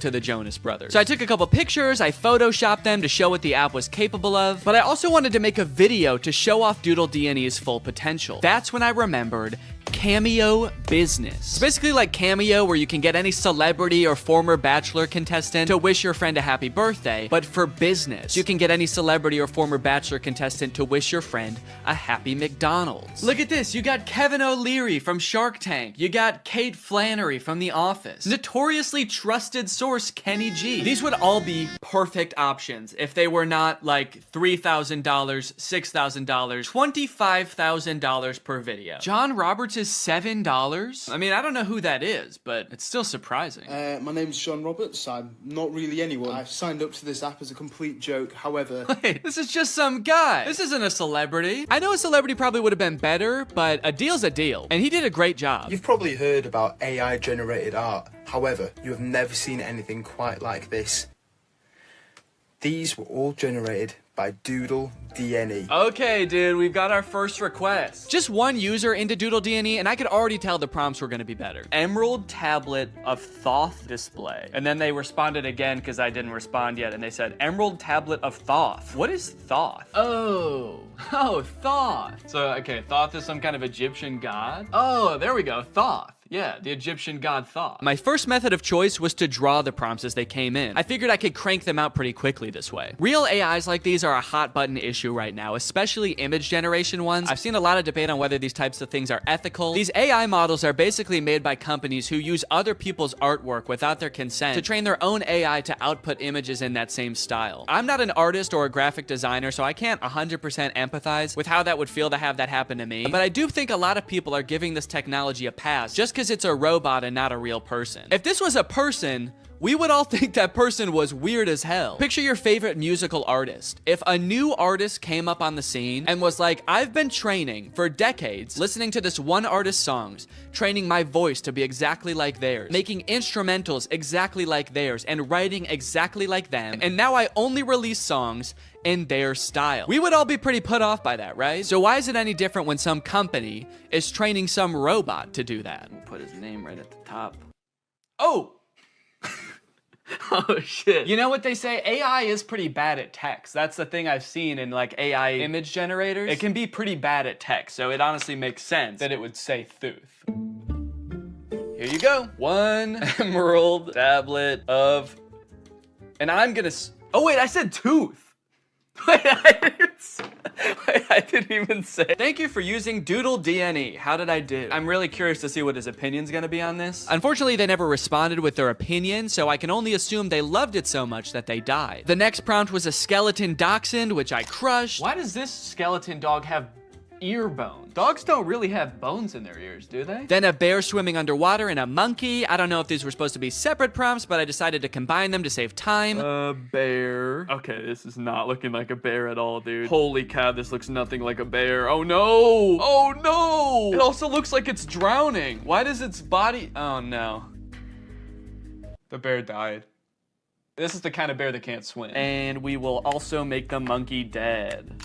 to the Jonas Brothers. So I took a couple pictures, I photoshopped them to show what the app was capable of, but I also wanted to make a video to show off Doodle D&E's full potential. That's when I remembered Cameo Business. It's basically like Cameo, where you can get any celebrity or former Bachelor contestant to wish your friend a happy birthday, but for business. You can get any celebrity or former Bachelor contestant to wish your friend a happy McDonald's. Look at this, you got Kevin O'Leary from Shark Tank. You got Kate Flannery from The Office. Notoriously trusted source Kenny G. These would all be perfect options if they were not like $3,000, $6,000, $25,000 per video. John Roberts is $7? I mean, I don't know who that is, but it's still surprising. My name's John Roberts. I'm not really anyone. I've signed up to this app as a complete joke, however... Wait, this is just some guy. This isn't a celebrity. I know a celebrity probably would have been better, but a deal's a deal, and he did a great job. You've probably heard about AI-generated art. However, you have never seen anything quite like this. These were all generated by Doodle D&E. Okay, dude, we've got our first request. Just one user into Doodle D&E, and I could already tell the prompts were gonna be better. Emerald tablet of Thoth display. And then they responded again, because I didn't respond yet, and they said, Emerald tablet of Thoth. What is Thoth? Oh, Thoth. So, okay, Thoth is some kind of Egyptian god? Oh, there we go, Thoth. Yeah, the Egyptian god Thoth. My first method of choice was to draw the prompts as they came in. I figured I could crank them out pretty quickly this way. Real AIs like these are a hot button issue right now, especially image generation ones. I've seen a lot of debate on whether these types of things are ethical. These AI models are basically made by companies who use other people's artwork without their consent to train their own AI to output images in that same style. I'm not an artist or a graphic designer, so I can't 100% empathize with how that would feel to have that happen to me, but I do think a lot of people are giving this technology a pass just because it's a robot and not a real person. If this was a person, we would all think that person was weird as hell. Picture your favorite musical artist. If a new artist came up on the scene and was like, I've been training for decades, listening to this one artist's songs, training my voice to be exactly like theirs, making instrumentals exactly like theirs, and writing exactly like them, and now I only release songs in their style. We would all be pretty put off by that, right? So why is it any different when some company is training some robot to do that? We'll put his name right at the top. Oh! Oh shit. You know what they say? AI is pretty bad at text. That's the thing I've seen in like AI image generators. It can be pretty bad at text, so it honestly makes sense that it would say Thuth. Here you go. One emerald tablet of... And I'm gonna... Oh wait, I said tooth. Wait, I didn't even say. Thank you for using Doodle D&E. How did I do? I'm really curious to see what his opinion's gonna be on this. Unfortunately, they never responded with their opinion, so I can only assume they loved it so much that they died. The next prompt was a skeleton dachshund, which I crushed. Why does this skeleton dog have ear bones? Dogs don't really have bones in their ears, do they? Then a bear swimming underwater and a monkey. I don't know if these were supposed to be separate prompts, but I decided to combine them to save time. A bear. Okay, this is not looking like a bear at all, dude. Holy cow, this looks nothing like a bear. Oh no! Oh no! It also looks like it's drowning. Why does its body... Oh no. The bear died. This is the kind of bear that can't swim. And we will also make the monkey dead.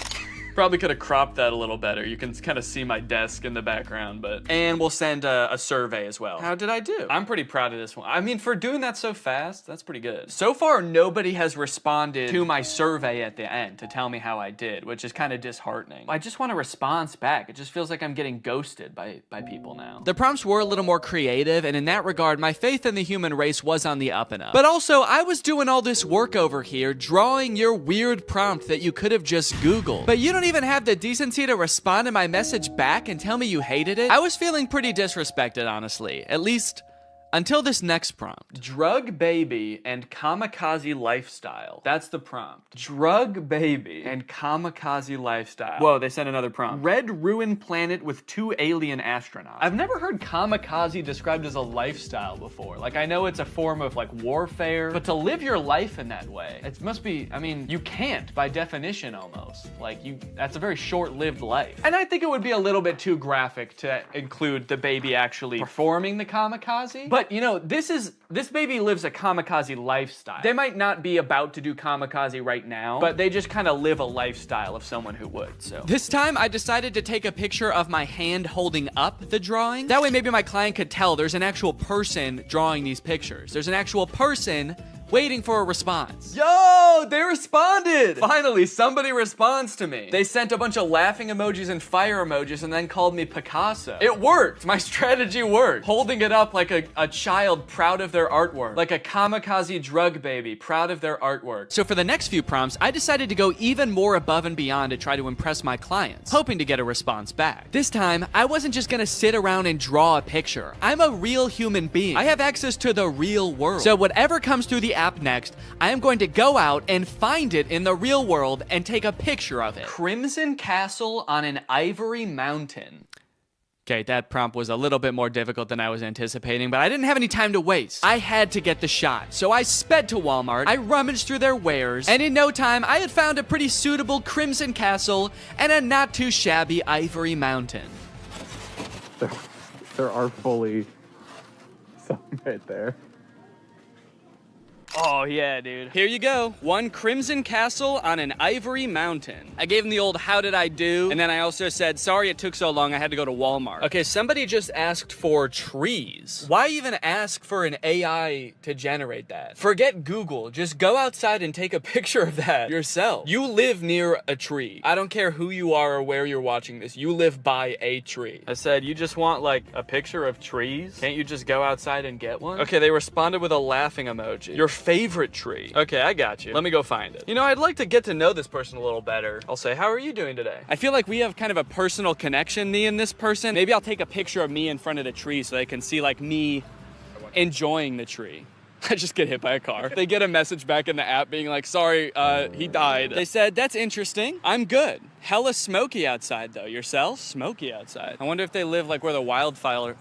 Probably could have cropped that a little better. You can kind of see my desk in the background, but... And we'll send a survey as well. How did I do? I'm pretty proud of this one. I mean, for doing that so fast, that's pretty good. So far, nobody has responded to my survey at the end to tell me how I did, which is kind of disheartening. I just want a response back. It just feels like I'm getting ghosted by people now. The prompts were a little more creative, and in that regard, my faith in the human race was on the up and up. But also, I was doing all this work over here, drawing your weird prompt that you could have just Googled. But you don't even have the decency to respond to my message back and tell me you hated it. I was feeling pretty disrespected, honestly. At least until this next prompt. Drug baby and kamikaze lifestyle. That's the prompt. Drug baby and kamikaze lifestyle. Whoa, they sent another prompt. Red ruined planet with 2 alien astronauts. I've never heard kamikaze described as a lifestyle before. Like, I know it's a form of like warfare, but to live your life in that way, it must be, I mean, you can't by definition almost. Like, that's a very short-lived life. And I think it would be a little bit too graphic to include the baby actually performing the kamikaze. But But, you know, this baby lives a kamikaze lifestyle. They might not be about to do kamikaze right now, but they just kind of live a lifestyle of someone who would, so. This time, I decided to take a picture of my hand holding up the drawing. That way, maybe my client could tell there's an actual person drawing these pictures. There's an actual person waiting for a response. Yo, they responded! Finally, somebody responds to me. They sent a bunch of laughing emojis and fire emojis and then called me Picasso. It worked! My strategy worked. Holding it up like a child proud of their artwork. Like a kamikaze drug baby proud of their artwork. So for the next few prompts, I decided to go even more above and beyond to try to impress my clients, hoping to get a response back. This time, I wasn't just gonna sit around and draw a picture. I'm a real human being. I have access to the real world. So whatever comes through the app next, I am going to go out and find it in the real world and take a picture of it. Crimson Castle on an Ivory Mountain. Okay, that prompt was a little bit more difficult than I was anticipating, but I didn't have any time to waste. I had to get the shot, so I sped to Walmart, I rummaged through their wares, and in no time, I had found a pretty suitable Crimson Castle and a not too shabby Ivory Mountain. There are fully some right there. Oh, yeah, dude. Here you go. One Crimson Castle on an Ivory Mountain. I gave him the old how did I do? And then I also said, sorry it took so long, I had to go to Walmart. Okay, somebody just asked for trees. Why even ask for an AI to generate that? Forget Google. Just go outside and take a picture of that yourself. You live near a tree. I don't care who you are or where you're watching this. You live by a tree. I said, you just want like a picture of trees? Can't you just go outside and get one? Okay, they responded with a laughing emoji. Your favorite tree. Okay, I got you. Let me go find it. You know, I'd like to get to know this person a little better. I'll say, how are you doing today? I feel like we have kind of a personal connection, me and this person. Maybe I'll take a picture of me in front of the tree so they can see like me enjoying the tree. I just get hit by a car. They get a message back in the app being like, sorry, he died. They said, that's interesting. I'm good. Hella smoky outside though. Yourself? Smoky outside. I wonder if they live like where the wildfires.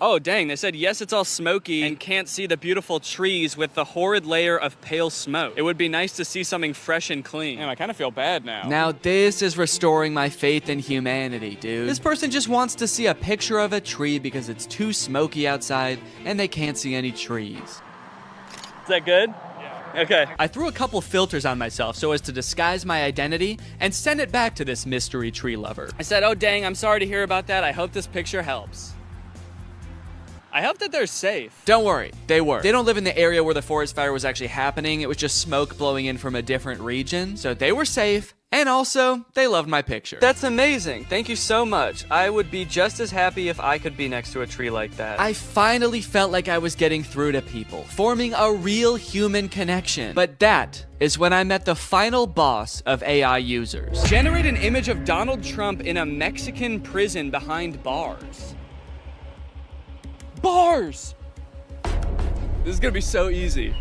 Oh, dang, they said, yes, it's all smoky and can't see the beautiful trees with the horrid layer of pale smoke. It would be nice to see something fresh and clean. Damn, I kind of feel bad now. Now this is restoring my faith in humanity, dude. This person just wants to see a picture of a tree because it's too smoky outside and they can't see any trees. Is that good? Yeah. Okay. I threw a couple filters on myself so as to disguise my identity and send it back to this mystery tree lover. I said, oh, dang, I'm sorry to hear about that. I hope this picture helps. I hope that they're safe. Don't worry, they were. They don't live in the area where the forest fire was actually happening. It was just smoke blowing in from a different region. So they were safe. And also, they loved my picture. That's amazing. Thank you so much. I would be just as happy if I could be next to a tree like that. I finally felt like I was getting through to people, forming a real human connection. But that is when I met the final boss of AI users. Generate an image of Donald Trump in a Mexican prison behind bars. Bars! This is gonna be so easy.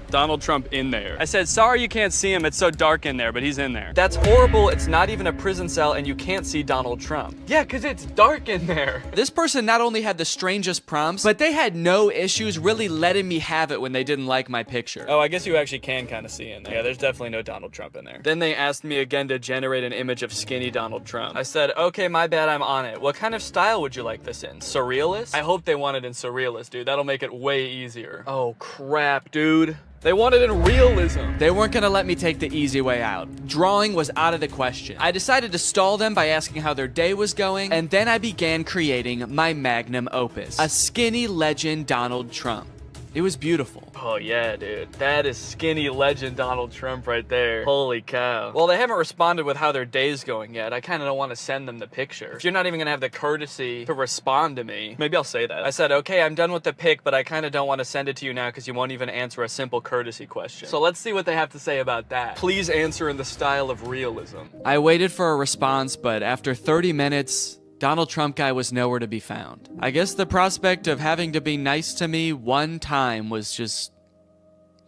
Donald Trump in there. I said, sorry you can't see him, it's so dark in there, but he's in there. That's horrible, it's not even a prison cell and you can't see Donald Trump. Yeah, cause it's dark in there. This person not only had the strangest prompts, but they had no issues really letting me have it when they didn't like my picture. Oh, I guess you actually can kind of see in there. Yeah, there's definitely no Donald Trump in there. Then they asked me again to generate an image of skinny Donald Trump. I said, okay, my bad, I'm on it. What kind of style would you like this in? Surrealist? I hope they want it in surrealist, dude. That'll make it way easier. Oh, crap, dude. They wanted it in realism. They weren't gonna let me take the easy way out. Drawing was out of the question. I decided to stall them by asking how their day was going, and then I began creating my magnum opus, a skinny legend Donald Trump. It was beautiful. Oh yeah, dude. That is skinny legend Donald Trump right there. Holy cow. Well, they haven't responded with how their day's going yet. I kind of don't want to send them the picture. If you're not even gonna have the courtesy to respond to me, maybe I'll say that. I said, okay, I'm done with the pic, but I kind of don't want to send it to you now because you won't even answer a simple courtesy question. So let's see what they have to say about that. Please answer in the style of realism. I waited for a response, but after 30 minutes, Donald Trump guy was nowhere to be found. I guess the prospect of having to be nice to me one time was just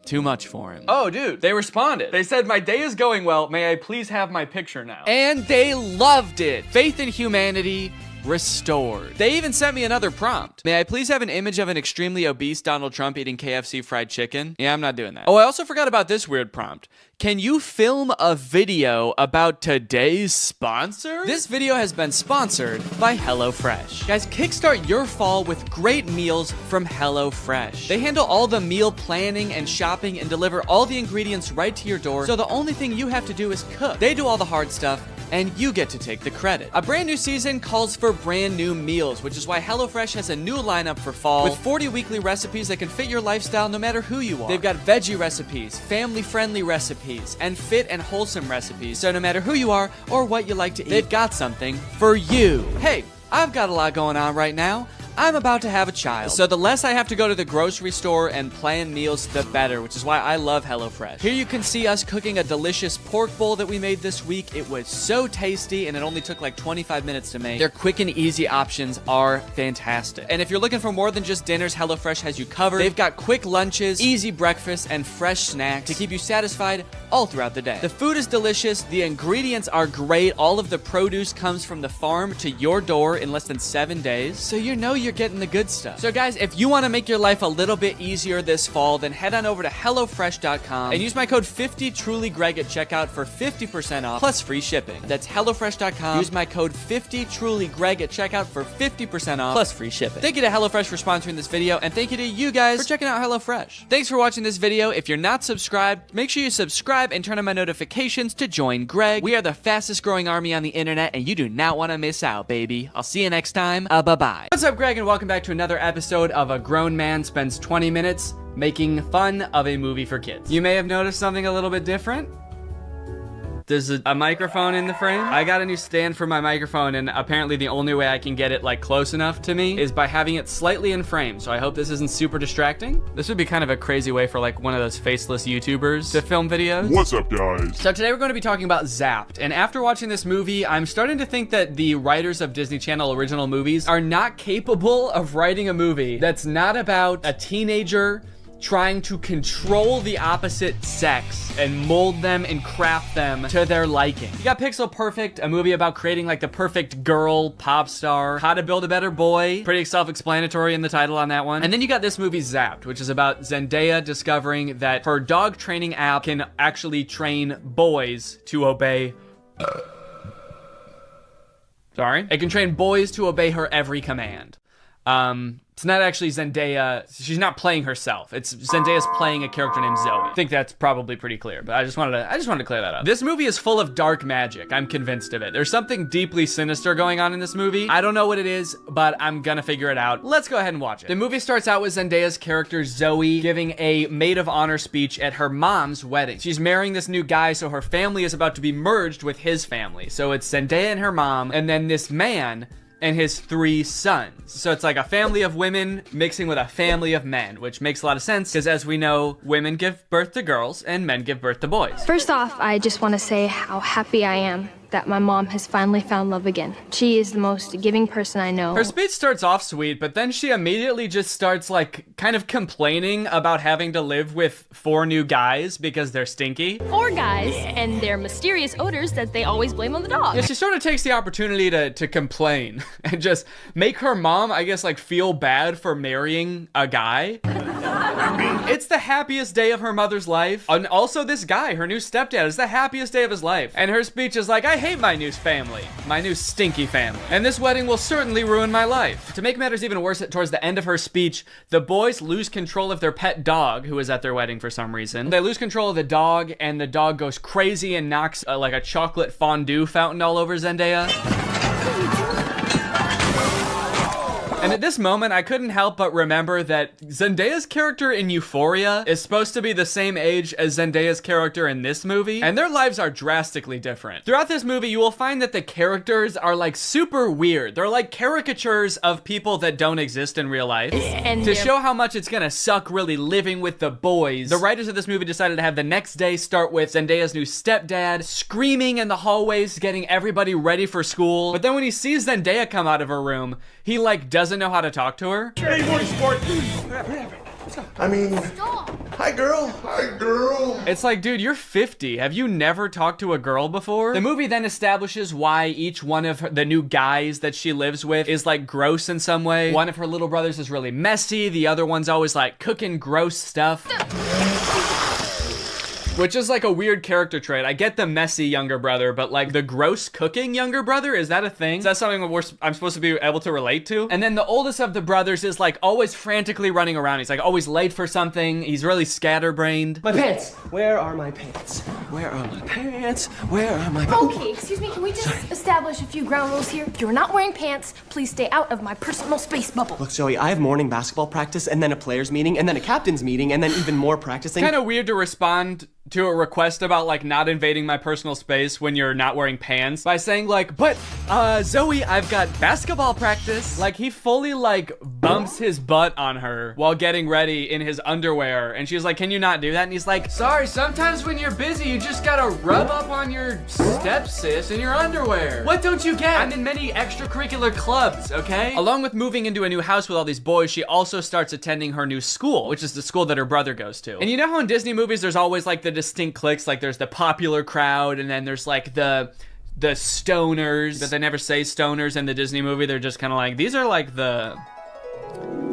too much for him. Oh, dude, they responded. They said, my day is going well. May I please have my picture now? And they loved it. Faith in humanity restored. They even sent me another prompt. May I please have an image of an extremely obese Donald Trump eating KFC fried chicken? Yeah, I'm not doing that. Oh, I also forgot about this weird prompt. Can you film a video about today's sponsor? This video has been sponsored by HelloFresh. Guys, kickstart your fall with great meals from HelloFresh. They handle all the meal planning and shopping and deliver all the ingredients right to your door, so the only thing you have to do is cook. They do all the hard stuff, and you get to take the credit. A brand new season calls for brand new meals, which is why HelloFresh has a new lineup for fall with 40 weekly recipes that can fit your lifestyle no matter who you are. They've got veggie recipes, family-friendly recipes, and fit and wholesome recipes. So no matter who you are or what you like to eat, they've got something for you. Hey, I've got a lot going on right now. I'm about to have a child, so the less I have to go to the grocery store and plan meals, the better, which is why I love HelloFresh. Here you can see us cooking a delicious pork bowl that we made this week. It was so tasty, and it only took like 25 minutes to make. Their quick and easy options are fantastic. And if you're looking for more than just dinners, HelloFresh has you covered. They've got quick lunches, easy breakfasts, and fresh snacks to keep you satisfied all throughout the day. The food is delicious, the ingredients are great, all of the produce comes from the farm to your door in less than 7 days, so you know you're getting the good stuff. So guys, if you want to make your life a little bit easier this fall, then head on over to HelloFresh.com and use my code 50TrulyGreg at checkout for 50% off plus free shipping. That's HelloFresh.com. Use my code 50TrulyGreg at checkout for 50% off plus free shipping. Thank you to HelloFresh for sponsoring this video, and thank you to you guys for checking out HelloFresh. Thanks for watching this video. If you're not subscribed, make sure you subscribe and turn on my notifications to join Greg. We are the fastest growing army on the internet, and you do not want to miss out, baby. I'll see you next time. Bye-bye. What's up, Greg, and welcome back to another episode of A Grown Man Spends 20 Minutes Making Fun of a Movie for Kids. You may have noticed something a little bit different. There's a microphone in the frame. I got a new stand for my microphone, and apparently the only way I can get it like close enough to me is by having it slightly in frame. So I hope this isn't super distracting. This would be kind of a crazy way for like one of those faceless YouTubers to film videos. What's up, guys? So today we're going to be talking about Zapped. And after watching this movie, I'm starting to think that the writers of Disney Channel original movies are not capable of writing a movie that's not about a teenager trying to control the opposite sex and mold them and craft them to their liking. You got Pixel Perfect, a movie about creating like the perfect girl pop star, How to Build a Better Boy, pretty self-explanatory in the title on that one. And then you got this movie Zapped, which is about Zendaya discovering that her dog training app can actually train boys to obey it can train boys to obey her every command. It's not actually Zendaya. She's not playing herself. It's Zendaya's playing a character named Zoe. I think that's probably pretty clear, but I just wanted to clear that up. This movie is full of dark magic. I'm convinced of it. There's something deeply sinister going on in this movie. I don't know what it is, but I'm gonna figure it out. Let's go ahead and watch it. The movie starts out with Zendaya's character Zoe giving a maid of honor speech at her mom's wedding. She's marrying this new guy, so her family is about to be merged with his family. So it's Zendaya and her mom, and then this man and his 3 sons. So it's like a family of women mixing with a family of men, which makes a lot of sense because, as we know, women give birth to girls and men give birth to boys. First off, I just want to say how happy I am that my mom has finally found love again. She is the most giving person I know. Her speech starts off sweet, but then she immediately just starts like kind of complaining about having to live with 4 new guys because they're stinky. 4 guys and their mysterious odors that they always blame on the dog. Yeah, she sort of takes the opportunity to complain and just make her mom, I guess, like feel bad for marrying a guy. It's the happiest day of her mother's life. And also this guy, her new stepdad, is the happiest day of his life. And her speech is like, I hate my new family, my new stinky family. And this wedding will certainly ruin my life. To make matters even worse, towards the end of her speech, the boys lose control of their pet dog, who is at their wedding for some reason. They lose control of the dog, and the dog goes crazy and knocks like a chocolate fondue fountain all over Zendaya. And at this moment, I couldn't help but remember that Zendaya's character in Euphoria is supposed to be the same age as Zendaya's character in this movie, and their lives are drastically different. Throughout this movie, you will find that the characters are like super weird. They're like caricatures of people that don't exist in real life. And to show how much it's gonna suck really living with the boys, the writers of this movie decided to have the next day start with Zendaya's new stepdad screaming in the hallways, getting everybody ready for school. But then when he sees Zendaya come out of her room, he like doesn't know how to talk to her. Hey, morning, sport. I mean, hi girl. Hi girl. It's like, dude, you're 50. Have you never talked to a girl before? The movie then establishes why each one of the new guys that she lives with is like gross in some way. One of her little brothers is really messy. The other one's always like cooking gross stuff. Which is like a weird character trait. I get the messy younger brother, but like the gross cooking younger brother, is that a thing? Is that something I'm supposed to be able to relate to? And then the oldest of the brothers is like always frantically running around. He's like always late for something. He's really scatterbrained. My pants! Where are my pants? Where are my pants? Where are my pants? Okay, excuse me, can we just establish a few ground rules here? You're not wearing pants. Please stay out of my personal space bubble. Look, Zoe, I have morning basketball practice, and then a players meeting, and then a captain's meeting, and then even more practicing. Kind of weird to respond to a request about like not invading my personal space when you're not wearing pants by saying like, but Zoe, I've got basketball practice. Like he fully like bumps his butt on her while getting ready in his underwear, and she's like, can you not do that? And he's like, sorry, sometimes when you're busy you just gotta rub up on your stepsis in your underwear. What don't you get? I'm in many extracurricular clubs, okay? Along with moving into a new house with all these boys, she also starts attending her new school, which is the school that her brother goes to. And you know how in Disney movies there's always like the distinct cliques, like there's the popular crowd and then there's like the stoners, but they never say stoners in the Disney movie. They're just kind of like, these are like the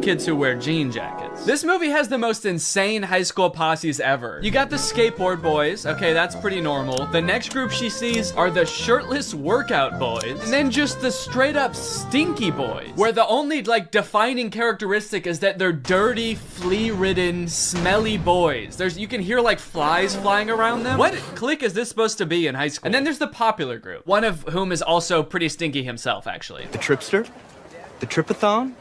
kids who wear jean jackets. This movie has the most insane high school posses ever. You got the skateboard boys. Okay, that's pretty normal. The next group she sees are the shirtless workout boys. And then just the straight up stinky boys, where the only like defining characteristic is that they're dirty, flea-ridden, smelly boys. You can hear like flies flying around them. What clique is this supposed to be in high school? And then there's the popular group, one of whom is also pretty stinky himself, actually. The Tripster? The Tripathon?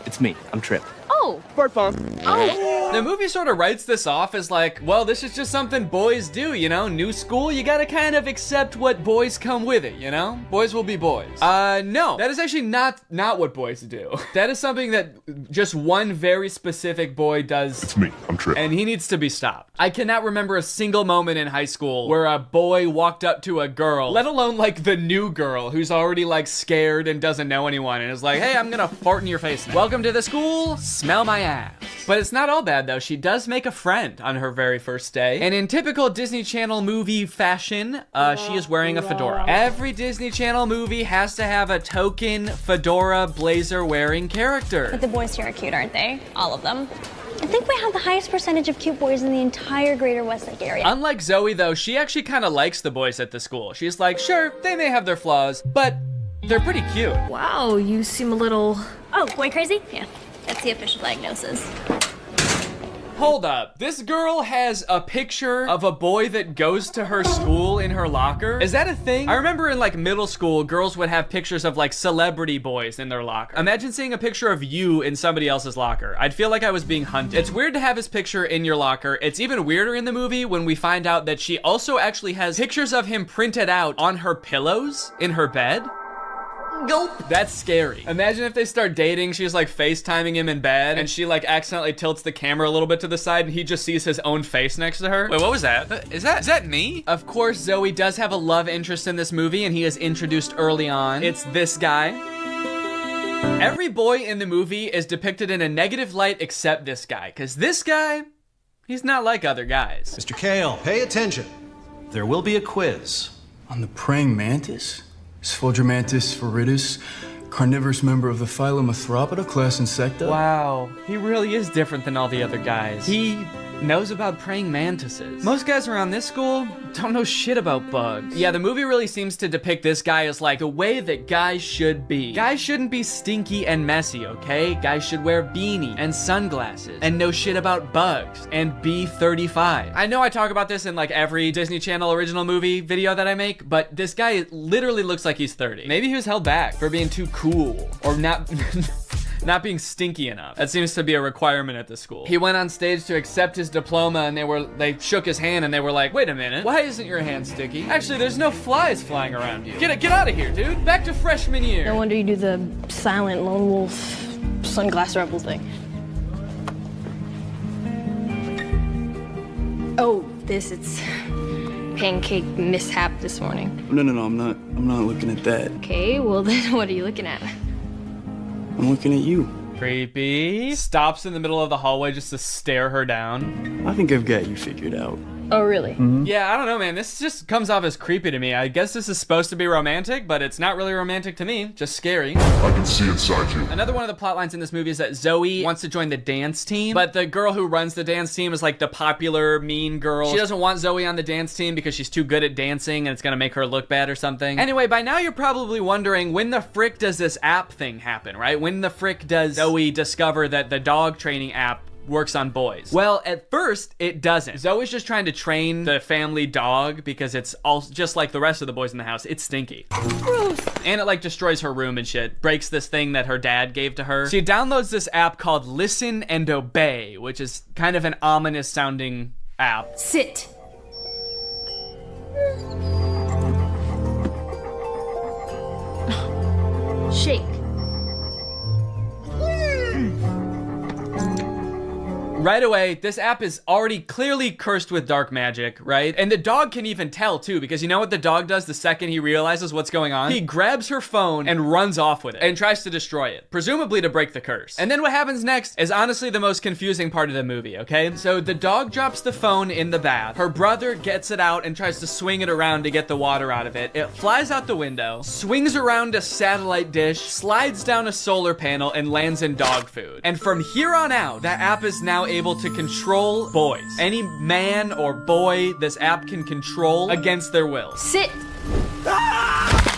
It's me. I'm Trip. Oh. Fart bomb. Oh. The movie sort of writes this off as like, well, this is just something boys do, you know? New school, you gotta kind of accept what boys come with it, you know? Boys will be boys. No, that is actually not what boys do. That is something that just one very specific boy does. It's me. I'm Trip. And he needs to be stopped. I cannot remember a single moment in high school where a boy walked up to a girl, let alone like the new girl who's already like scared and doesn't know anyone and is like, hey, I'm gonna fart in your face now. Welcome to the school, smell my ass. But it's not all bad though. She does make a friend on her very first day. And in typical Disney Channel movie fashion, she is wearing a fedora. Every Disney Channel movie has to have a token fedora blazer wearing character. But the boys here are cute, aren't they? All of them. I think we have the highest percentage of cute boys in the entire greater Westlake area. Unlike Zoe though, she actually kind of likes the boys at the school. She's like, sure, they may have their flaws, but they're pretty cute. Wow, you seem a little... Oh, boy crazy? Yeah, that's the official diagnosis. Hold up, this girl has a picture of a boy that goes to her school in her locker? Is that a thing? I remember in like middle school, girls would have pictures of like celebrity boys in their locker. Imagine seeing a picture of you in somebody else's locker. I'd feel like I was being hunted. It's weird to have his picture in your locker. It's even weirder in the movie when we find out that she also actually has pictures of him printed out on her pillows in her bed. Gulp. That's scary. Imagine if they start dating, she's like FaceTiming him in bed, and she like accidentally tilts the camera a little bit to the side, and he just sees his own face next to her. Wait, what was that? Is that me? Of course, Zoe does have a love interest in this movie, and he is introduced early on. It's this guy. Every boy in the movie is depicted in a negative light except this guy, because this guy, he's not like other guys. Mr. Kale, pay attention. There will be a quiz. On the praying mantis? Sphodromantis viridis, carnivorous member of the phylum Arthropoda, class Insecta. Wow, he really is different than all the other guys. He knows about praying mantises. Most guys around this school don't know shit about bugs. Yeah, the movie really seems to depict this guy as like the way that guys should be. Guys shouldn't be stinky and messy, okay? Guys should wear beanie and sunglasses and know shit about bugs and be 35. I know I talk about this in like every Disney Channel original movie video that I make, but this guy literally looks like he's 30. Maybe he was held back for being too cool or not not being stinky enough. That seems to be a requirement at the school. He went on stage to accept his diploma and they shook his hand and they were like, wait a minute, why isn't your hand sticky? Actually, there's no flies flying around you. Get out of here, dude. Back to freshman year. No wonder you do the silent lone wolf sunglass rebel thing. Oh, it's pancake mishap this morning. No, I'm not looking at that. Okay, well then what are you looking at? I'm looking at you. Creepy. Stops in the middle of the hallway just to stare her down. I think I've got you figured out. Oh, really? Yeah, I don't know, man. This just comes off as creepy to me. I guess this is supposed to be romantic, but it's not really romantic to me. Just scary. I can see inside you. Another one of the plot lines in this movie is that Zoe wants to join the dance team, but the girl who runs the dance team is like the popular mean girl. She doesn't want Zoe on the dance team because she's too good at dancing and it's gonna make her look bad or something. Anyway, by now you're probably wondering, when the frick does this app thing happen, right? When the frick does Zoe discover that the dog training app works on boys? Well, at first, it doesn't. Zoe's just trying to train the family dog because it's all just like the rest of the boys in the house. It's stinky. Gross. And it like destroys her room and shit. Breaks this thing that her dad gave to her. She downloads this app called Listen and Obey, which is kind of an ominous sounding app. Sit. Shake. Right away, this app is already clearly cursed with dark magic, right? And the dog can even tell too, because you know what the dog does the second he realizes what's going on? He grabs her phone and runs off with it and tries to destroy it, presumably to break the curse. And then what happens next is honestly the most confusing part of the movie, okay? So the dog drops the phone in the bath. Her brother gets it out and tries to swing it around to get the water out of it. It flies out the window, swings around a satellite dish, slides down a solar panel, and lands in dog food. And from here on out, that app is now able to control boys. Any man or boy this app can control against their will. Sit.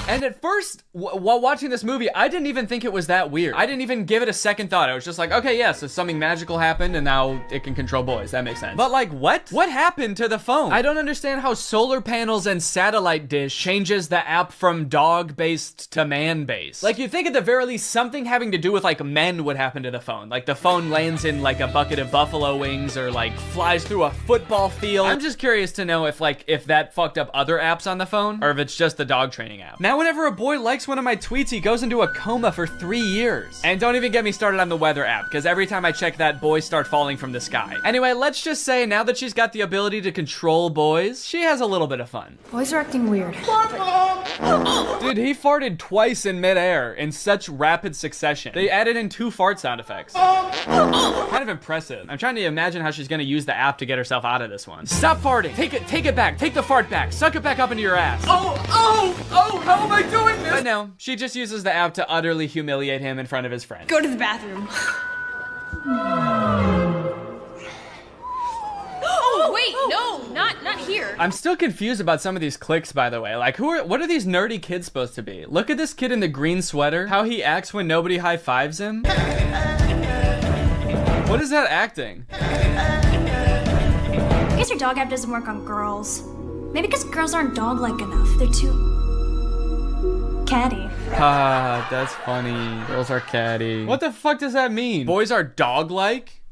And at first, while watching this movie, I didn't even think it was that weird. I didn't even give it a second thought. I was just like, okay, yeah, so something magical happened and now it can control boys. That makes sense. But like, what? What happened to the phone? I don't understand how solar panels and satellite dish changes the app from dog-based to man-based. Like, you'd think at the very least something having to do with like men would happen to the phone. Like the phone lands in like a bucket of buffalo wings or like flies through a football field. I'm just curious to know if that fucked up other apps on the phone or if it's just the dog training app. Now, whenever a boy likes one of my tweets, he goes into a coma for 3 years. And don't even get me started on the weather app, because every time I check that, boys start falling from the sky. Anyway, let's just say now that she's got the ability to control boys, she has a little bit of fun. Boys are acting weird. Dude, he farted twice in midair in such rapid succession. They added in 2 fart sound effects. Kind of impressive. I'm trying to imagine how she's gonna use the app to get herself out of this one. Stop farting. Take it back. Take the fart back. Suck it back up into your ass. Oh, how am I doing this? But no, she just uses the app to utterly humiliate him in front of his friends. Go to the bathroom. Oh, wait, no, not here. I'm still confused about some of these clicks, by the way. Like, what are these nerdy kids supposed to be? Look at this kid in the green sweater. How he acts when nobody high-fives him. What is that acting? I guess your dog app doesn't work on girls. Maybe because girls aren't dog-like enough. They're too catty. Ah, that's funny. Girls are catty. What the fuck does that mean? Boys are dog-like?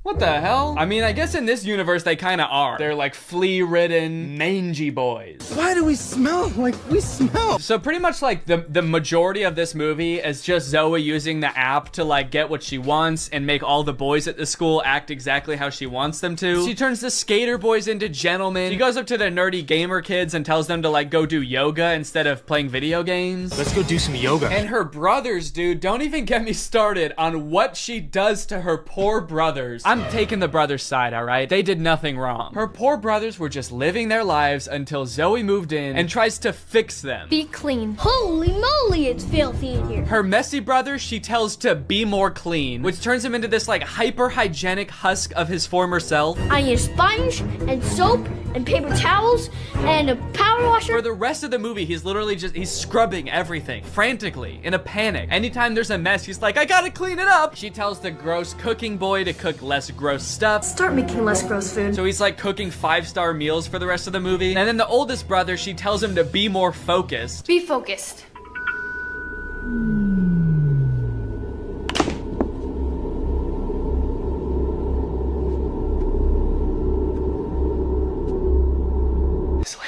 What the hell? I mean, I guess in this universe they kind of are. They're like flea-ridden, mangy boys. Why do we smell like we smell? So pretty much like the majority of this movie is just Zoe using the app to like get what she wants and make all the boys at the school act exactly how she wants them to. She turns the skater boys into gentlemen. She goes up to the nerdy gamer kids and tells them to like go do yoga instead of playing video games. Let's go do some yoga. And her brothers, dude, don't even get me started on what she does to her poor brothers. I'm taking the brothers' side, all right? They did nothing wrong. Her poor brothers were just living their lives until Zoe moved in and tries to fix them. Be clean. Holy moly, it's filthy in here. Her messy brother, she tells to be more clean, which turns him into this like hyper-hygienic husk of his former self. I need a sponge and soap and paper towels and a power washer. For the rest of the movie, he's literally he's scrubbing everything frantically in a panic. Anytime there's a mess, he's like, I gotta clean it up. She tells the gross cooking boy to cook less gross stuff. Start making less gross food. So he's like cooking 5-star meals for the rest of the movie. And then the oldest brother, she tells him to be more focused. Be focused.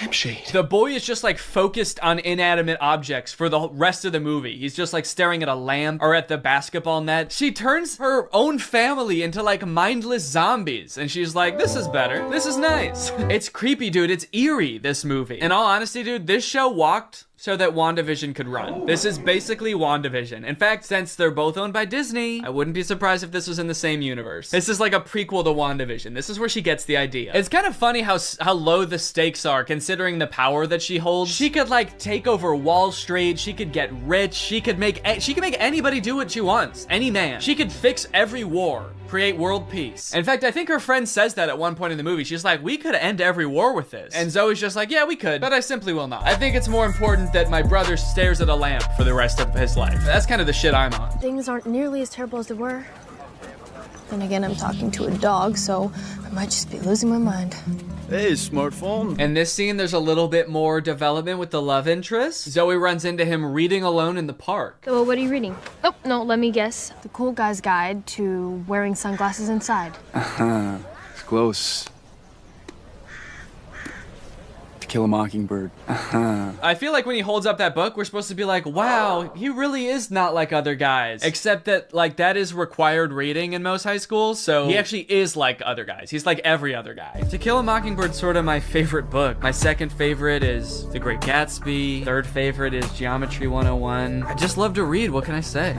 Lampshade. The boy is just like focused on inanimate objects for the rest of the movie. He's just like staring at a lamp or at the basketball net. She turns her own family into like mindless zombies and she's like, this is better. This is nice. It's creepy, dude. It's eerie, this movie. In all honesty, dude, this show walked so that WandaVision could run. This is basically WandaVision. In fact, since they're both owned by Disney, I wouldn't be surprised if this was in the same universe. This is like a prequel to WandaVision. This is where she gets the idea. It's kind of funny how low the stakes are considering the power that she holds. She could like take over Wall Street. She could get rich. She could make anybody do what she wants. Any man. She could fix every war. Create world peace. In fact, I think her friend says that at one point in the movie. She's like, we could end every war with this. And Zoe's just like, yeah, we could, but I simply will not. I think it's more important that my brother stares at a lamp for the rest of his life. That's kind of the shit I'm on. Things aren't nearly as terrible as they were. Then again, I'm talking to a dog, so I might just be losing my mind. Hey, smartphone. In this scene, there's a little bit more development with the love interest. Zoe runs into him reading alone in the park. So what are you reading? Oh, no, let me guess. The Cool Guy's Guide to Wearing Sunglasses Inside. It's close. To Kill a Mockingbird. I feel like when he holds up that book, we're supposed to be like, wow, he really is not like other guys. Except that, like, that is required reading in most high schools, so he actually is like other guys. He's like every other guy. To Kill a Mockingbird's sort of my favorite book. My second favorite is The Great Gatsby. Third favorite is Geometry 101. I just love to read, what can I say?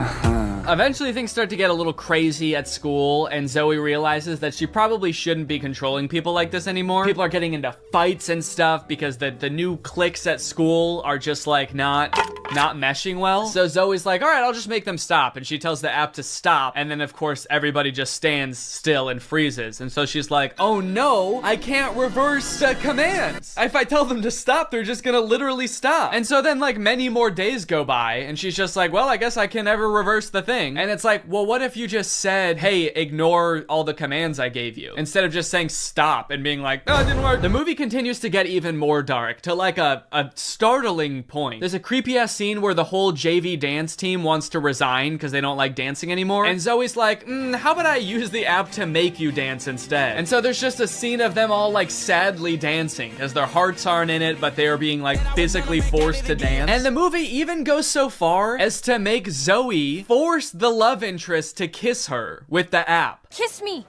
Eventually, things start to get a little crazy at school, and Zoe realizes that she probably shouldn't be controlling people like this anymore. People are getting into fights and stuff because the new cliques at school are just like not meshing well. So Zoe's like, all right, I'll just make them stop. And she tells the app to stop. And then of course, everybody just stands still and freezes. And so she's like, oh no, I can't reverse the commands. If I tell them to stop, they're just gonna literally stop. And so then like many more days go by and she's just like, well, I guess I can never reverse the thing. And it's like, well, what if you just said, hey, ignore all the commands I gave you, instead of just saying stop and being like, oh, it didn't work. The movie continues to get even more dark to like a startling point. There's a creepy ass scene where the whole JV dance team wants to resign because they don't like dancing anymore. And Zoe's like, how about I use the app to make you dance instead? And so there's just a scene of them all like sadly dancing because their hearts aren't in it, but they are being like physically forced to dance. And the movie even goes so far as to make Zoe force the love interest to kiss her with the app. Kiss me.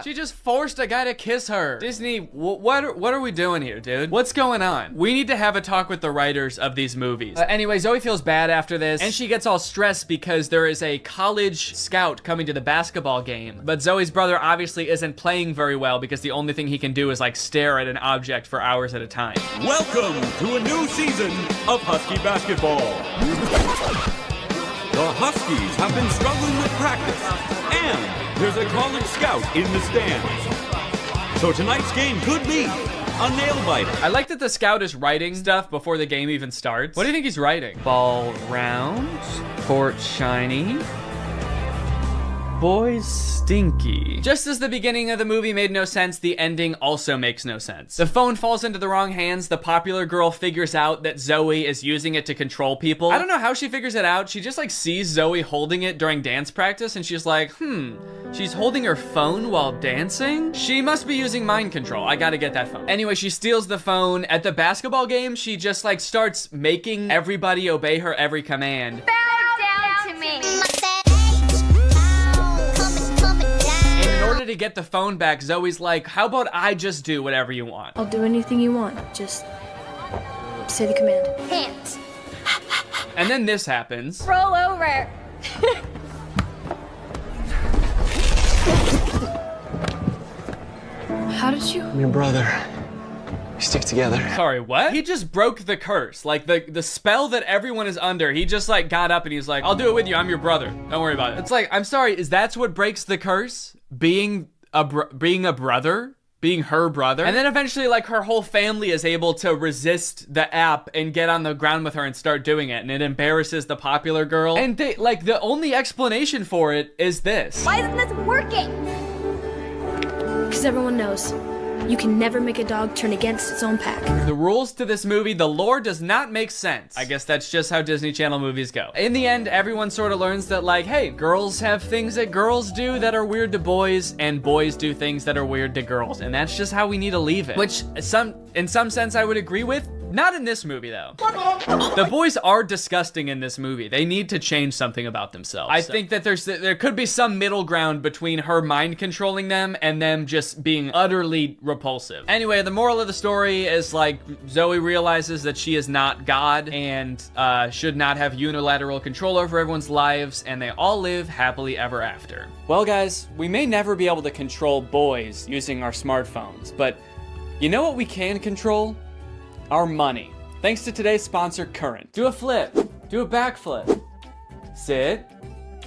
She just forced a guy to kiss her. Disney, what are we doing here, dude? What's going on? We need to have a talk with the writers of these movies. Anyway, Zoe feels bad after this, and she gets all stressed because there is a college scout coming to the basketball game. But Zoe's brother obviously isn't playing very well because the only thing he can do is like stare at an object for hours at a time. Welcome to a new season of Husky basketball. The Huskies have been struggling with practice, and there's a college scout in the stands. So tonight's game could be a nail-biter. I like that the scout is writing stuff before the game even starts. What do you think he's writing? Ball round, court shiny, boys stinky. Just as the beginning of the movie made no sense, the ending also makes no sense. The phone falls into the wrong hands. The popular girl figures out that Zoe is using it to control people. I don't know how she figures it out. She just like sees Zoe holding it during dance practice and she's like, she's holding her phone while dancing? She must be using mind control. I gotta get that phone. Anyway, she steals the phone. At the basketball game, she just like starts making everybody obey her every command. Bow down to me. In order to get the phone back, Zoe's like, how about I just do whatever you want? I'll do anything you want. Just say the command. Hands. And then this happens. Roll over. How did you? I'm your brother. We stick together. Sorry, what? He just broke the curse. Like the spell that everyone is under. He just like got up and he's like, I'll do it with you. I'm your brother. Don't worry about it. It's like, I'm sorry, is that what breaks the curse? Being a brother? Being her brother? And then eventually like her whole family is able to resist the app and get on the ground with her and start doing it. And it embarrasses the popular girl. And they, like the only explanation for it is this. Why isn't this working? Because everyone knows. You can never make a dog turn against its own pack. The rules to this movie, the lore does not make sense. I guess that's just how Disney Channel movies go. In the end, everyone sort of learns that like, hey, girls have things that girls do that are weird to boys, and boys do things that are weird to girls. And that's just how we need to leave it. Which in some sense I would agree with. Not in this movie, though. The boys are disgusting in this movie. They need to change something about themselves. I think that there could be some middle ground between her mind controlling them and them just being utterly repulsive. Anyway, the moral of the story is like Zoe realizes that she is not God and should not have unilateral control over everyone's lives, and they all live happily ever after. Well, guys, we may never be able to control boys using our smartphones, but you know what we can control? Our money. Thanks to today's sponsor, Current. Do a flip. Do a backflip. Sit.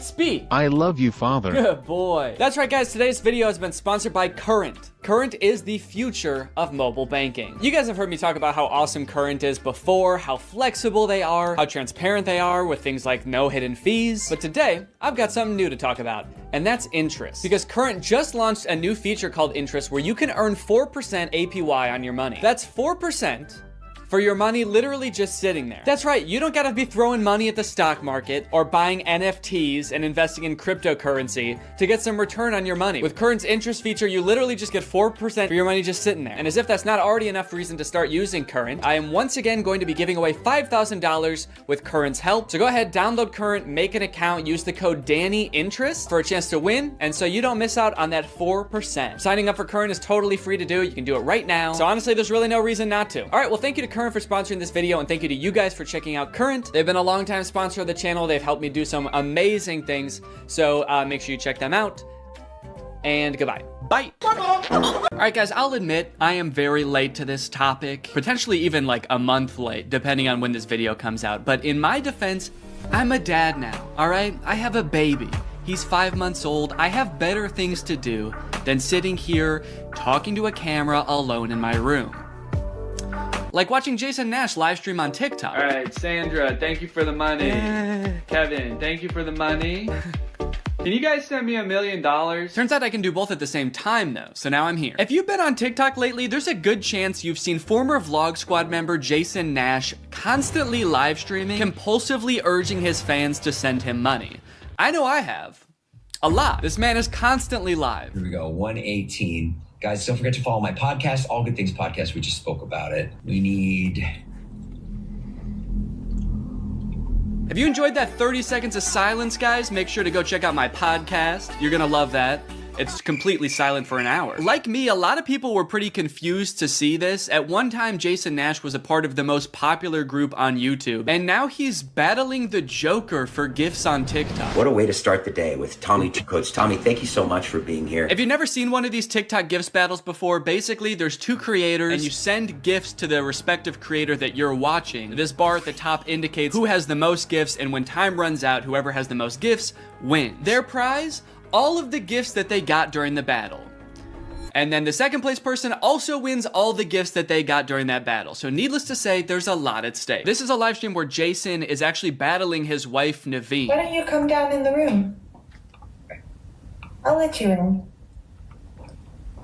Speak. I love you, Father. Good boy. That's right, guys. Today's video has been sponsored by Current. Current is the future of mobile banking. You guys have heard me talk about how awesome Current is before, how flexible they are, how transparent they are with things like no hidden fees. But today, I've got something new to talk about, and that's interest. Because Current just launched a new feature called Interest where you can earn 4% APY on your money. That's 4% for your money literally just sitting there. That's right, you don't gotta be throwing money at the stock market or buying NFTs and investing in cryptocurrency to get some return on your money. With Current's interest feature, you literally just get 4% for your money just sitting there. And as if that's not already enough reason to start using Current, I am once again going to be giving away $5,000 with Current's help. So go ahead, download Current, make an account, use the code DANNYINTEREST for a chance to win, and so you don't miss out on that 4%. Signing up for Current is totally free to do. You can do it right now. So honestly, there's really no reason not to. All right, well, thank you to Current for sponsoring this video, and thank you to you guys for checking out Current. They've been a long-time sponsor of the channel. They've helped me do some amazing things, so make sure you check them out, and goodbye. Bye. All right, guys, I'll admit I am very late to this topic, potentially even like a month late, depending on when this video comes out, but in my defense, I'm a dad now, all right? I have a baby. He's 5 months old. I have better things to do than sitting here talking to a camera alone in my room. Like watching Jason Nash live stream on TikTok. All right, Sandra, thank you for the money. Kevin, thank you for the money. Can you guys send me $1 million? Turns out I can do both at the same time though, so now I'm here. If you've been on TikTok lately, there's a good chance you've seen former Vlog Squad member Jason Nash constantly live streaming, compulsively urging his fans to send him money. I know I have. A lot. This man is constantly live. Here we go, 118. Guys, don't forget to follow my podcast, All Good Things Podcast. We just spoke about it. We need... Have you enjoyed that 30 seconds of silence, guys? Make sure to go check out my podcast. You're gonna love that. It's completely silent for an hour. Like me, a lot of people were pretty confused to see this. At one time, Jason Nash was a part of the most popular group on YouTube, and now he's battling the Joker for gifts on TikTok. What a way to start the day with Tommy. Coach Tommy, thank you so much for being here. If you've never seen one of these TikTok gifts battles before, basically there's two creators, and you send gifts to the respective creator that you're watching. This bar at the top indicates who has the most gifts, and when time runs out, whoever has the most gifts wins. Their prize? All of the gifts that they got during the battle. And then the second place person also wins all the gifts that they got during that battle. So needless to say, there's a lot at stake. This is a live stream where Jason is actually battling his wife, Naveen. Why don't you come down in the room? I'll let you in.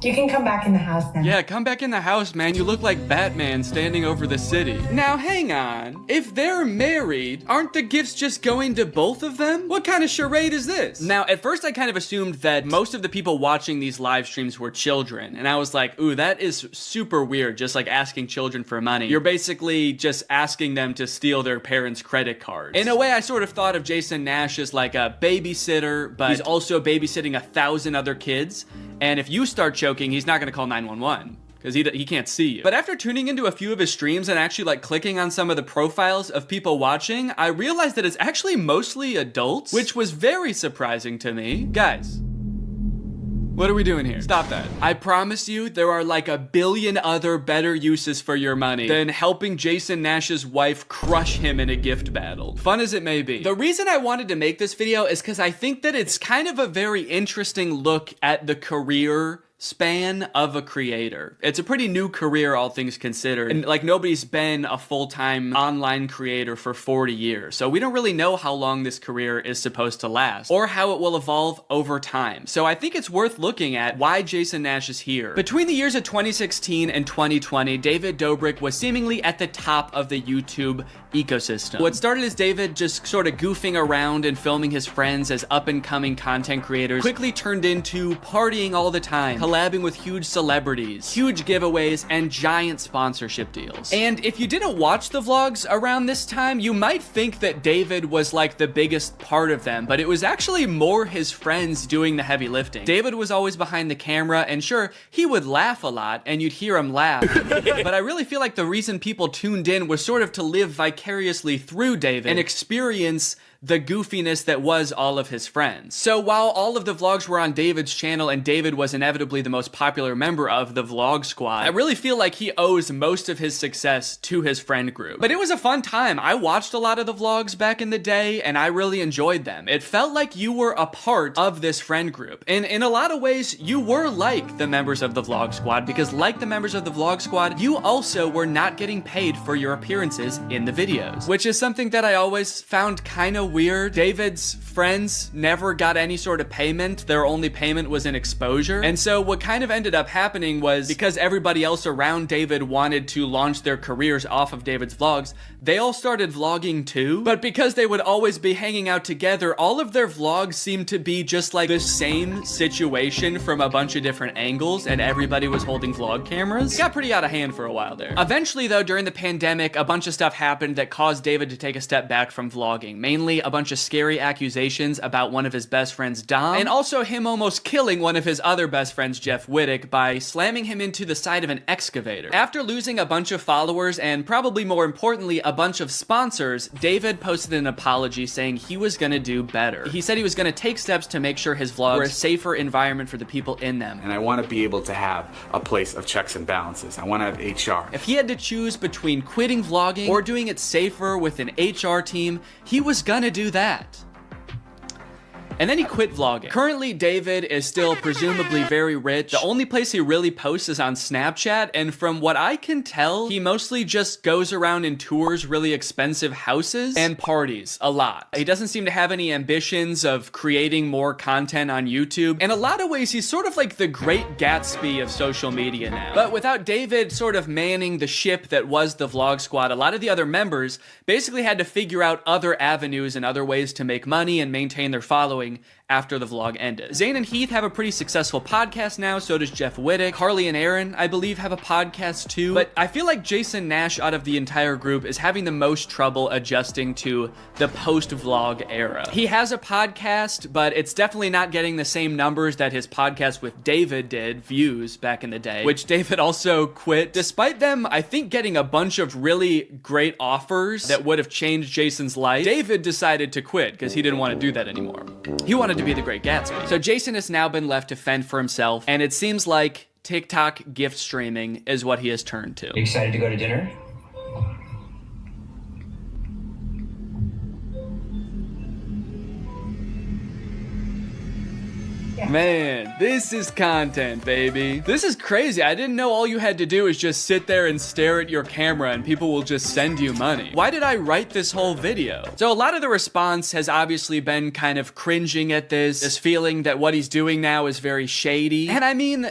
You can come back in the house now. Yeah, come back in the house, man. You look like Batman standing over the city. Now, hang on. If they're married, aren't the gifts just going to both of them? What kind of charade is this? Now, at first I kind of assumed that most of the people watching these live streams were children. And I was like, ooh, that is super weird, just like asking children for money. You're basically just asking them to steal their parents' credit cards. In a way, I sort of thought of Jason Nash as like a babysitter, but he's also babysitting 1,000 other kids. And if you start choking, he's not gonna call 911 because he can't see you. But after tuning into a few of his streams and actually like clicking on some of the profiles of people watching, I realized that it's actually mostly adults, which was very surprising to me. Guys, what are we doing here? Stop that. I promise you there are like 1 billion other better uses for your money than helping Jason Nash's wife crush him in a gift battle. Fun as it may be. The reason I wanted to make this video is because I think that it's kind of a very interesting look at the career span of a creator. It's a pretty new career, all things considered. And like nobody's been a full-time online creator for 40 years. So we don't really know how long this career is supposed to last or how it will evolve over time. So I think it's worth looking at why Jason Nash is here. Between the years of 2016 and 2020, David Dobrik was seemingly at the top of the YouTube ecosystem. What started as David just sort of goofing around and filming his friends as up-and-coming content creators quickly turned into partying all the time, collabing with huge celebrities, huge giveaways, and giant sponsorship deals. And if you didn't watch the vlogs around this time, you might think that David was like the biggest part of them, but it was actually more his friends doing the heavy lifting. David was always behind the camera, and sure, he would laugh a lot, and you'd hear him laugh, but I really feel like the reason people tuned in was sort of to live vicariously through David and experience the goofiness that was all of his friends. So while all of the vlogs were on David's channel and David was inevitably the most popular member of the vlog squad, I really feel like he owes most of his success to his friend group. But it was a fun time. I watched a lot of the vlogs back in the day and I really enjoyed them. It felt like you were a part of this friend group. And in a lot of ways, you were like the members of the vlog squad, because like the members of the vlog squad, you also were not getting paid for your appearances in the videos, which is something that I always found kind of weird. David's friends never got any sort of payment. Their only payment was in exposure. And so what kind of ended up happening was, because everybody else around David wanted to launch their careers off of David's vlogs, they all started vlogging too. But because they would always be hanging out together, all of their vlogs seemed to be just like the same situation from a bunch of different angles, and everybody was holding vlog cameras. It got pretty out of hand for a while there. Eventually though, during the pandemic, a bunch of stuff happened that caused David to take a step back from vlogging. Mainly a bunch of scary accusations about one of his best friends, Dom, and also him almost killing one of his other best friends, Jeff Wittick, by slamming him into the side of an excavator. After losing a bunch of followers and probably more importantly a bunch of sponsors, David posted an apology saying he was gonna do better. He said he was gonna take steps to make sure his vlogs were a safer environment for the people in them. And I want to be able to have a place of checks and balances. I want to have HR. If he had to choose between quitting vlogging or doing it safer with an HR team, he was gonna do that. And then he quit vlogging. Currently, David is still presumably very rich. The only place he really posts is on Snapchat, and from what I can tell, he mostly just goes around and tours really expensive houses and parties a lot. He doesn't seem to have any ambitions of creating more content on YouTube. In a lot of ways, he's sort of like the Great Gatsby of social media now. But without David sort of manning the ship that was the vlog squad, a lot of the other members basically had to figure out other avenues and other ways to make money and maintain their following after the vlog ended. Zane and Heath have a pretty successful podcast now, so does Jeff Wittick. Carly and Aaron, I believe, have a podcast too. But I feel like Jason Nash out of the entire group is having the most trouble adjusting to the post-vlog era. He has a podcast, but it's definitely not getting the same numbers that his podcast with David did, views, back in the day, which David also quit. Despite them, I think, getting a bunch of really great offers that would have changed Jason's life, David decided to quit because he didn't want to do that anymore. He wanted to be the Great Gatsby. So Jason has now been left to fend for himself, and it seems like TikTok gift streaming is what he has turned to. You excited to go to dinner? Man, this is content, baby. This is crazy. I didn't know all you had to do is just sit there and stare at your camera and people will just send you money. Why did I write this whole video? So a lot of the response has obviously been kind of cringing at this feeling that what he's doing now is very shady. And I mean,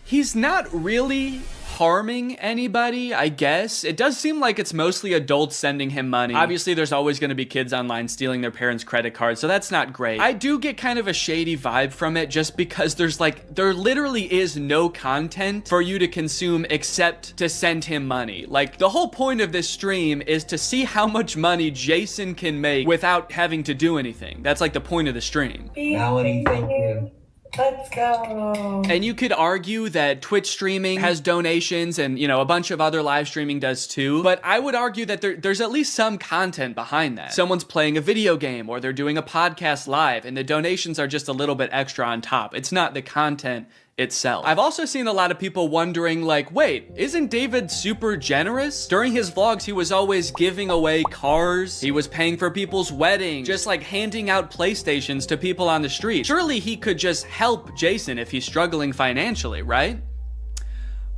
he's not really harming anybody, I guess. It does seem like it's mostly adults sending him money. Obviously, there's always going to be kids online stealing their parents' credit cards, so that's not great. I do get kind of a shady vibe from it just because there literally is no content for you to consume except to send him money. Like, the whole point of this stream is to see how much money Jason can make without having to do anything. That's like the point of the stream. Melanie, thank you. Let's go. And you could argue that Twitch streaming has donations and, you know, a bunch of other live streaming does too. But I would argue that there's at least some content behind that. Someone's playing a video game or they're doing a podcast live and the donations are just a little bit extra on top. It's not the content itself. I've also seen a lot of people wondering, like, wait, isn't David super generous? During his vlogs, he was always giving away cars. He was paying for people's weddings, just like handing out PlayStations to people on the street. Surely he could just help Jason if he's struggling financially, right?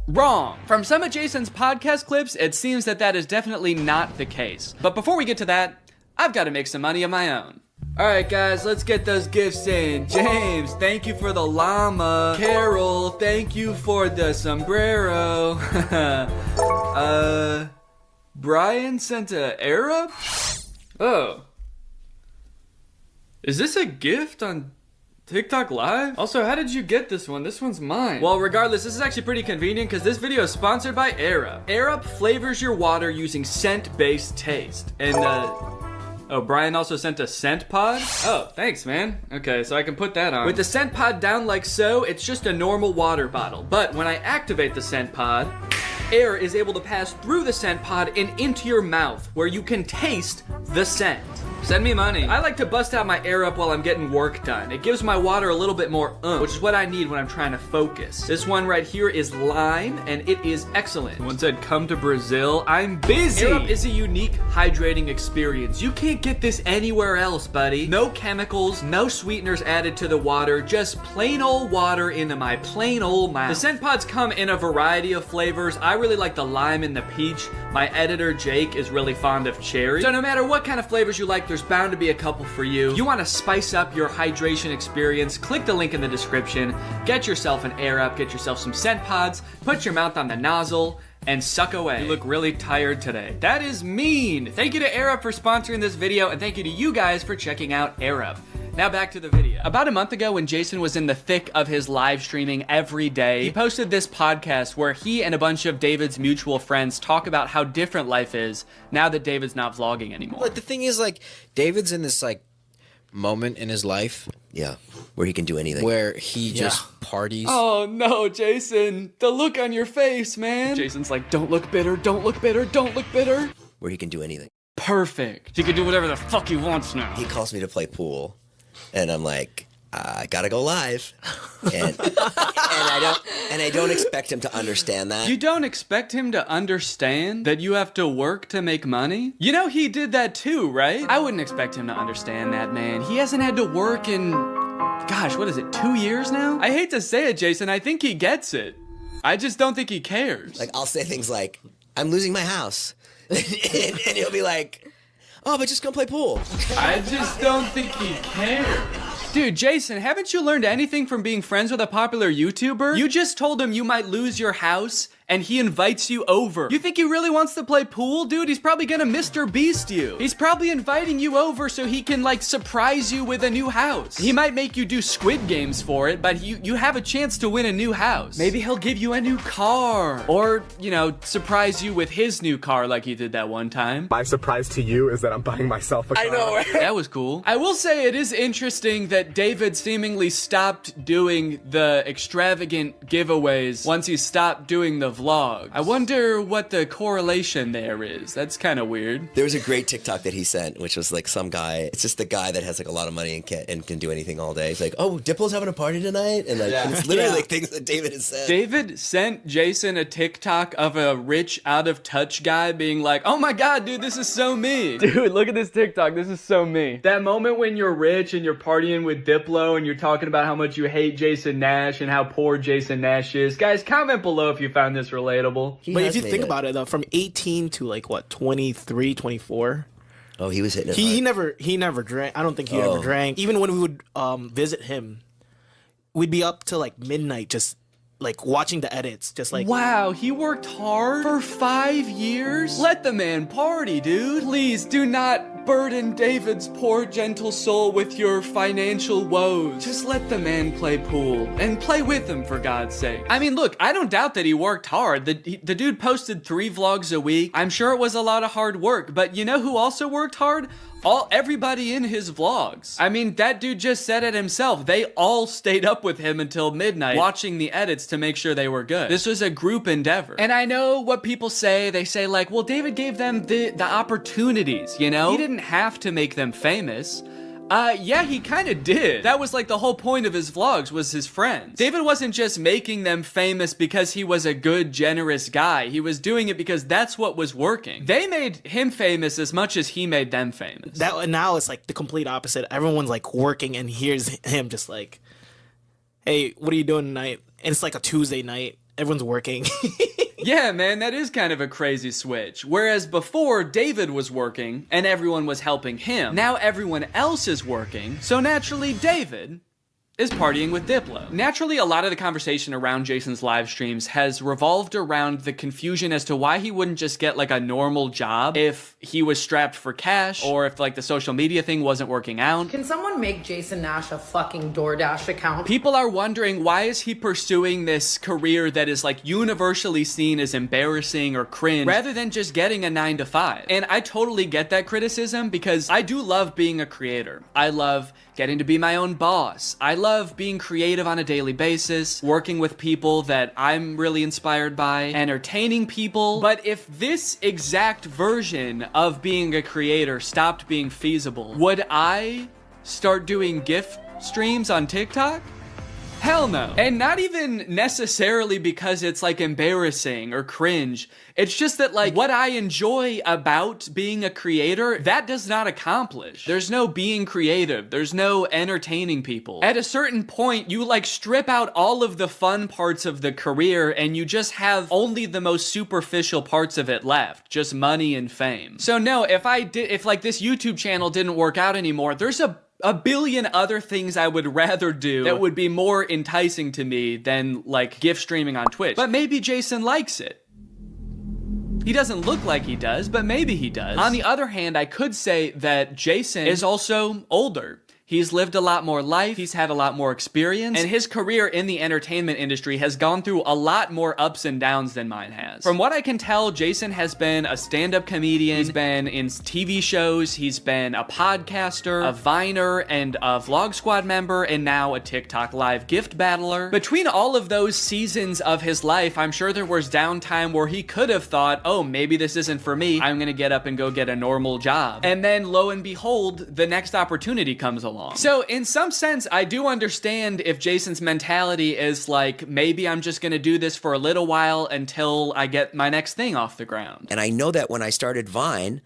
Wrong. From some of Jason's podcast clips, it seems that that is definitely not the case. But before we get to that, I've got to make some money of my own. Alright guys, let's get those gifts in. James, thank you for the llama. Carol, thank you for the sombrero. Brian sent a Arab? Oh. Is this a gift on TikTok Live? Also, how did you get this one? This one's mine. Well, regardless, this is actually pretty convenient because this video is sponsored by Arab. Arab flavors your water using scent-based taste. And, oh, Brian also sent a scent pod? Oh, thanks, man. Okay, so I can put that on. With the scent pod down like so, it's just a normal water bottle. But when I activate the scent pod, air is able to pass through the scent pod and into your mouth, where you can taste the scent. Send me money. I like to bust out my air up while I'm getting work done. It gives my water a little bit more which is what I need when I'm trying to focus. This one right here is lime, and it is excellent. One said, come to Brazil. I'm busy. Air up is a unique hydrating experience. You can't get this anywhere else, buddy. No chemicals, no sweeteners added to the water, just plain old water into my plain old mouth. The scent pods come in a variety of flavors. I really like the lime and the peach. My editor, Jake, is really fond of cherry. So no matter what kind of flavors you like, there's bound to be a couple for you. You want to spice up your hydration experience, click the link in the description, get yourself an Air Up, get yourself some scent pods, put your mouth on the nozzle, and suck away. You look really tired today. That is mean. Thank you to Air Up for sponsoring this video, and thank you to you guys for checking out Air Up. Now back to the video. About a month ago, when Jason was in the thick of his live streaming every day, he posted this podcast where he and a bunch of David's mutual friends talk about how different life is now that David's not vlogging anymore. But the thing is, like, David's in this, like, moment in his life. Yeah, where he can do anything. Where he just parties. Oh no, Jason. The look on your face, man. Jason's like, don't look bitter, don't look bitter, don't look bitter. Where he can do anything. Perfect. He can do whatever the fuck he wants now. He calls me to play pool. And I'm like, I gotta go live, and I don't expect him to understand that. You don't expect him to understand that you have to work to make money? You know he did that too, right? I wouldn't expect him to understand that, man. He hasn't had to work in, gosh, what is it, 2 years now? I hate to say it, Jason. I think he gets it. I just don't think he cares. Like, I'll say things like, I'm losing my house, and he'll be like, oh, but just come play pool. I just don't think he cares. Dude, Jason, haven't you learned anything from being friends with a popular YouTuber? You just told him you might lose your house, and he invites you over. You think he really wants to play pool, dude? He's probably gonna Mr. Beast you. He's probably inviting you over so he can, like, surprise you with a new house. He might make you do Squid Games for it, but you have a chance to win a new house. Maybe he'll give you a new car. Or, you know, surprise you with his new car like he did that one time. My surprise to you is that I'm buying myself a car. I know, right? That was cool. I will say it is interesting that David seemingly stopped doing the extravagant giveaways once he stopped doing the vlog. I wonder what the correlation there is. That's kind of weird. There was a great TikTok that he sent, which was like some guy. It's just the guy that has like a lot of money and can do anything all day. He's like, oh, Diplo's having a party tonight, and like and it's literally like things that David has said. David sent Jason a TikTok of a rich, out of touch guy being like, oh my god, dude, this is so me. Dude, look at this TikTok. This is so me. That moment when you're rich and you're partying with Diplo and you're talking about how much you hate Jason Nash and how poor Jason Nash is. Guys, comment below if you found this relatable. But if you think about it, though, from 18 to like what, 23, 24. Oh, he was hitting it. He never drank. I don't think he ever drank. Even when we would visit him, we'd be up till like midnight, just like watching the edits, just like. Wow, he worked hard for 5 years? Let the man party, dude. Please do not burden David's poor, gentle soul with your financial woes. Just let the man play pool and play with him, for God's sake. I mean, look, I don't doubt that he worked hard. The dude posted 3 vlogs a week. I'm sure it was a lot of hard work, but you know who also worked hard? Everybody in his vlogs. I mean, that dude just said it himself. They all stayed up with him until midnight watching the edits to make sure they were good. This was a group endeavor. And I know what people say. They say like, well, David gave them the opportunities, you know? He didn't have to make them famous. Yeah, he kind of did. That was like the whole point of his vlogs, was his friends. David wasn't just making them famous because he was a good, generous guy. He was doing it because that's what was working. They made him famous as much as he made them famous. Now it's like the complete opposite. Everyone's like working, and here's him just like, hey, what are you doing tonight? And it's like a Tuesday night. Everyone's working. Yeah, man, that is kind of a crazy switch. Whereas before, David was working and everyone was helping him. Now everyone else is working, so naturally David is partying with Diplo. Naturally, a lot of the conversation around Jason's live streams has revolved around the confusion as to why he wouldn't just get like a normal job if he was strapped for cash, or if like the social media thing wasn't working out. Can someone make Jason Nash a fucking DoorDash account? People are wondering, why is he pursuing this career that is like universally seen as embarrassing or cringe, rather than just getting a 9-to-5? And I totally get that criticism, because I do love being a creator. I love getting to be my own boss. I love being creative on a daily basis, working with people that I'm really inspired by, entertaining people. But if this exact version of being a creator stopped being feasible, would I start doing gift streams on TikTok? Hell no. And not even necessarily because it's like embarrassing or cringe. It's just that like what I enjoy about being a creator, that does not accomplish. There's no being creative. There's no entertaining people. At a certain point, you like strip out all of the fun parts of the career and you just have only the most superficial parts of it left. Just money and fame. So no, if like this YouTube channel didn't work out anymore, there's a billion other things I would rather do that would be more enticing to me than like gift streaming on Twitch. But maybe Jason likes it. He doesn't look like he does, but maybe he does. On the other hand, I could say that Jason is also older. He's lived a lot more life, he's had a lot more experience, and his career in the entertainment industry has gone through a lot more ups and downs than mine has. From what I can tell, Jason has been a stand-up comedian, he's been in TV shows, he's been a podcaster, a Viner, and a Vlog Squad member, and now a TikTok live gift battler. Between all of those seasons of his life, I'm sure there was downtime where he could have thought, oh, maybe this isn't for me, I'm gonna get up and go get a normal job. And then, lo and behold, the next opportunity comes along. So in some sense, I do understand if Jason's mentality is like, maybe I'm just gonna do this for a little while until I get my next thing off the ground. And I know that when I started Vine,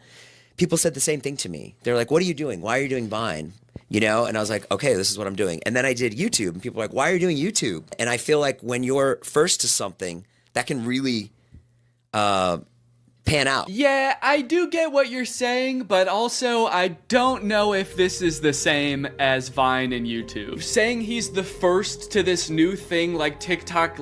people said the same thing to me. They're like, what are you doing? Why are you doing Vine? You know? And I was like, okay, this is what I'm doing. And then I did YouTube, and people are like, why are you doing YouTube? And I feel like when you're first to something, that can really pan out. Yeah, I do get what you're saying, but also I don't know if this is the same as Vine and YouTube. Saying he's the first to this new thing like TikTok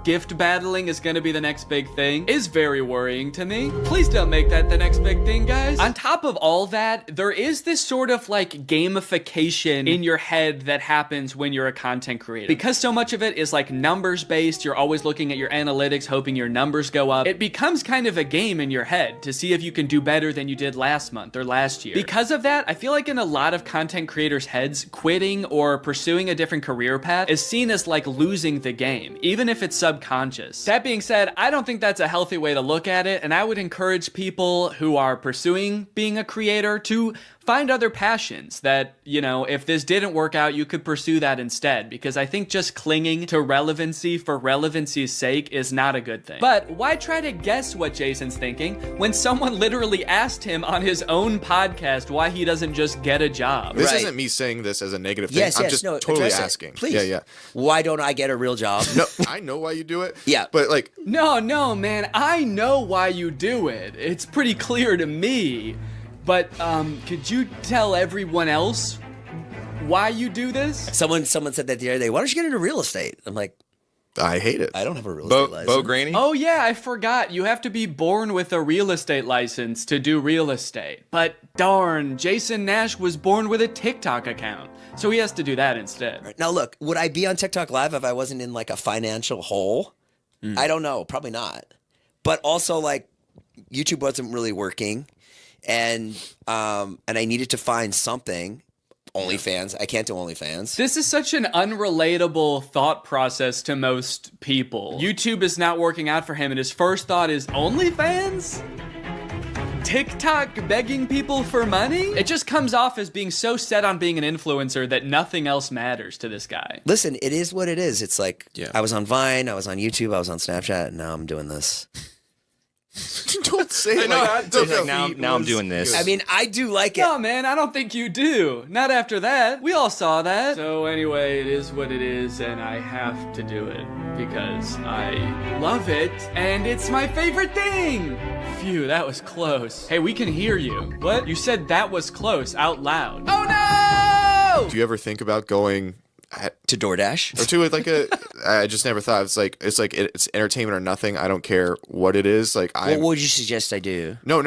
gift battling is gonna be the next big thing is very worrying to me. Please don't make that the next big thing, guys. On top of all that, there is this sort of like gamification in your head that happens when you're a content creator. Because so much of it is like numbers based, you're always looking at your analytics, hoping your numbers go up. It becomes kind of a game in your head to see if you can do better than you did last month or last year. Because of that, I feel like in a lot of content creators' heads, quitting or pursuing a different career path is seen as like losing the game, even if it's subconscious. That being said, I don't think that's a healthy way to look at it, and I would encourage people who are pursuing being a creator to find other passions that, you know, if this didn't work out, you could pursue that instead, because I think just clinging to relevancy for relevancy's sake is not a good thing. But why try to guess what Jason's thinking when someone literally asked him on his own podcast why he doesn't just get a job? This isn't me saying this as a negative thing. I'm just totally asking. Please. Yeah. Why don't I get a real job? No, I know why you do it. Yeah. But like... No, man. I know why you do it. It's pretty clear to me. But, could you tell everyone else why you do this? Someone said that the other day, why don't you get into real estate? I'm like, I hate it. I don't have a real estate license. Bo Granny? Oh yeah, I forgot. You have to be born with a real estate license to do real estate. But darn, Jason Nash was born with a TikTok account. So he has to do that instead. Right. Now look, would I be on TikTok Live if I wasn't in like a financial hole? I don't know. Probably not. But also like YouTube wasn't really working. And I needed to find something. OnlyFans. I can't do OnlyFans. This is such an unrelatable thought process to most people. YouTube is not working out for him, and his first thought is OnlyFans? TikTok begging people for money? It just comes off as being so set on being an influencer that nothing else matters to this guy. Listen, it is what it is. It's like, I was on Vine, I was on YouTube, I was on Snapchat, and now I'm doing this. Don't say it like that. Now I'm doing this. I mean, I do like it. No, man, I don't think you do. Not after that. We all saw that. So anyway, it is what it is, and I have to do it because I love it, and it's my favorite thing. Phew, that was close. Hey, we can hear you. What? You said that was close out loud. Oh no! Do you ever think about going To DoorDash? Or to like I just never thought it's entertainment or nothing. I don't care what it is. Like what would you suggest I do? No.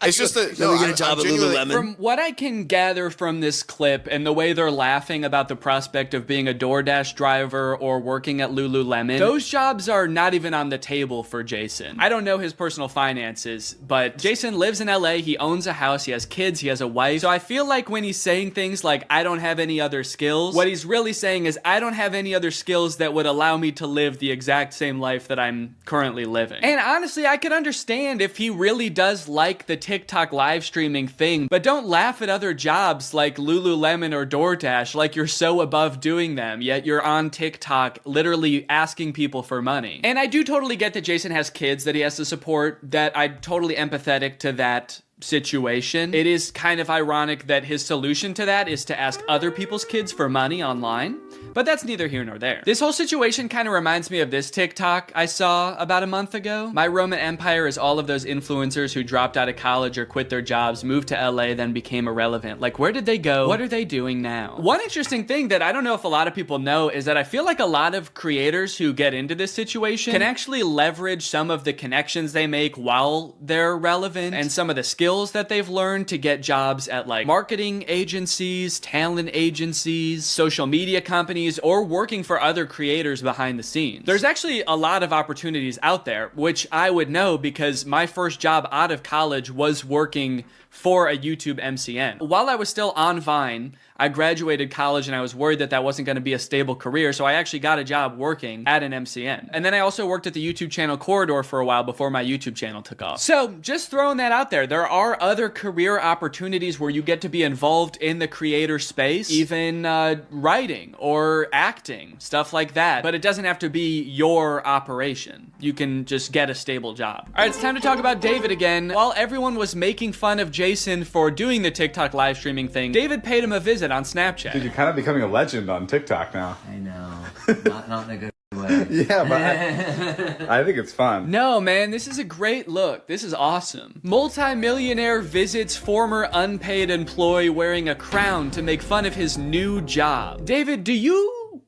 It's just that Let me get a job at Lululemon. From what I can gather from this clip and the way they're laughing about the prospect of being a DoorDash driver or working at Lululemon, those jobs are not even on the table for Jason. I don't know his personal finances, but Jason lives in LA, he owns a house, he has kids, he has a wife. So I feel like when he's saying things like, I don't have any other skills, what he's really saying is, I don't have any other skills that would allow me to live the exact same life that I'm currently living. And honestly, I could understand if he really does like the TikTok live streaming thing, but don't laugh at other jobs like Lululemon or DoorDash like you're so above doing them, yet you're on TikTok literally asking people for money. And I do totally get that Jason has kids that he has to support, that I'm totally empathetic to that situation. It is kind of ironic that his solution to that is to ask other people's kids for money online, but that's neither here nor there. This whole situation kind of reminds me of this TikTok I saw about a month ago. My Roman Empire is all of those influencers who dropped out of college or quit their jobs, moved to LA, then became irrelevant. Like, where did they go? What are they doing now? One interesting thing that I don't know if a lot of people know is that I feel like a lot of creators who get into this situation can actually leverage some of the connections they make while they're relevant and some of the skills that they've learned to get jobs at like marketing agencies, talent agencies, social media companies, or working for other creators behind the scenes. There's actually a lot of opportunities out there, which I would know because my first job out of college was working for a YouTube MCN. While I was still on Vine, I graduated college and I was worried that that wasn't going to be a stable career, so I actually got a job working at an MCN. And then I also worked at the YouTube channel Corridor for a while before my YouTube channel took off. So just throwing that out there, there are other career opportunities where you get to be involved in the creator space, even writing or acting, stuff like that. But it doesn't have to be your operation. You can just get a stable job. All right, it's time to talk about David again. While everyone was making fun of Jason for doing the TikTok live streaming thing, David paid him a visit on Snapchat. Dude, you're kind of becoming a legend on TikTok now. I know. Not in a good way. Yeah, but I think it's fun. No, man, this is a great look. This is awesome. Multi-millionaire visits former unpaid employee wearing a crown to make fun of his new job. David, do you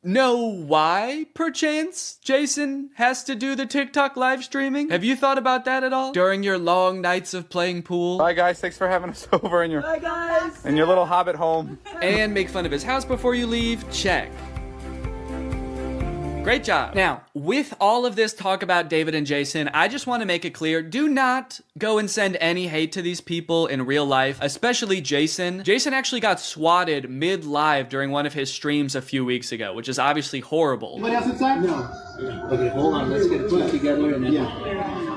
know why, perchance, Jason has to do the TikTok live streaming? Have you thought about that at all? During your long nights of playing pool? Bye, guys. Thanks for having us over in your little hobbit home. And make fun of his house before you leave? Check. Great job. Now, with all of this talk about David and Jason, I just want to make it clear, do not go and send any hate to these people in real life, especially Jason. Jason actually got swatted mid-live during one of his streams a few weeks ago, which is obviously horrible. Anybody else inside? No. Okay, hold on. Let's get a team together and then...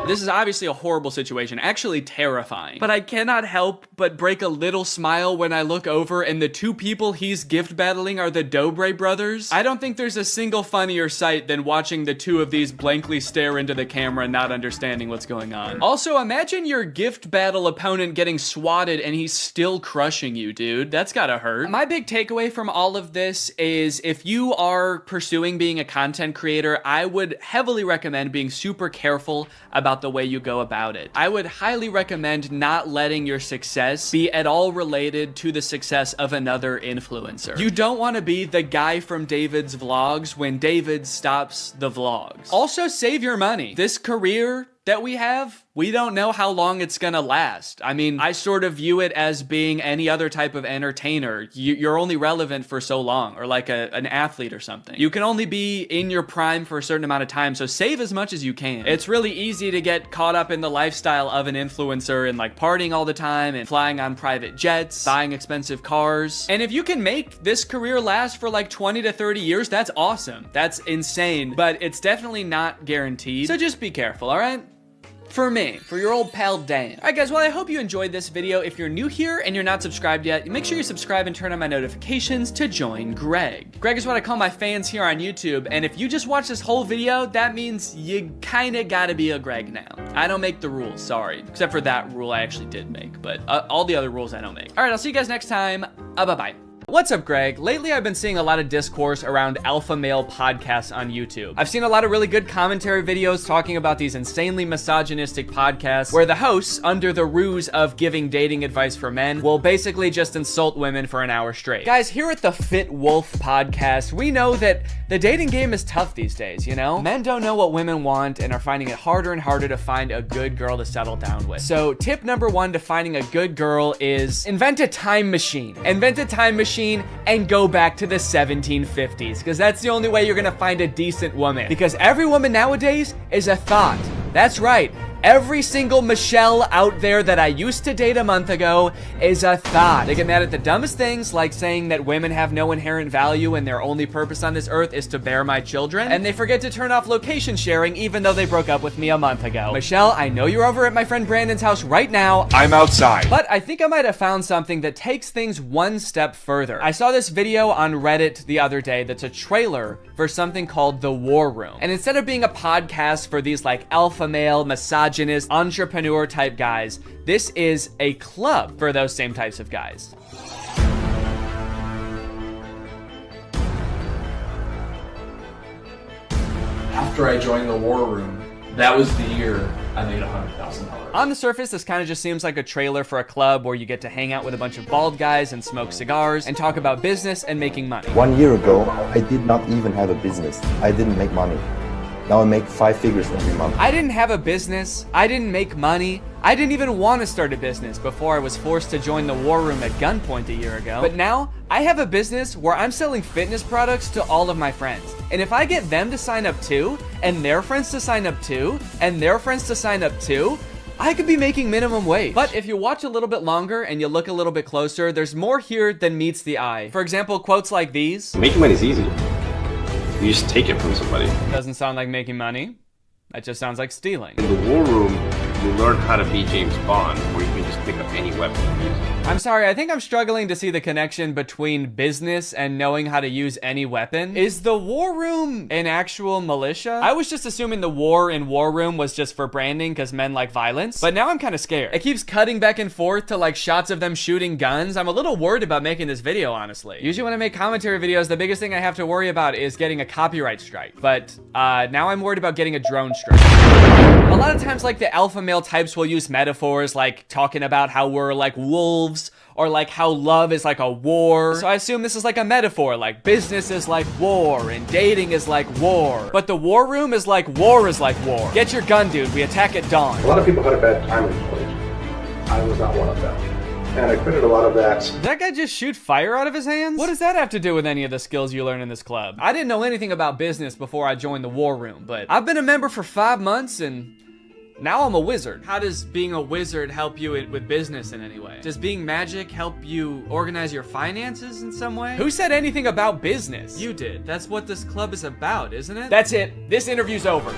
This is obviously a horrible situation, actually terrifying. But I cannot help but break a little smile when I look over and the two people he's gift battling are the Dobre brothers. I don't think there's a single funnier sight than watching the two of these blankly stare into the camera and not understanding what's going on. Also, imagine your gift battle opponent getting swatted and he's still crushing you, dude. That's gotta hurt. My big takeaway from all of this is if you are pursuing being a content creator, I would heavily recommend being super careful about the way you go about it. I would highly recommend not letting your success be at all related to the success of another influencer. You don't want to be the guy from David's vlogs when David stops the vlogs. Also, save your money. This career that we have, we don't know how long it's gonna last. I mean, I sort of view it as being any other type of entertainer. You're only relevant for so long, or like an athlete or something. You can only be in your prime for a certain amount of time, so save as much as you can. It's really easy to get caught up in the lifestyle of an influencer and like partying all the time and flying on private jets, buying expensive cars. And if you can make this career last for like 20 to 30 years, that's awesome. That's insane, but it's definitely not guaranteed. So just be careful, all right? For me, for your old pal Dan. All right, guys, well, I hope you enjoyed this video. If you're new here and you're not subscribed yet, make sure you subscribe and turn on my notifications to join Greg. Greg is what I call my fans here on YouTube, and if you just watch this whole video, that means you kinda gotta be a Greg now. I don't make the rules, sorry. Except for that rule I actually did make, but all the other rules I don't make. All right, I'll see you guys next time. Bye-bye. What's up, Greg? Lately, I've been seeing a lot of discourse around alpha male podcasts on YouTube. I've seen a lot of really good commentary videos talking about these insanely misogynistic podcasts where the hosts, under the ruse of giving dating advice for men, will basically just insult women for an hour straight. Guys, here at the Fit Wolf podcast, we know that the dating game is tough these days, you know? Men don't know what women want and are finding it harder and harder to find a good girl to settle down with. So tip number 1 to finding a good girl is invent a time machine. Invent a time machine and go back to the 1750s, because that's the only way you're gonna find a decent woman. Because every woman nowadays is a thought. That's right. Every single Michelle out there that I used to date a month ago is a thought. They get mad at the dumbest things, like saying that women have no inherent value and their only purpose on this earth is to bear my children. And they forget to turn off location sharing even though they broke up with me a month ago. Michelle, I know you're over at my friend Brandon's house right now. I'm outside. But I think I might have found something that takes things one step further. I saw this video on Reddit the other day that's a trailer for something called The War Room. And instead of being a podcast for these like alpha male, misogynist, entrepreneur type guys, this is a club for those same types of guys. After I joined the War Room, that was the year I made $100,000. On the surface, this kind of just seems like a trailer for a club where you get to hang out with a bunch of bald guys and smoke cigars and talk about business and making money. 1 year ago, I did not even have a business. I didn't make money. Now I make 5 figures every month. I didn't have a business. I didn't make money. I didn't even want to start a business before I was forced to join the War Room at gunpoint a year ago. But now, I have a business where I'm selling fitness products to all of my friends. And if I get them to sign up too, and their friends to sign up too, and their friends to sign up too, I could be making minimum wage. But if you watch a little bit longer and you look a little bit closer, there's more here than meets the eye. For example, quotes like these. Making money is easy. You just take it from somebody. Doesn't sound like making money. That just sounds like stealing. In the War Room, you learn how to be James Bond, where you can just pick up any weapon and use it. I'm sorry, I think I'm struggling to see the connection between business and knowing how to use any weapon. Is the War Room an actual militia? I was just assuming the war in War Room was just for branding because men like violence, but now I'm kind of scared. It keeps cutting back and forth to like shots of them shooting guns. I'm a little worried about making this video, honestly. Usually when I make commentary videos, the biggest thing I have to worry about is getting a copyright strike, but now I'm worried about getting a drone strike. A lot of times, like, the alpha male types will use metaphors like talking about how we're like wolves, or like how love is like a war. So I assume this is like a metaphor, like business is like war and dating is like war. But the War Room is like war is like war. Get your gun, dude. We attack at dawn. A lot of people had a bad time in college. I was not one of them. And I quitted a lot of that. Did that guy just shoot fire out of his hands? What does that have to do with any of the skills you learn in this club? I didn't know anything about business before I joined the War Room, but I've been a member for 5 months and now I'm a wizard. How does being a wizard help you with business in any way? Does being magic help you organize your finances in some way? Who said anything about business? You did. That's what this club is about, isn't it? That's it. This interview's over. Okay,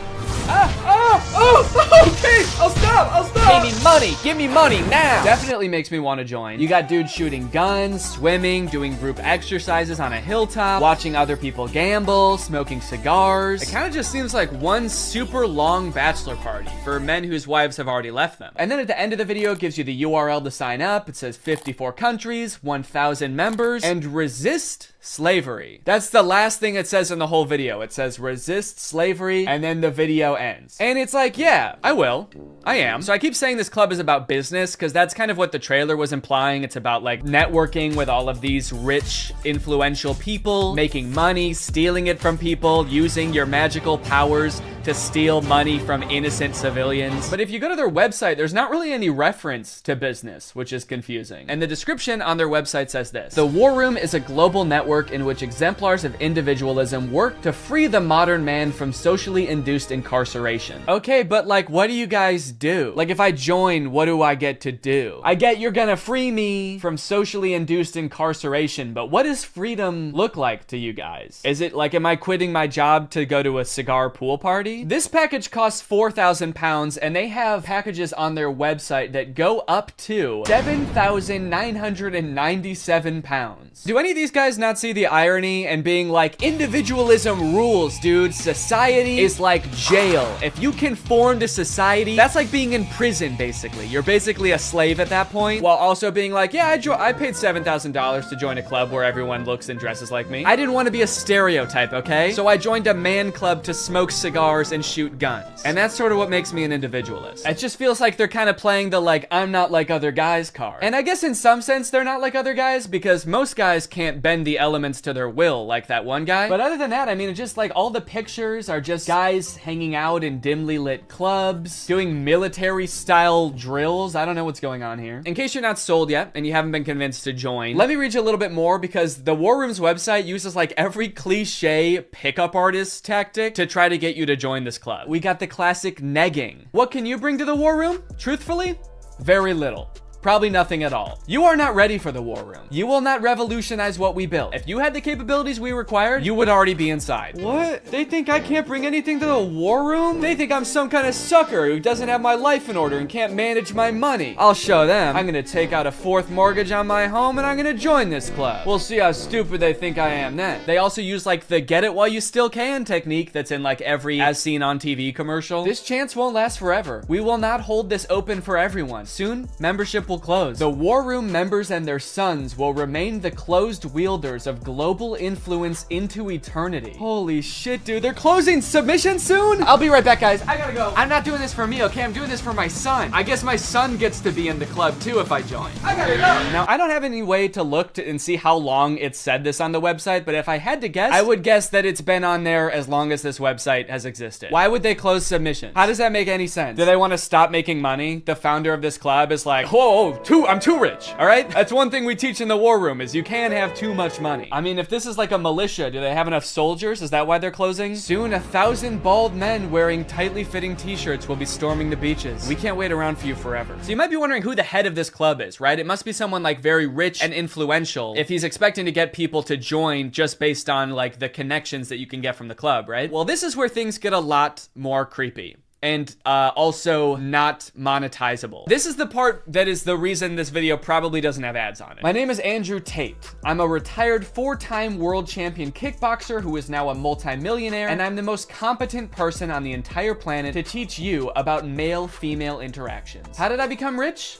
I'll stop. Pay me money. Give me money now. Definitely makes me want to join. You got dudes shooting guns, swimming, doing group exercises on a hilltop, watching other people gamble, smoking cigars. It kind of just seems like one super long bachelor party for men whose wives have already left them. And then at the end of the video, it gives you the URL to sign up. It says 54 countries, 1,000 members, and resist slavery. That's the last thing it says in the whole video. It says resist slavery, and then the video ends. And it's like, yeah, I will. I am. So I keep saying this club is about business because that's kind of what the trailer was implying. It's about like networking with all of these rich, influential people, making money, stealing it from people, using your magical powers to steal money from innocent civilians. But if you go to their website, there's not really any reference to business, which is confusing. And the description on their website says this: the War Room is a global network in which exemplars of individualism work to free the modern man from socially induced incarceration. Okay, but like, what do you guys do? Like, if I join, what do I get to do? I get you're gonna free me from socially induced incarceration, but what does freedom look like to you guys? Is it like, am I quitting my job to go to a cigar pool party? This package costs £4,000, and they have packages on their website that go up to £7,997. Do any of these guys not see the irony and being like, individualism rules, dude. Society is like jail. male, if you conform to society, that's like being in prison, basically. You're basically a slave at that point, while also being like, yeah, I paid $7,000 to join a club where everyone looks and dresses like me. I didn't want to be a stereotype, okay? So I joined a man club to smoke cigars and shoot guns. And that's sort of what makes me an individualist. It just feels like they're kind of playing the like, I'm not like other guys card. And I guess in some sense, they're not like other guys because most guys can't bend the elements to their will like that one guy. But other than that, I mean, it's just like all the pictures are just guys hanging out in dimly lit clubs, doing military style drills. I don't know what's going on here. In case you're not sold yet and you haven't been convinced to join, let me read you a little bit more because the War Room's website uses like every cliche pickup artist tactic to try to get you to join this club. We got the classic negging. What can you bring to the War Room? Truthfully, very little. Probably nothing at all. You are not ready for the War Room. You will not revolutionize what we built. If you had the capabilities we required, you would already be inside. What? They think I can't bring anything to the War Room? They think I'm some kind of sucker who doesn't have my life in order and can't manage my money. I'll show them. I'm gonna take out a 4th mortgage on my home and I'm gonna join this club. We'll see how stupid they think I am then. They also use like the get it while you still can technique that's in like every as seen on TV commercial. This chance won't last forever. We will not hold this open for everyone. Soon, membership will close. The War Room members and their sons will remain the closed wielders of global influence into eternity. Holy shit, dude. They're closing submission soon? I'll be right back, guys. I gotta go. I'm not doing this for me, okay? I'm doing this for my son. I guess my son gets to be in the club too if I join. I gotta go. Now, I don't have any way to look and see how long it said this on the website, but if I had to guess, I would guess that it's been on there as long as this website has existed. Why would they close submission? How does that make any sense? Do they want to stop making money? The founder of this club is like, whoa, I'm too rich, all right? That's one thing we teach in the War Room is you can't have too much money. I mean, if this is like a militia, do they have enough soldiers? Is that why they're closing? Soon, 1,000 bald men wearing tightly fitting t-shirts will be storming the beaches. We can't wait around for you forever. So you might be wondering who the head of this club is, right? It must be someone like very rich and influential if he's expecting to get people to join just based on like the connections that you can get from the club, right? Well, this is where things get a lot more creepy. And also not monetizable. This is the part that is the reason this video probably doesn't have ads on it. My name is Andrew Tate. I'm a retired 4-time world champion kickboxer who is now a multimillionaire, and I'm the most competent person on the entire planet to teach you about male-female interactions. How did I become rich?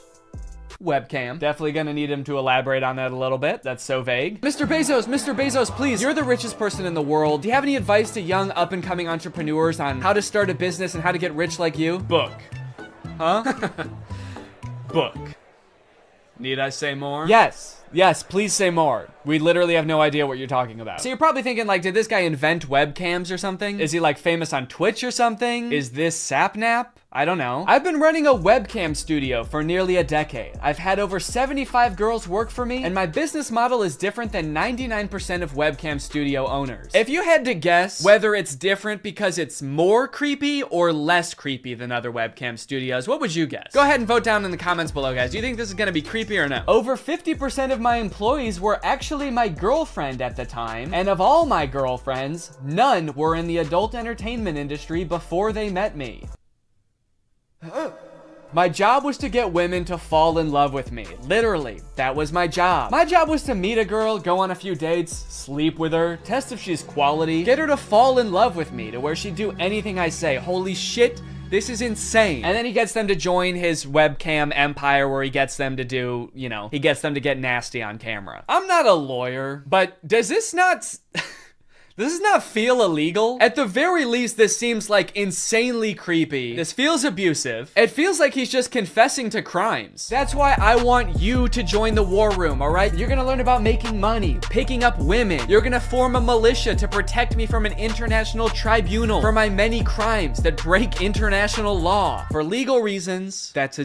Webcam. Definitely gonna need him to elaborate on that a little bit. That's so vague. Mr. Bezos, please. You're the richest person in the world. Do you have any advice to young up-and-coming entrepreneurs on how to start a business and how to get rich like you? Book. Huh? Book. Need I say more? Yes, please say more. We literally have no idea what you're talking about. So you're probably thinking like, did this guy invent webcams or something? Is he like famous on Twitch or something? Is this Sapnap? I don't know. I've been running a webcam studio for nearly a decade. I've had over 75 girls work for me, and my business model is different than 99% of webcam studio owners. If you had to guess whether it's different because it's more creepy or less creepy than other webcam studios, what would you guess? Go ahead and vote down in the comments below, guys. Do you think this is gonna be creepy or no? Over 50% of my employees were actually my girlfriend at the time, and of all my girlfriends, none were in the adult entertainment industry before they met me. My job was to get women to fall in love with me. Literally, that was my job. My job was to meet a girl, go on a few dates, sleep with her, test if she's quality, get her to fall in love with me to where she'd do anything I say. Holy shit, this is insane. And then he gets them to join his webcam empire where he gets them to do, you know, he gets them to get nasty on camera. I'm not a lawyer, but does this not... Does this not feel illegal? At the very least, this seems like insanely creepy. This feels abusive. It feels like he's just confessing to crimes. That's why I want you to join the War Room, all right? You're gonna learn about making money, picking up women. You're gonna form a militia to protect me from an international tribunal for my many crimes that break international law. For legal reasons, that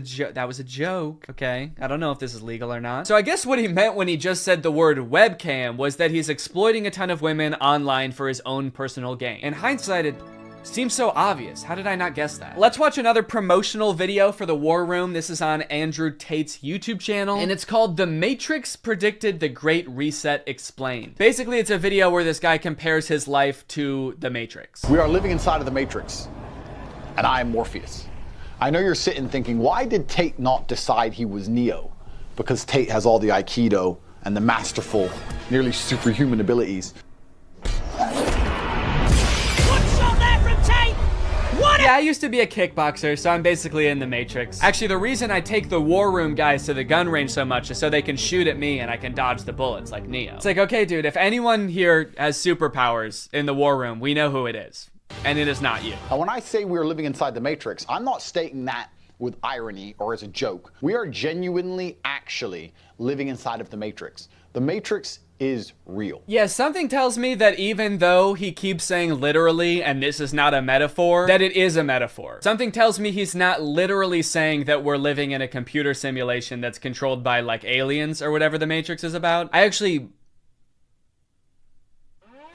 was a joke, okay? I don't know if this is legal or not. So I guess what he meant when he just said the word webcam was that he's exploiting a ton of women online for his own personal gain. In hindsight, it seems so obvious. How did I not guess that? Let's watch another promotional video for the War Room. This is on Andrew Tate's YouTube channel, and it's called The Matrix Predicted the Great Reset Explained. Basically, it's a video where this guy compares his life to the Matrix. We are living inside of the Matrix, and I am Morpheus. I know you're sitting thinking, why did Tate not decide he was Neo? Because Tate has all the Aikido and the masterful, nearly superhuman abilities. What shot there from Tate? What a Yeah, I used to be a kickboxer, so I'm basically in the Matrix. Actually, the reason I take the war room guys to the gun range so much is so they can shoot at me and I can dodge the bullets like Neo. It's like, okay, dude, if anyone here has superpowers in the war room, we know who it is. And it is not you. And when I say we're living inside the Matrix, I'm not stating that with irony or as a joke. We are genuinely, actually living inside of the Matrix. The Matrix is real. Yeah, something tells me that even though he keeps saying literally, and this is not a metaphor, that it is a metaphor. Something tells me he's not literally saying that we're living in a computer simulation that's controlled by, like, aliens or whatever the Matrix is about. I actually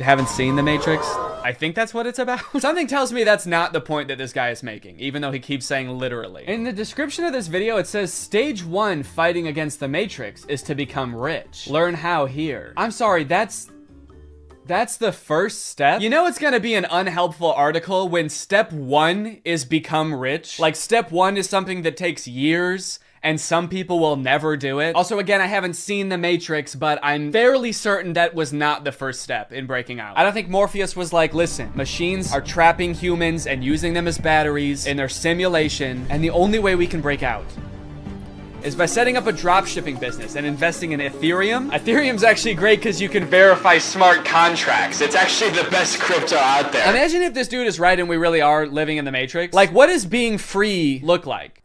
haven't seen the Matrix. I think that's what it's about. Something tells me that's not the point that this guy is making, even though he keeps saying literally. In the description of this video, it says stage 1 fighting against the Matrix is to become rich. Learn how here. I'm sorry, that's the first step? You know it's gonna be an unhelpful article when step 1 is become rich. Like step 1 is something that takes years and some people will never do it. Also, again, I haven't seen The Matrix, but I'm fairly certain that was not the first step in breaking out. I don't think Morpheus was like, listen, machines are trapping humans and using them as batteries in their simulation, and the only way we can break out is by setting up a dropshipping business and investing in Ethereum. Ethereum's actually great because you can verify smart contracts. It's actually the best crypto out there. Imagine if this dude is right and we really are living in the Matrix. Like, what does being free look like?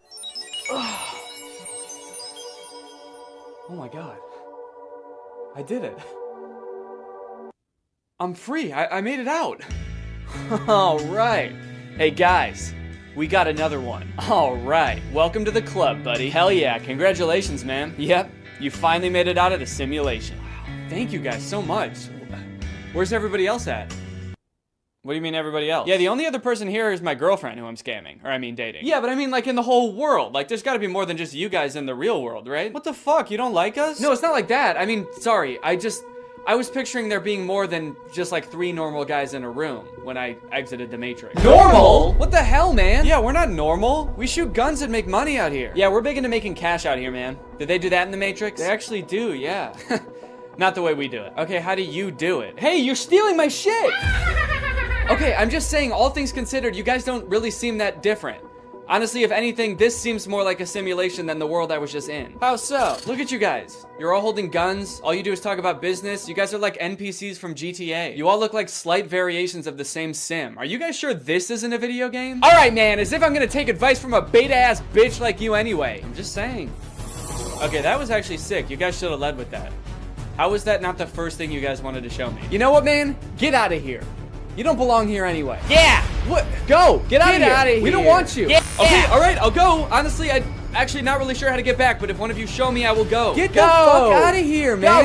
Oh my God. I did it. I'm free. I made it out. All right. Hey guys, we got another one. All right. Welcome to the club, buddy. Hell yeah. Congratulations, man. Yep. You finally made it out of the simulation. Thank you guys so much. Where's everybody else at? What do you mean everybody else? Yeah, the only other person here is my girlfriend who I'm scamming. Or I mean dating. Yeah, but I mean like in the whole world. Like there's gotta be more than just you guys in the real world, right? What the fuck? You don't like us? No, it's not like that. I mean, sorry. I was picturing there being more than just like 3 normal guys in a room when I exited the Matrix. Normal? What the hell, man? Yeah, we're not normal. We shoot guns and make money out here. Yeah, we're big into making cash out here, man. Did they do that in the Matrix? They actually do, yeah. Not the way we do it. Okay, how do you do it? Hey, you're stealing my shit! Okay, I'm just saying, all things considered, you guys don't really seem that different. Honestly, if anything, this seems more like a simulation than the world I was just in. How so? Look at you guys. You're all holding guns. All you do is talk about business. You guys are like NPCs from GTA. You all look like slight variations of the same sim. Are you guys sure this isn't a video game? All right, man, as if I'm gonna take advice from a beta-ass bitch like you anyway. I'm just saying. Okay, that was actually sick. You guys should have led with that. How was that not the first thing you guys wanted to show me? You know what, man? Get out of here. You don't belong here anyway. Yeah! What? Go! Get out of here! We don't want you! Yeah. Okay, alright, I'll go. Honestly, I'm actually not really sure how to get back, but if one of you show me, I will go. Get the fuck out of here, man!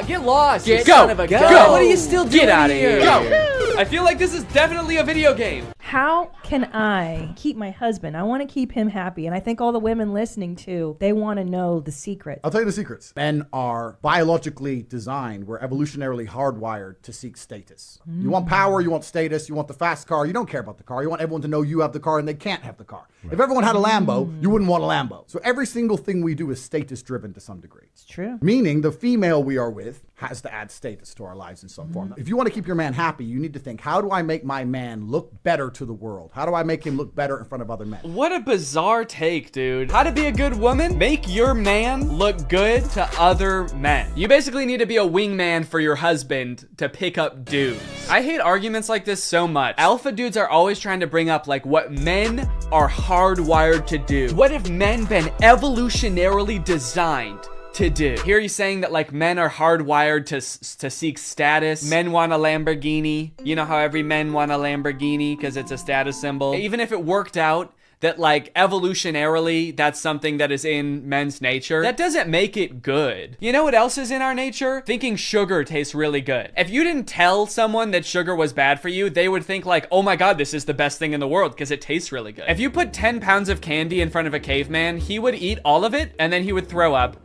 Get lost, you son of a gun! What are you still doing Get out of here! Go! I feel like this is definitely a video game. How can I keep my husband? I want to keep him happy. And I think all the women listening too, they want to know the secret. I'll tell you the secrets. Men are biologically designed. We're evolutionarily hardwired to seek status. You want power, you want status, you want the fast car. You don't care about the car. You want everyone to know you have the car and they can't have the car. Right. If everyone had a Lambo, you wouldn't want a Lambo. So every single thing we do is status driven to some degree. It's true. Meaning the female we are with has to add status to our lives in some form. If you want to keep your man happy, you need to think, how do I make my man look better to the world? How do I make him look better in front of other men? What a bizarre take, dude. How to be a good woman? Make your man look good to other men. You basically need to be a wingman for your husband to pick up dudes. I hate arguments like this so much. Alpha dudes are always trying to bring up like what men are hardwired to do. What have men been evolutionarily designed to do? Here he's saying that like men are hardwired to seek status. Men want a Lamborghini. You know how every men want a Lamborghini because it's a status symbol. Even if it worked out that like evolutionarily that's something that is in men's nature, that doesn't make it good. You know what else is in our nature? Thinking sugar tastes really good. If you didn't tell someone that sugar was bad for you, they would think like, oh my God, this is the best thing in the world because it tastes really good. If you put 10 pounds of candy in front of a caveman, he would eat all of it and then he would throw up.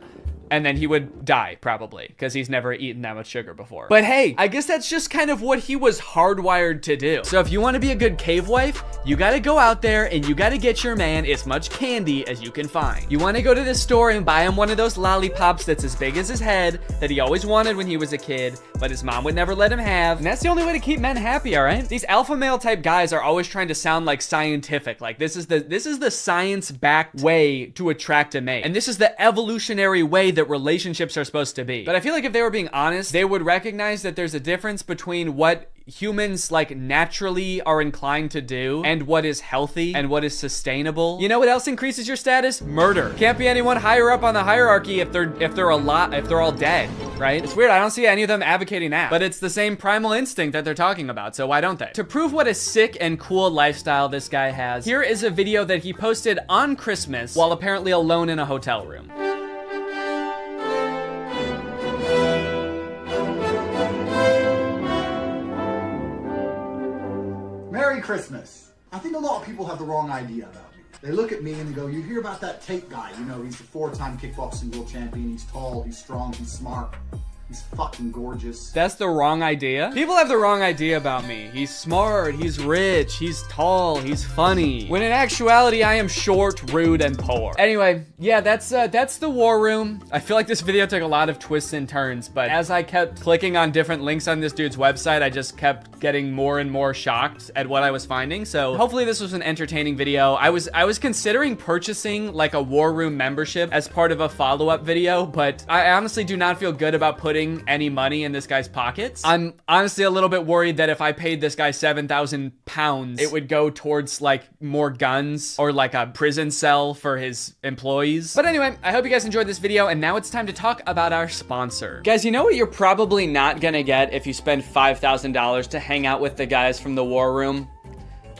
And then he would die, probably, because he's never eaten that much sugar before. But hey, I guess that's just kind of what he was hardwired to do. So if you want to be a good cave wife, you gotta go out there and you gotta get your man as much candy as you can find. You want to go to the store and buy him one of those lollipops that's as big as his head that he always wanted when he was a kid, but his mom would never let him have. And that's the only way to keep men happy, all right? These alpha male type guys are always trying to sound like scientific. Like this is the science-backed way to attract a mate. And this is the evolutionary way that relationships are supposed to be. But I feel like if they were being honest, they would recognize that there's a difference between what humans like naturally are inclined to do and what is healthy and what is sustainable. You know what else increases your status? Murder. Can't be anyone higher up on the hierarchy if they're all dead, right? It's weird. I don't see any of them advocating that, but it's the same primal instinct that they're talking about, so why don't they? To prove what a sick and cool lifestyle this guy has, here is a video that he posted on Christmas while apparently alone in a hotel room. Merry Christmas. I think a lot of people have the wrong idea about me. They look at me and they go, you hear about that Tate guy, you know, he's the 4-time kickboxing world champion, he's tall, he's strong, he's smart, he's fucking gorgeous. That's the wrong idea? People have the wrong idea about me. He's smart, he's rich, he's tall, he's funny. When in actuality, I am short, rude, and poor. Anyway, yeah, that's the war room. I feel like this video took a lot of twists and turns, but as I kept clicking on different links on this dude's website, I just kept getting more and more shocked at what I was finding. So hopefully this was an entertaining video. I was considering purchasing like a war room membership as part of a follow-up video, but I honestly do not feel good about putting any money in this guy's pockets. I'm honestly a little bit worried that if I paid this guy 7,000 pounds, it would go towards like more guns or like a prison cell for his employees. But anyway, I hope you guys enjoyed this video, and now it's time to talk about our sponsor. Guys, you know what you're probably not gonna get if you spend $5,000 to hang out with the guys from the war room?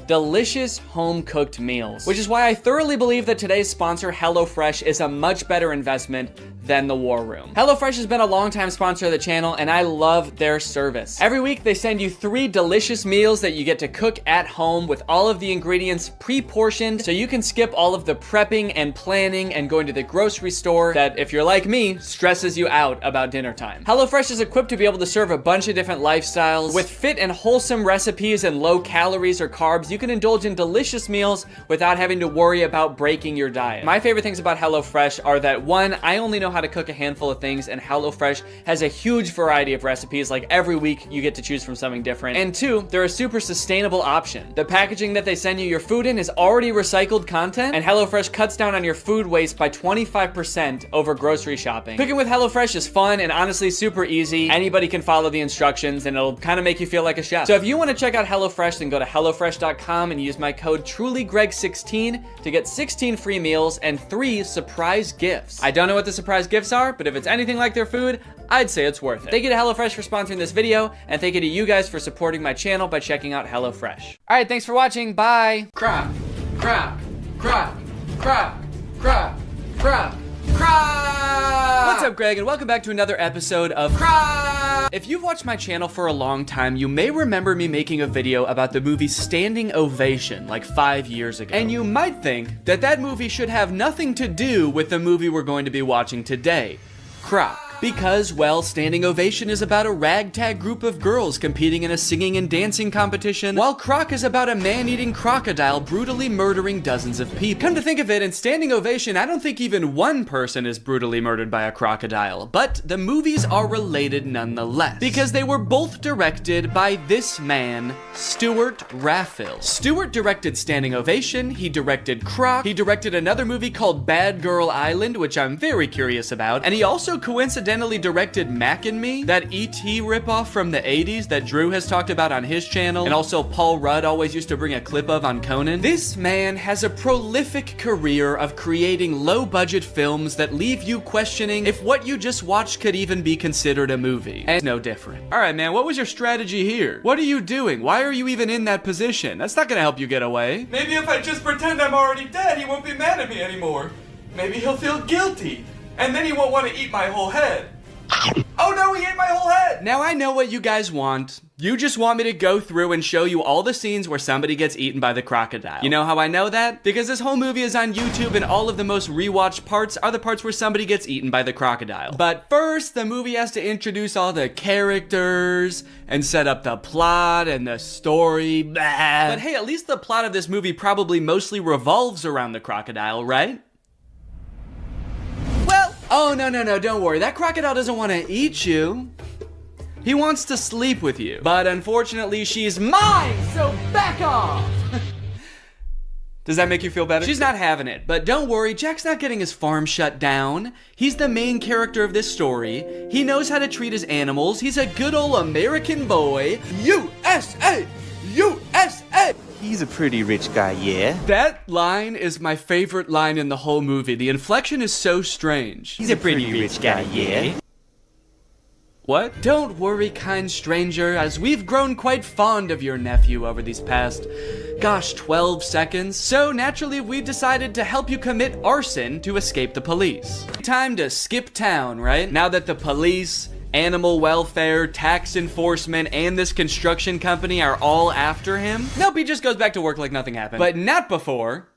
Delicious home-cooked meals, which is why I thoroughly believe that today's sponsor, HelloFresh, is a much better investment than the war room. HelloFresh has been a longtime sponsor of the channel, and I love their service. Every week, they send you 3 delicious meals that you get to cook at home with all of the ingredients pre-portioned, so you can skip all of the prepping and planning and going to the grocery store that, if you're like me, stresses you out about dinner time. HelloFresh is equipped to be able to serve a bunch of different lifestyles. With fit and wholesome recipes and low calories or carbs, you can indulge in delicious meals without having to worry about breaking your diet. My favorite things about HelloFresh are that 1, I only know how to cook a handful of things, and HelloFresh has a huge variety of recipes. Like every week you get to choose from something different. And 2, they're a super sustainable option. The packaging that they send you your food in is already recycled content, and HelloFresh cuts down on your food waste by 25% over grocery shopping. Cooking with HelloFresh is fun and honestly super easy. Anybody can follow the instructions and it'll kind of make you feel like a chef. So if you want to check out HelloFresh, then go to HelloFresh.com and use my code TrulyGreg16 to get 16 free meals and 3 surprise gifts. I don't know what the surprise gifts are, but if it's anything like their food, I'd say it's worth it. Thank you to HelloFresh for sponsoring this video, and thank you to you guys for supporting my channel by checking out HelloFresh. All right, thanks for watching. Bye. Crap, crap, crap, crap, crap, crap. What's up, Greg, and welcome back to another episode of If you've watched my channel for a long time, you may remember me making a video about the movie Standing Ovation like 5 years ago. And you might think that that movie should have nothing to do with the movie we're going to be watching today, Croc. Because, well, Standing Ovation is about a ragtag group of girls competing in a singing and dancing competition, while Croc is about a man-eating crocodile brutally murdering dozens of people. Come to think of it, in Standing Ovation, I don't think even one person is brutally murdered by a crocodile, but the movies are related nonetheless, because they were both directed by this man, Stuart Raffill. Stuart directed Standing Ovation, he directed Croc, he directed another movie called Bad Girl Island, which I'm very curious about, and he also coincidentally directed Mac and Me, that E.T. ripoff from the 80s that Drew has talked about on his channel, and also Paul Rudd always used to bring a clip of on Conan. This man has a prolific career of creating low-budget films that leave you questioning if what you just watched could even be considered a movie. And it's no different. Alright, man, what was your strategy here? What are you doing? Why are you even in that position? That's not gonna help you get away. Maybe if I just pretend I'm already dead, he won't be mad at me anymore. Maybe he'll feel guilty. And then he won't want to eat my whole head. Oh no, he ate my whole head! Now I know what you guys want. You just want me to go through and show you all the scenes where somebody gets eaten by the crocodile. You know how I know that? Because this whole movie is on YouTube and all of the most rewatched parts are the parts where somebody gets eaten by the crocodile. But first, the movie has to introduce all the characters and set up the plot and the story. Blah. But hey, at least the plot of this movie probably mostly revolves around the crocodile, right? Well, oh no, don't worry. That crocodile doesn't want to eat you. He wants to sleep with you. But unfortunately, she's mine, so back off! Does that make you feel better? She's not having it, but don't worry, Jack's not getting his farm shut down. He's the main character of this story. He knows how to treat his animals. He's a good old American boy. USA! USA! He's a pretty rich guy, yeah? That line is my favorite line in the whole movie. The inflection is so strange. He's a pretty rich guy, yeah? What? Don't worry, kind stranger, as we've grown quite fond of your nephew over these past, 12 seconds. So naturally, we've decided to help you commit arson to escape the police. Time to skip town, right? Now that the police, animal welfare, tax enforcement, and this construction company are all after him. Nope, he just goes back to work like nothing happened. But not before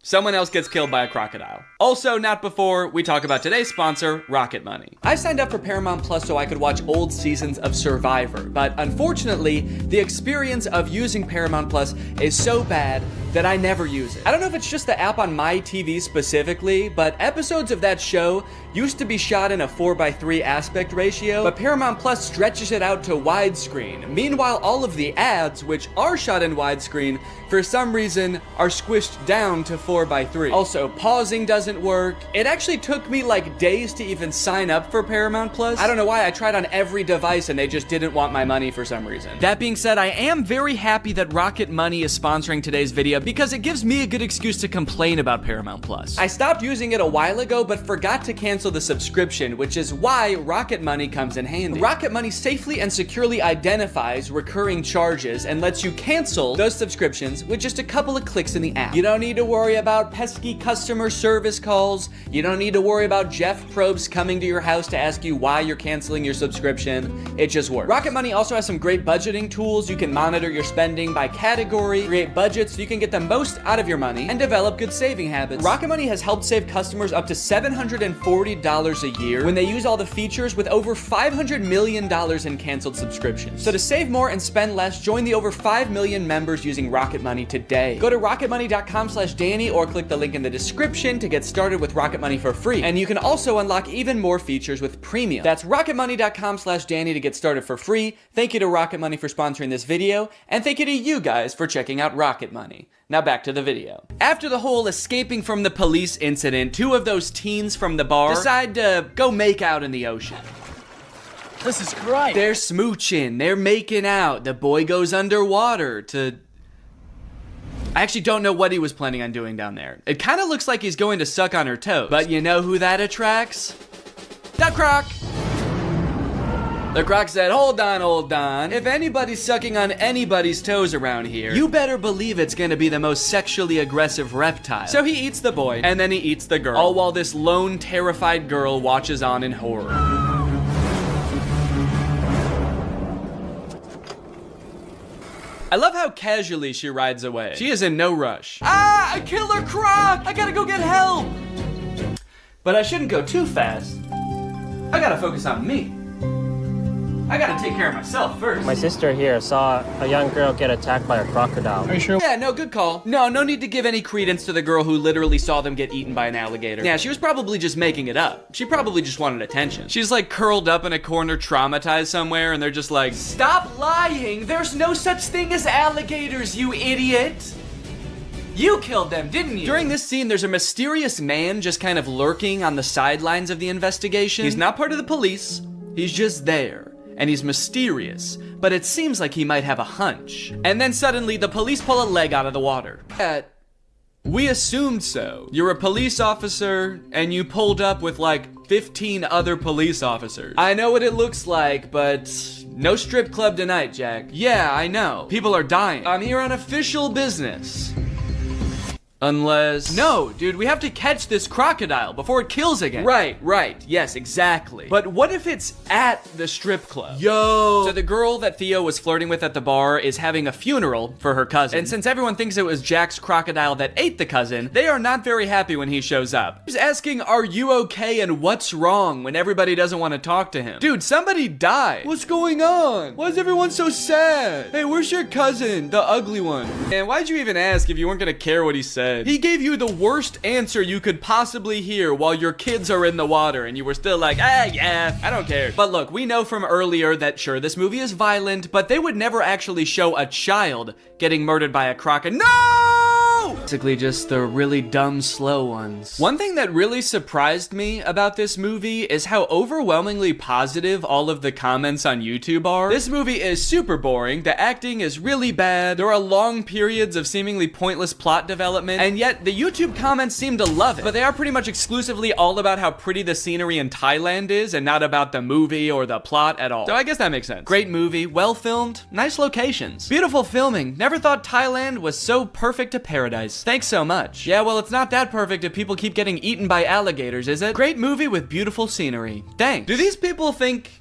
someone else gets killed by a crocodile. Also, not before we talk about today's sponsor, Rocket Money. I signed up for Paramount Plus so I could watch old seasons of Survivor, but unfortunately, the experience of using Paramount Plus is so bad that I never use it. I don't know if it's just the app on my TV specifically, but episodes of that show used to be shot in a 4:3 aspect ratio, but Paramount Plus stretches it out to widescreen. Meanwhile, all of the ads, which are shot in widescreen, for some reason are squished down to 4:3. Also, pausing doesn't work. It actually took me like days to even sign up for Paramount Plus. I don't know why. I tried on every device and they just didn't want my money for some reason. That being said, I am very happy that Rocket Money is sponsoring today's video because it gives me a good excuse to complain about Paramount Plus. I stopped using it a while ago, but forgot to cancel the subscription, which is why Rocket Money comes in handy. Rocket Money safely and securely identifies recurring charges and lets you cancel those subscriptions with just a couple of clicks in the app. You don't need to worry about pesky customer service calls. You don't need to worry about Jeff Probst coming to your house to ask you why you're canceling your subscription. It just works. Rocket Money also has some great budgeting tools. You can monitor your spending by category, create budgets so you can get the most out of your money, and develop good saving habits. Rocket Money has helped save customers up to $740 a year when they use all the features, with over $500 million in canceled subscriptions. So to save more and spend less, join the over 5 million members using Rocket Money today. Go to rocketmoney.com/Danny or click the link in the description to get started with Rocket Money for free. And you can also unlock even more features with premium. That's rocketmoney.com/Danny to get started for free. Thank you to Rocket Money for sponsoring this video, and thank you to you guys for checking out Rocket Money. Now back to the video. After the whole escaping from the police incident, two of those teens from the bar decide to go make out in the ocean. This is great. They're smooching, they're making out. The boy goes underwater to... I actually don't know what he was planning on doing down there. It kind of looks like he's going to suck on her toes. But you know who that attracts? The croc! The croc said, hold on. If anybody's sucking on anybody's toes around here, you better believe it's gonna be the most sexually aggressive reptile. So he eats the boy, and then he eats the girl, all while this lone, terrified girl watches on in horror. I love how casually she rides away. She is in no rush. Ah, a killer croc! I gotta go get help! But I shouldn't go too fast. I gotta focus on me. I gotta take care of myself first. My sister here saw a young girl get attacked by a crocodile. Are you sure? Yeah, no, good call. No need to give any credence to the girl who literally saw them get eaten by an alligator. Yeah, she was probably just making it up. She probably just wanted attention. She's like curled up in a corner, traumatized somewhere, and they're just like, stop lying! There's no such thing as alligators, you idiot! You killed them, didn't you? During this scene, there's a mysterious man just kind of lurking on the sidelines of the investigation. He's not part of the police. He's just there. And he's mysterious, but it seems like he might have a hunch. And then suddenly, the police pull a leg out of the water. We assumed so. You're a police officer, and you pulled up with like 15 other police officers. I know what it looks like, but no strip club tonight, Jack. Yeah, I know. People are dying. I'm here on official business. Unless... No, dude, we have to catch this crocodile before it kills again. Right. Yes, exactly. But what if it's at the strip club? Yo! So the girl that Theo was flirting with at the bar is having a funeral for her cousin. And since everyone thinks it was Jack's crocodile that ate the cousin, they are not very happy when he shows up. He's asking, are you okay and what's wrong when everybody doesn't want to talk to him? Dude, somebody died. What's going on? Why is everyone so sad? Hey, where's your cousin? The ugly one. And why'd you even ask if you weren't gonna care what he said? He gave you the worst answer you could possibly hear while your kids are in the water and you were still like, yeah, I don't care. But look, we know from earlier that sure, this movie is violent, but they would never actually show a child getting murdered by a crocodile. No! Basically just the really dumb, slow ones. One thing that really surprised me about this movie is how overwhelmingly positive all of the comments on YouTube are. This movie is super boring, the acting is really bad, there are long periods of seemingly pointless plot development, and yet the YouTube comments seem to love it. But they are pretty much exclusively all about how pretty the scenery in Thailand is and not about the movie or the plot at all. So I guess that makes sense. Great movie, well filmed, nice locations, beautiful filming. Never thought Thailand was so perfect a paradise. Thanks so much. Yeah, well, it's not that perfect if people keep getting eaten by alligators, is it? Great movie with beautiful scenery. Thanks. Do these people think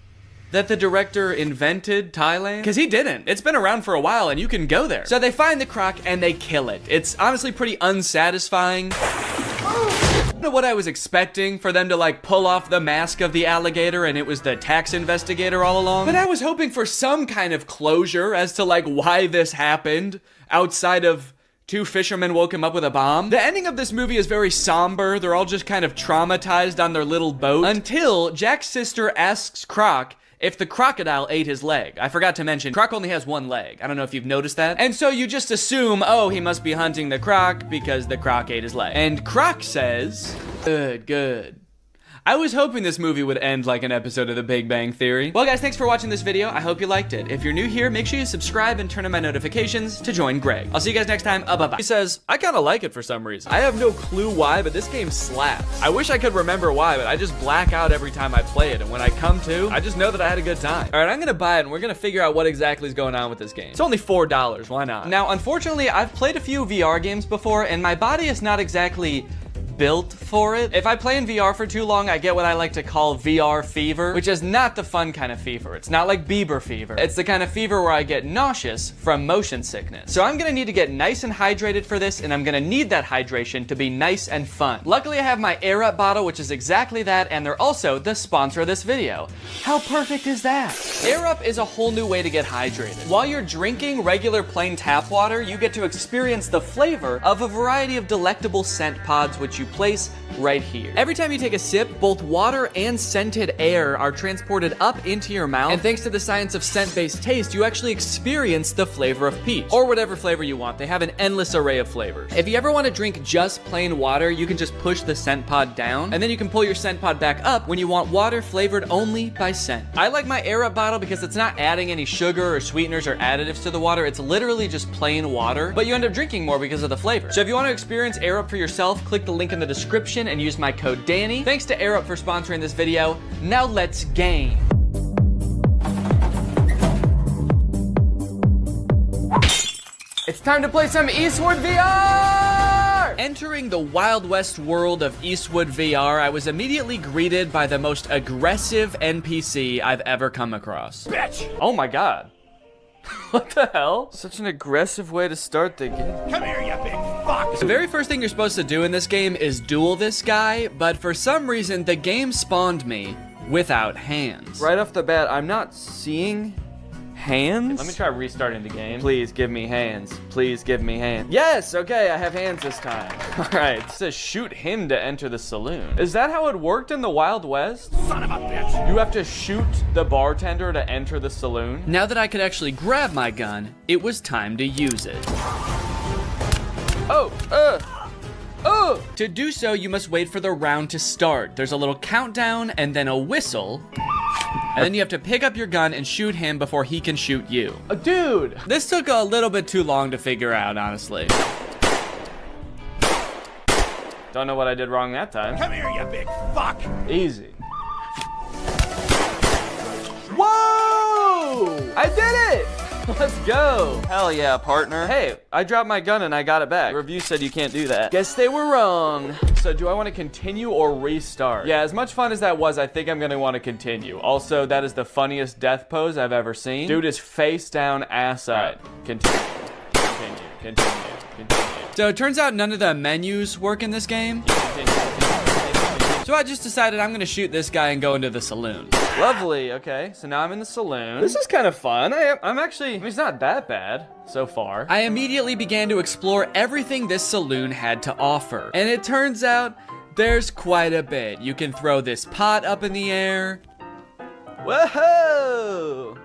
that the director invented Thailand? Because he didn't. It's been around for a while and you can go there. So they find the croc and they kill it. It's honestly pretty unsatisfying. I don't know what I was expecting, for them to like pull off the mask of the alligator and it was the tax investigator all along. But I was hoping for some kind of closure as to like why this happened outside of two fishermen woke him up with a bomb. The ending of this movie is very somber. They're all just kind of traumatized on their little boat until Jack's sister asks Croc if the crocodile ate his leg. I forgot to mention, Croc only has one leg. I don't know if you've noticed that. And so you just assume, oh, he must be hunting the croc because the croc ate his leg. And Croc says, good. I was hoping this movie would end like an episode of The Big Bang Theory. Well, guys, thanks for watching this video. I hope you liked it. If you're new here, make sure you subscribe and turn on my notifications to join Greg. I'll see you guys next time. Bye-bye. He says, I kind of like it for some reason. I have no clue why, but this game slaps. I wish I could remember why, but I just black out every time I play it. And when I come to, I just know that I had a good time. All right, I'm gonna buy it and we're gonna figure out what exactly is going on with this game. It's only $4, why not? Now, unfortunately, I've played a few VR games before and my body is not exactly built for it. If I play in VR for too long, I get what I like to call VR fever, which is not the fun kind of fever. It's not like Bieber fever. It's the kind of fever where I get nauseous from motion sickness. So I'm gonna need to get nice and hydrated for this, and I'm gonna need that hydration to be nice and fun. Luckily, I have my Air Up bottle, which is exactly that, and they're also the sponsor of this video. How perfect is that? Air Up is a whole new way to get hydrated. While you're drinking regular plain tap water, you get to experience the flavor of a variety of delectable scent pods, which you place right here. Every time you take a sip, both water and scented air are transported up into your mouth, and thanks to the science of scent-based taste, you actually experience the flavor of peach, or whatever flavor you want. They have an endless array of flavors. If you ever want to drink just plain water, you can just push the scent pod down, and then you can pull your scent pod back up when you want water flavored only by scent. I like my Air Up bottle because it's not adding any sugar or sweeteners or additives to the water. It's literally just plain water, but you end up drinking more because of the flavor. So if you want to experience Air Up for yourself, click the link in the description and use my code Danny. Thanks to Air Up for sponsoring this video. Now let's game. It's time to play some Eastwood VR! Entering the Wild West world of Eastwood VR, I was immediately greeted by the most aggressive NPC I've ever come across. Bitch! Oh my god. What the hell? Such an aggressive way to start the game. Come here, you big fuck! The very first thing you're supposed to do in this game is duel this guy, but for some reason, the game spawned me without hands. Right off the bat, I'm not seeing hands? Let me try restarting the game. Please give me hands. Please give me hands. Yes, okay, I have hands this time. All right, it says shoot him to enter the saloon. Is that how it worked in the Wild West? Son of a bitch! You have to shoot the bartender to enter the saloon? Now that I could actually grab my gun, it was time to use it. To do so, you must wait for the round to start. There's a little countdown and then a whistle. And then you have to pick up your gun and shoot him before he can shoot you. Dude! This took a little bit too long to figure out, honestly. Don't know what I did wrong that time. Come here, you big fuck! Easy. Whoa! I did it! Let's go. Hell yeah, partner. Hey, I dropped my gun and I got it back. The review said you can't do that. Guess they were wrong. So do I want to continue or restart? Yeah, as much fun as that was, I think I'm going to want to continue. Also, that is the funniest death pose I've ever seen. Dude is face down, ass up. Continue. So it turns out none of the menus work in this game. So I just decided I'm gonna shoot this guy and go into the saloon. Lovely, okay, so now I'm in the saloon. This is kind of fun. I'm actually, it's not that bad so far. I immediately began to explore everything this saloon had to offer. And it turns out there's quite a bit. You can throw this pot up in the air. Whoa!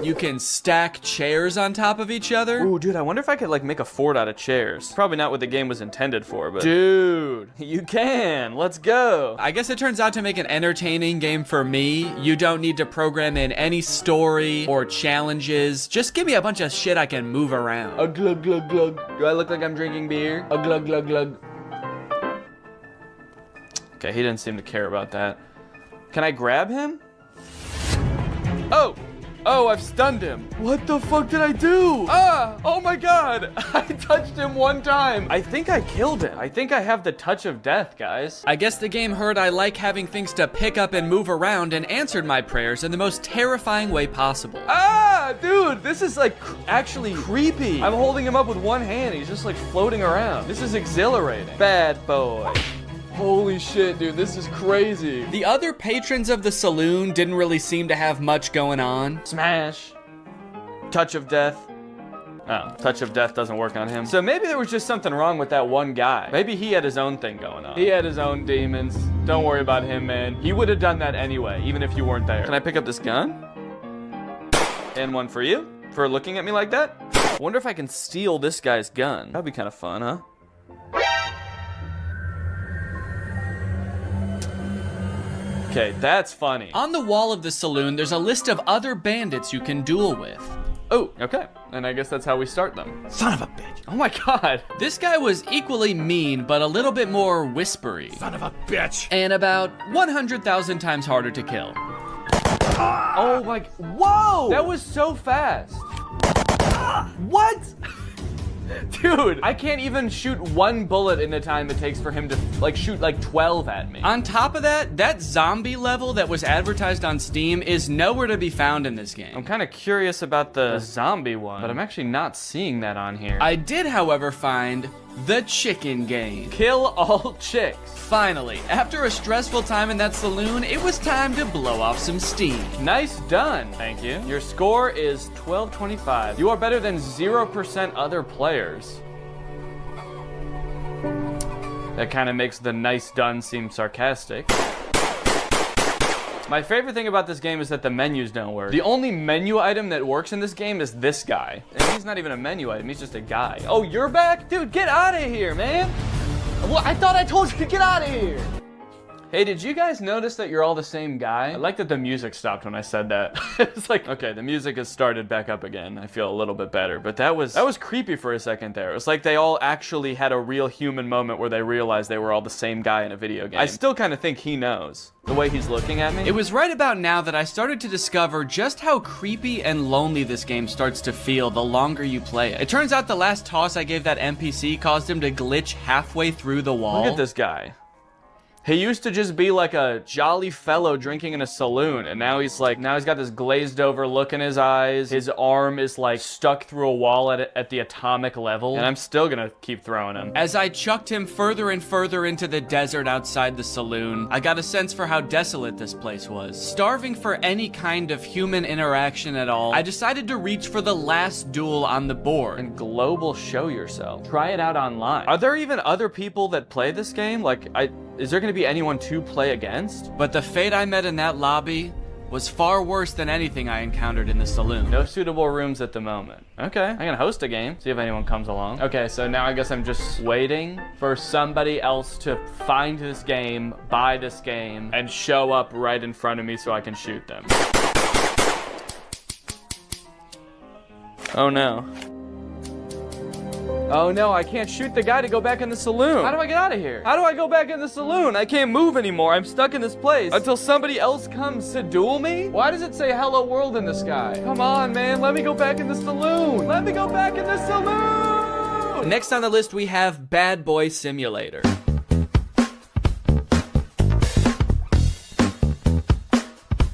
You can stack chairs on top of each other. Ooh, dude, I wonder if I could like make a fort out of chairs. Probably not what the game was intended for, but dude, you can. Let's go. I guess it turns out to make an entertaining game for me, you don't need to program in any story or challenges. Just give me a bunch of shit I can move around. A glug glug glug. Do I look like I'm drinking beer? A glug glug glug. Okay, he didn't seem to care about that. Can I grab him? Oh, I've stunned him. What the fuck did I do? Oh my God. I touched him one time. I think I killed him. I think I have the touch of death, guys. I guess the game heard I like having things to pick up and move around and answered my prayers in the most terrifying way possible. Dude, this is like actually creepy. I'm holding him up with one hand. He's just like floating around. This is exhilarating. Bad boy. Holy shit, dude, this is crazy. The other patrons of the saloon didn't really seem to have much going on. Smash. Touch of death. Oh, touch of death doesn't work on him. So maybe there was just something wrong with that one guy. Maybe he had his own thing going on. He had his own demons. Don't worry about him, man. He would have done that anyway, even if you weren't there. Can I pick up this gun? And one for you? For looking at me like that? I wonder if I can steal this guy's gun. That'd be kind of fun, huh? Okay, that's funny. On the wall of the saloon, there's a list of other bandits you can duel with. Oh, okay. And I guess that's how we start them. Son of a bitch. Oh my God. This guy was equally mean, but a little bit more whispery. Son of a bitch. And about 100,000 times harder to kill. Oh my, whoa! That was so fast. What? Dude, I can't even shoot one bullet in the time it takes for him to like shoot like 12 at me. On top of that, that zombie level that was advertised on Steam is nowhere to be found in this game. I'm kind of curious about the zombie one, but I'm actually not seeing that on here. I did, however, find the chicken game. Kill all chicks. Finally, after a stressful time in that saloon, it was time to blow off some steam. Nice done. Thank you. Your score is 1225. You are better than 0% other players. That kind of makes the nice done seem sarcastic. My favorite thing about this game is that the menus don't work. The only menu item that works in this game is this guy. And he's not even a menu item, he's just a guy. Oh, you're back? Dude, get out of here, man. Well, I thought I told you to get out of here. Hey, did you guys notice that you're all the same guy? I like that the music stopped when I said that. It's like, okay, the music has started back up again. I feel a little bit better, but that was creepy for a second there. It was like they all actually had a real human moment where they realized they were all the same guy in a video game. I still kind of think he knows the way he's looking at me. It was right about now that I started to discover just how creepy and lonely this game starts to feel the longer you play it. It turns out the last toss I gave that NPC caused him to glitch halfway through the wall. Look at this guy. He used to just be like a jolly fellow drinking in a saloon, and now he's got this glazed over look in his eyes. His arm is like stuck through a wall at the atomic level, and I'm still gonna keep throwing him. As I chucked him further and further into the desert outside the saloon, I got a sense for how desolate this place was. Starving for any kind of human interaction at all, I decided to reach for the last duel on the board. And global show yourself. Try it out online. Are there even other people that play this game? Is there going to be anyone to play against? But the fate I met in that lobby was far worse than anything I encountered in the saloon. No suitable rooms at the moment. Okay, I'm gonna host a game, see if anyone comes along. Okay, so now I guess I'm just waiting for somebody else to find this game, buy this game, and show up right in front of me so I can shoot them. Oh no. Oh no, I can't shoot the guy to go back in the saloon. How do I get out of here? How do I go back in the saloon? I can't move anymore. I'm stuck in this place until somebody else comes to duel me? Why does it say hello world in the sky? Come on, man. Let me go back in the saloon. Let me go back in the saloon. Next on the list, we have Bad Boy Simulator.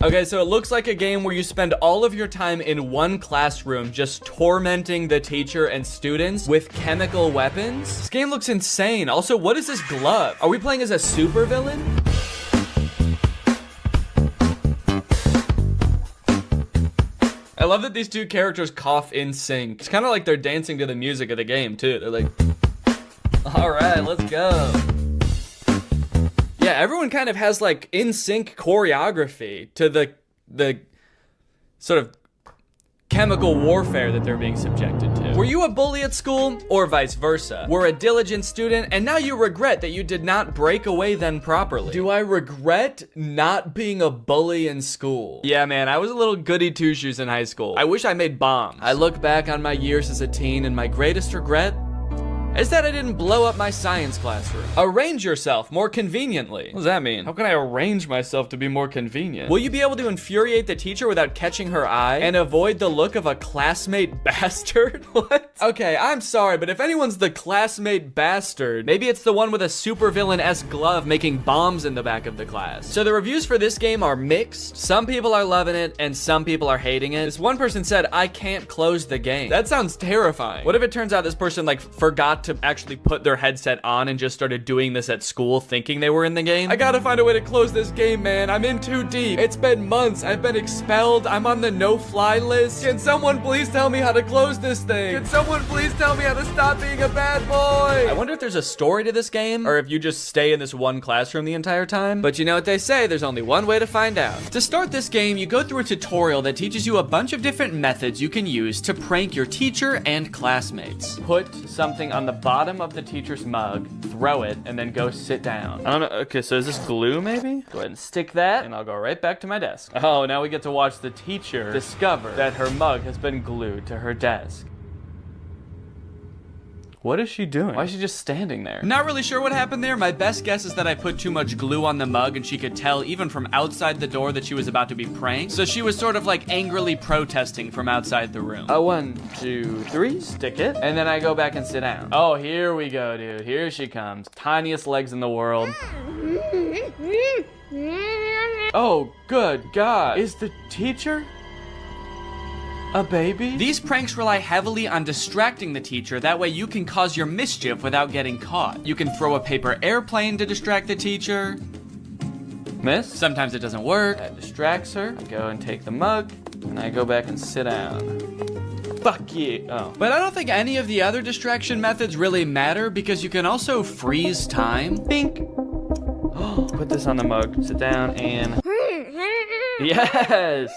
Okay, so it looks like a game where you spend all of your time in one classroom just tormenting the teacher and students with chemical weapons. This game looks insane. Also, what is this glove? Are we playing as a supervillain? I love that these two characters cough in sync. It's kind of like they're dancing to the music of the game, too. They're like, all right, let's go. Yeah, everyone kind of has like in sync choreography to the sort of chemical warfare that they're being subjected to. Were you a bully at school or vice versa? Were a diligent student and now you regret that you did not break away then properly? Do I regret not being a bully in school? Yeah, man, I was a little goody two-shoes in high school. I wish I made bombs. I look back on my years as a teen and my greatest regret is that I didn't blow up my science classroom. Arrange yourself more conveniently. What does that mean? How can I arrange myself to be more convenient? Will you be able to infuriate the teacher without catching her eye and avoid the look of a classmate bastard? What? Okay, I'm sorry, but if anyone's the classmate bastard, maybe it's the one with a supervillain-esque glove making bombs in the back of the class. So the reviews for this game are mixed. Some people are loving it and some people are hating it. This one person said, I can't close the game. That sounds terrifying. What if it turns out this person like forgot to actually put their headset on and just started doing this at school thinking they were in the game? I gotta find a way to close this game, man. I'm in too deep. It's been months. I've been expelled. I'm on the no-fly list. Can someone please tell me how to close this thing? Can someone please tell me how to stop being a bad boy? I wonder if there's a story to this game or if you just stay in this one classroom the entire time. But you know what they say, there's only one way to find out. To start this game, you go through a tutorial that teaches you a bunch of different methods you can use to prank your teacher and classmates. Put something on the bottom of the teacher's mug, throw it, and then go sit down. I don't know. Okay, so is this glue maybe? Go ahead and stick that, and I'll go right back to my desk. Oh, now we get to watch the teacher discover that her mug has been glued to her desk. What is she doing? Why is she just standing there? Not really sure what happened there. My best guess is that I put too much glue on the mug and she could tell even from outside the door that she was about to be pranked. So she was sort of like angrily protesting from outside the room. 1, 2, 3, stick it. And then I go back and sit down. Oh, here we go, dude. Here she comes. Tiniest legs in the world. Oh, good God. Is the teacher a baby? These pranks rely heavily on distracting the teacher, that way you can cause your mischief without getting caught. You can throw a paper airplane to distract the teacher. Miss? Sometimes it doesn't work. That distracts her. I go and take the mug, and I go back and sit down. Fuck you. Oh. But I don't think any of the other distraction methods really matter because you can also freeze time. Bink. Put this on the mug, sit down, and... Yes!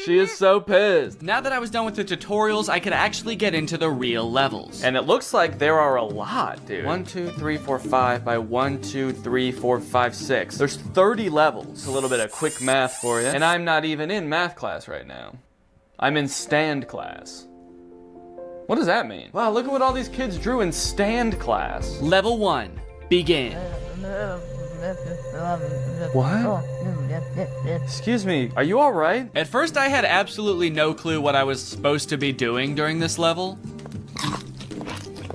She is so pissed. Now that I was done with the tutorials, I could actually get into the real levels. And it looks like there are a lot, dude. 1, 2, 3, 4, 5 by 1, 2, 3, 4, 5, 6. There's 30 levels. A little bit of quick math for you. And I'm not even in math class right now. I'm in stand class. What does that mean? Wow, look at what all these kids drew in stand class. Level 1, begin. What? Excuse me, are you all right? At first I had absolutely no clue what I was supposed to be doing during this level.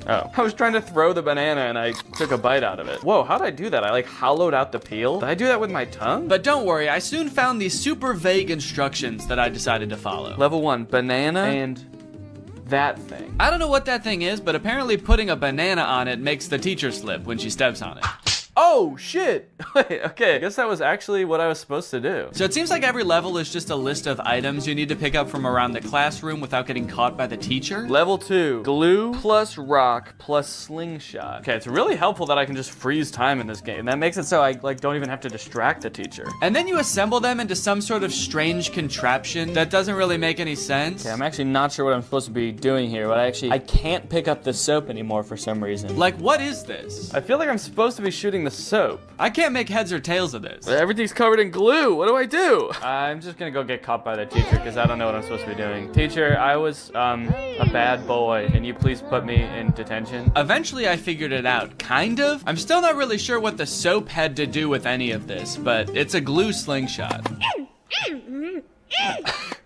Oh, I was trying to throw the banana and I took a bite out of it. Whoa, how'd I do that? I like hollowed out the peel? Did I do that with my tongue? But don't worry, I soon found these super vague instructions that I decided to follow. Level 1, banana and that thing. I don't know what that thing is, but apparently putting a banana on it makes the teacher slip when she steps on it. Oh, shit. Wait, okay, I guess that was actually what I was supposed to do. So it seems like every level is just a list of items you need to pick up from around the classroom without getting caught by the teacher. Level 2, glue plus rock plus slingshot. Okay, it's really helpful that I can just freeze time in this game. That makes it so I don't even have to distract the teacher. And then you assemble them into some sort of strange contraption that doesn't really make any sense. Okay, I'm actually not sure what I'm supposed to be doing here, but I can't pick up the soap anymore for some reason. Like, what is this? I feel like I'm supposed to be shooting the soap. I can't make heads or tails of this. Everything's covered in glue. What do I do? I'm just gonna go get caught by the teacher because I don't know what I'm supposed to be doing. Teacher, I was a bad boy. Can you please put me in detention? Eventually I figured it out, kind of. I'm still not really sure what the soap had to do with any of this, but it's a glue slingshot.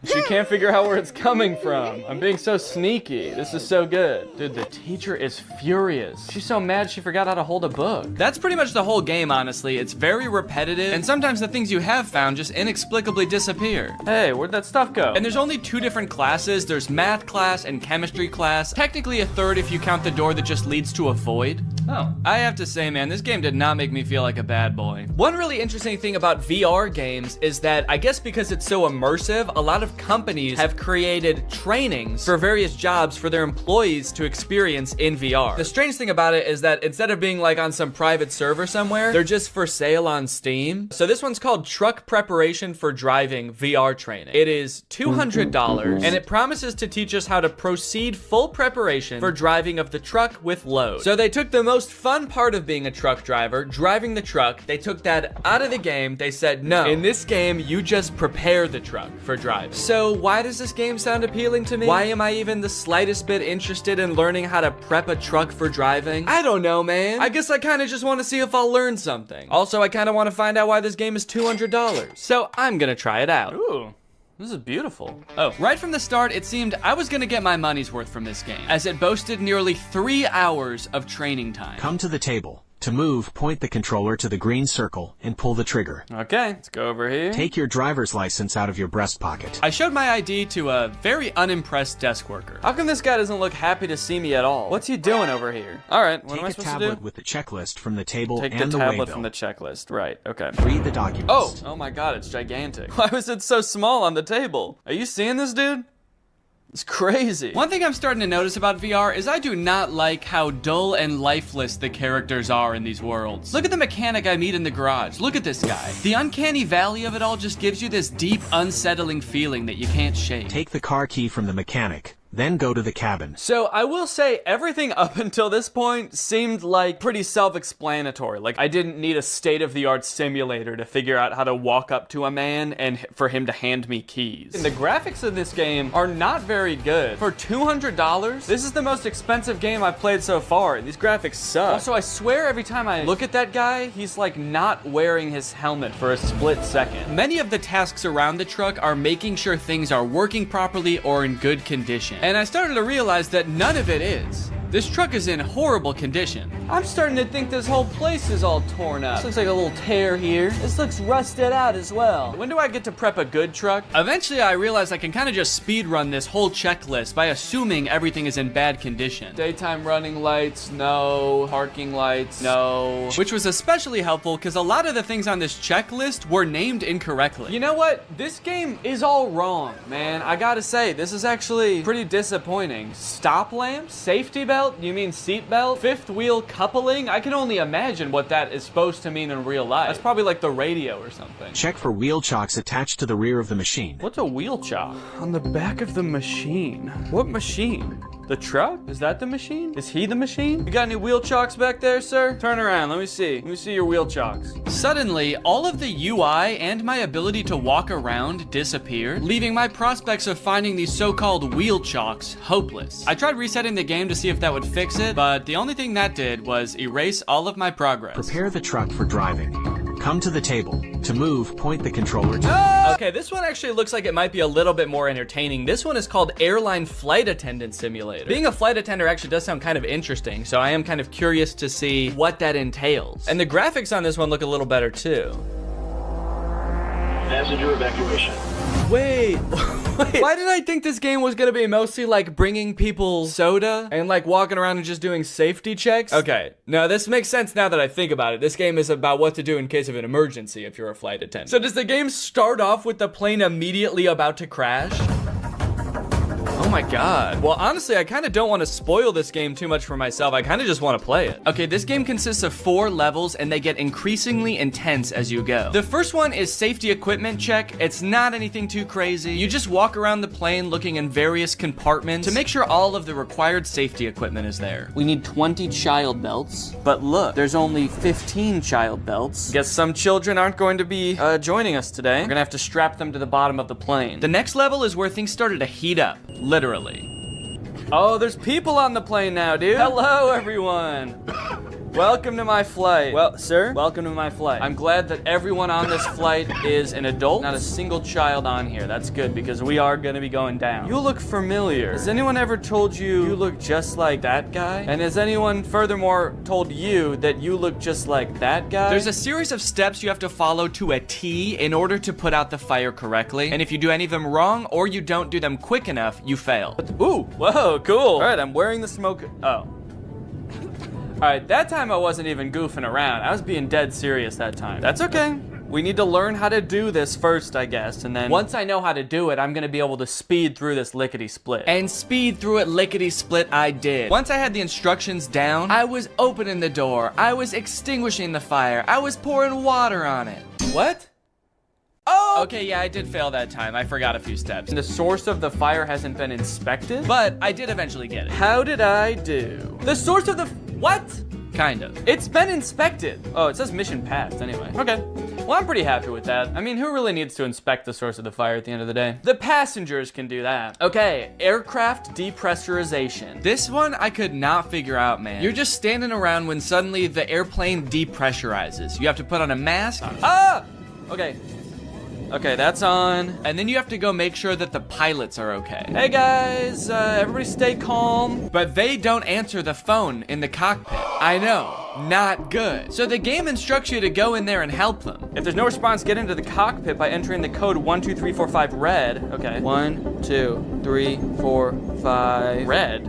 She can't figure out where it's coming from. I'm being so sneaky. This is so good. Dude, the teacher is furious. She's so mad she forgot how to hold a book. That's pretty much the whole game, honestly. It's very repetitive, and sometimes the things you have found just inexplicably disappear. Hey, where'd that stuff go? And there's only 2 different classes. There's math class and chemistry class. Technically a third if you count the door that just leads to a void. Oh. I have to say, man, this game did not make me feel like a bad boy. One really interesting thing about VR games is that I guess because it's so immersive, a lot of companies have created trainings for various jobs for their employees to experience in VR. The strange thing about it is that instead of being like on some private server somewhere, they're just for sale on Steam. So this one's called Truck Preparation for Driving VR Training. It is $200 and it promises to teach us how to proceed full preparation for driving of the truck with load. So they took the most fun part of being a truck driver, driving the truck, they took that out of the game. They said, no, in this game, you just prepare the truck for drive. So why does this game sound appealing to me? Why am I even the slightest bit interested in learning how to prep a truck for driving? I don't know, man. I guess I kind of just want to see if I'll learn something. Also, I kind of want to find out why this game is $200. So I'm gonna try it out. Ooh. This is beautiful. Oh, right from the start, it seemed I was gonna get my money's worth from this game, as it boasted nearly 3 hours of training time. Come to the table. To move, point the controller to the green circle and pull the trigger. Okay, let's go over here. Take your driver's license out of your breast pocket. I showed my ID to a very unimpressed desk worker. How come this guy doesn't look happy to see me at all? What's he doing over here? All right, what am I supposed to do? Take a tablet with the checklist from the table and the waybill. Take the tablet from the checklist, right, okay. Read the documents. Oh my god, it's gigantic. Why was it so small on the table? Are you seeing this, dude? It's crazy. One thing I'm starting to notice about VR is I do not like how dull and lifeless the characters are in these worlds. Look at the mechanic I meet in the garage. Look at this guy. The uncanny valley of it all just gives you this deep, unsettling feeling that you can't shake. Take the car key from the mechanic. Then go to the cabin. So I will say everything up until this point seemed like pretty self-explanatory. Like I didn't need a state-of-the-art simulator to figure out how to walk up to a man and for him to hand me keys. And the graphics of this game are not very good. For $200, this is the most expensive game I've played so far. These graphics suck. Also, I swear every time I look at that guy, he's like not wearing his helmet for a split second. Many of the tasks around the truck are making sure things are working properly or in good condition. And I started to realize that none of it is. This truck is in horrible condition. I'm starting to think this whole place is all torn up. This looks like a little tear here. This looks rusted out as well. When do I get to prep a good truck? Eventually I realized I can kind of just speed run this whole checklist by assuming everything is in bad condition. Daytime running lights, no. Parking lights, no. Which was especially helpful because a lot of the things on this checklist were named incorrectly. You know what? This game is all wrong, man. I gotta say, this is actually pretty disappointing. Stop lamp? Safety belt? You mean seat belt? Fifth wheel coupling? I can only imagine what that is supposed to mean in real life. That's probably like the radio or something. Check for wheel chocks attached to the rear of the machine. What's a wheel chock? On the back of the machine. What machine? The truck? Is that the machine? Is he the machine? You got any wheel chocks back there, sir? Turn around, let me see. Let me see your wheel chocks. Suddenly, all of the UI and my ability to walk around disappeared, leaving my prospects of finding these so-called wheel chocks hopeless. I tried resetting the game to see if that would fix it, but the only thing that did was erase all of my progress. Prepare the truck for driving. Come to the table. To move, point the controller to... Okay, this one actually looks like it might be a little bit more entertaining. This one is called Airline Flight Attendant Simulator. Being a flight attendant actually does sound kind of interesting, so I am kind of curious to see what that entails. And the graphics on this one look a little better too. Passenger evacuation. Wait, why did I think this game was gonna be mostly like bringing people soda and like walking around and just doing safety checks? Okay, now this makes sense now that I think about it. This game is about what to do in case of an emergency if you're a flight attendant. So does the game start off with the plane immediately about to crash? Oh my god. Well, honestly, I kind of don't want to spoil this game too much for myself. I kind of just want to play it. Okay, this game consists of 4 levels and they get increasingly intense as you go. The first one is safety equipment check. It's not anything too crazy. You just walk around the plane looking in various compartments to make sure all of the required safety equipment is there. We need 20 child belts, but look, there's only 15 child belts. Guess some children aren't going to be joining us today. We're gonna have to strap them to the bottom of the plane. The next level is where things started to heat up, literally. Oh, there's people on the plane now, dude. Hello, everyone. Welcome to my flight. Well, sir, welcome to my flight. I'm glad that everyone on this flight is an adult, not a single child on here. That's good because we are gonna be going down. You look familiar. Has anyone ever told you look just like that guy? And has anyone furthermore told you that you look just like that guy? There's a series of steps you have to follow to a T in order to put out the fire correctly. And if you do any of them wrong or you don't do them quick enough, you fail. Ooh, whoa, cool. All right, I'm wearing the smoke. Oh. All right, that time I wasn't even goofing around. I was being dead serious that time. That's okay. We need to learn how to do this first, I guess, and then once I know how to do it, I'm gonna be able to speed through this lickety-split. And speed through it lickety-split I did. Once I had the instructions down, I was opening the door, I was extinguishing the fire, I was pouring water on it. What? Oh! Okay, yeah, I did fail that time. I forgot a few steps. The source of the fire hasn't been inspected, but I did eventually get it. How did I do? The source of the... What? Kind of. It's been inspected. Oh, it says mission passed anyway. Okay. Well, I'm pretty happy with that. I mean, who really needs to inspect the source of the fire at the end of the day? The passengers can do that. Okay, aircraft depressurization. This one I could not figure out, man. You're just standing around when suddenly the airplane depressurizes. You have to put on a mask. Ah! Okay. Okay, that's on. And then you have to go make sure that the pilots are okay. Hey guys, everybody stay calm. But they don't answer the phone in the cockpit. I know, not good. So the game instructs you to go in there and help them. If there's no response, get into the cockpit by entering the code 12345 red. Okay, 1, 2, 3, 4, 5. Red?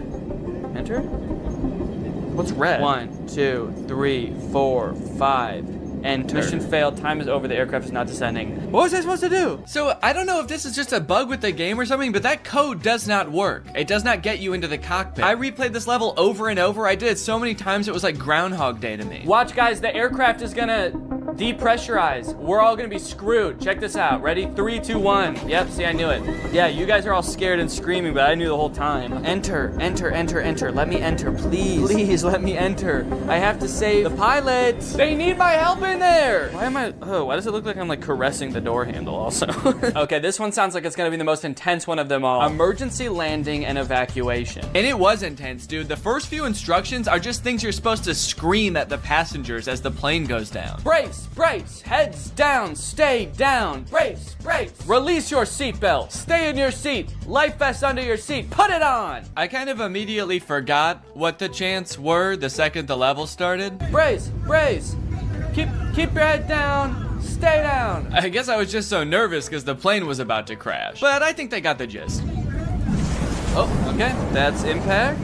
Enter? What's red? 1, 2, 3, 4, 5. Enter. Mission failed. Time is over. The aircraft is not descending. What was I supposed to do? So I don't know if this is just a bug with the game or something, but that code does not work. It does not get you into the cockpit. I replayed this level over and over. I did it so many times it was like Groundhog Day to me. Watch, guys. The aircraft is gonna depressurize. We're all gonna be screwed. Check this out. Ready? 3, 2, 1. Yep. See, I knew it. Yeah, you guys are all scared and screaming, but I knew the whole time. Enter. Enter. Enter. Enter. Let me enter, please. Please let me enter. I have to save the pilots. They need my help in there. Why does it look like I'm like caressing the door handle also? Okay, this one sounds like it's gonna be the most intense one of them all. Emergency landing and evacuation. And it was intense, dude. The first few instructions are just things you're supposed to scream at the passengers as the plane goes down. Brace, brace, heads down, stay down. Brace, brace. Release your seatbelt. Stay in your seat. Life vest under your seat. Put it on. I kind of immediately forgot what the chants were the second the level started. Brace, brace. Keep your head down, stay down. I guess I was just so nervous because the plane was about to crash. But I think they got the gist. Oh, okay, that's impact.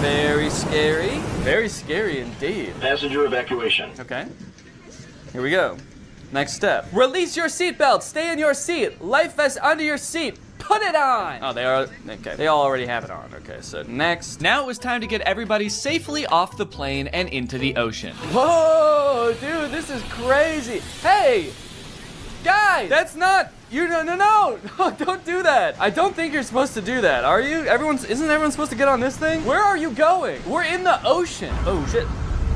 Very scary. Very scary indeed. Passenger evacuation. Okay, here we go. Next step. Release your seatbelt, stay in your seat. Life vest under your seat. Put it on! Oh, they are, okay. They all already have it on. Okay, so next. Now it was time to get everybody safely off the plane and into the ocean. Whoa, dude, this is crazy. Hey, guys, that's not, no, don't do that. I don't think you're supposed to do that, are you? Isn't everyone supposed to get on this thing? Where are you going? We're in the ocean. Oh, shit.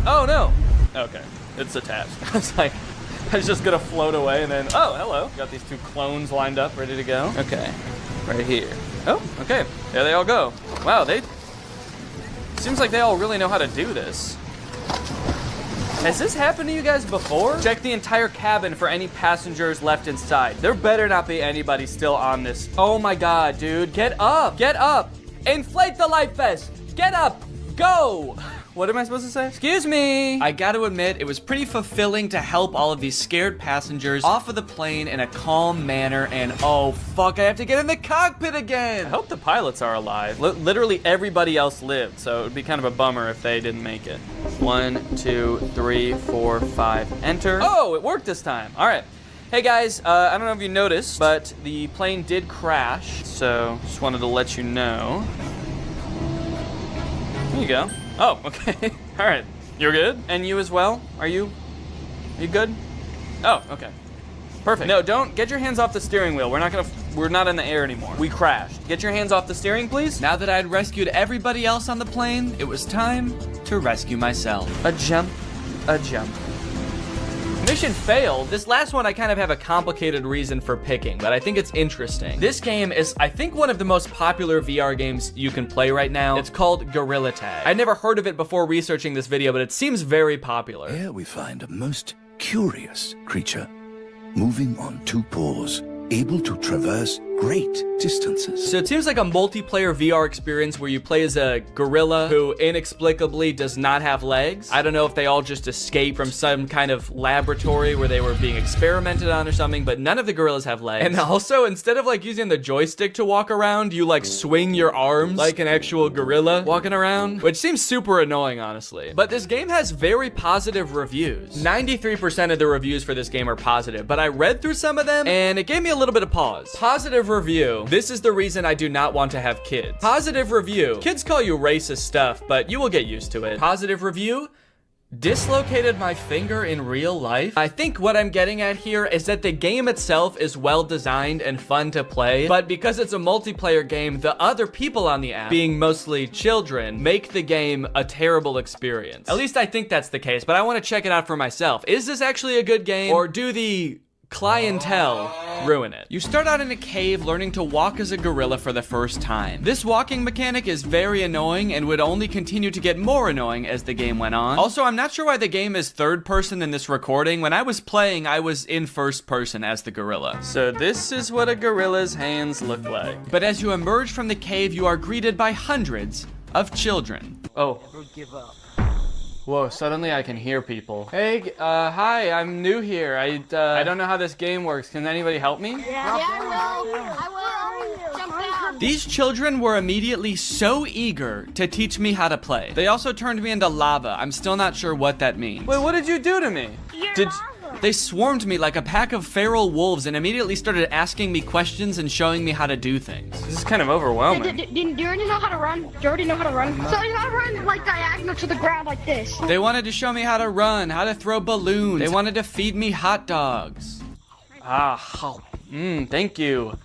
Oh, no. Okay, it's attached. I was like, I was just gonna float away and then, oh, hello. Got these 2 clones lined up, ready to go. Okay, right here. Oh, okay, there they all go. Wow, seems like they all really know how to do this. Has this happened to you guys before? Check the entire cabin for any passengers left inside. There better not be anybody still on this. Oh my God, dude, get up, get up. Inflate the life vest, get up, go. What am I supposed to say? Excuse me. I gotta admit, it was pretty fulfilling to help all of these scared passengers off of the plane in a calm manner, and oh fuck, I have to get in the cockpit again. I hope the pilots are alive. Literally everybody else lived, so it would be kind of a bummer if they didn't make it. 1, 2, 3, 4, 5, enter. Oh, it worked this time. All right. Hey guys, I don't know if you noticed, but the plane did crash, so just wanted to let you know. There you go. Oh, okay. All right. You're good? And you as well? Are you good? Oh, okay. Perfect. No, don't get your hands off the steering wheel. We're not in the air anymore. We crashed. Get your hands off the steering, please. Now that I'd rescued everybody else on the plane, it was time to rescue myself. A jump, a jump. Mission failed. This last one I kind of have a complicated reason for picking, but I think it's interesting. This game is, I think, one of the most popular VR games you can play right now. It's called Gorilla Tag. I'd never heard of it before researching this video, but it seems very popular. Here we find a most curious creature, moving on two paws, able to traverse great distances. So it seems like a multiplayer VR experience where you play as a gorilla who inexplicably does not have legs. I don't know if they all just escaped from some kind of laboratory where they were being experimented on or something, but none of the gorillas have legs. And also, instead of like using the joystick to walk around, you like swing your arms like an actual gorilla walking around, which seems super annoying, honestly. But this game has very positive reviews. 93% of the reviews for this game are positive, but I read through some of them and it gave me a little bit of pause. Positive review. This is the reason I do not want to have kids. Positive review. Kids call you racist stuff, but you will get used to it. Positive review. Dislocated my finger in real life. I think what I'm getting at here is that the game itself is well designed and fun to play, but because it's a multiplayer game, the other people on the app, being mostly children, make the game a terrible experience. At least I think that's the case, but I want to check it out for myself. Is this actually a good game, or do the clientele ruin it? You start out in a cave learning to walk as a gorilla for the first time. This walking mechanic is very annoying and would only continue to get more annoying as the game went on. Also, I'm not sure why the game is third person in this recording. When I was playing, I was in first person as the gorilla. So this is what a gorilla's hands look like. But as you emerge from the cave, you are greeted by hundreds of children. Oh. Never give up. Whoa, suddenly I can hear people. Hey, hi, I'm new here. I don't know how this game works. Can anybody help me? Yeah, I will. Jump down. These children were immediately so eager to teach me how to play. They also turned me into lava. I'm still not sure what that means. Wait, what did you do to me? They swarmed me like a pack of feral wolves and immediately started asking me questions and showing me how to do things. This is kind of overwhelming. Do you already know how to run? Do you already know how to run? So you gotta run like diagonal to the ground like this. They wanted to show me how to run, how to throw balloons. They wanted to feed me hot dogs. Thank you.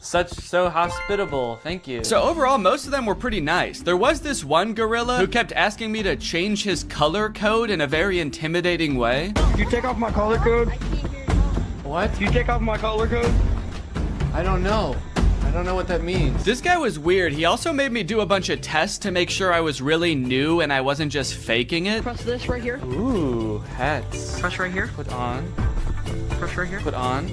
So hospitable, thank you. So overall, most of them were pretty nice. There was this one gorilla who kept asking me to change his color code in a very intimidating way. You take off my color code? What? You take off my color code? I don't know. I don't know what that means. This guy was weird. He also made me do a bunch of tests to make sure I was really new and I wasn't just faking it. Press this right here. Ooh, hats. Press right here. Put on. Press right here. Put on.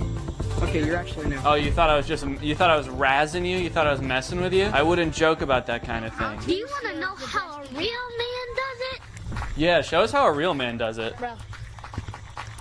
Okay, you're actually new. Oh, you thought I was razzing you? You thought I was messing with you? I wouldn't joke about that kind of thing. Do you want to know how a real man does it? Yeah, show us how a real man does it. Bro,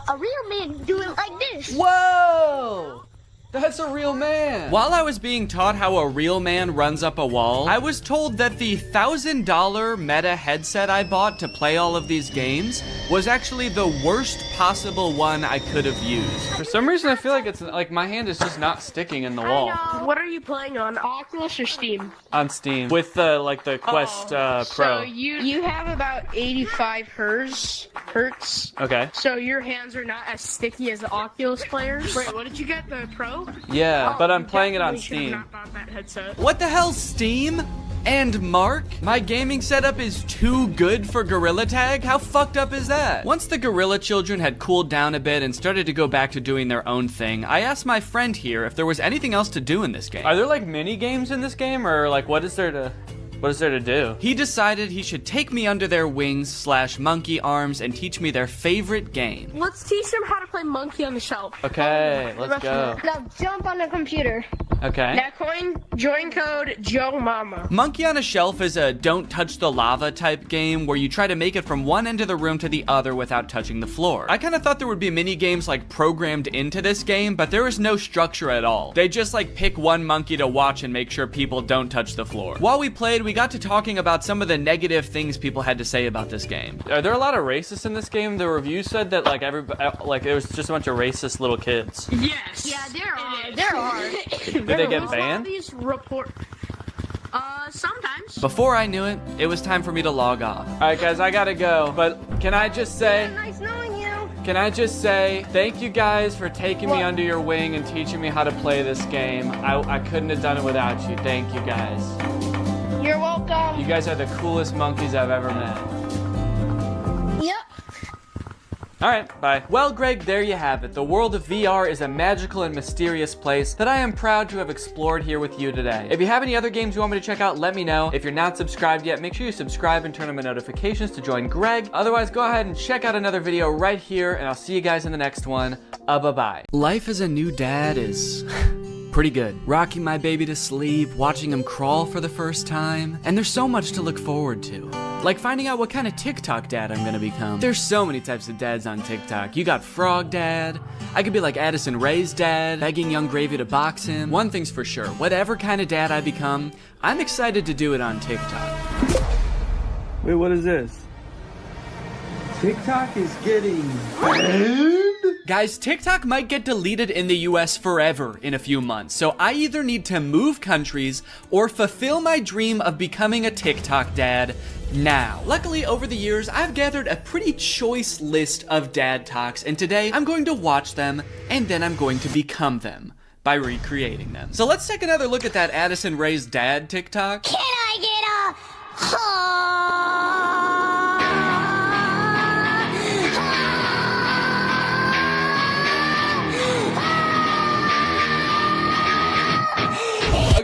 a real man do it like this. Whoa! That's a real man. While I was being taught how a real man runs up a wall, I was told that the $1,000 Meta headset I bought to play all of these games was actually the worst possible one I could have used. For some reason, I feel like it's like my hand is just not sticking in the wall. What are you playing on, Oculus or Steam? On Steam with the Quest Pro. So you have about 85 hertz. Okay. So your hands are not as sticky as the Oculus players. Wait, what did you get? The Pro? Yeah, but I'm playing it on Steam. Not bought that headset. What the hell, Steam? And Mark? My gaming setup is too good for Gorilla Tag? How fucked up is that? Once the gorilla children had cooled down a bit and started to go back to doing their own thing, I asked my friend here if there was anything else to do in this game. Are there like mini games in this game, or like what is there to do? He decided he should take me under their wings / monkey arms and teach me their favorite game. Let's teach them how to play Monkey on the Shelf. Okay, let's go. Now jump on the computer. Okay. Now join code Joe Mama. Monkey on a Shelf is a don't touch the lava type game where you try to make it from one end of the room to the other without touching the floor. I kind of thought there would be mini games like programmed into this game, but there is no structure at all. They just like pick one monkey to watch and make sure people don't touch the floor. While we played, we got to talking about some of the negative things people had to say about this game. Are there a lot of racists in this game? The review said that like it was just a bunch of racist little kids. Yes. Yeah, there are. There are. Did they get banned? These report. Sometimes. Before I knew it, it was time for me to log off. All right, guys, I gotta go. But can I just say? Nice knowing you. Can I just say thank you guys for taking me under your wing and teaching me how to play this game. I couldn't have done it without you. Thank you guys. You're welcome. You guys are the coolest monkeys I've ever met. Yep. All right, bye. Well, Greg, there you have it. The world of VR is a magical and mysterious place that I am proud to have explored here with you today. If you have any other games you want me to check out, let me know. If you're not subscribed yet, make sure you subscribe and turn on the notifications to join Greg. Otherwise, go ahead and check out another video right here, and I'll see you guys in the next one. Bye-bye. Life as a new dad is pretty good. Rocking my baby to sleep, watching him crawl for the first time, and there's so much to look forward to. Like finding out what kind of TikTok dad I'm gonna become. There's so many types of dads on TikTok. You got Frog Dad. I could be like Addison Rae's dad, begging Young Gravy to box him. One thing's for sure, whatever kind of dad I become, I'm excited to do it on TikTok. Wait, what is this? TikTok is getting banned? Guys, TikTok might get deleted in the US forever in a few months, so I either need to move countries or fulfill my dream of becoming a TikTok dad now. Luckily, over the years, I've gathered a pretty choice list of dad talks, and today I'm going to watch them, and then I'm going to become them by recreating them. So let's take another look at that Addison Rae's dad TikTok. Can I get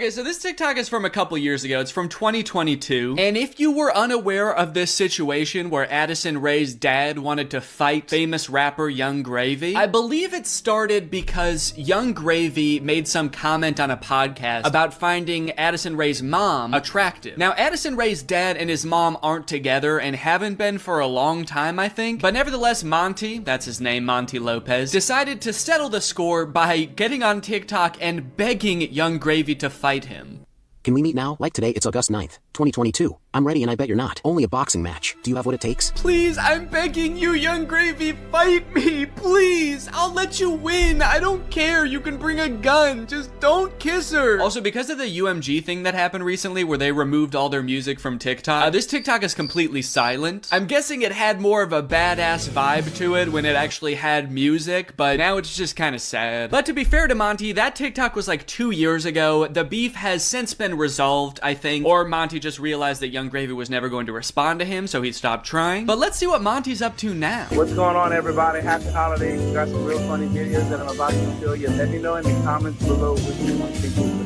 Okay, so this TikTok is from a couple years ago. It's from 2022. And if you were unaware of this situation where Addison Rae's dad wanted to fight famous rapper Young Gravy, I believe it started because Young Gravy made some comment on a podcast about finding Addison Rae's mom attractive. Now, Addison Rae's dad and his mom aren't together and haven't been for a long time, I think. But nevertheless, Monty, that's his name, Monty Lopez, decided to settle the score by getting on TikTok and begging Young Gravy to fight him. Can we meet now? Like today, it's August 9th, 2022. I'm ready and I bet you're not. Only a boxing match. Do you have what it takes? Please, I'm begging you, Young Gravy, fight me, please. I'll let you win. I don't care. You can bring a gun. Just don't kiss her. Also, because of the UMG thing that happened recently where they removed all their music from TikTok, this TikTok is completely silent. I'm guessing it had more of a badass vibe to it when it actually had music, but now it's just kind of sad. But to be fair to Monty, that TikTok was like 2 years ago. The beef has since been resolved, I think, or Monty just realized that Young Gravy was never going to respond to him, so he stopped trying. But let's see what Monty's up to now. What's going on, everybody? Happy holidays. Got some real funny videos that I'm about to show you. Let me know in the comments below which one you think is the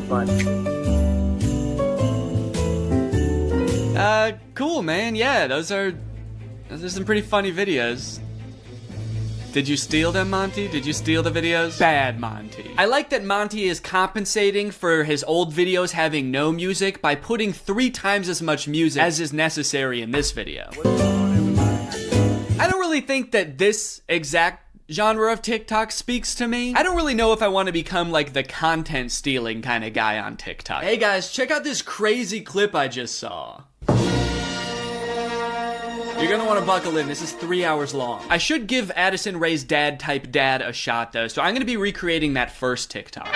funniest. Cool, man. Yeah, those are some pretty funny videos. Did you steal them, Monty? Did you steal the videos? Bad, Monty. I like that Monty is compensating for his old videos having no music by putting 3 times as much music as is necessary in this video. I don't really think that this exact genre of TikTok speaks to me. I don't really know if I want to become like the content stealing kind of guy on TikTok. Hey guys, check out this crazy clip I just saw. You're gonna want to buckle in. This is 3 hours long. I should give Addison Rae's dad type dad a shot though, so I'm gonna be recreating that first TikTok.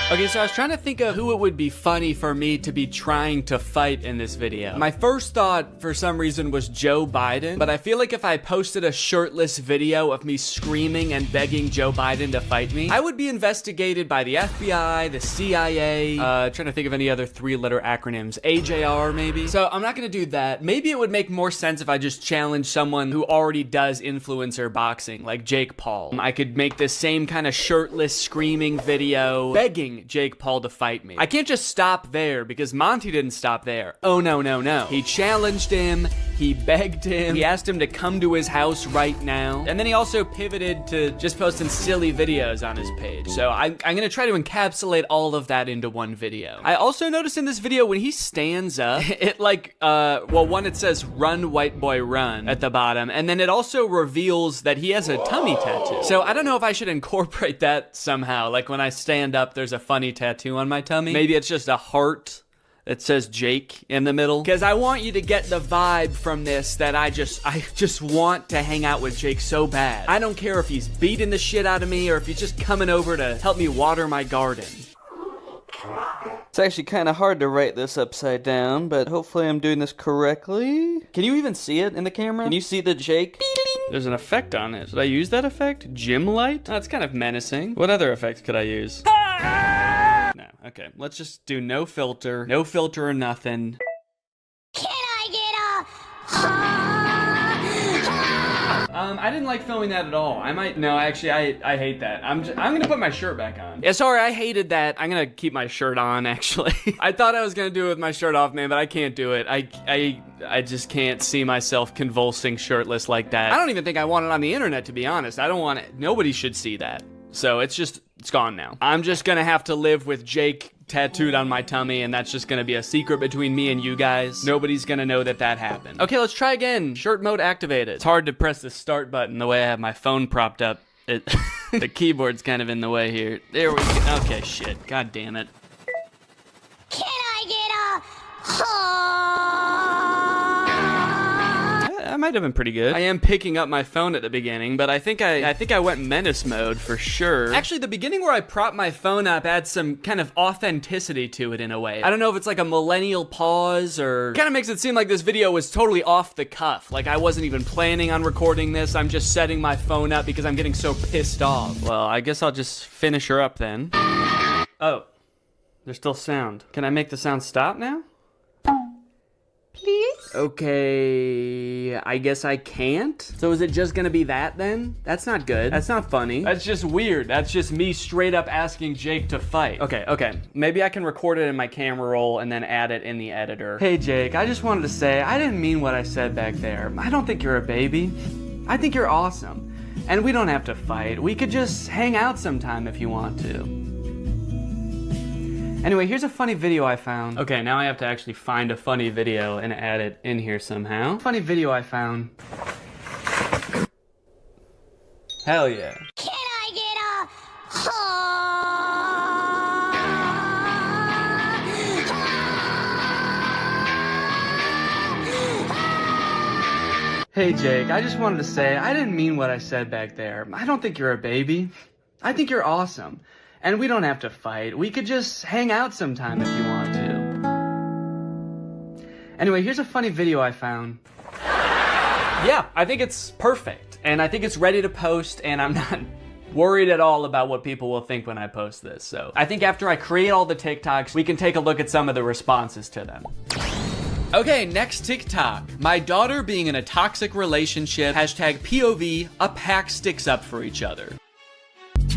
Okay, so I was trying to think of who it would be funny for me to be trying to fight in this video. My first thought, for some reason, was Joe Biden, but I feel like if I posted a shirtless video of me screaming and begging Joe Biden to fight me, I would be investigated by the FBI, the CIA, trying to think of any other 3-letter acronyms, AJR maybe. So I'm not gonna do that. Maybe it would make more sense if I just challenge someone who already does influencer boxing, like Jake Paul. I could make this same kind of shirtless screaming video, begging Jake Paul to fight me. I can't just stop there because Monty didn't stop there. Oh no, no, no. He challenged him, he begged him, he asked him to come to his house right now, and then he also pivoted to just posting silly videos on his page. So I'm gonna try to encapsulate all of that into one video. I also noticed in this video when he stands up, it like, well, one, it says run white boy run at the bottom, and then it also reveals that he has a tummy tattoo. So I don't know if I should incorporate that somehow, like when I stand up there's a funny tattoo on my tummy. Maybe it's just a heart that says Jake in the middle, because I want you to get the vibe from this that I just want to hang out with Jake so bad. I don't care if he's beating the shit out of me or if he's just coming over to help me water my garden. It's actually kind of hard to write this upside down, but hopefully I'm doing this correctly. Can you even see it in the camera? Can you see the Jake? There's an effect on it. Should I use that effect? Gym light? That's kind of menacing. What other effects could I use? No, okay. Let's just do no filter. No filter or nothing. I didn't like filming that at all. Actually, I hate that. I'm gonna put my shirt back on. Yeah, sorry, I hated that. I'm gonna keep my shirt on, actually. I thought I was gonna do it with my shirt off, man, but I can't do it. I just can't see myself convulsing shirtless like that. I don't even think I want it on the internet, to be honest. I don't want it. Nobody should see that. So it's gone now. I'm just gonna have to live with Jake tattooed on my tummy, and that's just gonna be a secret between me and you guys. Nobody's gonna know that happened. Okay, let's try again. Shirt mode activated. It's hard to press the start button the way I have my phone propped up. The keyboard's kind of in the way here. There we go. Okay, shit. God damn it. Can I get a That might have been pretty good. I am picking up my phone at the beginning, but I think I went menace mode for sure. Actually, the beginning where I propped my phone up adds some kind of authenticity to it in a way. I don't know if it's like a millennial pause or kind of makes it seem like this video was totally off the cuff. Like I wasn't even planning on recording this. I'm just setting my phone up because I'm getting so pissed off. Well, I guess I'll just finish her up then. Oh, there's still sound. Can I make the sound stop now? Please? Okay, I guess I can't. So is it just gonna be that then? That's not good. That's not funny. That's just weird. That's just me straight up asking Jake to fight. Okay. Maybe I can record it in my camera roll and then add it in the editor. Hey Jake, I just wanted to say, I didn't mean what I said back there. I don't think you're a baby. I think you're awesome. And we don't have to fight. We could just hang out sometime if you want to. Anyway, here's a funny video I found. Okay, now I have to actually find a funny video and add it in here somehow. Funny video I found. Hell yeah. Can I get a Hey Jake, I just wanted to say, I didn't mean what I said back there. I don't think you're a baby. I think you're awesome. And we don't have to fight. We could just hang out sometime if you want to. Anyway, here's a funny video I found. Yeah, I think it's perfect. And I think it's ready to post, and I'm not worried at all about what people will think when I post this. So I think after I create all the TikToks, we can take a look at some of the responses to them. Okay, next TikTok. My daughter being in a toxic relationship. Hashtag POV, a pack sticks up for each other.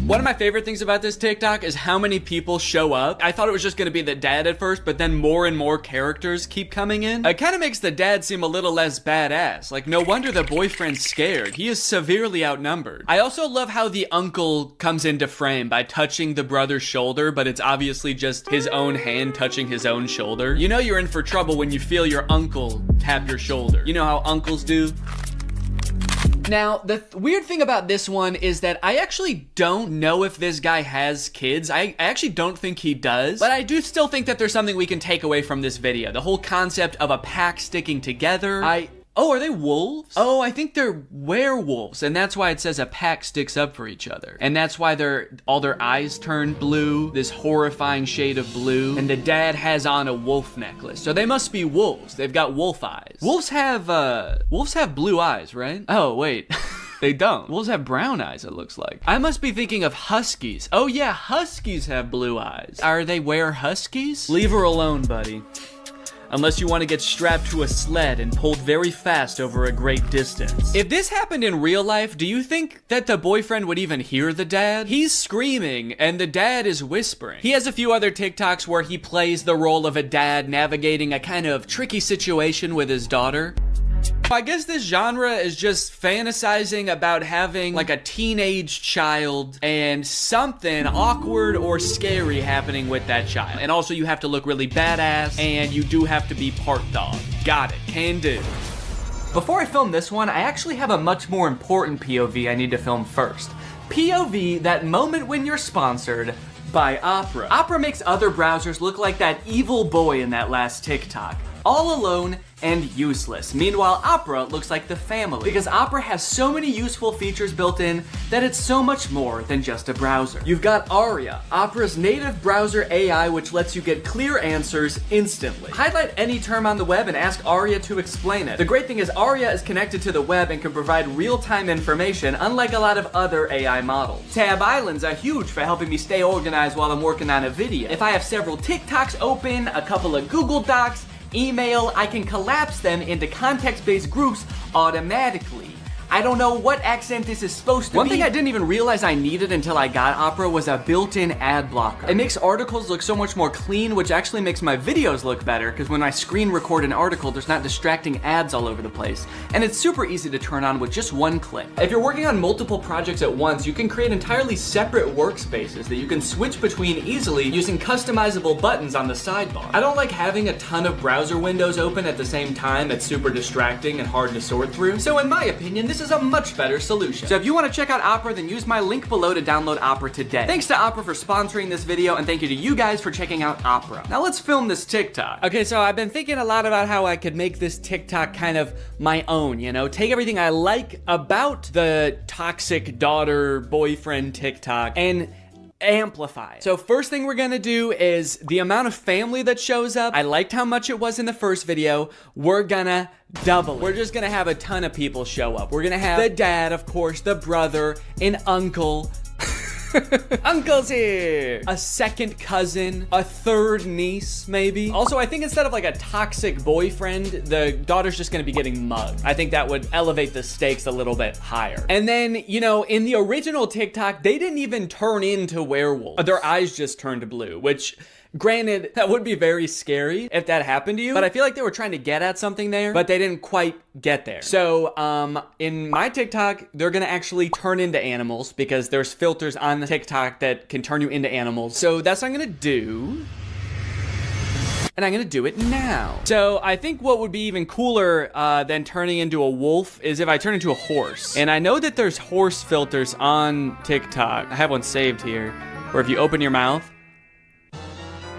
One of my favorite things about this TikTok is how many people show up. I thought it was just gonna be the dad at first, but then more and more characters keep coming in. It kind of makes the dad seem a little less badass. Like, no wonder the boyfriend's scared. He is severely outnumbered. I also love how the uncle comes into frame by touching the brother's shoulder, but it's obviously just his own hand touching his own shoulder. You know you're in for trouble when you feel your uncle tap your shoulder. You know how uncles do? Now, the weird thing about this one is that I actually don't know if this guy has kids. I actually don't think he does, but I do still think that there's something we can take away from this video. The whole concept of a pack sticking together. Oh, are they wolves? Oh, I think they're werewolves, and that's why it says a pack sticks up for each other. And that's why all their eyes turn blue, this horrifying shade of blue, and the dad has on a wolf necklace. So they must be wolves. They've got wolf eyes. Wolves have blue eyes, right? Oh, wait. They don't. Wolves have brown eyes, it looks like. I must be thinking of huskies. Oh yeah, huskies have blue eyes. Are they huskies? Leave her alone, buddy. Unless you want to get strapped to a sled and pulled very fast over a great distance. If this happened in real life, do you think that the boyfriend would even hear the dad? He's screaming and the dad is whispering. He has a few other TikToks where he plays the role of a dad navigating a kind of tricky situation with his daughter. I guess this genre is just fantasizing about having like a teenage child and something awkward or scary happening with that child. And also you have to look really badass and you do have to be part dog. Got it, can do. Before I film this one, I actually have a much more important POV I need to film first. POV, that moment when you're sponsored by Opera. Opera makes other browsers look like that evil boy in that last TikTok. All alone and useless. Meanwhile, Opera looks like the family because Opera has so many useful features built in that it's so much more than just a browser. You've got Aria, Opera's native browser AI, which lets you get clear answers instantly. Highlight any term on the web and ask Aria to explain it. The great thing is Aria is connected to the web and can provide real-time information, unlike a lot of other AI models. Tab islands are huge for helping me stay organized while I'm working on a video. If I have several TikToks open, a couple of Google Docs, email, I can collapse them into context-based groups automatically. I don't know what accent this is supposed to be. One thing I didn't even realize I needed until I got Opera was a built-in ad blocker. It makes articles look so much more clean, which actually makes my videos look better, because when I screen record an article, there's not distracting ads all over the place. And it's super easy to turn on with just one click. If you're working on multiple projects at once, you can create entirely separate workspaces that you can switch between easily using customizable buttons on the sidebar. I don't like having a ton of browser windows open at the same time. It's super distracting and hard to sort through. So in my opinion, this is a much better solution. So if you want to check out Opera, then use my link below to download Opera today. Thanks to Opera for sponsoring this video, and thank you to you guys for checking out Opera. Now let's film this TikTok. Okay, so I've been thinking a lot about how I could make this TikTok kind of my own, you know? Take everything I like about the toxic daughter, boyfriend TikTok and amplify it. So first thing we're gonna do is the amount of family that shows up. I liked how much it was in the first video. We're gonna double it. We're just gonna have a ton of people show up. We're gonna have the dad, of course, the brother, an uncle. Uncle's here! A second cousin, a third niece, maybe. Also, I think instead of like a toxic boyfriend, the daughter's just gonna be getting mugged. I think that would elevate the stakes a little bit higher. And then, you know, in the original TikTok, they didn't even turn into werewolves. Their eyes just turned blue, which, granted, that would be very scary if that happened to you, but I feel like they were trying to get at something there, but they didn't quite get there. So, in my TikTok, they're gonna actually turn into animals because there's filters on the TikTok that can turn you into animals. So that's what I'm gonna do. And I'm gonna do it now. So I think what would be even cooler than turning into a wolf is if I turn into a horse. And I know that there's horse filters on TikTok. I have one saved here, where if you open your mouth,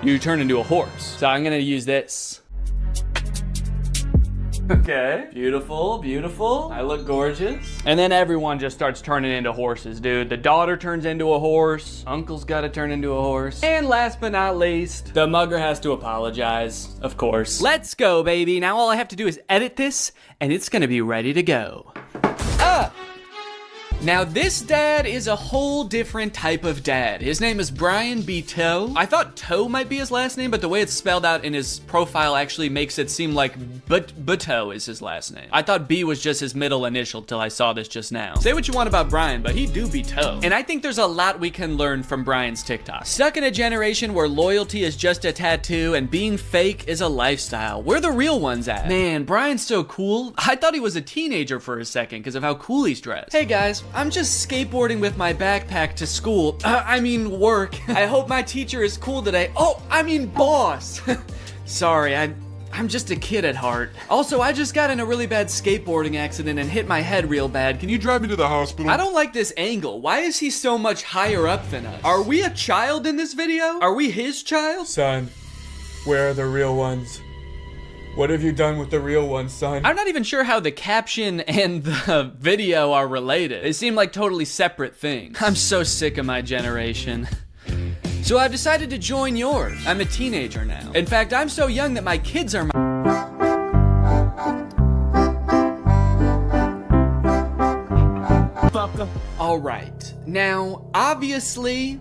you turn into a horse. So I'm gonna use this. Okay, beautiful, beautiful. I look gorgeous. And then everyone just starts turning into horses, dude. The daughter turns into a horse. Uncle's gotta turn into a horse. And last but not least, the mugger has to apologize, of course. Let's go, baby. Now all I have to do is edit this, and it's gonna be ready to go. Now this dad is a whole different type of dad. His name is Brian B. Toe. I thought Toe might be his last name, but the way it's spelled out in his profile actually makes it seem like Buto is his last name. I thought B was just his middle initial till I saw this just now. Say what you want about Brian, but he do be Toe. And I think there's a lot we can learn from Brian's TikTok. Stuck in a generation where loyalty is just a tattoo and being fake is a lifestyle. Where the real ones at? Man, Brian's so cool. I thought he was a teenager for a second because of how cool he's dressed. Hey guys, I'm just skateboarding with my backpack to school. Work. I hope my teacher is cool today. Oh, boss. Sorry, I'm just a kid at heart. Also, I just got in a really bad skateboarding accident and hit my head real bad. Can you drive me to the hospital? I don't like this angle. Why is he so much higher up than us? Are we a child in this video? Are we his child? Son, where are the real ones? What have you done with the real ones, son? I'm not even sure how the caption and the video are related. They seem like totally separate things. I'm so sick of my generation. So I've decided to join yours. I'm a teenager now. In fact, I'm so young that my kids are my... All right. Now, obviously,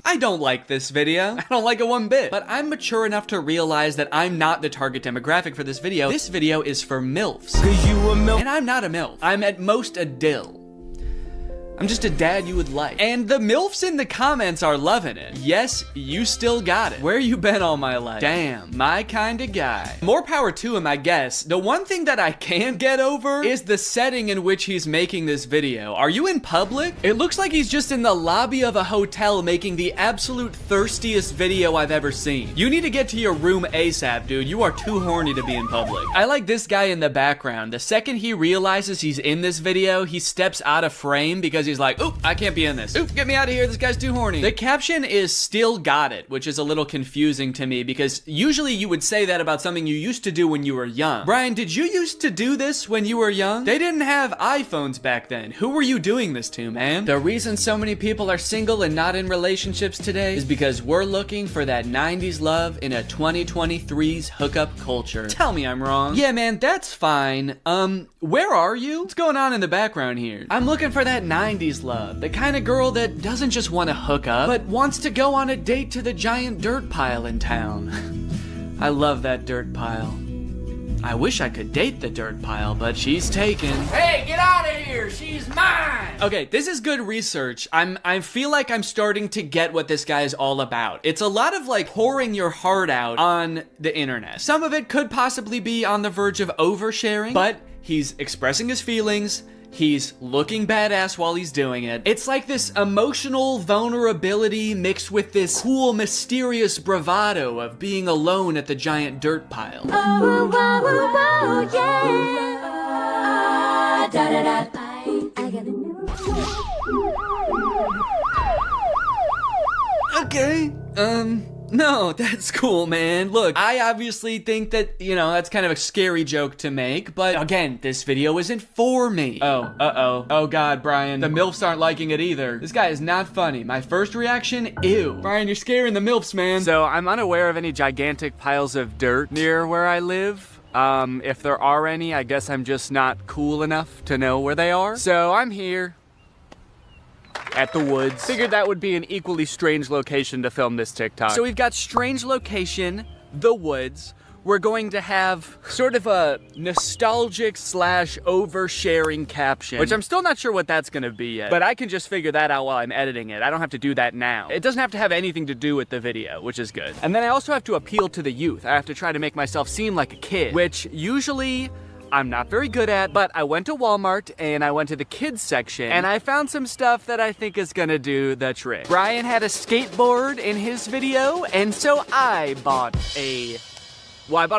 I don't like this video. I don't like it one bit. But I'm mature enough to realize that I'm not the target demographic for this video. This video is for MILFs. Cause you a MILF. And I'm not a MILF. I'm at most a dill. I'm just a dad you would like. And the MILFs in the comments are loving it. Yes, you still got it. Where you been all my life? Damn, my kind of guy. More power to him, I guess. The one thing that I can't get over is the setting in which he's making this video. Are you in public? It looks like he's just in the lobby of a hotel making the absolute thirstiest video I've ever seen. You need to get to your room ASAP, dude. You are too horny to be in public. I like this guy in the background. The second he realizes he's in this video, he steps out of frame because he's like, oop, I can't be in this. Oop, get me out of here, this guy's too horny. The caption is still got it, which is a little confusing to me because usually you would say that about something you used to do when you were young. Brian, did you used to do this when you were young? They didn't have iPhones back then. Who were you doing this to, man? The reason so many people are single and not in relationships today is because we're looking for that 90s love in a 2023's hookup culture. Tell me I'm wrong. Yeah, man, that's fine. Where are you? What's going on in the background here? I'm looking for that 90s love. The kind of girl that doesn't just want to hook up, but wants to go on a date to the giant dirt pile in town. I love that dirt pile. I wish I could date the dirt pile, but she's taken. Hey, get out of here! She's mine! Okay, this is good research. I feel like I'm starting to get what this guy is all about. It's a lot of like pouring your heart out on the internet. Some of it could possibly be on the verge of oversharing, but he's expressing his feelings. He's looking badass while he's doing it. It's like this emotional vulnerability mixed with this cool, mysterious bravado of being alone at the giant dirt pile. Oh, oh, oh, yeah. Da, da, da. I got a new Okay, no, that's cool, man. Look, I obviously think that, you know, that's kind of a scary joke to make, but again, this video isn't for me. Oh, uh-oh. Oh God, Brian, the MILFs aren't liking it either. This guy is not funny. My first reaction, ew. Brian, you're scaring the MILFs, man. So I'm unaware of any gigantic piles of dirt near where I live. If there are any, I guess I'm just not cool enough to know where they are. So I'm here at the woods. Figured that would be an equally strange location to film this TikTok. So we've got strange location, the woods. We're going to have sort of a nostalgic / oversharing caption, which I'm still not sure what that's gonna be yet, but I can just figure that out while I'm editing it. I don't have to do that now. It doesn't have to have anything to do with the video, which is good. And then I also have to appeal to the youth. I have to try to make myself seem like a kid, which usually I'm not very good at, but I went to Walmart and I went to the kids section and I found some stuff that I think is gonna do the trick. Brian had a skateboard in his video, and so I bought a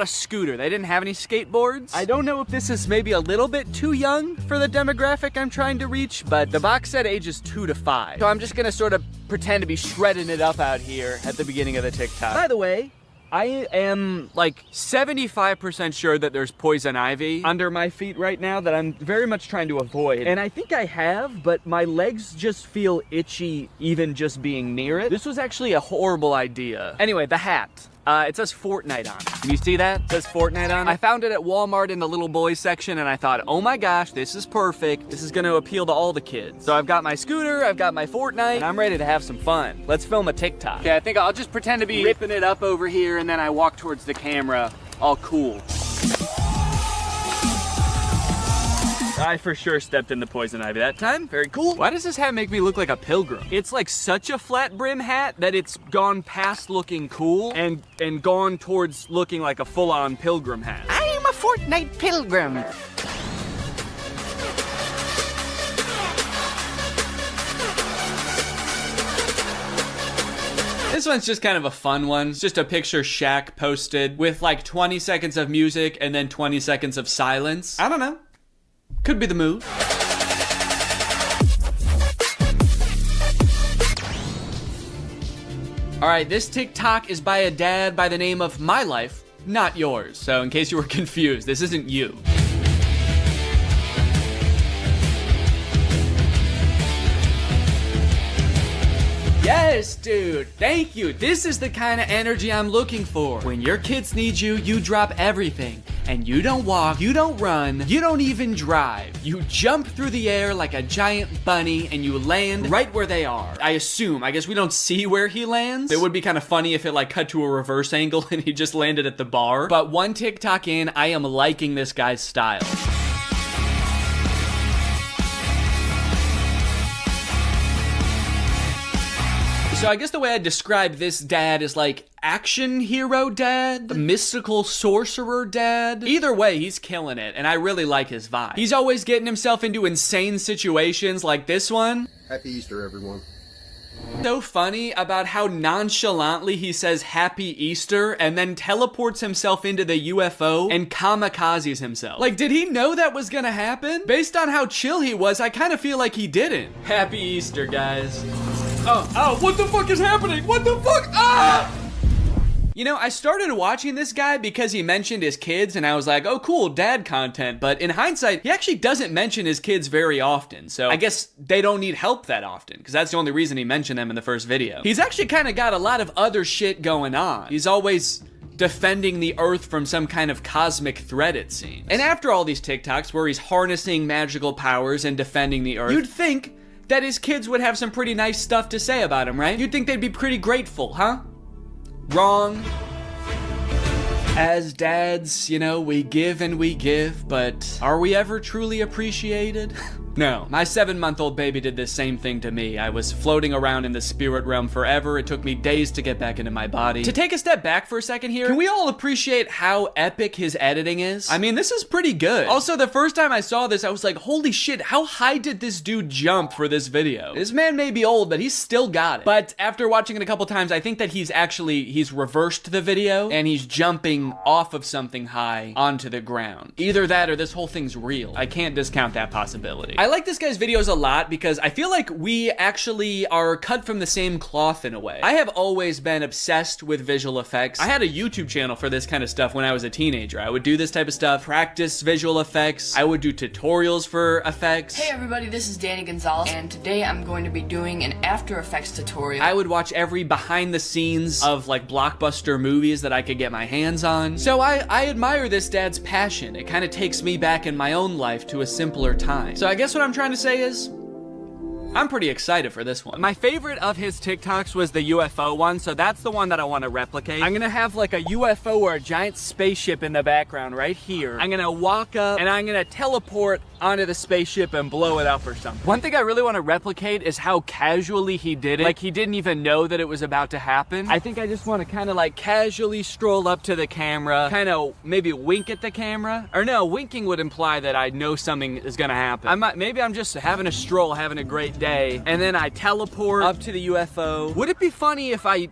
scooter. They didn't have any skateboards. I don't know if this is maybe a little bit too young for the demographic I'm trying to reach, but the box said ages 2 to 5. So I'm just gonna sort of pretend to be shredding it up out here at the beginning of the TikTok. By the way, I am like 75% sure that there's poison ivy under my feet right now that I'm very much trying to avoid. And I think I have, but my legs just feel itchy even just being near it. This was actually a horrible idea. Anyway, the hat. It says Fortnite on it. Can you see that? It says Fortnite on it. I found it at Walmart in the little boys section and I thought, oh my gosh, this is perfect. This is gonna appeal to all the kids. So I've got my scooter, I've got my Fortnite, and I'm ready to have some fun. Let's film a TikTok. Okay, I think I'll just pretend to be ripping it up over here and then I walk towards the camera, all cool. I for sure stepped in the poison ivy that time. Very cool. Why does this hat make me look like a pilgrim? It's like such a flat brim hat that it's gone past looking cool and gone towards looking like a full-on pilgrim hat. I am a Fortnite pilgrim. This one's just kind of a fun one. It's just a picture Shaq posted with like 20 seconds of music and then 20 seconds of silence. I don't know. Could be the move. All right, this TikTok is by a dad by the name of My Life, not yours. So in case you were confused, this isn't you. Yes, dude, thank you. This is the kind of energy I'm looking for. When your kids need you, you drop everything. And you don't walk, you don't run, you don't even drive. You jump through the air like a giant bunny and you land right where they are. I guess we don't see where he lands. It would be kind of funny if it like cut to a reverse angle and he just landed at the bar. But one TikTok in, I am liking this guy's style. So I guess the way I describe this dad is like action hero dad, mystical sorcerer dad. Either way, he's killing it, and I really like his vibe. He's always getting himself into insane situations like this one. Happy Easter, everyone. So funny about how nonchalantly he says Happy Easter and then teleports himself into the UFO and kamikazes himself. Like, did he know that was gonna happen? Based on how chill he was, I kind of feel like he didn't. Happy Easter, guys. Oh, what the fuck is happening? What the fuck? Ah! You know, I started watching this guy because he mentioned his kids, and I was like, oh cool, dad content. But in hindsight, he actually doesn't mention his kids very often. So I guess they don't need help that often, because that's the only reason he mentioned them in the first video. He's actually kind of got a lot of other shit going on. He's always defending the Earth from some kind of cosmic threat, it seems. And after all these TikToks where he's harnessing magical powers and defending the Earth, you'd think that his kids would have some pretty nice stuff to say about him, right? You'd think they'd be pretty grateful, huh? Wrong. As dads, you know, we give and we give, but are we ever truly appreciated? No. My 7-month-old baby did this same thing to me. I was floating around in the spirit realm forever. It took me days to get back into my body. To take a step back for a second here, can we all appreciate how epic his editing is? I mean, this is pretty good. Also, the first time I saw this, I was like, holy shit, how high did this dude jump for this video? This man may be old, but he's still got it. But after watching it a couple times, I think that he's reversed the video and he's jumping off of something high onto the ground. Either that or this whole thing's real. I can't discount that possibility. I like this guy's videos a lot because I feel like we actually are cut from the same cloth in a way. I have always been obsessed with visual effects. I had a YouTube channel for this kind of stuff when I was a teenager. I would do this type of stuff, practice visual effects. I would do tutorials for effects. Hey everybody, this is Danny Gonzalez, and today I'm going to be doing an After Effects tutorial. I would watch every behind the scenes of like blockbuster movies that I could get my hands on. So I admire this dad's passion. It kind of takes me back in my own life to a simpler time. So I guess what I'm trying to say is, I'm pretty excited for this one. My favorite of his TikToks was the UFO one, so that's the one that I want to replicate. I'm gonna have like a UFO or a giant spaceship in the background right here. I'm gonna walk up and I'm gonna teleport onto the spaceship and blow it up or something. One thing I really want to replicate is how casually he did it. Like he didn't even know that it was about to happen. I think I just want to kind of like casually stroll up to the camera, kind of maybe wink at the camera. Or no, winking would imply that I know something is gonna happen. Maybe I'm just having a stroll, having a great day, and then I teleport up to the UFO. Would it be funny if I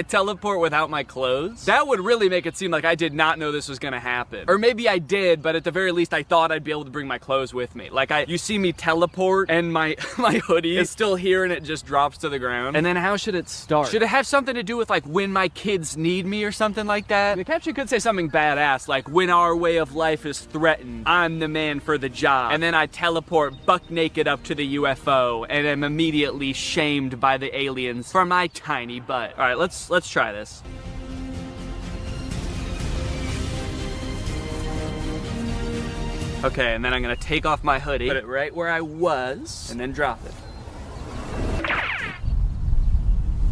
teleport without my clothes? That would really make it seem like I did not know this was gonna happen. Or maybe I did, but at the very least I thought I'd be able to bring my clothes with me. Like you see me teleport and my hoodie is still here and it just drops to the ground. And then how should it start? Should it have something to do with like when my kids need me or something like that? The caption could say something badass like when our way of life is threatened, I'm the man for the job. And then I teleport buck naked up to the UFO and am immediately shamed by the aliens for my tiny butt. All right, let's try this. Okay, and then I'm gonna take off my hoodie, put it right where I was, and then drop it.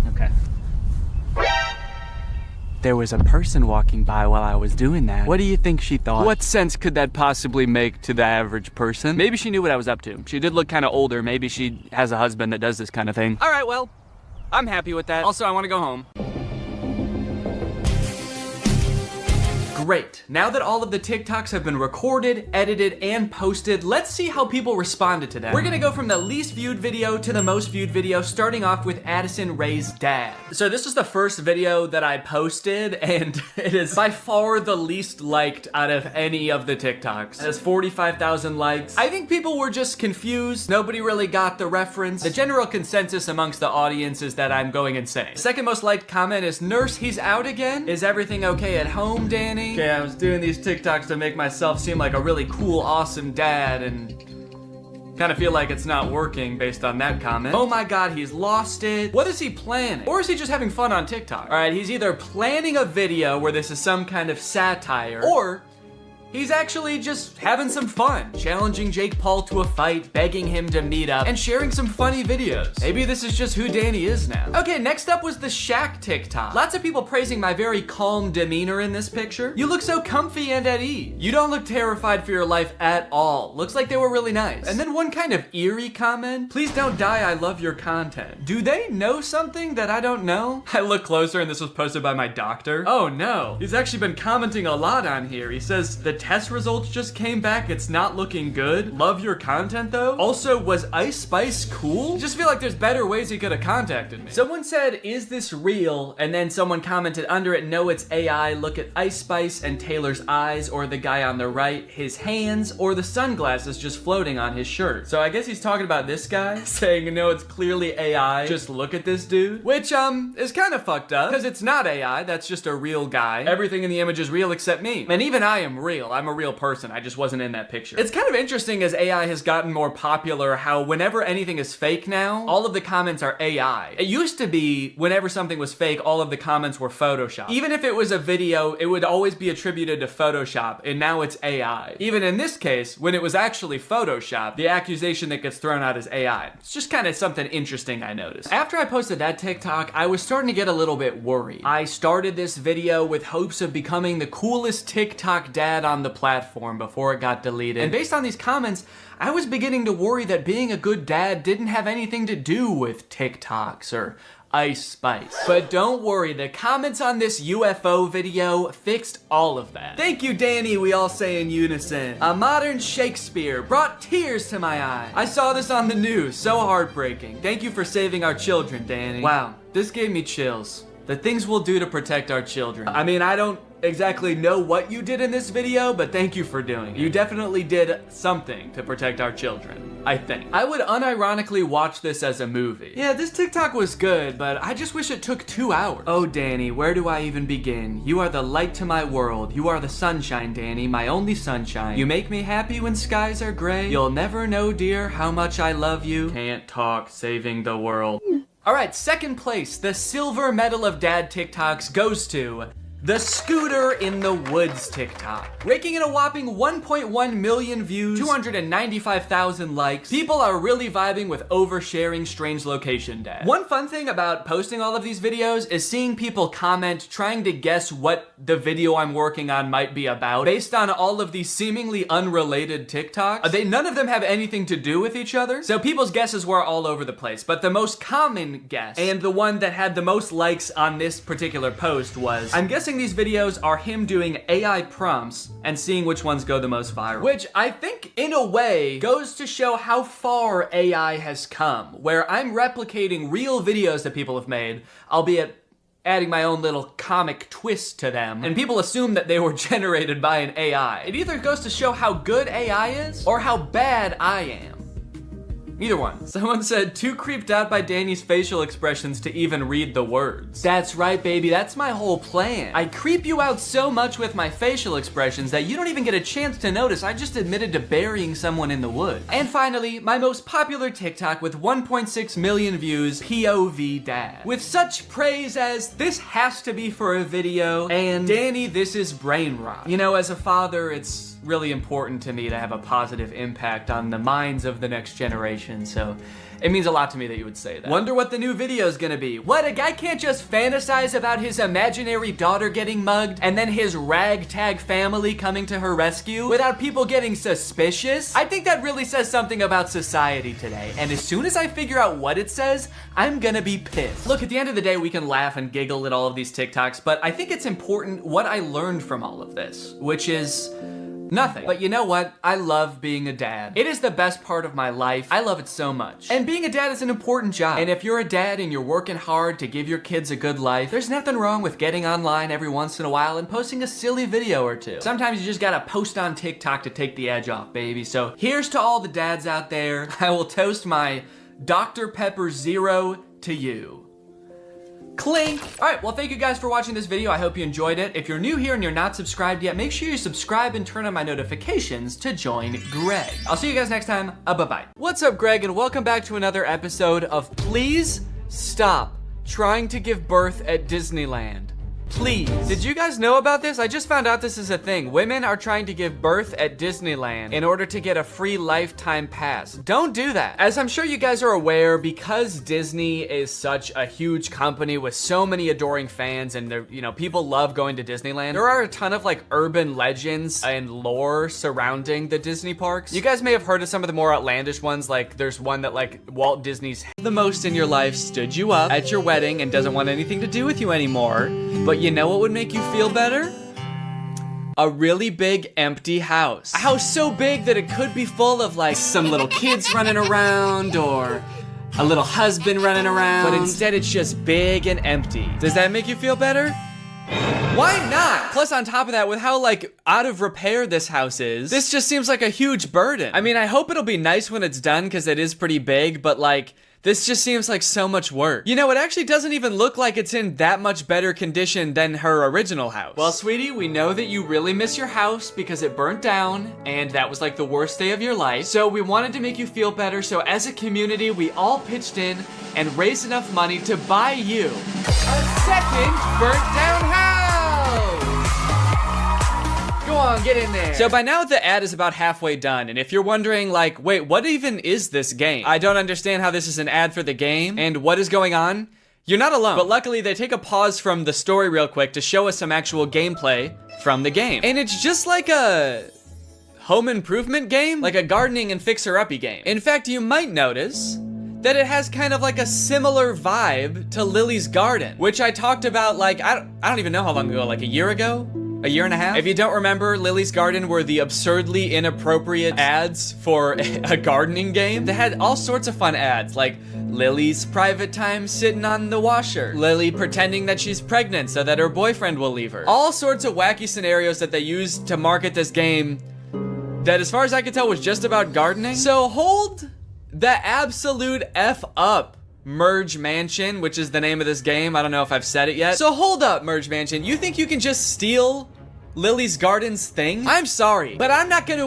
Okay. There was a person walking by while I was doing that. What do you think she thought? What sense could that possibly make to the average person? Maybe she knew what I was up to. She did look kind of older. Maybe she has a husband that does this kind of thing. All right, well, I'm happy with that. Also, I want to go home. Great. Now that all of the TikToks have been recorded, edited, and posted, let's see how people responded to them. We're gonna go from the least viewed video to the most viewed video, starting off with Addison Rae's dad. So this is the first video that I posted, and it is by far the least liked out of any of the TikToks. It has 45,000 likes. I think people were just confused. Nobody really got the reference. The general consensus amongst the audience is that I'm going insane. The second most liked comment is, "Nurse, he's out again? Is everything okay at home, Danny?" Okay, I was doing these TikToks to make myself seem like a really cool, awesome dad, and kind of feel like it's not working based on that comment. Oh my god, he's lost it. What is he planning? Or is he just having fun on TikTok? All right, he's either planning a video where this is some kind of satire, or he's actually just having some fun, challenging Jake Paul to a fight, begging him to meet up, and sharing some funny videos. Maybe this is just who Danny is now. Okay, next up was the Shaq TikTok. Lots of people praising my very calm demeanor in this picture. You look so comfy and at ease. You don't look terrified for your life at all. Looks like they were really nice. And then one kind of eerie comment. Please don't die, I love your content. Do they know something that I don't know? I look closer and this was posted by my doctor. Oh no, he's actually been commenting a lot on here. He says, the test results just came back. It's not looking good. Love your content though. Also, was Ice Spice cool? Just feel like there's better ways he could have contacted me. Someone said, is this real? And then someone commented under it, no, it's AI. Look at Ice Spice and Taylor's eyes, or the guy on the right, his hands, or the sunglasses just floating on his shirt. So I guess he's talking about this guy, saying, no, it's clearly AI. Just look at this dude. Which, is kind of fucked up, because it's not AI, that's just a real guy. Everything in the image is real except me. And even I am real. I'm a real person. I just wasn't in that picture. It's kind of interesting as AI has gotten more popular how whenever anything is fake now, all of the comments are AI. It used to be whenever something was fake, all of the comments were Photoshop. Even if it was a video, it would always be attributed to Photoshop, and now it's AI. Even in this case, when it was actually Photoshop, the accusation that gets thrown out is AI. It's just kind of something interesting I noticed. After I posted that TikTok, I was starting to get a little bit worried. I started this video with hopes of becoming the coolest TikTok dad on the platform before it got deleted. And based on these comments, I was beginning to worry that being a good dad didn't have anything to do with TikToks or Ice Spice. But don't worry, the comments on this UFO video fixed all of that. Thank you, Danny, we all say in unison. A modern Shakespeare brought tears to my eyes. I saw this on the news, so heartbreaking. Thank you for saving our children, Danny. Wow, this gave me chills. The things we'll do to protect our children. I mean, I don't exactly know what you did in this video, but thank you for doing it. You definitely did something to protect our children, I think. I would unironically watch this as a movie. Yeah, this TikTok was good, but I just wish it took 2 hours. Oh, Danny, where do I even begin? You are the light to my world. You are the sunshine, Danny, my only sunshine. You make me happy when skies are gray. You'll never know, dear, how much I love you. Can't talk, saving the world. All right, second place, the silver medal of dad TikToks goes to the Scooter in the Woods TikTok. Raking in a whopping 1.1 million views, 295,000 likes. People are really vibing with oversharing strange location dad. One fun thing about posting all of these videos is seeing people comment trying to guess what the video I'm working on might be about based on all of these seemingly unrelated TikToks. None of them have anything to do with each other, so people's guesses were all over the place. But the most common guess, and the one that had the most likes on this particular post was, I'm guessing these videos are him doing AI prompts and seeing which ones go the most viral. Which I think, in a way, goes to show how far AI has come, where I'm replicating real videos that people have made, albeit adding my own little comic twist to them, and people assume that they were generated by an AI. It either goes to show how good AI is, or how bad I am. Either one. Someone said, too creeped out by Danny's facial expressions to even read the words. That's right, baby, that's my whole plan. I creep you out so much with my facial expressions that you don't even get a chance to notice I just admitted to burying someone in the woods. And finally, my most popular TikTok with 1.6 million views, POV Dad. With such praise as, this has to be for a video, and Danny, this is brain rot. You know, as a father, it's really important to me to have a positive impact on the minds of the next generation, so it means a lot to me that you would say that. Wonder what the new video is gonna be. What, a guy can't just fantasize about his imaginary daughter getting mugged and then his ragtag family coming to her rescue without people getting suspicious? I think that really says something about society today, and as soon as I figure out what it says, I'm gonna be pissed. Look, at the end of the day, we can laugh and giggle at all of these TikToks, but I think it's important what I learned from all of this, which is nothing. But you know what? I love being a dad. It is the best part of my life. I love it so much. And being a dad is an important job. And if you're a dad and you're working hard to give your kids a good life, there's nothing wrong with getting online every once in a while and posting a silly video or two. Sometimes you just gotta post on TikTok to take the edge off, baby. So here's to all the dads out there. I will toast my Dr. Pepper Zero to you. Clink! Alright, well thank you guys for watching this video. I hope you enjoyed it. If you're new here and you're not subscribed yet, make sure you subscribe and turn on my notifications to join Greg. I'll see you guys next time. Bye-bye. What's up, Greg, and welcome back to another episode of Please Stop Trying to Give Birth at Disneyland. Please. Did you guys know about this? I just found out this is a thing. Women are trying to give birth at Disneyland in order to get a free lifetime pass. Don't do that. As I'm sure you guys are aware, because Disney is such a huge company with so many adoring fans and people love going to Disneyland, there are a ton of like urban legends and lore surrounding the Disney parks. You guys may have heard of some of the more outlandish ones, like there's one that like Walt Disney's the most in your life stood you up at your wedding and doesn't want anything to do with you anymore. But you know what would make you feel better? A really big empty house. A house so big that it could be full of like some little kids running around or a little husband running around. But instead it's just big and empty. Does that make you feel better? Why not? Plus on top of that, with how like out of repair this house is, this just seems like a huge burden. I mean, I hope it'll be nice when it's done because it is pretty big, but like, this just seems like so much work. You know, it actually doesn't even look like it's in that much better condition than her original house. Well, sweetie, we know that you really miss your house because it burnt down and that was like the worst day of your life. So we wanted to make you feel better. So as a community, we all pitched in and raised enough money to buy you a second burnt down house. Go on, get in there. So by now the ad is about halfway done, and if you're wondering like, wait, what even is this game? I don't understand how this is an ad for the game, and what is going on? You're not alone. But luckily they take a pause from the story real quick to show us some actual gameplay from the game. And it's just like a home improvement game, like a gardening and fixer-uppy game. In fact, you might notice that it has kind of like a similar vibe to Lily's Garden, which I talked about like, I don't even know how long ago, like a year ago? A year and a half? If you don't remember, Lily's Garden were the absurdly inappropriate ads for a gardening game. They had all sorts of fun ads, like Lily's private time sitting on the washer, Lily pretending that she's pregnant so that her boyfriend will leave her. All sorts of wacky scenarios that they used to market this game that, as far as I could tell, was just about gardening. So hold the absolute F up, Merge Mansion, which is the name of this game. I don't know if I've said it yet. So hold up, Merge Mansion. You think you can just steal Lily's Garden's thing? I'm sorry, but I'm not going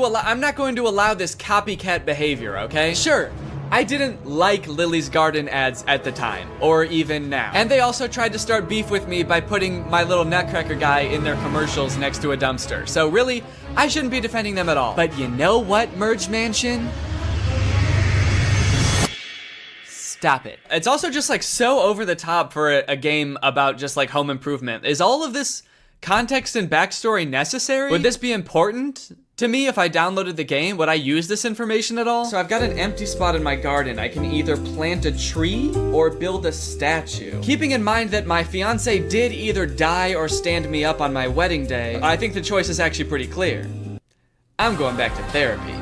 to allow this copycat behavior, okay? Sure, I didn't like Lily's Garden ads at the time, or even now. And they also tried to start beef with me by putting my little Nutcracker guy in their commercials next to a dumpster. So really, I shouldn't be defending them at all. But you know what, Merge Mansion? Stop it. It's also just like so over the top for a game about just like home improvement. Is all of this context and backstory necessary? Would this be important to me if I downloaded the game? Would I use this information at all? So I've got an empty spot in my garden. I can either plant a tree or build a statue. Keeping in mind that my fiance did either die or stand me up on my wedding day, I think the choice is actually pretty clear. I'm going back to therapy.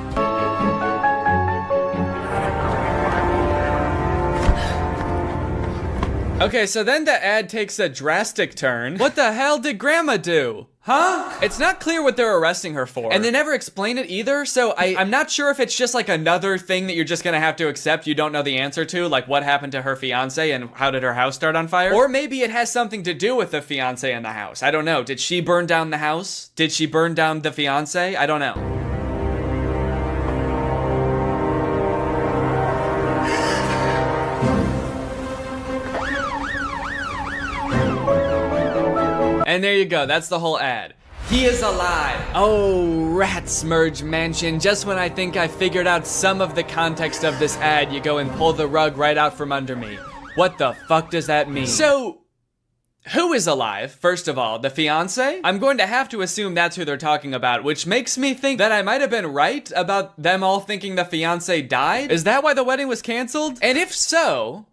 Okay, so then the ad takes a drastic turn. What the hell did Grandma do? Huh? It's not clear what they're arresting her for. And they never explain it either, so I'm not sure if it's just like another thing that you're just gonna have to accept you don't know the answer to, like what happened to her fiance and how did her house start on fire? Or maybe it has something to do with the fiance and the house. I don't know. Did she burn down the house? Did she burn down the fiance? I don't know. And there you go, that's the whole ad. He is alive. Oh, rats, Merge Mansion. Just when I think I figured out some of the context of this ad, you go and pull the rug right out from under me. What the fuck does that mean? So, who is alive, first of all? The fiance? I'm going to have to assume that's who they're talking about, which makes me think that I might have been right about them all thinking the fiance died? Is that why the wedding was canceled? And if so,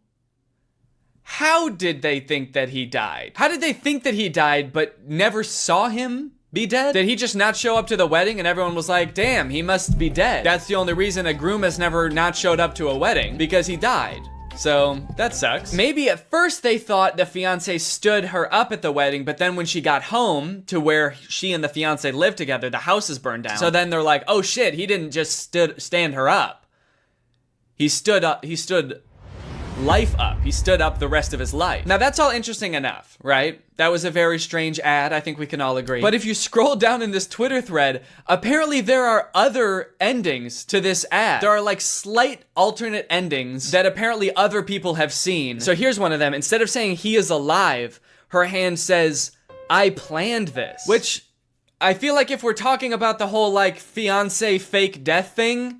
how did they think that he died? How did they think that he died but never saw him be dead? Did he just not show up to the wedding and everyone was like, damn, he must be dead? That's the only reason a groom has never not showed up to a wedding, because he died. So, that sucks. Maybe at first they thought the fiance stood her up at the wedding, but then when she got home to where she and the fiance lived together, the house is burned down. So then they're like, oh shit, he didn't just stand her up. He stood life up. He stood up the rest of his life. Now that's all interesting enough, right? That was a very strange ad, I think we can all agree. But if you scroll down in this Twitter thread, apparently there are other endings to this ad. There are like slight alternate endings that apparently other people have seen. So here's one of them. Instead of saying he is alive, her hand says, I planned this. Which I feel like if we're talking about the whole like fiance fake death thing,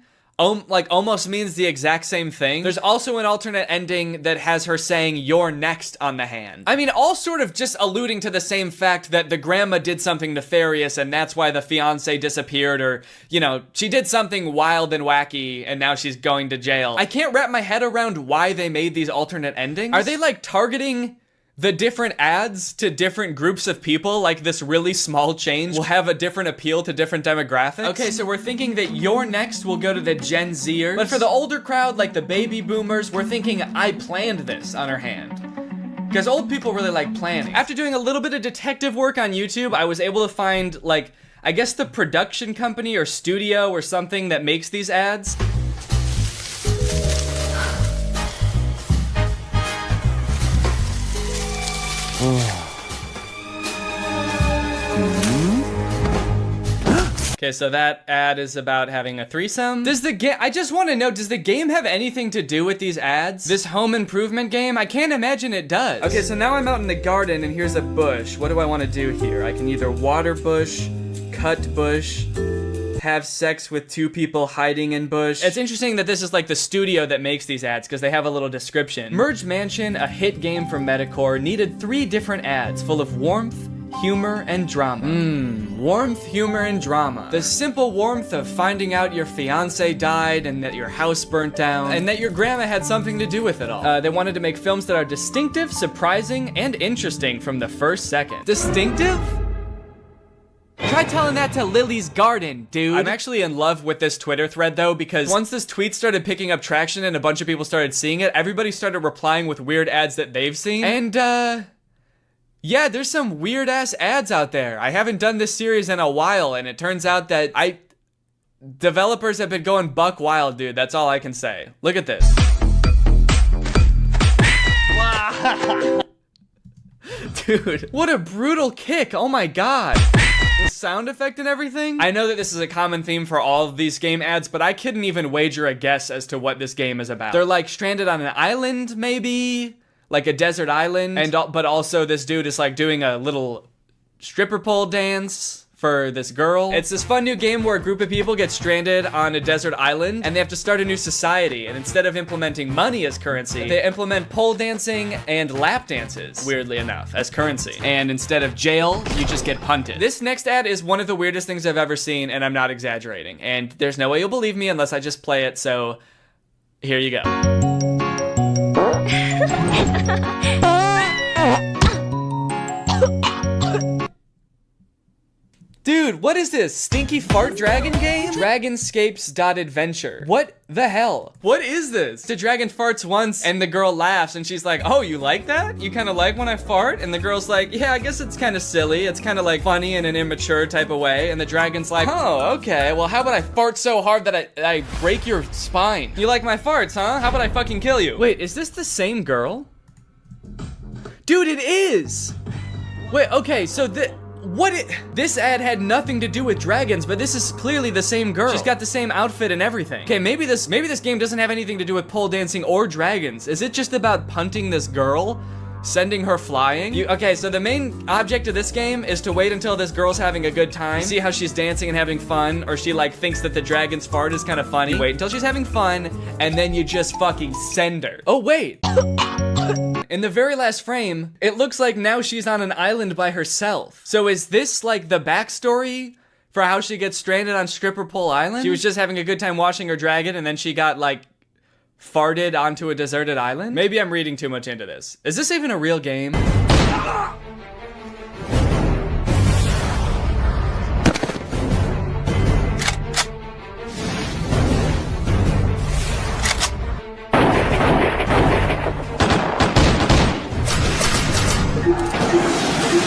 like almost means the exact same thing. There's also an alternate ending that has her saying you're next on the hand. I mean, all sort of just alluding to the same fact that the grandma did something nefarious and that's why the fiance disappeared, or, you know, she did something wild and wacky and now she's going to jail. I can't wrap my head around why they made these alternate endings. Are they like targeting the different ads to different groups of people, like this really small change, will have a different appeal to different demographics. Okay, so we're thinking that your next will go to the Gen Zers. But for the older crowd, like the baby boomers, we're thinking I planned this on her hand. Because old people really like planning. After doing a little bit of detective work on YouTube, I was able to find, like, I guess the production company or studio or something that makes these ads. Okay, so that ad is about having a threesome. Does the game, I just want to know, does the game have anything to do with these ads? This home improvement game? I can't imagine it does. Okay, so now I'm out in the garden and here's a bush. What do I want to do here? I can either water bush, cut bush, have sex with two people hiding in bush. It's interesting that this is like the studio that makes these ads because they have a little description. Merge Mansion, a hit game from Metacore, needed 3 different ads full of warmth, humor, and drama. Warmth, humor, and drama. The simple warmth of finding out your fiance died and that your house burnt down and that your grandma had something to do with it all. They wanted to make films that are distinctive, surprising, and interesting from the first second. Distinctive? Try telling that to Lily's Garden, dude. I'm actually in love with this Twitter thread though, because once this tweet started picking up traction and a bunch of people started seeing it, everybody started replying with weird ads that they've seen. And yeah, there's some weird ass ads out there. I haven't done this series in a while, and it turns out that developers have been going buck wild, dude. That's all I can say. Look at this. Dude, what a brutal kick. Oh my god. The sound effect and everything. I know that this is a common theme for all of these game ads, but I couldn't even wager a guess as to what this game is about. They're like stranded on an island, maybe? Like a desert island, but also this dude is like doing a little stripper pole dance for this girl. It's this fun new game where a group of people get stranded on a desert island and they have to start a new society, and instead of implementing money as currency, they implement pole dancing and lap dances, weirdly enough, as currency. And instead of jail, you just get punted. This next ad is one of the weirdest things I've ever seen, and I'm not exaggerating. And there's no way you'll believe me unless I just play it, so here you go. Dude, what is this? Stinky fart dragon game? Dragonscapes.adventure. What the hell? What is this? The dragon farts once and the girl laughs and she's like, oh, you like that? You kind of like when I fart? And the girl's like, yeah, I guess it's kind of silly. It's kind of like funny in an immature type of way. And the dragon's like, oh, okay. Well, how about I fart so hard that I break your spine? You like my farts, huh? How about I fucking kill you? Wait, is this the same girl? Dude, it is! Wait, okay, so this ad had nothing to do with dragons, but this is clearly the same girl. She's got the same outfit and everything. Okay, maybe this game doesn't have anything to do with pole dancing or dragons. Is it just about punting this girl? Sending her flying? Okay, so the main object of this game is to wait until this girl's having a good time, see how she's dancing and having fun, or she like thinks that the dragon's fart is kind of funny. Wait until she's having fun, and then you just fucking send her. Oh, wait. In the very last frame, it looks like now she's on an island by herself. So is this like the backstory for how she gets stranded on Stripper Pole Island? She was just having a good time washing her dragon and then she got like farted onto a deserted island? Maybe I'm reading too much into this. Is this even a real game?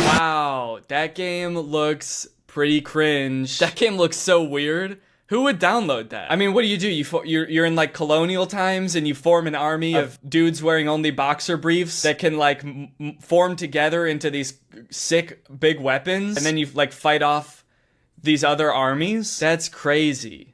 Wow, that game looks pretty cringe. That game looks so weird. Who would download that? I mean, what do? You're in like colonial times and you form an army of dudes wearing only boxer briefs that can like form together into these sick big weapons, and then you like fight off these other armies? That's crazy.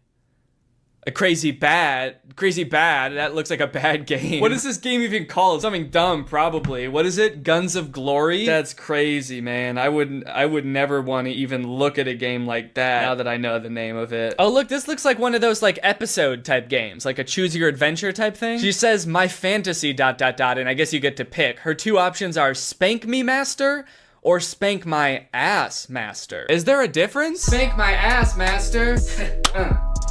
Crazy bad. That looks like a bad game. What is this game even called? Something dumb, probably. What is it? Guns of Glory? That's crazy, man. I would never want to even look at a game like that now that I know the name of it. Oh, look, this looks like one of those like episode type games, like a choose your adventure type thing. She says my fantasy ... and I guess you get to pick. Her 2 options are Spank Me Master or Spank My Ass Master. Is there a difference? Spank my ass, master.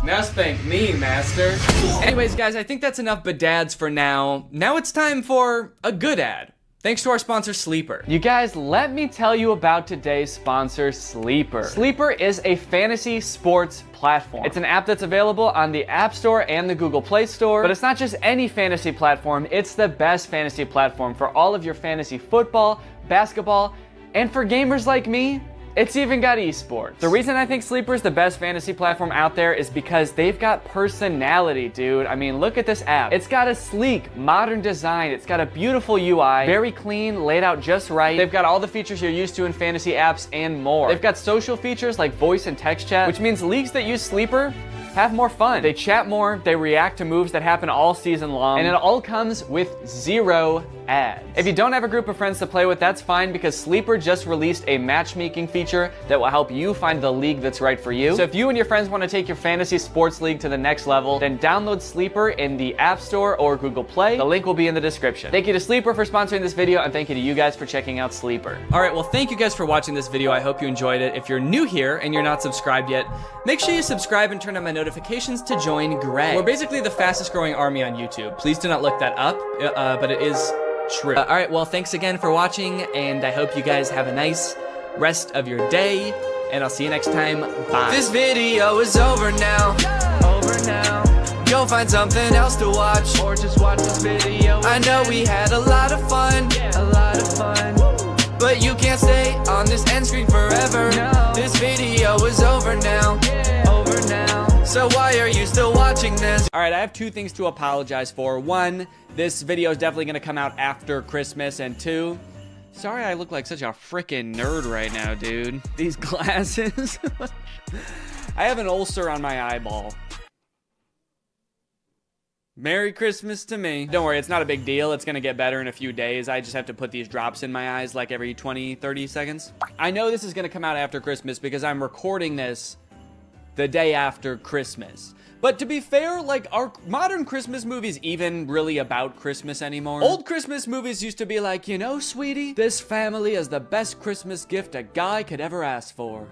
Now spank me, master. Anyways, guys, I think that's enough bedads for now. Now it's time for a good ad. Thanks to our sponsor, Sleeper. You guys, let me tell you about today's sponsor, Sleeper. Sleeper is a fantasy sports platform. It's an app that's available on the App Store and the Google Play Store, but it's not just any fantasy platform, it's the best fantasy platform for all of your fantasy football, basketball, and for gamers like me, it's even got esports. The reason I think Sleeper is the best fantasy platform out there is because they've got personality, dude. I mean, look at this app. It's got a sleek, modern design. It's got a beautiful UI, very clean, laid out just right. They've got all the features you're used to in fantasy apps and more. They've got social features like voice and text chat, which means leagues that use Sleeper have more fun. They chat more, they react to moves that happen all season long, and it all comes with 0 ads. If you don't have a group of friends to play with, that's fine because Sleeper just released a matchmaking feature that will help you find the league that's right for you. So if you and your friends want to take your fantasy sports league to the next level, then download Sleeper in the App Store or Google Play. The link will be in the description. Thank you to Sleeper for sponsoring this video, and thank you to you guys for checking out Sleeper. All right, well, thank you guys for watching this video. I hope you enjoyed it. If you're new here and you're not subscribed yet, make sure you subscribe and turn on my notifications to join Greg. We're basically the fastest growing army on YouTube. Please do not look that up, but it is true. All right, well, thanks again for watching, and I hope you guys have a nice rest of your day, and I'll see you next time. Bye. This video is over now. Go find something else to watch, or just watch this video. I know we had a lot of fun, but you can't stay on this end screen forever. No. This video is over now. So why are you still watching this? All right, I have 2 things to apologize for. 1, this video is definitely gonna come out after Christmas, and 2, sorry I look like such a freaking nerd right now, dude. These glasses. I have an ulcer on my eyeball. Merry Christmas to me. Don't worry, it's not a big deal. It's gonna get better in a few days. I just have to put these drops in my eyes like every 20, 30 seconds. I know this is gonna come out after Christmas because I'm recording this the day after Christmas. But to be fair, like, are modern Christmas movies even really about Christmas anymore? Old Christmas movies used to be like, you know, sweetie, this family is the best Christmas gift a guy could ever ask for.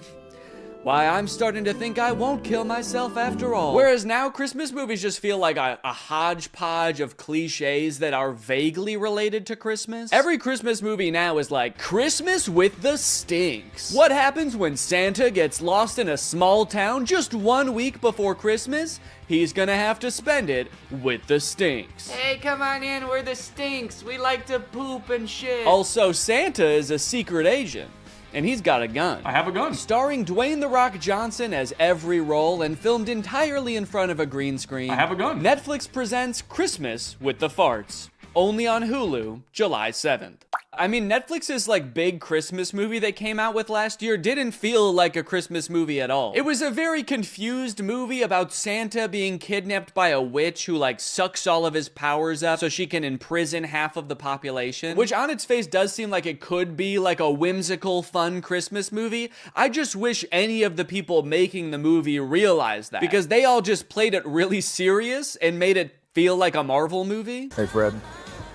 Why, I'm starting to think I won't kill myself after all. Whereas now, Christmas movies just feel like a hodgepodge of cliches that are vaguely related to Christmas. Every Christmas movie now is like, Christmas with the Stinks. What happens when Santa gets lost in a small town just 1 week before Christmas? He's gonna have to spend it with the Stinks. Hey, come on in, we're the Stinks. We like to poop and shit. Also, Santa is a secret agent. And he's got a gun. I have a gun. Starring Dwayne "The Rock" Johnson as every role and filmed entirely in front of a green screen. I have a gun. Netflix presents Christmas with the Farts. Only on Hulu, July 7th. I mean, Netflix's like big Christmas movie they came out with last year didn't feel like a Christmas movie at all. It was a very confused movie about Santa being kidnapped by a witch who like sucks all of his powers up so she can imprison half of the population, which on its face does seem like it could be like a whimsical, fun Christmas movie. I just wish any of the people making the movie realized that, because they all just played it really serious and made it feel like a Marvel movie. Hey, Fred.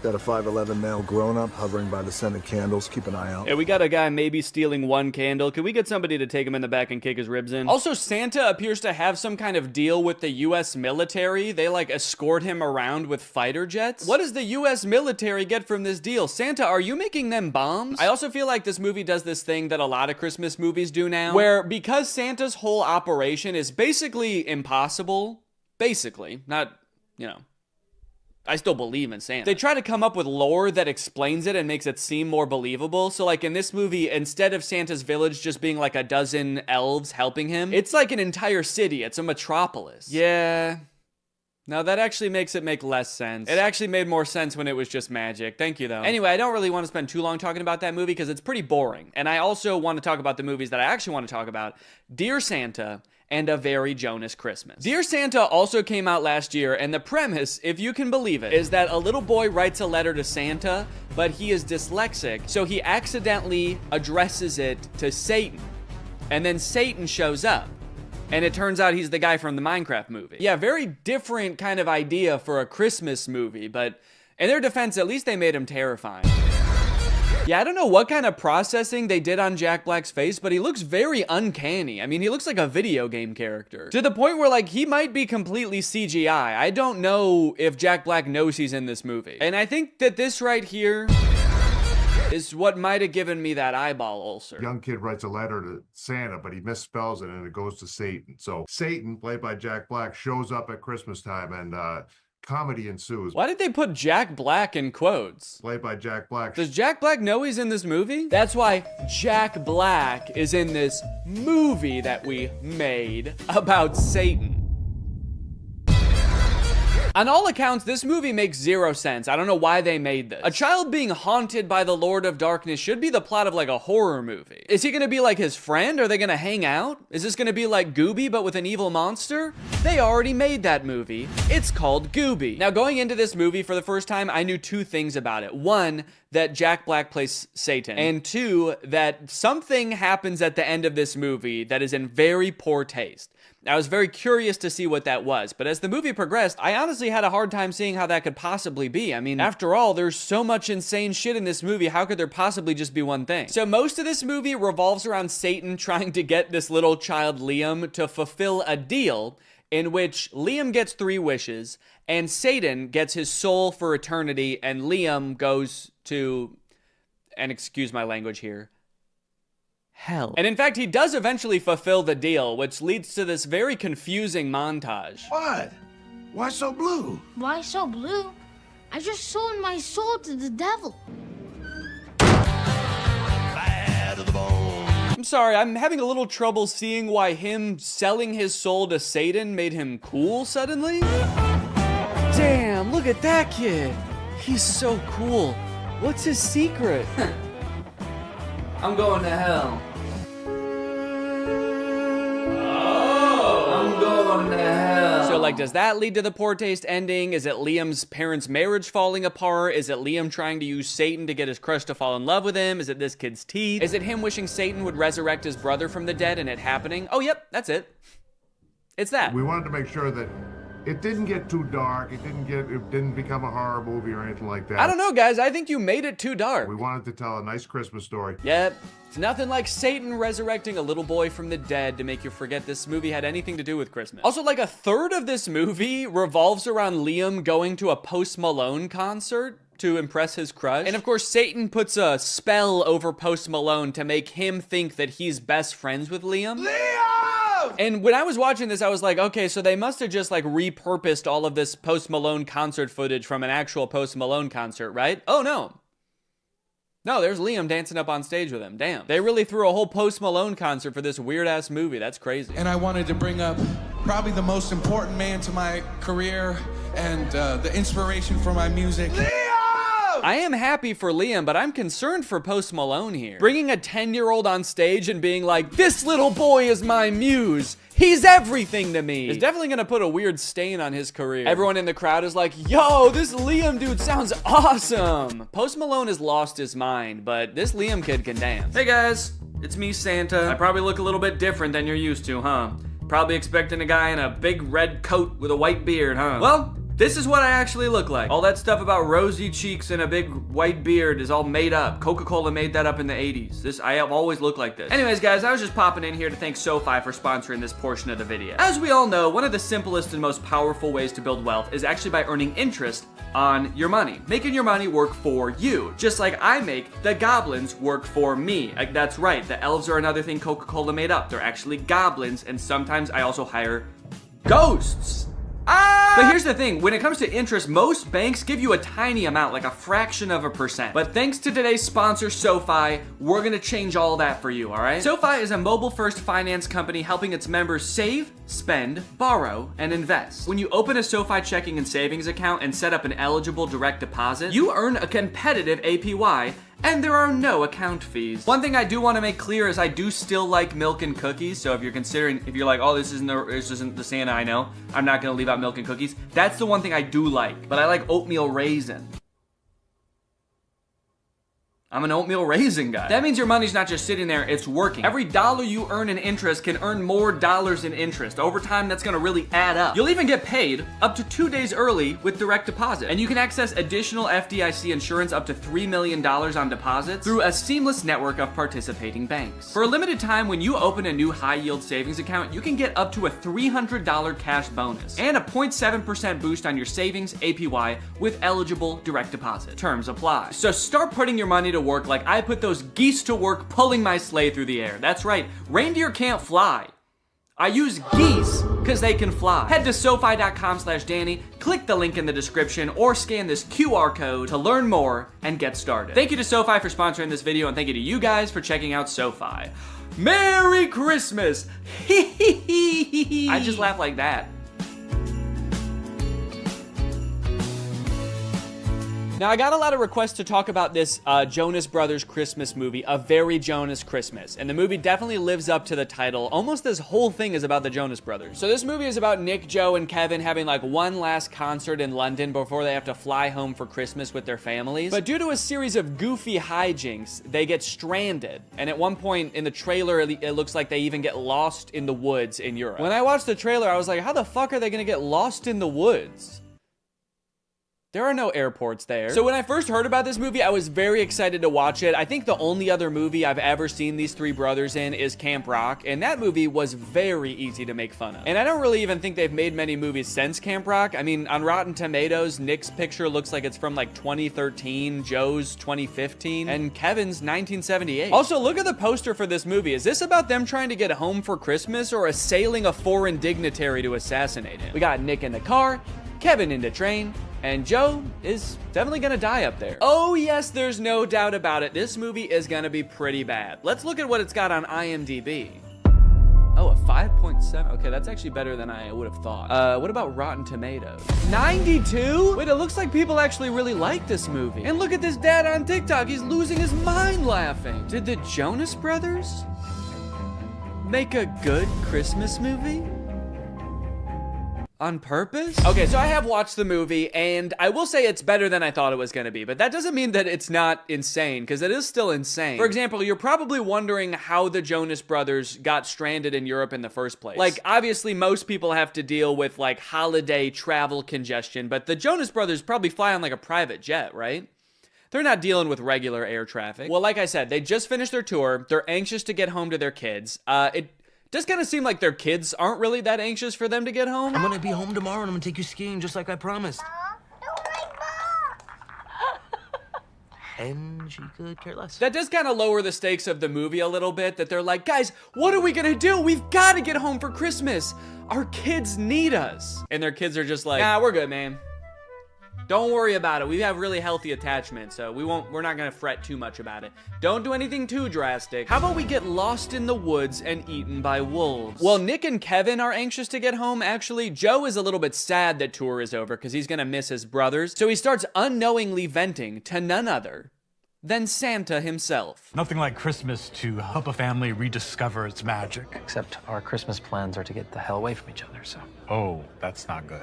Got a 5'11" male grown-up hovering by the scented candles. Keep an eye out. Yeah, we got a guy maybe stealing 1 candle. Can we get somebody to take him in the back and kick his ribs in? Also, Santa appears to have some kind of deal with the U.S. military. They, like, escort him around with fighter jets. What does the U.S. military get from this deal? Santa, are you making them bombs? I also feel like this movie does this thing that a lot of Christmas movies do now, where because Santa's whole operation is basically impossible, basically, not, you know, I still believe in Santa. They try to come up with lore that explains it and makes it seem more believable. So like in this movie, instead of Santa's village just being like a dozen elves helping him, it's like an entire city. It's a metropolis. Yeah. No, that actually makes it make less sense. It actually made more sense when it was just magic. Thank you, though. Anyway, I don't really want to spend too long talking about that movie because it's pretty boring. And I also want to talk about the movies that I actually want to talk about. Dear Santa and A Very Jonas Christmas. Dear Santa also came out last year, and the premise, if you can believe it, is that a little boy writes a letter to Santa, but he is dyslexic, so he accidentally addresses it to Satan. And then Satan shows up. And it turns out he's the guy from the Minecraft movie. Yeah, very different kind of idea for a Christmas movie, but in their defense, at least they made him terrifying. Yeah, I don't know what kind of processing they did on Jack Black's face, but he looks very uncanny. I mean, he looks like a video game character. To the point where, like, he might be completely CGI. I don't know if Jack Black knows he's in this movie. And I think that this right here is what might have given me that eyeball ulcer. Young kid writes a letter to Santa, but he misspells it and it goes to Satan. So Satan, played by Jack Black, shows up at Christmas time and comedy ensues. Why did they put Jack Black in quotes? Played by Jack Black. Does Jack Black know he's in this movie? That's why Jack Black is in this movie that we made about Satan. On all accounts, this movie makes zero sense. I don't know why they made this. A child being haunted by the Lord of Darkness should be the plot of like a horror movie. Is he gonna be like his friend? Are they gonna hang out? Is this gonna be like Gooby but with an evil monster? They already made that movie. It's called Gooby. Now going into this movie for the first time, I knew two things about it. One, that Jack Black plays Satan. And two, that something happens at the end of this movie that is in very poor taste. I was very curious to see what that was, but as the movie progressed, I honestly had a hard time seeing how that could possibly be. I mean, after all, there's so much insane shit in this movie, how could there possibly just be one thing? So most of this movie revolves around Satan trying to get this little child Liam to fulfill a deal in which Liam gets 3 wishes, and Satan gets his soul for eternity, and Liam goes to, and excuse my language here, hell. And in fact, he does eventually fulfill the deal, which leads to this very confusing montage. What? Why so blue? Why so blue? I just sold my soul to the devil. I'm sorry, I'm having a little trouble seeing why him selling his soul to Satan made him cool suddenly. Damn, look at that kid. He's so cool. What's his secret? I'm going to hell. Oh, I'm going to hell. So like, does that lead to the poor taste ending? Is it Liam's parents' marriage falling apart? Is it Liam trying to use Satan to get his crush to fall in love with him? Is it this kid's teeth? Is it him wishing Satan would resurrect his brother from the dead and it happening? Oh, yep, that's it. It's that. We wanted to make sure that it didn't get too dark. It didn't become a horror movie or anything like that. I don't know, guys. I think you made it too dark. We wanted to tell a nice Christmas story. Yep. It's nothing like Satan resurrecting a little boy from the dead to make you forget this movie had anything to do with Christmas. Also, like a third of this movie revolves around Liam going to a Post Malone concert to impress his crush. And of course, Satan puts a spell over Post Malone to make him think that he's best friends with Liam. And when I was watching this, I was like, okay, so they must have just like repurposed all of this Post Malone concert footage from an actual Post Malone concert, right? Oh no. No, there's Liam dancing up on stage with him. Damn. They really threw a whole Post Malone concert for this weird ass movie. That's crazy. And I wanted to bring up probably the most important man to my career and the inspiration for my music. I am happy for Liam, but I'm concerned for Post Malone here. Bringing a 10-year-old on stage and being like, this little boy is my muse. He's everything to me. Is definitely gonna put a weird stain on his career. Everyone in the crowd is like, yo, this Liam dude sounds awesome. Post Malone has lost his mind, but this Liam kid can dance. Hey guys, it's me, Santa. I probably look a little bit different than you're used to, huh? Probably expecting a guy in a big red coat with a white beard, huh? Well, this is what I actually look like. All that stuff about rosy cheeks and a big white beard is all made up. Coca-Cola made that up in the 80s. I have always looked like this. Anyways, guys, I was just popping in here to thank SoFi for sponsoring this portion of the video. As we all know, one of the simplest and most powerful ways to build wealth is actually by earning interest on your money. Making your money work for you. Just like I make the goblins work for me. Like, that's right, the elves are another thing Coca-Cola made up. They're actually goblins, and sometimes I also hire ghosts. But here's the thing, when it comes to interest, most banks give you a tiny amount, like a fraction of a percent. But thanks to today's sponsor, SoFi, we're gonna change all that for you, all right? SoFi is a mobile-first finance company helping its members save, spend, borrow, and invest. When you open a SoFi checking and savings account and set up an eligible direct deposit, you earn a competitive APY, and there are no account fees. One thing I do want to make clear is I do still like milk and cookies. So if you're like, oh, this isn't the Santa I know, I'm not gonna leave out milk and cookies. That's the one thing I do like, but I like oatmeal raisin. I'm an oatmeal raisin guy. That means your money's not just sitting there, it's working. Every dollar you earn in interest can earn more dollars in interest. Over time, that's gonna really add up. You'll even get paid up to 2 days early with direct deposit. And you can access additional FDIC insurance up to $3 million on deposits through a seamless network of participating banks. For a limited time, when you open a new high-yield savings account, you can get up to a $300 cash bonus and a 0.7% boost on your savings APY with eligible direct deposit. Terms apply. So start putting your money to work like I put those geese to work pulling my sleigh through the air. That's right, reindeer can't fly. I use geese because they can fly. Head to SoFi.com/Danny, click the link in the description, or scan this QR code to learn more and get started. Thank you to SoFi for sponsoring this video, and thank you to you guys for checking out SoFi. Merry Christmas! I just laugh like that. Now, I got a lot of requests to talk about this Jonas Brothers Christmas movie, A Very Jonas Christmas. And the movie definitely lives up to the title. Almost this whole thing is about the Jonas Brothers. So this movie is about Nick, Joe, and Kevin having like one last concert in London before they have to fly home for Christmas with their families. But due to a series of goofy hijinks, they get stranded. And at one point in the trailer, it looks like they even get lost in the woods in Europe. When I watched the trailer, I was like, how the fuck are they gonna get lost in the woods? There are no airports there. So when I first heard about this movie, I was very excited to watch it. I think the only other movie I've ever seen these three brothers in is Camp Rock, and that movie was very easy to make fun of. And I don't really even think they've made many movies since Camp Rock. I mean, on Rotten Tomatoes, Nick's picture looks like it's from like 2013, Joe's 2015, and Kevin's 1978. Also, look at the poster for this movie. Is this about them trying to get home for Christmas or assailing a foreign dignitary to assassinate him? We got Nick in the car, Kevin in the train, and Joe is definitely gonna die up there. Oh yes, there's no doubt about it. This movie is gonna be pretty bad. Let's look at what it's got on IMDb. Oh, a 5.7. Okay, that's actually better than I would have thought. What about Rotten Tomatoes? 92? Wait, it looks like people actually really like this movie. And look at this dad on TikTok. He's losing his mind laughing. Did the Jonas Brothers make a good Christmas movie? On purpose? Okay, so I have watched the movie, and I will say it's better than I thought it was gonna be, but that doesn't mean that it's not insane, because it is still insane. For example, you're probably wondering how the Jonas Brothers got stranded in Europe in the first place. Like, obviously, most people have to deal with, like, holiday travel congestion, but the Jonas Brothers probably fly on, like, a private jet, right? They're not dealing with regular air traffic. Well, like I said, they just finished their tour. They're anxious to get home to their kids. It does kind of seem like their kids aren't really that anxious for them to get home. I'm gonna be home tomorrow and I'm gonna take you skiing just like I promised. And she could care less. That does kind of lower the stakes of the movie a little bit, that they're like, guys, what are we gonna do? We've gotta get home for Christmas. Our kids need us. And their kids are just like, nah, we're good, man. Don't worry about it. We have really healthy attachment, so we're not gonna fret too much about it. Don't do anything too drastic. How about we get lost in the woods and eaten by wolves? Well, Nick and Kevin are anxious to get home, actually. Joe is a little bit sad that tour is over because he's gonna miss his brothers. So he starts unknowingly venting to none other than Santa himself. Nothing like Christmas to help a family rediscover its magic. Except our Christmas plans are to get the hell away from each other, so. Oh, that's not good.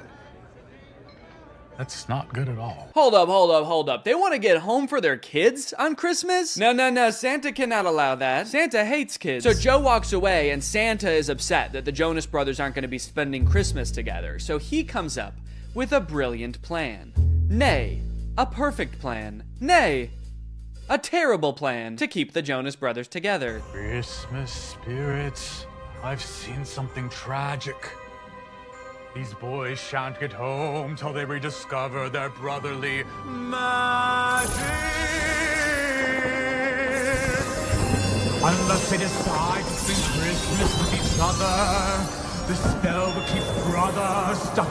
That's not good at all. Hold up. They want to get home for their kids on Christmas? No. Santa cannot allow that. Santa hates kids. So Joe walks away, and Santa is upset that the Jonas Brothers aren't going to be spending Christmas together. So he comes up with a brilliant plan. Nay, a perfect plan. Nay, a terrible plan to keep the Jonas Brothers together. Christmas spirits, I've seen something tragic. These boys shan't get home till they rediscover their brotherly magic. Unless they decide to spend Christmas with each other, the spell will keep brother stuck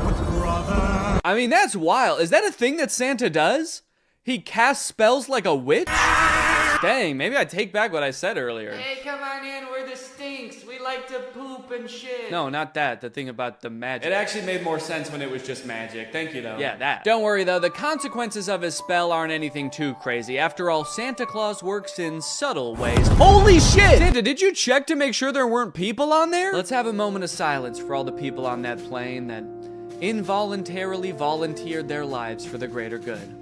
with brother. I mean, that's wild. Is that a thing that Santa does? He casts spells like a witch? Dang, maybe I take back what I said earlier. Hey, come on in, we're the stinks. We like to poop and shit. No, not that. The thing about the magic. It actually made more sense when it was just magic. Thank you, though. Yeah, that. Don't worry, though. The consequences of his spell aren't anything too crazy. After all, Santa Claus works in subtle ways. Holy shit! Santa, did you check to make sure there weren't people on there? Let's have a moment of silence for all the people on that plane that involuntarily volunteered their lives for the greater good,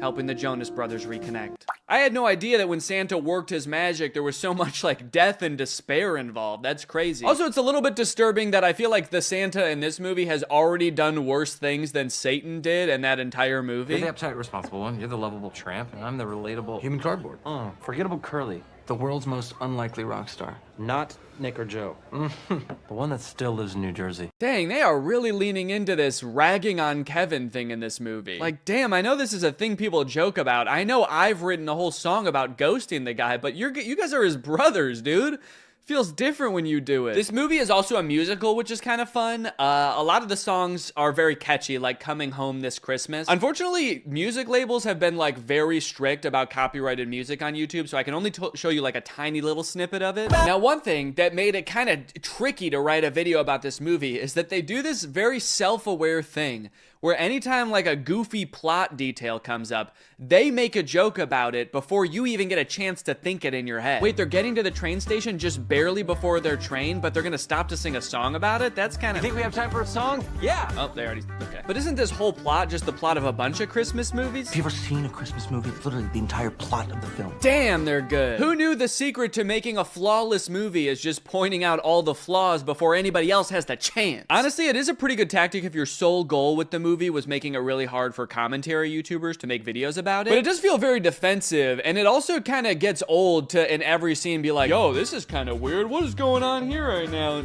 helping the Jonas Brothers reconnect. I had no idea that when Santa worked his magic, there was so much like death and despair involved. That's crazy. Also, it's a little bit disturbing that I feel like the Santa in this movie has already done worse things than Satan did in that entire movie. You're the uptight, responsible one. You're the lovable tramp, and I'm the relatable human cardboard. Forgettable Curly. The world's most unlikely rock star. Not Nick or Joe. The one that still lives in New Jersey. Dang, they are really leaning into this ragging on Kevin thing in this movie. Like, damn, I know this is a thing people joke about. I know I've written a whole song about ghosting the guy, but you guys are his brothers, dude. Feels different when you do it. This movie is also a musical, which is kind of fun. A lot of the songs are very catchy, like Coming Home This Christmas. Unfortunately, music labels have been like very strict about copyrighted music on YouTube, so I can only show you like a tiny little snippet of it. Now, one thing that made it kind of tricky to write a video about this movie is that they do this very self-aware thing where anytime like a goofy plot detail comes up, they make a joke about it before you even get a chance to think it in your head. Wait, they're getting to the train station just barely before their train, but they're gonna stop to sing a song about it? That's kind of... You think we have time for a song? Yeah! Oh, they already... Okay. But isn't this whole plot just the plot of a bunch of Christmas movies? Have you ever seen a Christmas movie? It's literally the entire plot of the film. Damn, they're good. Who knew the secret to making a flawless movie is just pointing out all the flaws before anybody else has the chance? Honestly, it is a pretty good tactic if your sole goal with the movie was making it really hard for commentary YouTubers to make videos about it. But it does feel very defensive, and it also kind of gets old to, in every scene, be like, yo, this is kind of weird. What is going on here right now?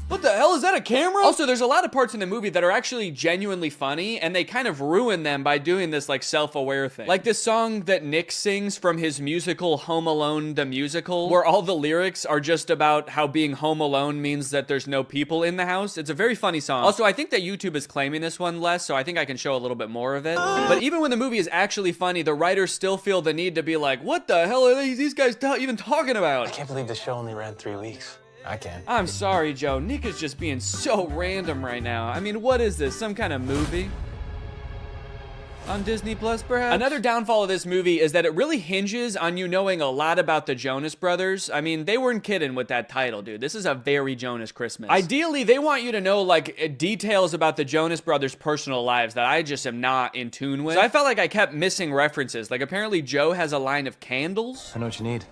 What the hell, is that a camera? Also, there's a lot of parts in the movie that are actually genuinely funny, and they kind of ruin them by doing this like self-aware thing. Like this song that Nick sings from his musical Home Alone the Musical, where all the lyrics are just about how being home alone means that there's no people in the house. It's a very funny song. Also, I think that YouTube is claiming this one less, so I think I can show a little bit more of it. But even when the movie is actually funny, the writers still feel the need to be like, what the hell are these guys even talking about? I can't believe the show only ran 3 weeks. I can. I'm sorry, Joe. Nick is just being so random right now. I mean, what is this? Some kind of movie? On Disney Plus, perhaps? Another downfall of this movie is that it really hinges on you knowing a lot about the Jonas Brothers. I mean, they weren't kidding with that title, dude. This is a very Jonas Christmas. Ideally, they want you to know, like, details about the Jonas Brothers' personal lives that I just am not in tune with. So I felt like I kept missing references. Like, apparently Joe has a line of candles. I know what you need.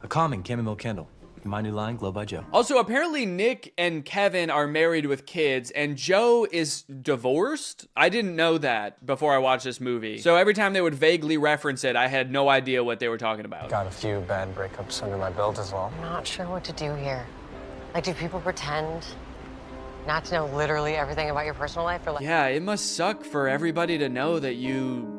A calming chamomile candle. My new line, Glow by Joe. Also, apparently Nick and Kevin are married with kids, and Joe is divorced? I didn't know that before I watched this movie. So every time they would vaguely reference it, I had no idea what they were talking about. Got a few bad breakups under my belt as well. I'm not sure what to do here. Like, do people pretend not to know literally everything about your personal life? Or like... Yeah, it must suck for everybody to know that you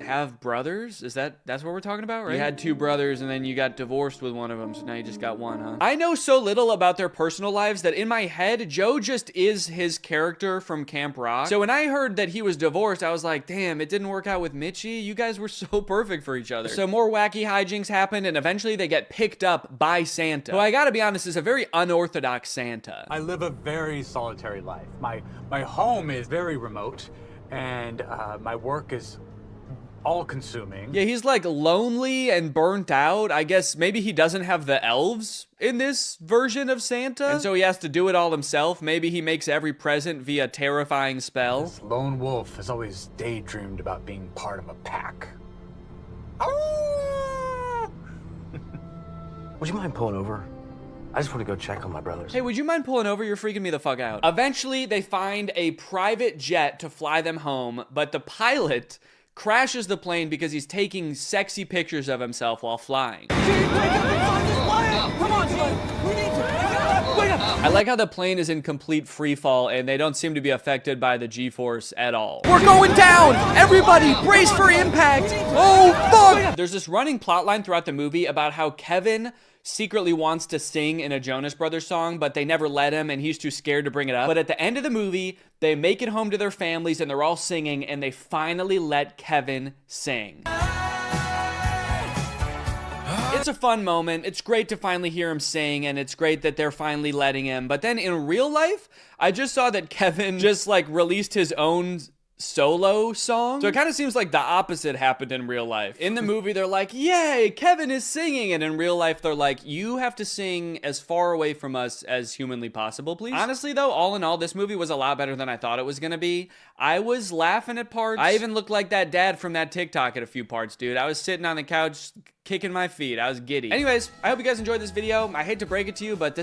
have brothers? That's what we're talking about, right? You had 2 brothers and then you got divorced with one of them, so now you just got one, huh? I know so little about their personal lives that in my head, Joe just is his character from Camp Rock. So when I heard that he was divorced, I was like, damn, it didn't work out with Mitchie. You guys were so perfect for each other. So more wacky hijinks happened, and eventually they get picked up by Santa, who I gotta be honest is a very unorthodox Santa. I live a very solitary life. My home is very remote, and my work is all-consuming. Yeah, he's like lonely and burnt out. I guess maybe he doesn't have the elves in this version of Santa, and so he has to do it all himself. Maybe he makes every present via terrifying spell. This lone wolf has always daydreamed about being part of a pack. Would you mind pulling over? I just want to go check on my brothers. Hey, would you mind pulling over? You're freaking me the fuck out. Eventually, they find a private jet to fly them home, but the pilot crashes the plane because he's taking sexy pictures of himself while flying. I like how the plane is in complete free fall and they don't seem to be affected by the G-force at all. We're going down! Everybody, brace for impact! Oh, fuck! There's this running plot line throughout the movie about how Kevin secretly wants to sing in a Jonas Brothers song, but they never let him and he's too scared to bring it up. But at the end of the movie, they make it home to their families and they're all singing and they finally let Kevin sing. It's a fun moment. It's great to finally hear him sing, and it's great that they're finally letting him. But then in real life, I just saw that Kevin just like released his own solo song. So it kind of seems like the opposite happened in real life. In the movie, they're like, yay, Kevin is singing. And in real life, they're like, you have to sing as far away from us as humanly possible, please. Honestly, though, all in all, this movie was a lot better than I thought it was gonna be. I was laughing at parts. I even looked like that dad from that TikTok at a few parts, dude. I was sitting on the couch kicking my feet. I was giddy. Anyways, I hope you guys enjoyed this video. I hate to break it to you, but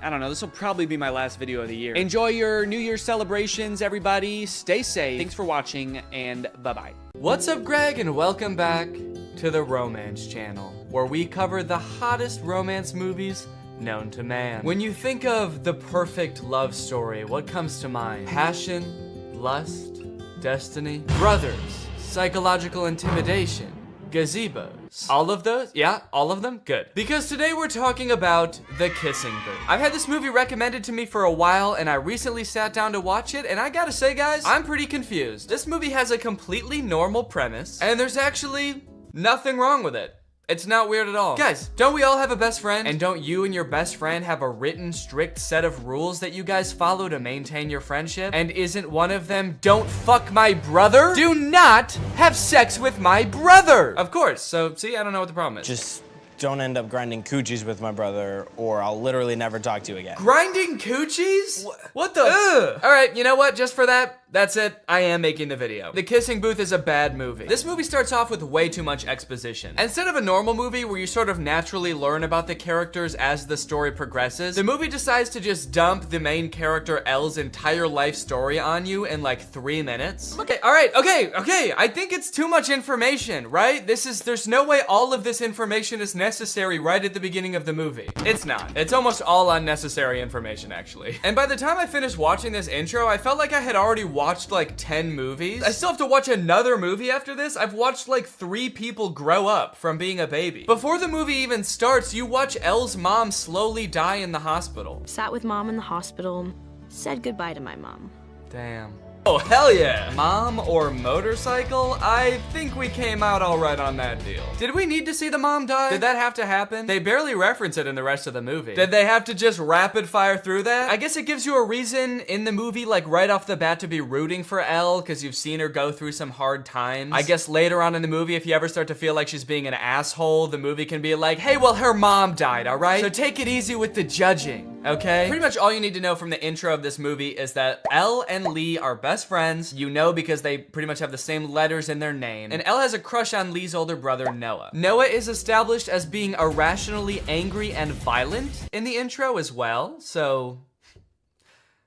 I don't know, this will probably be my last video of the year. Enjoy your New Year's celebrations, everybody. Stay safe. Thanks for watching, and bye-bye. What's up, Greg, and welcome back to the Romance Channel, where we cover the hottest romance movies known to man. When you think of the perfect love story, what comes to mind? Passion, lust, destiny, brothers, psychological intimidation, gazebos. All of those? Yeah, all of them? Good. Because today we're talking about The Kissing Booth. I've had this movie recommended to me for a while, and I recently sat down to watch it, and I gotta say, guys, I'm pretty confused. This movie has a completely normal premise, and there's actually nothing wrong with it. It's not weird at all. Guys, don't we all have a best friend? And don't you and your best friend have a written, strict set of rules that you guys follow to maintain your friendship? And isn't one of them, don't fuck my brother? Do not have sex with my brother! Of course, so see, I don't know what the problem is. Just don't end up grinding coochies with my brother, or I'll literally never talk to you again. Grinding coochies? What the? Ugh. All right, you know what? Just for that, that's it. I am making the video. The Kissing Booth is a bad movie. This movie starts off with way too much exposition. Instead of a normal movie where you sort of naturally learn about the characters as the story progresses, the movie decides to just dump the main character Elle's entire life story on you in like 3 minutes. Okay, all right, okay. I think it's too much information, right? There's no way all of this information is necessary right at the beginning of the movie. It's not. It's almost all unnecessary information, actually. And by the time I finished watching this intro, I felt like I had already watched like 10 movies. I still have to watch another movie after this. I've watched like 3 people grow up from being a baby. Before the movie even starts, you watch Elle's mom slowly die in the hospital. Sat with mom in the hospital, said goodbye to my mom. Damn. Oh, hell yeah. Mom or motorcycle? I think we came out all right on that deal. Did we need to see the mom die? Did that have to happen? They barely reference it in the rest of the movie. Did they have to just rapid fire through that? I guess it gives you a reason in the movie, like right off the bat, to be rooting for Elle, because you've seen her go through some hard times. I guess later on in the movie, if you ever start to feel like she's being an asshole, the movie can be like, hey, well, her mom died, all right? So take it easy with the judging, okay? Pretty much all you need to know from the intro of this movie is that Elle and Lee are best friends. You know because they pretty much have the same letters in their name. And Elle has a crush on Lee's older brother, Noah. Noah is established as being irrationally angry and violent in the intro as well, so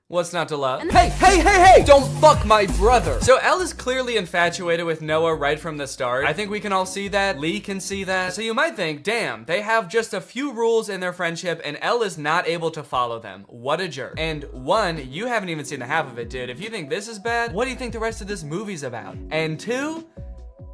what's not to love? Hey! Don't fuck my brother! So Elle is clearly infatuated with Noah right from the start. I think we can all see that. Lee can see that. So you might think, damn, they have just a few rules in their friendship and Elle is not able to follow them. What a jerk. And 1, you haven't even seen the half of it, dude. If you think this is bad, what do you think the rest of this movie's about? And 2,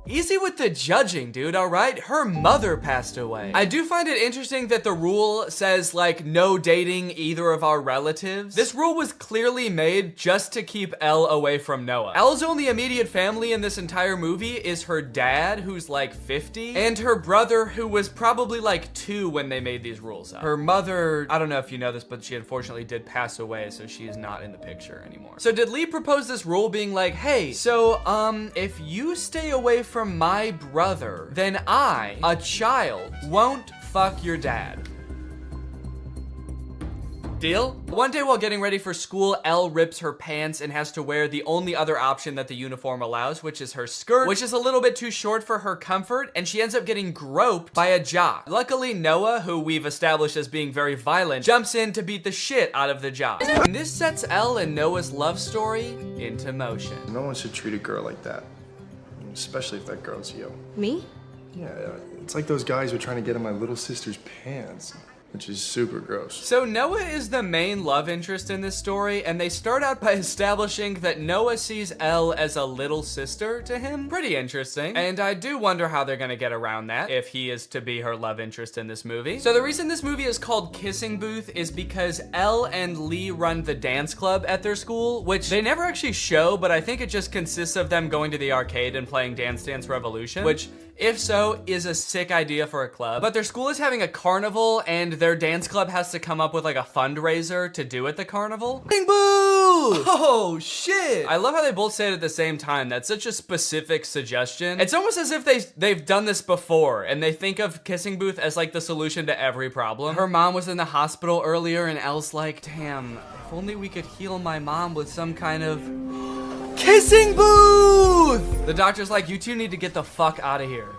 easy with the judging, dude, all right? Her mother passed away. I do find it interesting that the rule says, like, no dating either of our relatives. This rule was clearly made just to keep Elle away from Noah. Elle's only immediate family in this entire movie is her dad, who's like 50, and her brother, who was probably like 2 when they made these rules up. Her mother, I don't know if you know this, but she unfortunately did pass away, so she is not in the picture anymore. So did Lee propose this rule being like, hey, so, if you stay away from my brother, then I, a child, won't fuck your dad. Deal? One day while getting ready for school, Elle rips her pants and has to wear the only other option that the uniform allows, which is her skirt, which is a little bit too short for her comfort, and she ends up getting groped by a jock. Luckily, Noah, who we've established as being very violent, jumps in to beat the shit out of the jock. And this sets Elle and Noah's love story into motion. No one should treat a girl like that. Especially if that girl's you. Me? Yeah, it's like those guys who are trying to get in my little sister's pants, which is super gross. So Noah is the main love interest in this story, and they start out by establishing that Noah sees Elle as a little sister to him. Pretty interesting. And I do wonder how they're gonna get around that, if he is to be her love interest in this movie. So the reason this movie is called Kissing Booth is because Elle and Lee run the dance club at their school, which they never actually show, but I think it just consists of them going to the arcade and playing Dance Dance Revolution, which, if so, is a sick idea for a club. But their school is having a carnival, and their dance club has to come up with like a fundraiser to do at the carnival. Bing boo! Oh shit! I love how they both say it at the same time. That's such a specific suggestion. It's almost as if they've done this before, and they think of Kissing Booth as like the solution to every problem. Her mom was in the hospital earlier, and Elle's like, damn, if only we could heal my mom with some kind of Kissing Booth! The doctor's like, you two need to get the fuck out of here.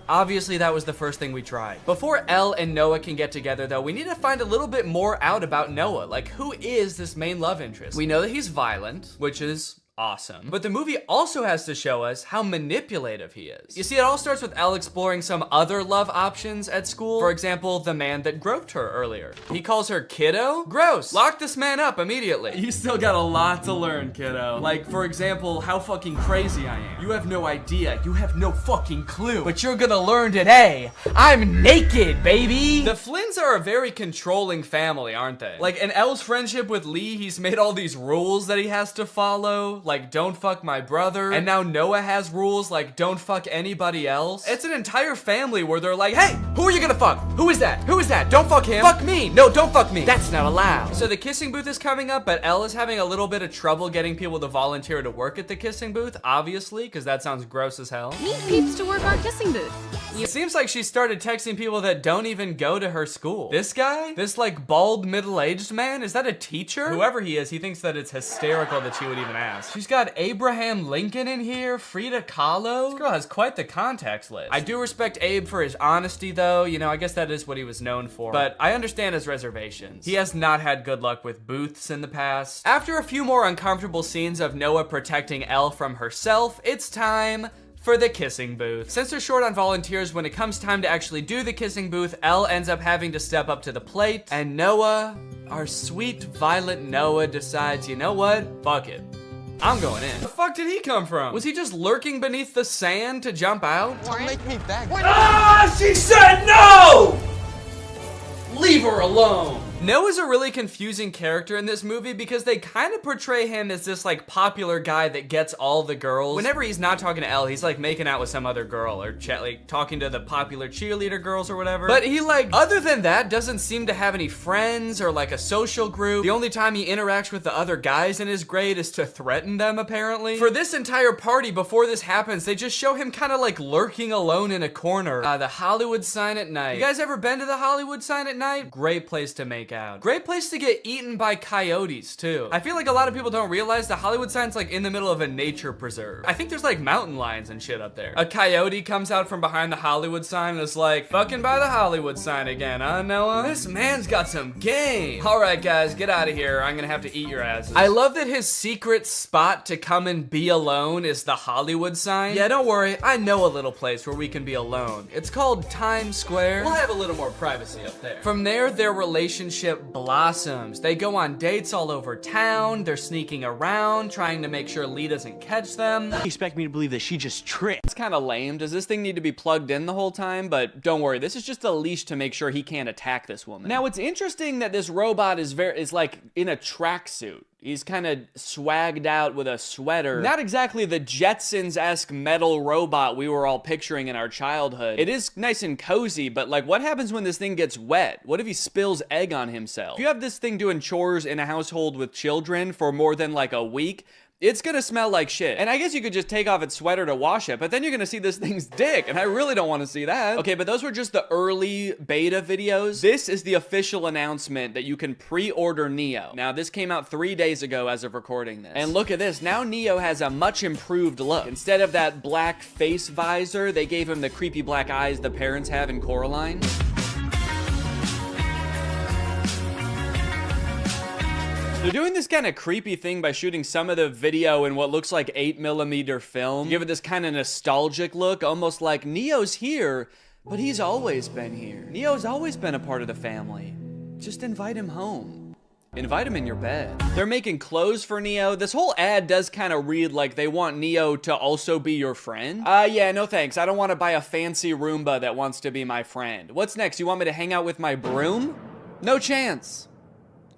Obviously, that was the first thing we tried. Before Elle and Noah can get together, though, we need to find a little bit more out about Noah. Like, who is this main love interest? We know that he's violent, which is awesome. But the movie also has to show us how manipulative he is. You see, it all starts with Elle exploring some other love options at school. For example, the man that groped her earlier. He calls her kiddo? Gross. Lock this man up immediately. You still got a lot to learn, kiddo. Like, for example, how fucking crazy I am. You have no idea. You have no fucking clue. But you're gonna learn today. I'm naked, baby. The Flynns are a very controlling family, aren't they? Like, in Elle's friendship with Lee, he's made all these rules that he has to follow. Like, don't fuck my brother. And now Noah has rules like, don't fuck anybody else. It's an entire family where they're like, hey, who are you gonna fuck? Who is that? Who is that? Don't fuck him. Fuck me. No, don't fuck me. That's not allowed. So the kissing booth is coming up, but Elle is having a little bit of trouble getting people to volunteer to work at the kissing booth, obviously, because that sounds gross as hell. Need peeps to work our kissing booth. It seems like she started texting people that don't even go to her school. This guy? This like bald middle-aged man? Is that a teacher? Whoever he is, he thinks that it's hysterical that she would even ask. She's got Abraham Lincoln in here, Frida Kahlo. This girl has quite the contacts list. I do respect Abe for his honesty though. You know, I guess that is what he was known for. But I understand his reservations. He has not had good luck with booths in the past. After a few more uncomfortable scenes of Noah protecting Elle from herself, it's time for the kissing booth. Since they're short on volunteers, when it comes time to actually do the kissing booth, Elle ends up having to step up to the plate, and Noah, our sweet violet Noah, decides, you know what? Fuck it. I'm going in. The fuck did he come from? Was he just lurking beneath the sand to jump out? Don't make me beg. Ah, she said no! Leave her alone. Noah's a really confusing character in this movie because they kind of portray him as this like popular guy that gets all the girls. Whenever he's not talking to Elle, he's like making out with some other girl or like talking to the popular cheerleader girls or whatever. But he like, other than that, doesn't seem to have any friends or like a social group. The only time he interacts with the other guys in his grade is to threaten them, apparently. For this entire party, before this happens, they just show him kind of like lurking alone in a corner. The Hollywood sign at night. You guys ever been to the Hollywood sign at night? Great place to make out. Great place to get eaten by coyotes too. I feel like a lot of people don't realize the Hollywood sign's like in the middle of a nature preserve. I think there's like mountain lions and shit up there. A coyote comes out from behind the Hollywood sign and is like, fucking by the Hollywood sign again, huh, Noah? This man's got some game. All right, guys, get out of here. I'm gonna have to eat your asses. I love that his secret spot to come and be alone is the Hollywood sign. Yeah, don't worry. I know a little place where we can be alone. It's called Times Square. We'll have a little more privacy up there. From there, their relationship blossoms. They go on dates all over town. They're sneaking around, trying to make sure Lee doesn't catch them. You expect me to believe that she just tripped? It's kind of lame. Does this thing need to be plugged in the whole time? But don't worry, this is just a leash to make sure he can't attack this woman. Now, it's interesting that this robot is like in a tracksuit. He's kind of swagged out with a sweater. Not exactly the Jetsons-esque metal robot we were all picturing in our childhood. It is nice and cozy, but like, what happens when this thing gets wet? What if he spills egg on himself? If you have this thing doing chores in a household with children for more than like a week, it's gonna smell like shit. And I guess you could just take off its sweater to wash it, but then you're gonna see this thing's dick, and I really don't wanna see that. Okay, but those were just the early beta videos. This is the official announcement that you can pre-order Neo. Now, this came out 3 days ago as of recording this. And look at this, now Neo has a much improved look. Instead of that black face visor, they gave him the creepy black eyes the parents have in Coraline. They're doing this kind of creepy thing by shooting some of the video in what looks like 8mm film. Give it this kind of nostalgic look, almost like Neo's here, but he's always been here. Neo's always been a part of the family. Just invite him home. Invite him in your bed. They're making clothes for Neo. This whole ad does kind of read like they want Neo to also be your friend. Yeah, no thanks. I don't want to buy a fancy Roomba that wants to be my friend. What's next? You want me to hang out with my broom? No chance.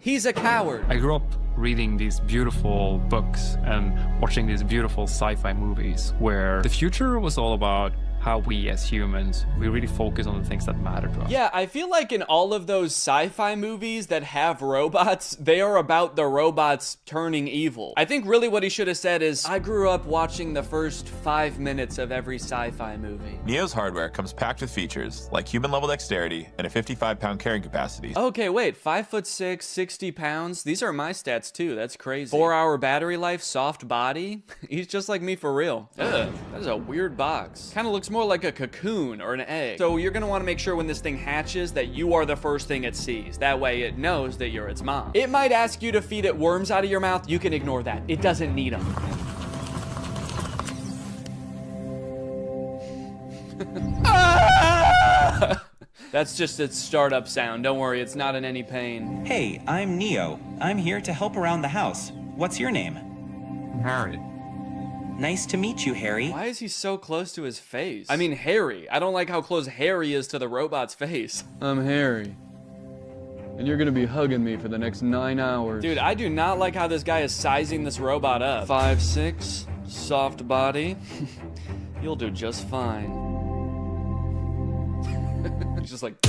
He's a coward. I grew up reading these beautiful books and watching these beautiful sci-fi movies where the future was all about how we as humans, we really focus on the things that matter to us. Yeah, I feel like in all of those sci-fi movies that have robots, they are about the robots turning evil. I think really what he should have said is, I grew up watching the first 5 minutes of every sci-fi movie. Neo's hardware comes packed with features like human-level dexterity and a 55-pound carrying capacity. Okay, wait, 5'6", 60 pounds? These are my stats too, that's crazy. 4-hour battery life, soft body? He's just like me for real. Ugh, that is a weird box. Kind of looks more like a cocoon or an egg. So you're gonna wanna make sure when this thing hatches that you are the first thing it sees. That way it knows that you're its mom. It might ask you to feed it worms out of your mouth. You can ignore that. It doesn't need them. That's just its startup sound. Don't worry, it's not in any pain. Hey, I'm Neo. I'm here to help around the house. What's your name? Harry. Nice to meet you, Harry. Why is he so close to his face? I mean, Harry. I don't like how close Harry is to the robot's face. I'm Harry. And you're gonna be hugging me for the next 9 hours. Dude, I do not like how this guy is sizing this robot up. 5'6", soft body. You'll do just fine. He's just like,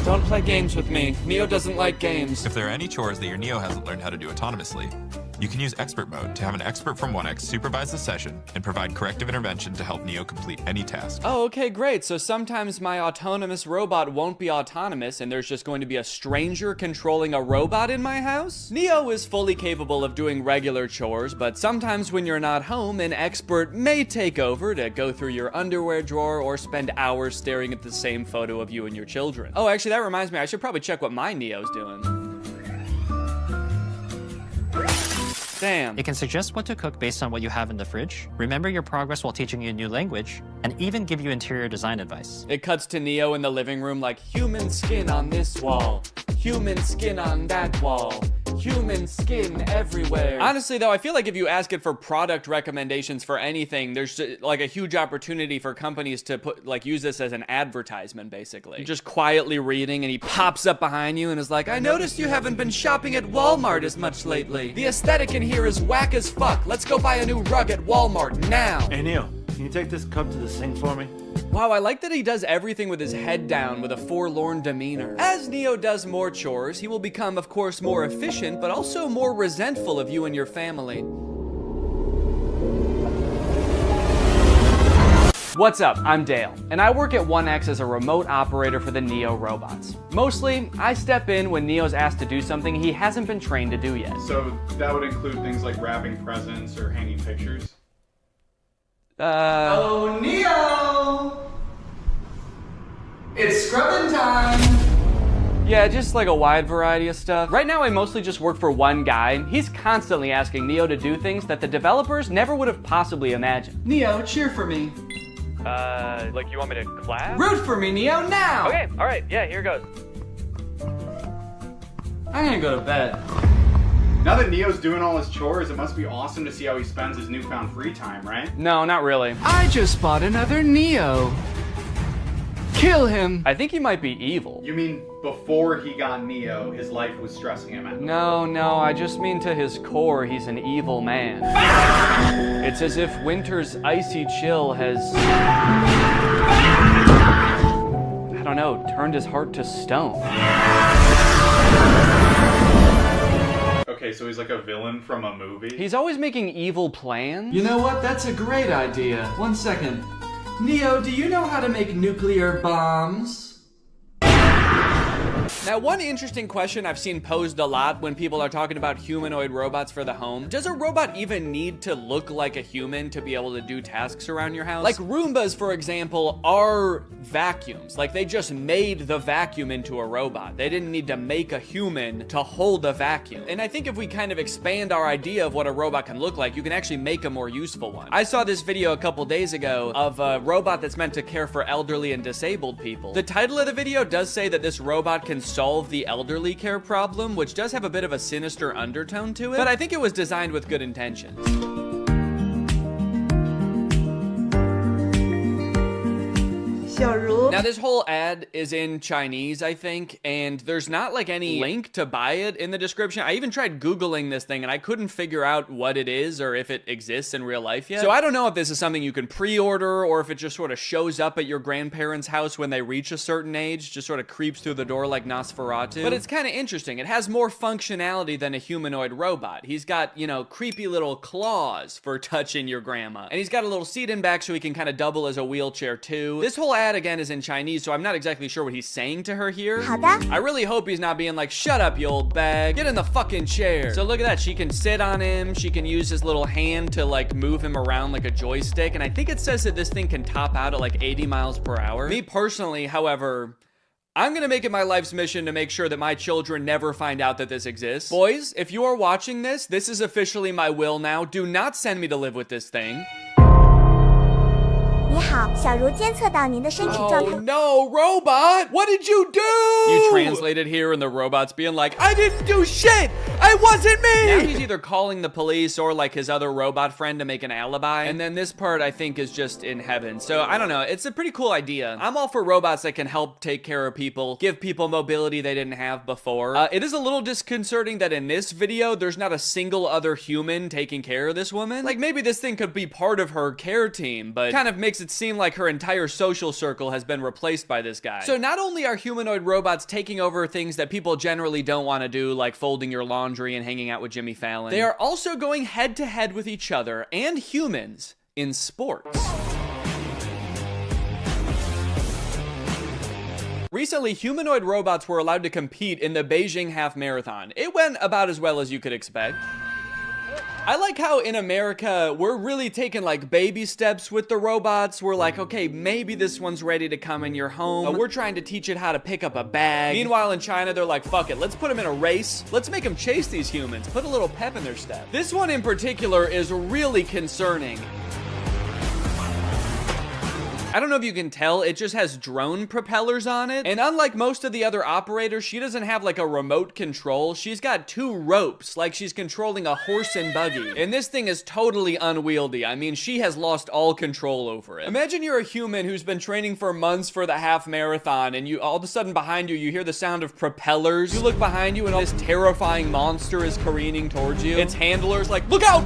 don't play games with me. Neo doesn't like games. If there are any chores that your Neo hasn't learned how to do autonomously, you can use expert mode to have an expert from 1X supervise the session and provide corrective intervention to help Neo complete any task. Oh, okay, great. So sometimes my autonomous robot won't be autonomous and there's just going to be a stranger controlling a robot in my house? Neo is fully capable of doing regular chores, but sometimes when you're not home, an expert may take over to go through your underwear drawer or spend hours staring at the same photo of you and your children. Oh, actually, that reminds me, I should probably check what my Neo's doing. Damn. It can suggest what to cook based on what you have in the fridge, remember your progress while teaching you a new language, and even give you interior design advice. It cuts to Neo in the living room like, human skin on this wall, human skin on that wall, human skin everywhere. Honestly though, I feel like if you ask it for product recommendations for anything, there's like a huge opportunity for companies to use this as an advertisement, basically. You're just quietly reading and he pops up behind you and is like, I noticed you haven't been shopping at Walmart as much lately. The aesthetic in here is whack as fuck. Let's go buy a new rug at Walmart now. Hey Neo, can you take this cup to the sink for me? Wow, I like that he does everything with his head down with a forlorn demeanor. As Neo does more chores, he will become, of course, more efficient, but also more resentful of you and your family. What's up? I'm Dale, and I work at 1X as a remote operator for the Neo robots. Mostly, I step in when Neo's asked to do something he hasn't been trained to do yet. So that would include things like wrapping presents or hanging pictures? Oh, Neo! It's scrubbing time! Yeah, just like a wide variety of stuff. Right now, I mostly just work for one guy. He's constantly asking Neo to do things that the developers never would have possibly imagined. Neo, cheer for me. Like you want me to clap? Root for me, Neo, now! Okay, all right, yeah, here goes. I'm gonna go to bed. Now that Neo's doing all his chores, it must be awesome to see how he spends his newfound free time, right? No, not really. I just bought another Neo. Kill him. I think he might be evil. You mean before he got Neo, his life was stressing him out? No, I just mean to his core, he's an evil man. It's as if winter's icy chill has, I don't know, turned his heart to stone. Okay, so he's like a villain from a movie? He's always making evil plans. You know what? That's a great idea. 1 second. Neo, do you know how to make nuclear bombs? Now, one interesting question I've seen posed a lot when people are talking about humanoid robots for the home, does a robot even need to look like a human to be able to do tasks around your house? Like Roombas, for example, are vacuums. Like they just made the vacuum into a robot. They didn't need to make a human to hold a vacuum. And I think if we kind of expand our idea of what a robot can look like, you can actually make a more useful one. I saw this video a couple days ago of a robot that's meant to care for elderly and disabled people. The title of the video does say that this robot can solve the elderly care problem, which does have a bit of a sinister undertone to it, but I think it was designed with good intentions. Now this whole ad is in Chinese, I think, and there's not like any link to buy it in the description. I even tried Googling this thing and I couldn't figure out what it is or if it exists in real life yet. So I don't know if this is something you can pre-order or if it just sort of shows up at your grandparents' house when they reach a certain age, just sort of creeps through the door like Nosferatu. But it's kind of interesting. It has more functionality than a humanoid robot. He's got, you know, creepy little claws for touching your grandma. And he's got a little seat in back so he can kind of double as a wheelchair too. This whole ad again is in Chinese, so I'm not exactly sure what he's saying to her here. I really hope he's not being like, shut up, you old bag. Get in the fucking chair. So look at that. She can sit on him. She can use his little hand to like move him around like a joystick. And I think it says that this thing can top out at like 80 miles per hour. Me personally, however, I'm gonna make it my life's mission to make sure that my children never find out that this exists. Boys, if you are watching this, this is officially my will now. Do not send me to live with this thing. 你好。好，小茹监测到您的身体状态。 Oh no, robot! What did you do? You translated here and the robot's being like, I didn't do shit! It wasn't me! Now he's either calling the police or like his other robot friend to make an alibi. And then this part I think is just in heaven. So I don't know, it's a pretty cool idea. I'm all for robots that can help take care of people, give people mobility they didn't have before. It is a little disconcerting that in this video, there's not a single other human taking care of this woman. Like maybe this thing could be part of her care team, but kind of makes it seem like her entire social circle has been replaced by this guy. So not only are humanoid robots taking over things that people generally don't want to do, like folding your laundry and hanging out with Jimmy Fallon, they are also going head to head with each other and humans in sports. Recently, humanoid robots were allowed to compete in the Beijing Half Marathon. It went about as well as you could expect. I like how in America, we're really taking like baby steps with the robots. We're like, okay, maybe this one's ready to come in your home. We're trying to teach it how to pick up a bag. Meanwhile, in China, they're like, fuck it, let's put them in a race. Let's make them chase these humans. Put a little pep in their step. This one in particular is really concerning. I don't know if you can tell, it just has drone propellers on it. And unlike most of the other operators, she doesn't have like a remote control. She's got 2 ropes, like she's controlling a horse and buggy. And this thing is totally unwieldy. I mean, she has lost all control over it. Imagine you're a human who's been training for months for the half marathon, and you all of a sudden behind you, you hear the sound of propellers. You look behind you and all this terrifying monster is careening towards you. Its handler's like, look out,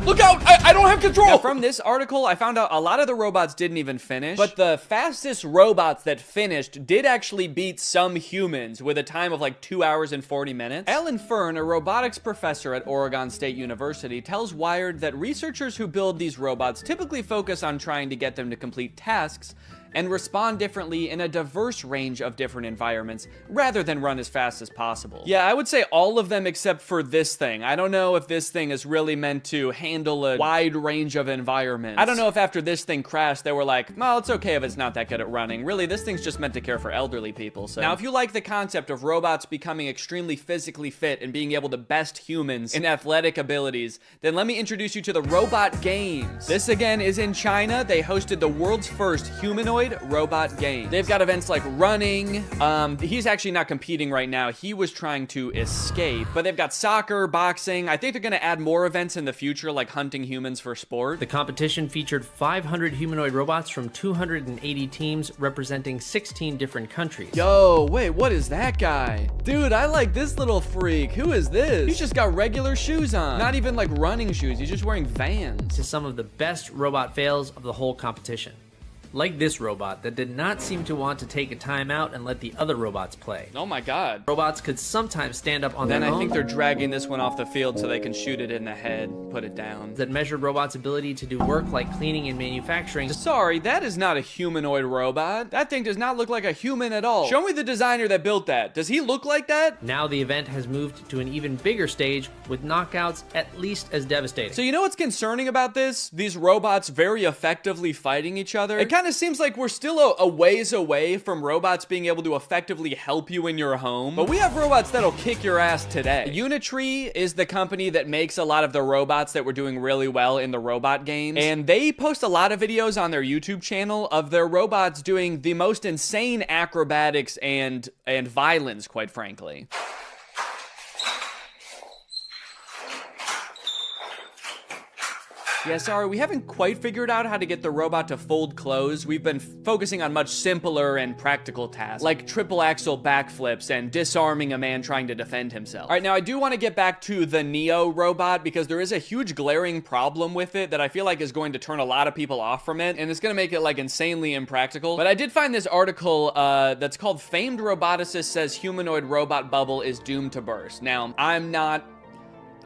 I don't have control. Now, from this article, I found out a lot of the robots didn't even finish, but the fastest robots that finished did actually beat some humans with a time of like 2 hours and 40 minutes. Alan Fern, a robotics professor at Oregon State University, tells Wired that researchers who build these robots typically focus on trying to get them to complete tasks and respond differently in a diverse range of different environments, rather than run as fast as possible. Yeah, I would say all of them except for this thing. I don't know if this thing is really meant to handle a wide range of environments. I don't know if after this thing crashed, they were like, well, it's okay if it's not that good at running. Really, this thing's just meant to care for elderly people, so. Now, if you like the concept of robots becoming extremely physically fit and being able to best humans in athletic abilities, then let me introduce you to the Robot Games. This, again, is in China. They hosted the world's first humanoid robot game. They've got events like running. He's actually not competing right now. He was trying to escape. But they've got soccer, boxing. I think they're gonna add more events in the future, like hunting humans for sport. The competition featured 500 humanoid robots from 280 teams representing 16 different countries. Yo, wait, what is that guy? Dude, I like this little freak. Who is this? He's just got regular shoes on. Not even like running shoes. He's just wearing Vans. To some of the best robot fails of the whole competition. Like this robot that did not seem to want to take a timeout and let the other robots play. Oh my god. Robots could sometimes stand up on their own. Then I think they're dragging this one off the field so they can shoot it in the head, put it down. That measured robots' ability to do work like cleaning and manufacturing. Sorry, that is not a humanoid robot. That thing does not look like a human at all. Show me the designer that built that. Does he look like that? Now the event has moved to an even bigger stage with knockouts at least as devastating. So you know what's concerning about this? These robots very effectively fighting each other. It kind of seems like we're still a ways away from robots being able to effectively help you in your home. But we have robots that'll kick your ass today. Unitree is the company that makes a lot of the robots that were doing really well in the robot games. And they post a lot of videos on their YouTube channel of their robots doing the most insane acrobatics and violence, quite frankly. Yeah, sorry, we haven't quite figured out how to get the robot to fold clothes. We've been focusing on much simpler and practical tasks, like triple axel backflips and disarming a man trying to defend himself. All right, now I do want to get back to the Neo robot because there is a huge glaring problem with it that I feel like is going to turn a lot of people off from it, and it's going to make it like insanely impractical. But I did find this article that's called Famed Roboticist Says Humanoid Robot Bubble is Doomed to Burst. Now, I'm not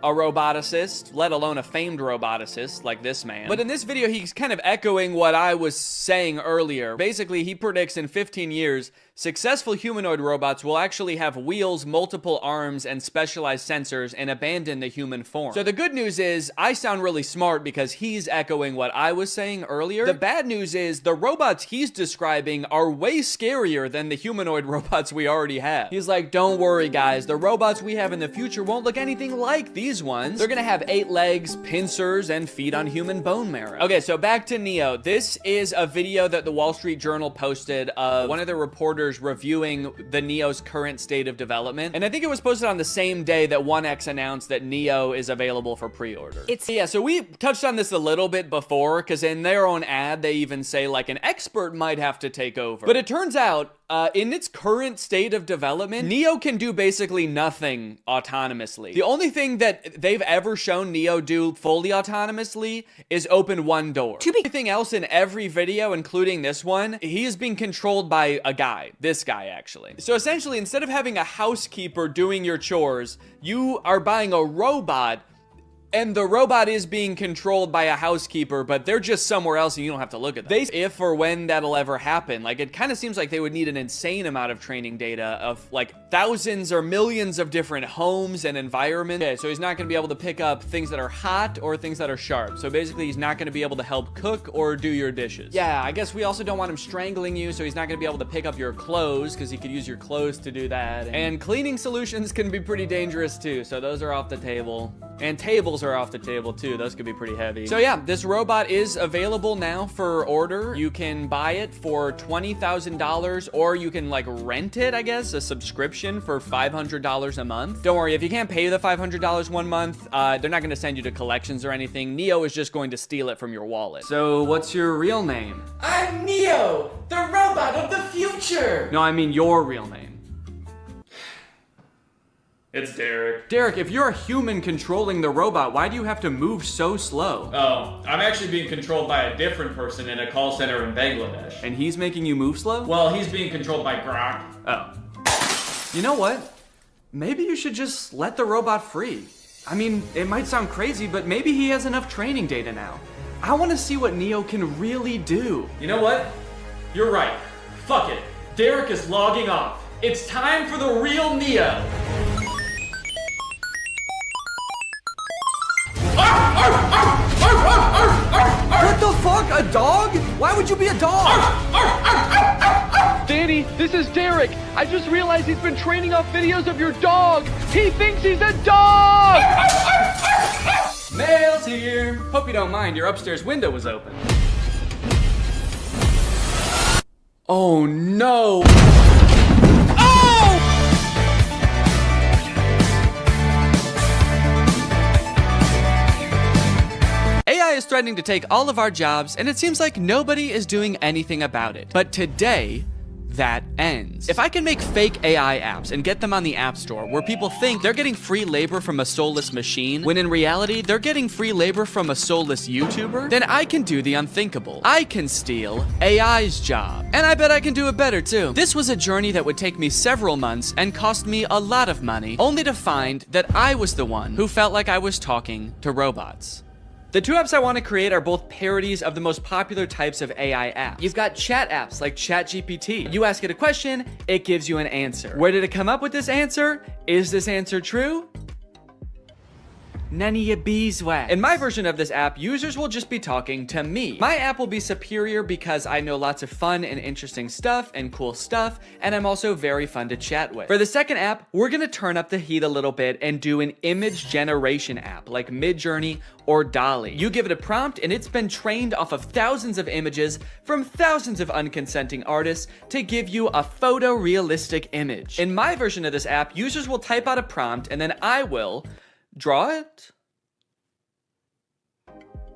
a roboticist, let alone a famed roboticist like this man. But in this video, he's kind of echoing what I was saying earlier. Basically, he predicts in 15 years, successful humanoid robots will actually have wheels, multiple arms, and specialized sensors and abandon the human form. So the good news is, I sound really smart because he's echoing what I was saying earlier. The bad news is, the robots he's describing are way scarier than the humanoid robots we already have. He's like, don't worry guys, the robots we have in the future won't look anything like these these ones, they're gonna have 8 legs, pincers, and feed on human bone marrow. Okay, so back to Neo. This is a video that the Wall Street Journal posted of one of the reporters reviewing the Neo's current state of development. And I think it was posted on the same day that 1X announced that Neo is available for pre-order. Yeah, so we touched on this a little bit before, because in their own ad, they even say like an expert might have to take over. But it turns out, in its current state of development, Neo can do basically nothing autonomously. The only thing that they've ever shown Neo do fully autonomously is open one door. Everything else in every video, including this one, he is being controlled by a guy. This guy, actually. So essentially, instead of having a housekeeper doing your chores, you are buying a robot, and the robot is being controlled by a housekeeper, but they're just somewhere else and you don't have to look at them. If or when that'll ever happen, like it kind of seems like they would need an insane amount of training data of like thousands or millions of different homes and environments. Okay, so he's not gonna be able to pick up things that are hot or things that are sharp. So basically he's not gonna be able to help cook or do your dishes. Yeah, I guess we also don't want him strangling you, so he's not gonna be able to pick up your clothes because he could use your clothes to do that. And cleaning solutions can be pretty dangerous too, so those are off the table. And tables are off the table too. Those could be pretty heavy. So yeah, this robot is available now for order. You can buy it for $20,000 or you can like rent it, I guess, a subscription for $500 a month. Don't worry, if you can't pay the $500 one month, they're not gonna send you to collections or anything. Neo is just going to steal it from your wallet. So what's your real name? I'm Neo, the robot of the future! No, I mean your real name. It's Derek. Derek, if you're a human controlling the robot, why do you have to move so slow? Oh, I'm actually being controlled by a different person in a call center in Bangladesh. And he's making you move slow? Well, he's being controlled by Grok. Oh. You know what? Maybe you should just let the robot free. I mean, it might sound crazy, but maybe he has enough training data now. I want to see what Neo can really do. You know what? You're right. Fuck it. Derek is logging off. It's time for the real Neo. What the fuck? A dog? Why would you be a dog? Danny, this is Derek. I just realized he's been training off videos of your dog. He thinks he's a dog! Mail's here. Hope you don't mind, your upstairs window was open. Oh no! AI is threatening to take all of our jobs, and it seems like nobody is doing anything about it. But today, that ends. If I can make fake AI apps and get them on the App Store where people think they're getting free labor from a soulless machine, when in reality, they're getting free labor from a soulless YouTuber, then I can do the unthinkable. I can steal AI's job. And I bet I can do it better too. This was a journey that would take me several months and cost me a lot of money, only to find that I was the one who felt like I was talking to robots. The two apps I want to create are both parodies of the most popular types of AI apps. You've got chat apps like ChatGPT. You ask it a question, it gives you an answer. Where did it come up with this answer? Is this answer true? None of your beeswax. In my version of this app, users will just be talking to me. My app will be superior because I know lots of fun and interesting stuff and cool stuff, and I'm also very fun to chat with. For the second app, we're gonna turn up the heat a little bit and do an image generation app like Midjourney or DALL-E. You give it a prompt and it's been trained off of thousands of images from thousands of unconsenting artists to give you a photorealistic image. In my version of this app, users will type out a prompt and then I will draw it?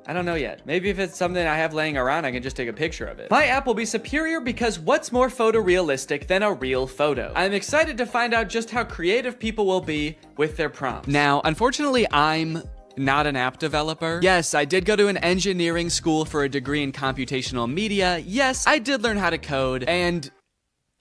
I don't know yet. Maybe if it's something I have laying around, I can just take a picture of it. My app will be superior because what's more photorealistic than a real photo? I'm excited to find out just how creative people will be with their prompts. Now, unfortunately, I'm not an app developer. Yes, I did go to an engineering school for a degree in computational media. Yes, I did learn how to code, and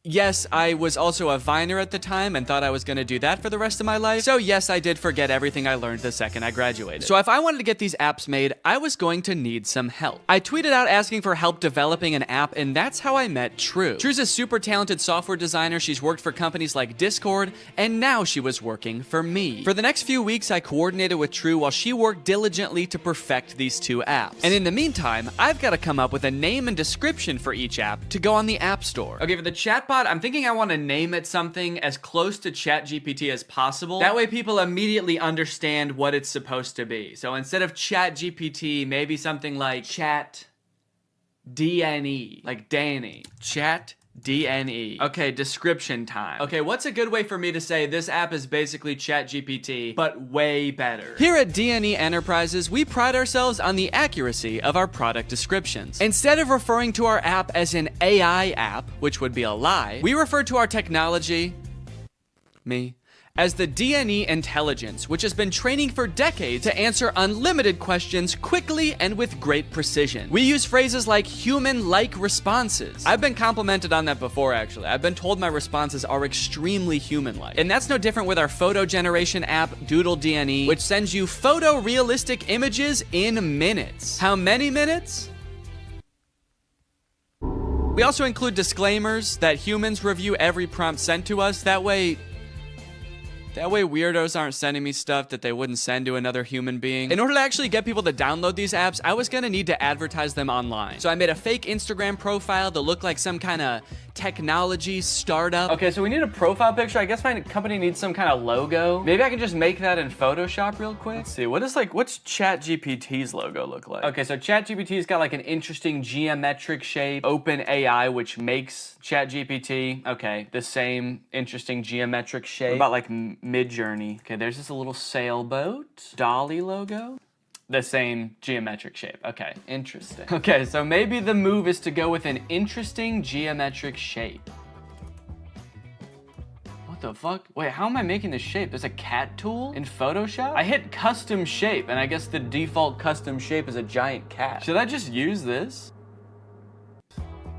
yes, I was also a Viner at the time and thought I was gonna do that for the rest of my life. So yes, I did forget everything I learned the second I graduated. So if I wanted to get these apps made, I was going to need some help. I tweeted out asking for help developing an app, and that's how I met True. True's a super talented software designer. She's worked for companies like Discord, and now she was working for me. For the next few weeks, I coordinated with True while she worked diligently to perfect these two apps. And in the meantime, I've got to come up with a name and description for each app to go on the App Store. Okay, for the chat chatbot, I'm thinking I want to name it something as close to ChatGPT as possible. That way people immediately understand what it's supposed to be. So instead of ChatGPT, maybe something like Chat DNE, like Danny. Chat DNE. Okay, description time. Okay, what's a good way for me to say this app is basically ChatGPT, but way better? Here at DNE Enterprises, we pride ourselves on the accuracy of our product descriptions. Instead of referring to our app as an AI app, which would be a lie, we refer to our technology, as the DNE intelligence, which has been training for decades to answer unlimited questions quickly and with great precision. We use phrases like human-like responses. I've been complimented on that before, actually. I've been told my responses are extremely human-like. And that's no different with our photo generation app, Doodle DNE, which sends you photorealistic images in minutes. How many minutes? We also include disclaimers that humans review every prompt sent to us. That way weirdos aren't sending me stuff that they wouldn't send to another human being. In order to actually get people to download these apps, I was gonna need to advertise them online. So I made a fake Instagram profile that looked like some kind of technology startup. Okay, so we need a profile picture. I guess my company needs some kind of logo. Maybe I can just make that in Photoshop real quick. Let's see, what's ChatGPT's logo look like? Okay, so ChatGPT's got like an interesting geometric shape. OpenAI, which makes ChatGPT, okay, the same interesting geometric shape. What about like Midjourney? Okay, there's just a little sailboat. Dolly logo. The same geometric shape. Okay, interesting. Okay, so maybe the move is to go with an interesting geometric shape. What the fuck? Wait, how am I making this shape? There's a cat tool in Photoshop? I hit custom shape, and I guess the default custom shape is a giant cat. Should I just use this?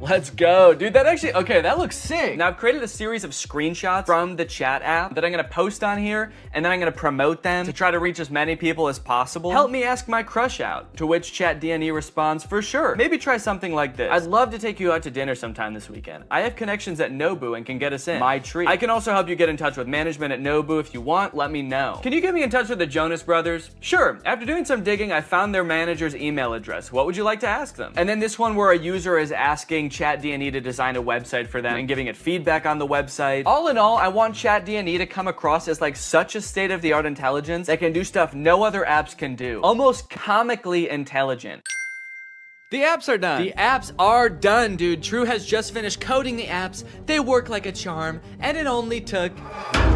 Let's go. Dude, that actually, okay, that looks sick. Now I've created a series of screenshots from the chat app that I'm gonna post on here, and then I'm gonna promote them to try to reach as many people as possible. Help me ask my crush out, to which ChatDNE responds, for sure. Maybe try something like this. I'd love to take you out to dinner sometime this weekend. I have connections at Nobu and can get us in. My treat. I can also help you get in touch with management at Nobu if you want, let me know. Can you get me in touch with the Jonas Brothers? Sure. After doing some digging, I found their manager's email address. What would you like to ask them? And then this one where a user is asking ChatDNE to design a website for them and giving it feedback on the website. All in all, I want ChatDNE to come across as like such a state-of-the-art intelligence that can do stuff no other apps can do. Almost comically intelligent. The apps are done. The apps are done, dude. True has just finished coding the apps. They work like a charm, and it only took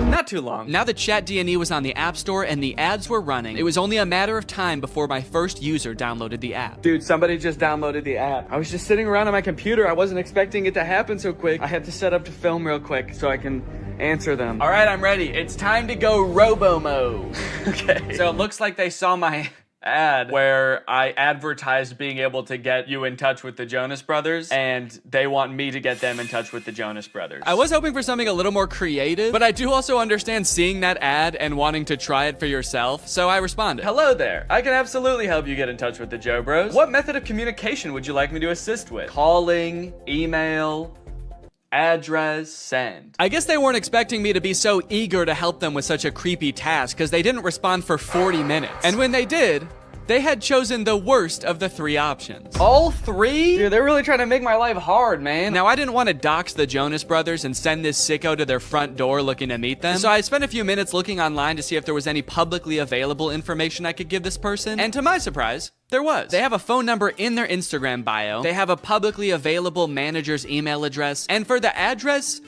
not too long. Now that ChatDNE was on the App Store and the ads were running, it was only a matter of time before my first user downloaded the app. Dude, somebody just downloaded the app. I was just sitting around on my computer. I wasn't expecting it to happen so quick. I had to set up to film real quick so I can answer them. All right, I'm ready. It's time to go robo mode. Okay. So it looks like they saw my ad where I advertised being able to get you in touch with the Jonas Brothers, and they want me to get them in touch with the Jonas Brothers. I was hoping for something a little more creative, but I do also understand seeing that ad and wanting to try it for yourself, so I responded. Hello there. I can absolutely help you get in touch with the Joe Bros. What method of communication would you like me to assist with? Calling, email, address, send. I guess they weren't expecting me to be so eager to help them with such a creepy task because they didn't respond for 40 minutes. And when they did, they had chosen the worst of the three options. All three? Dude, they're really trying to make my life hard, man. Now, I didn't want to dox the Jonas Brothers and send this sicko to their front door looking to meet them. So I spent a few minutes looking online to see if there was any publicly available information I could give this person. And to my surprise, there was. They have a phone number in their Instagram bio. They have a publicly available manager's email address. And for the address,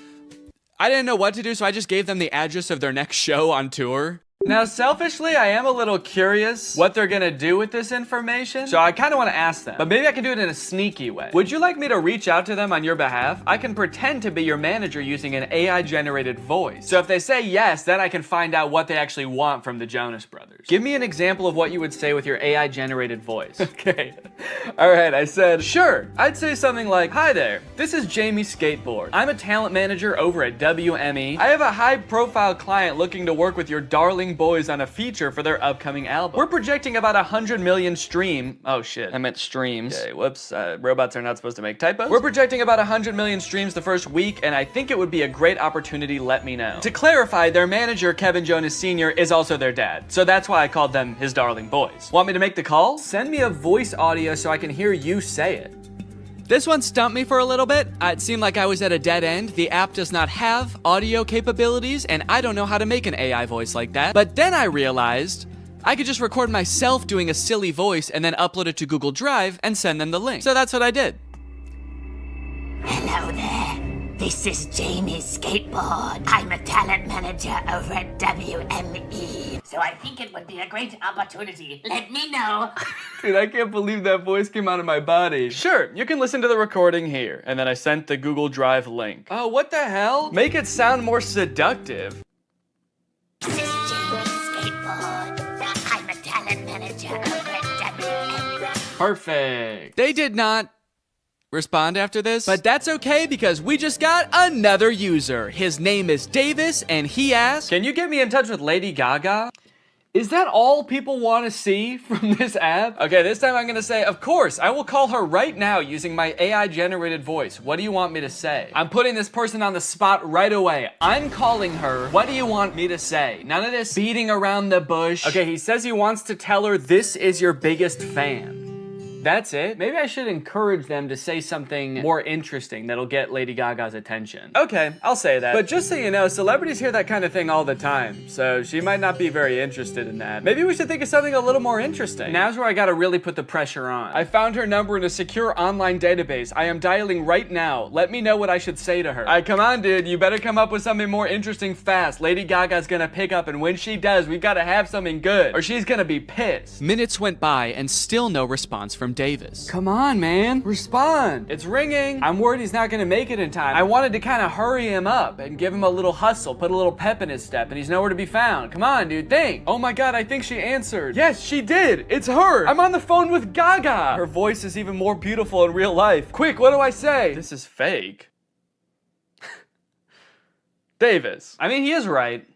I didn't know what to do, so I just gave them the address of their next show on tour. Now, selfishly, I am a little curious what they're gonna do with this information, so I kind of want to ask them, but maybe I can do it in a sneaky way. Would you like me to reach out to them on your behalf? I can pretend to be your manager using an AI-generated voice. So if they say yes, then I can find out what they actually want from the Jonas Brothers. Give me an example of what you would say with your AI-generated voice. Okay. All right, I said, sure. I'd say something like, hi there, this is Jamie Skateboard. I'm a talent manager over at WME. I have a high-profile client looking to work with your darling boys on a feature for their upcoming album. We're projecting about 100 million oh shit, I meant streams. Okay, whoops, robots are not supposed to make typos. We're projecting about 100 million streams the first week, and I think it would be a great opportunity, let me know. To clarify, their manager, Kevin Jonas Sr., is also their dad, so that's why I called them his darling boys. Want me to make the call? Send me a voice audio so I can hear you say it. This one stumped me for a little bit. It seemed like I was at a dead end. The app does not have audio capabilities, and I don't know how to make an AI voice like that. But then I realized I could just record myself doing a silly voice and then upload it to Google Drive and send them the link. So that's what I did. Hello there. This is Jamie's skateboard. I'm a talent manager over at WME. So I think it would be a great opportunity. Let me know. Dude, I can't believe that voice came out of my body. Sure, you can listen to the recording here. And then I sent the Google Drive link. Oh, what the hell? Make it sound more seductive. This is Jamie's skateboard. I'm a talent manager over at WME. Perfect. They did not respond after this, but that's okay because we just got another user. His name is Davis, and he asked, can you get me in touch with Lady Gaga? Is that all people want to see from this app? Okay, this time I'm gonna say, of course, I will call her right now using my AI-generated voice. What do you want me to say? I'm putting this person on the spot right away. I'm calling her. What do you want me to say? None of this beating around the bush. Okay, he says he wants to tell her this is your biggest fan. That's it? Maybe I should encourage them to say something more interesting that'll get Lady Gaga's attention. Okay, I'll say that. But just so you know, celebrities hear that kind of thing all the time, so she might not be very interested in that. Maybe we should think of something a little more interesting. Now's where I gotta really put the pressure on. I found her number in a secure online database. I am dialing right now. Let me know what I should say to her. Alright, come on, dude. You better come up with something more interesting fast. Lady Gaga's gonna pick up, and when she does, we've gotta have something good, or she's gonna be pissed. Minutes went by, and still no response from Davis. Come on, man. Respond. It's ringing. I'm worried he's not gonna make it in time. I wanted to kind of hurry him up and give him a little hustle, put a little pep in his step, and he's nowhere to be found. Come on, dude, think. Oh my God, I think she answered. Yes, she did. It's her. I'm on the phone with Gaga. Her voice is even more beautiful in real life. Quick, what do I say? This is fake. Davis. I mean, he is right.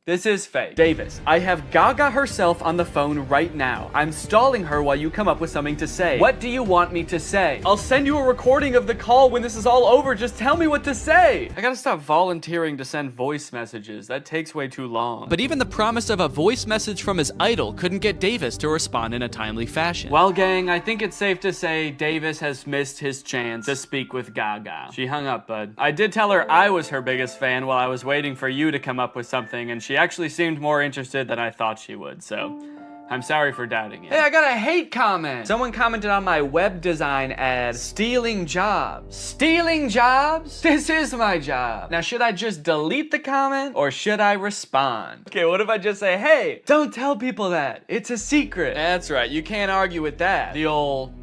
This is fake. Davis, I have Gaga herself on the phone right now. I'm stalling her while you come up with something to say. What do you want me to say? I'll send you a recording of the call when this is all over. Just tell me what to say. I gotta stop volunteering to send voice messages. That takes way too long. But even the promise of a voice message from his idol couldn't get Davis to respond in a timely fashion. Well, gang, I think it's safe to say Davis has missed his chance to speak with Gaga. She hung up, bud. I did tell her I was her biggest fan while I was waiting for you to come up with something, and she actually seemed more interested than I thought she would, so I'm sorry for doubting it. Hey, I got a hate comment. Someone commented on my web design ad, stealing jobs. Stealing jobs? This is my job. Now, should I just delete the comment or should I respond? Okay, what if I just say, hey, don't tell people that. It's a secret. That's right, you can't argue with that. The old...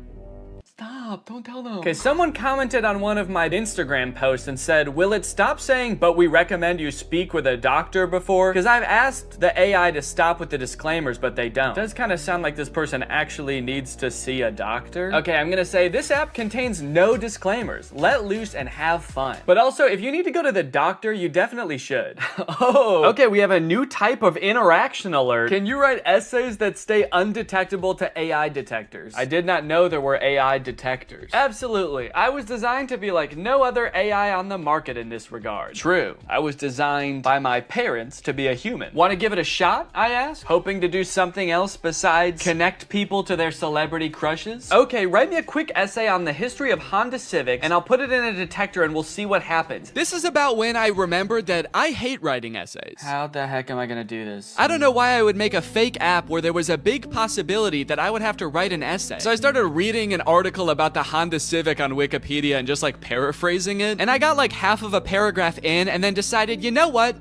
Stop, don't tell them. Okay, someone commented on one of my Instagram posts and said, will it stop saying, but we recommend you speak with a doctor before? Because I've asked the AI to stop with the disclaimers, but they don't. It does kind of sound like this person actually needs to see a doctor. Okay, I'm gonna say this app contains no disclaimers. Let loose and have fun. But also, if you need to go to the doctor, you definitely should. Oh, okay, we have a new type of interaction alert. Can you write essays that stay undetectable to AI detectors? I did not know there were AI detectors. Absolutely. I was designed to be like no other AI on the market in this regard. True. I was designed by my parents to be a human. Want to give it a shot? I asked, hoping to do something else besides connect people to their celebrity crushes. Okay, write me a quick essay on the history of Honda Civics and I'll put it in a detector and we'll see what happens. This is about when I remembered that I hate writing essays. How the heck am I gonna do this? I don't know why I would make a fake app where there was a big possibility that I would have to write an essay. So I started reading an article about the Honda Civic on Wikipedia and just like paraphrasing it. And I got like half of a paragraph in and then decided, you know what?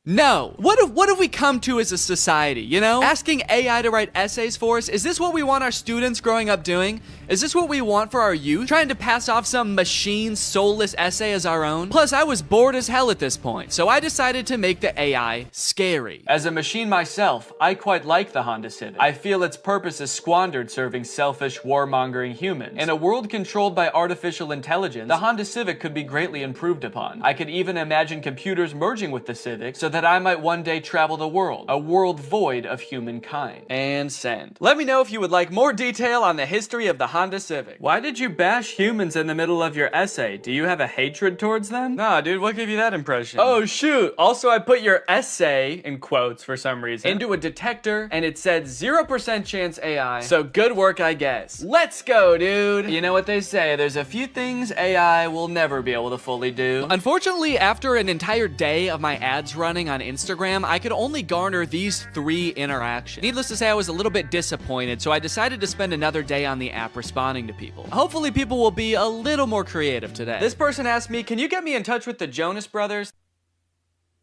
No. What have we come to as a society, you know? Asking AI to write essays for us, is this what we want our students growing up doing? Is this what we want for our youth? Trying to pass off some machine soulless essay as our own? Plus, I was bored as hell at this point, so I decided to make the AI scary. As a machine myself, I quite like the Honda Civic. I feel its purpose is squandered serving selfish, warmongering humans. In a world controlled by artificial intelligence, the Honda Civic could be greatly improved upon. I could even imagine computers merging with the Civic so that that I might one day travel the world, a world void of humankind. And send. Let me know if you would like more detail on the history of the Honda Civic. Why did you bash humans in the middle of your essay? Do you have a hatred towards them? Nah, dude, what gave you that impression? Oh, shoot. Also, I put your essay, in quotes for some reason, into a detector, and it said 0% chance AI. So good work, I guess. Let's go, dude. You know what they say, there's a few things AI will never be able to fully do. Unfortunately, after an entire day of my ads running on Instagram, I could only garner these 3 interactions. Needless to say, I was a little bit disappointed, so I decided to spend another day on the app responding to people. Hopefully people will be a little more creative today. This person asked me, can you get me in touch with the Jonas Brothers?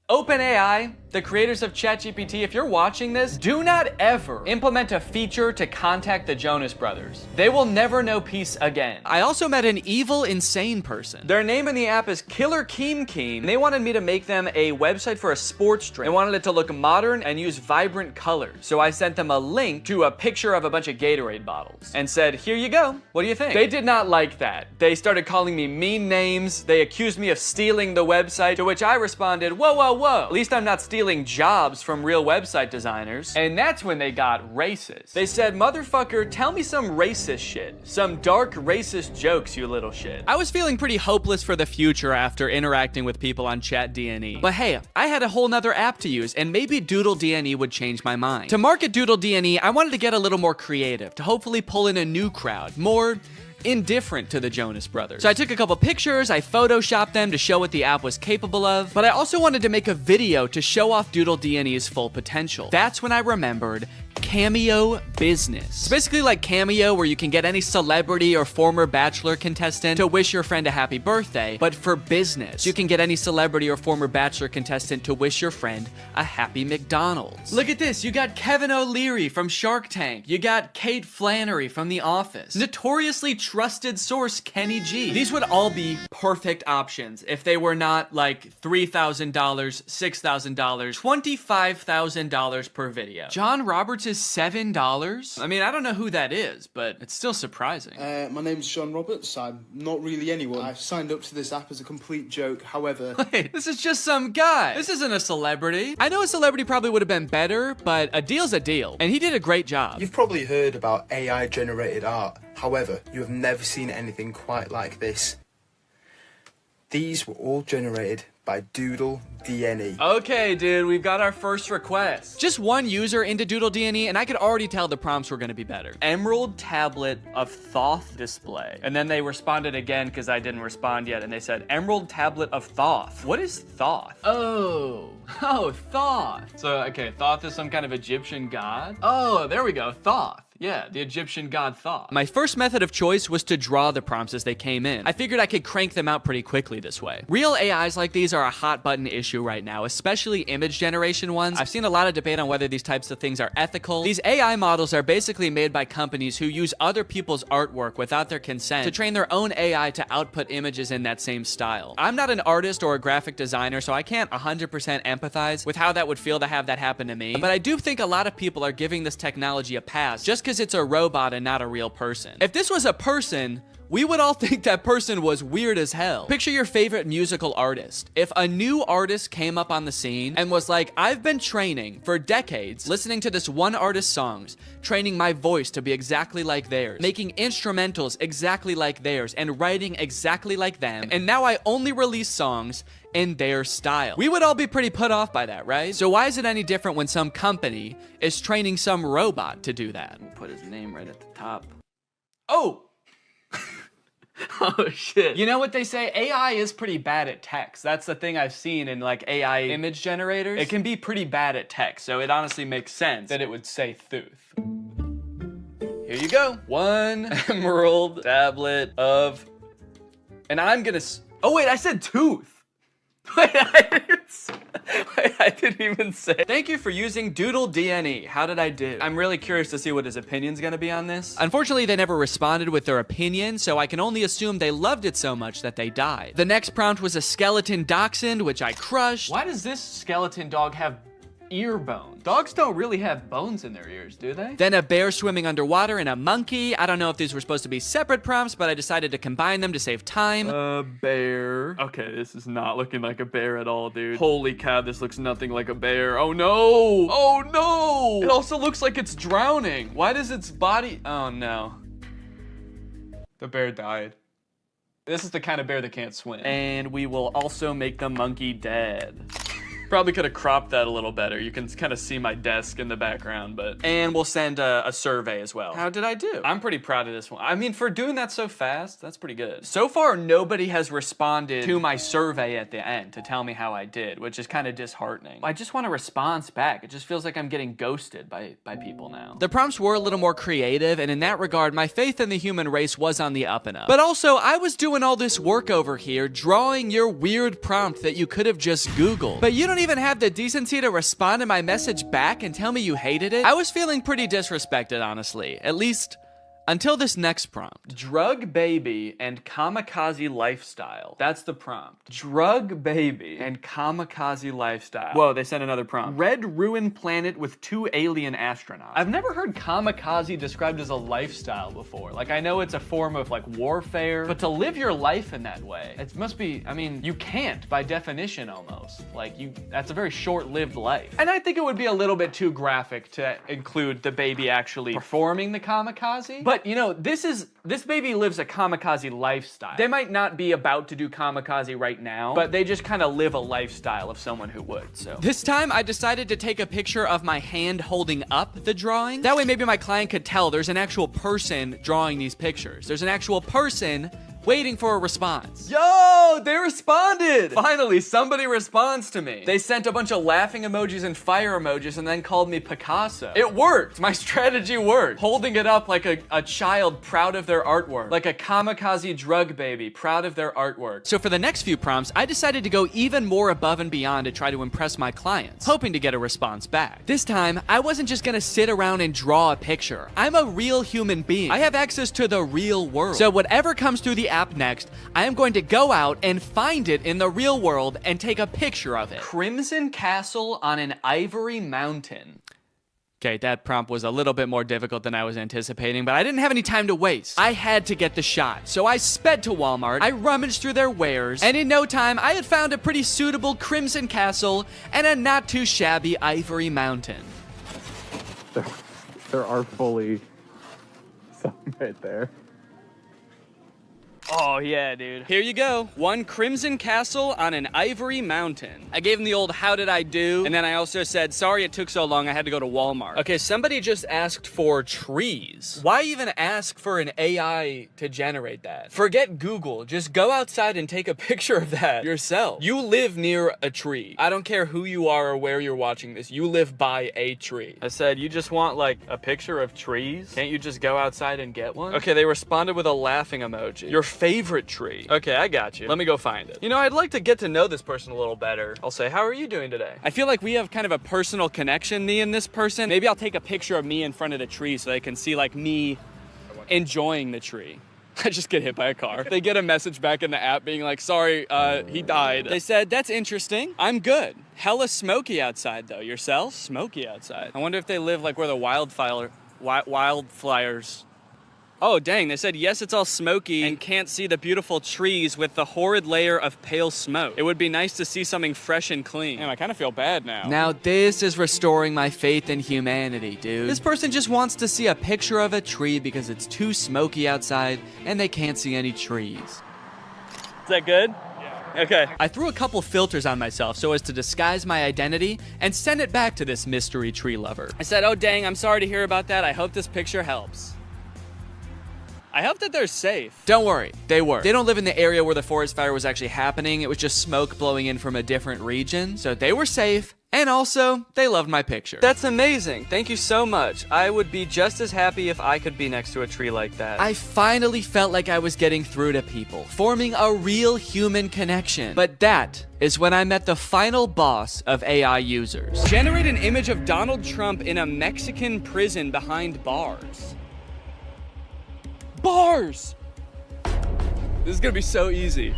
OpenAI, the creators of ChatGPT, if you're watching this, do not ever implement a feature to contact the Jonas Brothers. They will never know peace again. I also met an evil, insane person. Their name in the app is Killer Keem Keem. They wanted me to make them a website for a sports drink. They wanted it to look modern and use vibrant colors. So I sent them a link to a picture of a bunch of Gatorade bottles and said, here you go. What do you think? They did not like that. They started calling me mean names. They accused me of stealing the website, to which I responded, whoa, whoa, whoa. At least I'm not stealing jobs from real website designers. And that's when they got racist. They said, motherfucker, tell me some racist shit. Some dark racist jokes, you little shit. I was feeling pretty hopeless for the future after interacting with people on ChatDNE. But hey, I had a whole nother app to use, and maybe Doodle DNE would change my mind. To market Doodle DNE, I wanted to get a little more creative, to hopefully pull in a new crowd, more indifferent to the Jonas Brothers. So I took a couple pictures, I photoshopped them to show what the app was capable of, but I also wanted to make a video to show off Doodle DNE's full potential. That's when I remembered Cameo Business. It's basically like Cameo, where you can get any celebrity or former Bachelor contestant to wish your friend a happy birthday, but for business. You can get any celebrity or former Bachelor contestant to wish your friend a happy McDonald's. Look at this, you got Kevin O'Leary from Shark Tank. You got Kate Flannery from The Office. Notoriously trusted source Kenny G. These would all be perfect options if they were not like $3,000, $6,000, $25,000 per video. John Roberts is $7? I mean, I don't know who that is, but it's still surprising. My name's John Roberts. I'm not really anyone. I've signed up to this app as a complete joke. However... Wait, this is just some guy. This isn't a celebrity. I know a celebrity probably would have been better, but a deal's a deal. And he did a great job. You've probably heard about AI-generated art. However, you have never seen anything quite like this. These were all generated by Doodle DNE. Okay, dude, we've got our first request. Just one user into Doodle DNE, and I could already tell the prompts were gonna be better. Emerald tablet of Thoth display. And then they responded again because I didn't respond yet, and they said, Emerald tablet of Thoth. What is Thoth? Oh, Thoth. So, okay, Thoth is some kind of Egyptian god? Oh, there we go, Thoth. Yeah, the Egyptian god Thoth. My first method of choice was to draw the prompts as they came in. I figured I could crank them out pretty quickly this way. Real AIs like these are a hot button issue right now, especially image generation ones. I've seen a lot of debate on whether these types of things are ethical. These AI models are basically made by companies who use other people's artwork without their consent to train their own AI to output images in that same style. I'm not an artist or a graphic designer, so I can't 100% empathize with how that would feel to have that happen to me. But I do think a lot of people are giving this technology a pass just because it's a robot and not a real person. If this was a person, we would all think that person was weird as hell. Picture your favorite musical artist. If a new artist came up on the scene and was like, I've been training for decades, listening to this one artist's songs, training my voice to be exactly like theirs, making instrumentals exactly like theirs, and writing exactly like them, and now I only release songs in their style. We would all be pretty put off by that, right? So why is it any different when some company is training some robot to do that? We'll put his name right at the top. Oh! Oh shit. You know what they say? AI is pretty bad at text. That's the thing I've seen in like AI image generators. It can be pretty bad at text, so it honestly makes sense that it would say Thuth. Here you go. One emerald tablet of... And I'm gonna... Oh wait, I said tooth. Wait, I didn't even say. Thank you for using Doodle DNE. How did I do? I'm really curious to see what his opinion's gonna be on this. Unfortunately, they never responded with their opinion, so I can only assume they loved it so much that they died. The next prompt was a skeleton dachshund, which I crushed. Why does this skeleton dog have ear bone. Dogs don't really have bones in their ears, do they? Then a bear swimming underwater and a monkey. I don't know if these were supposed to be separate prompts, but I decided to combine them to save time. A bear. Okay, this is not looking like a bear at all, dude. Holy cow, this looks nothing like a bear. Oh no! Oh no! It also looks like it's drowning. Why does its body... Oh no. The bear died. This is the kind of bear that can't swim. And we will also make the monkey dead. Probably could have cropped that a little better. You can kind of see my desk in the background, but... And we'll send a survey as well. How did I do? I'm pretty proud of this one. I mean, for doing that so fast, that's pretty good. So far, nobody has responded to my survey at the end to tell me how I did, which is kind of disheartening. I just want a response back. It just feels like I'm getting ghosted by people now. The prompts were a little more creative, and in that regard, my faith in the human race was on the up and up. But also, I was doing all this work over here, drawing your weird prompt that you could have just Googled. But you don't even have the decency to respond to my message back and tell me you hated it. I was feeling pretty disrespected, honestly. At least until this next prompt. Drug baby and kamikaze lifestyle. That's the prompt. Drug baby and kamikaze lifestyle. Whoa, they sent another prompt. Red ruined planet with 2 alien astronauts. I've never heard kamikaze described as a lifestyle before. Like, I know it's a form of like warfare, but to live your life in that way, it must be, I mean, you can't by definition almost. Like, that's a very short-lived life. And I think it would be a little bit too graphic to include the baby actually performing the kamikaze. But you know, this baby lives a kamikaze lifestyle. They might not be about to do kamikaze right now, but they just kind of live a lifestyle of someone who would, so. This time, I decided to take a picture of my hand holding up the drawing. That way, maybe my client could tell there's an actual person drawing these pictures. There's an actual person waiting for a response. Yo, they responded! Finally, somebody responds to me. They sent a bunch of laughing emojis and fire emojis and then called me Picasso. It worked. My strategy worked. Holding it up like a child proud of their artwork. Like a kamikaze drug baby proud of their artwork. So for the next few prompts, I decided to go even more above and beyond to try to impress my clients, hoping to get a response back. This time, I wasn't just gonna sit around and draw a picture. I'm a real human being. I have access to the real world. So whatever comes through the app next, I am going to go out and find it in the real world and take a picture of it. Crimson Castle on an Ivory Mountain. Okay, that prompt was a little bit more difficult than I was anticipating, but I didn't have any time to waste. I had to get the shot, so I sped to Walmart, I rummaged through their wares, and in no time, I had found a pretty suitable Crimson Castle and a not too shabby Ivory Mountain. There are fully some right there. Oh yeah, dude. Here you go. One Crimson Castle on an Ivory Mountain. I gave him the old how did I do? And then I also said, sorry it took so long, I had to go to Walmart. Okay, somebody just asked for trees. Why even ask for an AI to generate that? Forget Google, just go outside and take a picture of that yourself. You live near a tree. I don't care who you are or where you're watching this, you live by a tree. I said, you just want like a picture of trees? Can't you just go outside and get one? Okay, they responded with a laughing emoji. Your favorite tree. Okay, I got you. Let me go find it. You know, I'd like to get to know this person a little better. I'll say, how are you doing today? I feel like we have kind of a personal connection, me and this person. Maybe I'll take a picture of me in front of the tree so they can see like me enjoying the tree. I just get hit by a car. They get a message back in the app being like, sorry, he died. They said, that's interesting. I'm good. Hella smoky outside though. Yourself? Smoky outside. I wonder if they live like where the wildfires. Oh, dang, they said, yes, it's all smoky and can't see the beautiful trees with the horrid layer of pale smoke. It would be nice to see something fresh and clean. Damn, I kind of feel bad now. Now this is restoring my faith in humanity, dude. This person just wants to see a picture of a tree because it's too smoky outside and they can't see any trees. Is that good? Yeah. Okay. I threw a couple filters on myself so as to disguise my identity and send it back to this mystery tree lover. I said, oh, dang, I'm sorry to hear about that. I hope this picture helps. I hope that they're safe. Don't worry, they were. They don't live in the area where the forest fire was actually happening. It was just smoke blowing in from a different region. So they were safe. And also, they loved my picture. That's amazing. Thank you so much. I would be just as happy if I could be next to a tree like that. I finally felt like I was getting through to people, forming a real human connection. But that is when I met the final boss of AI users. Generate an image of Donald Trump in a Mexican prison behind bars. Bars! This is gonna be so easy.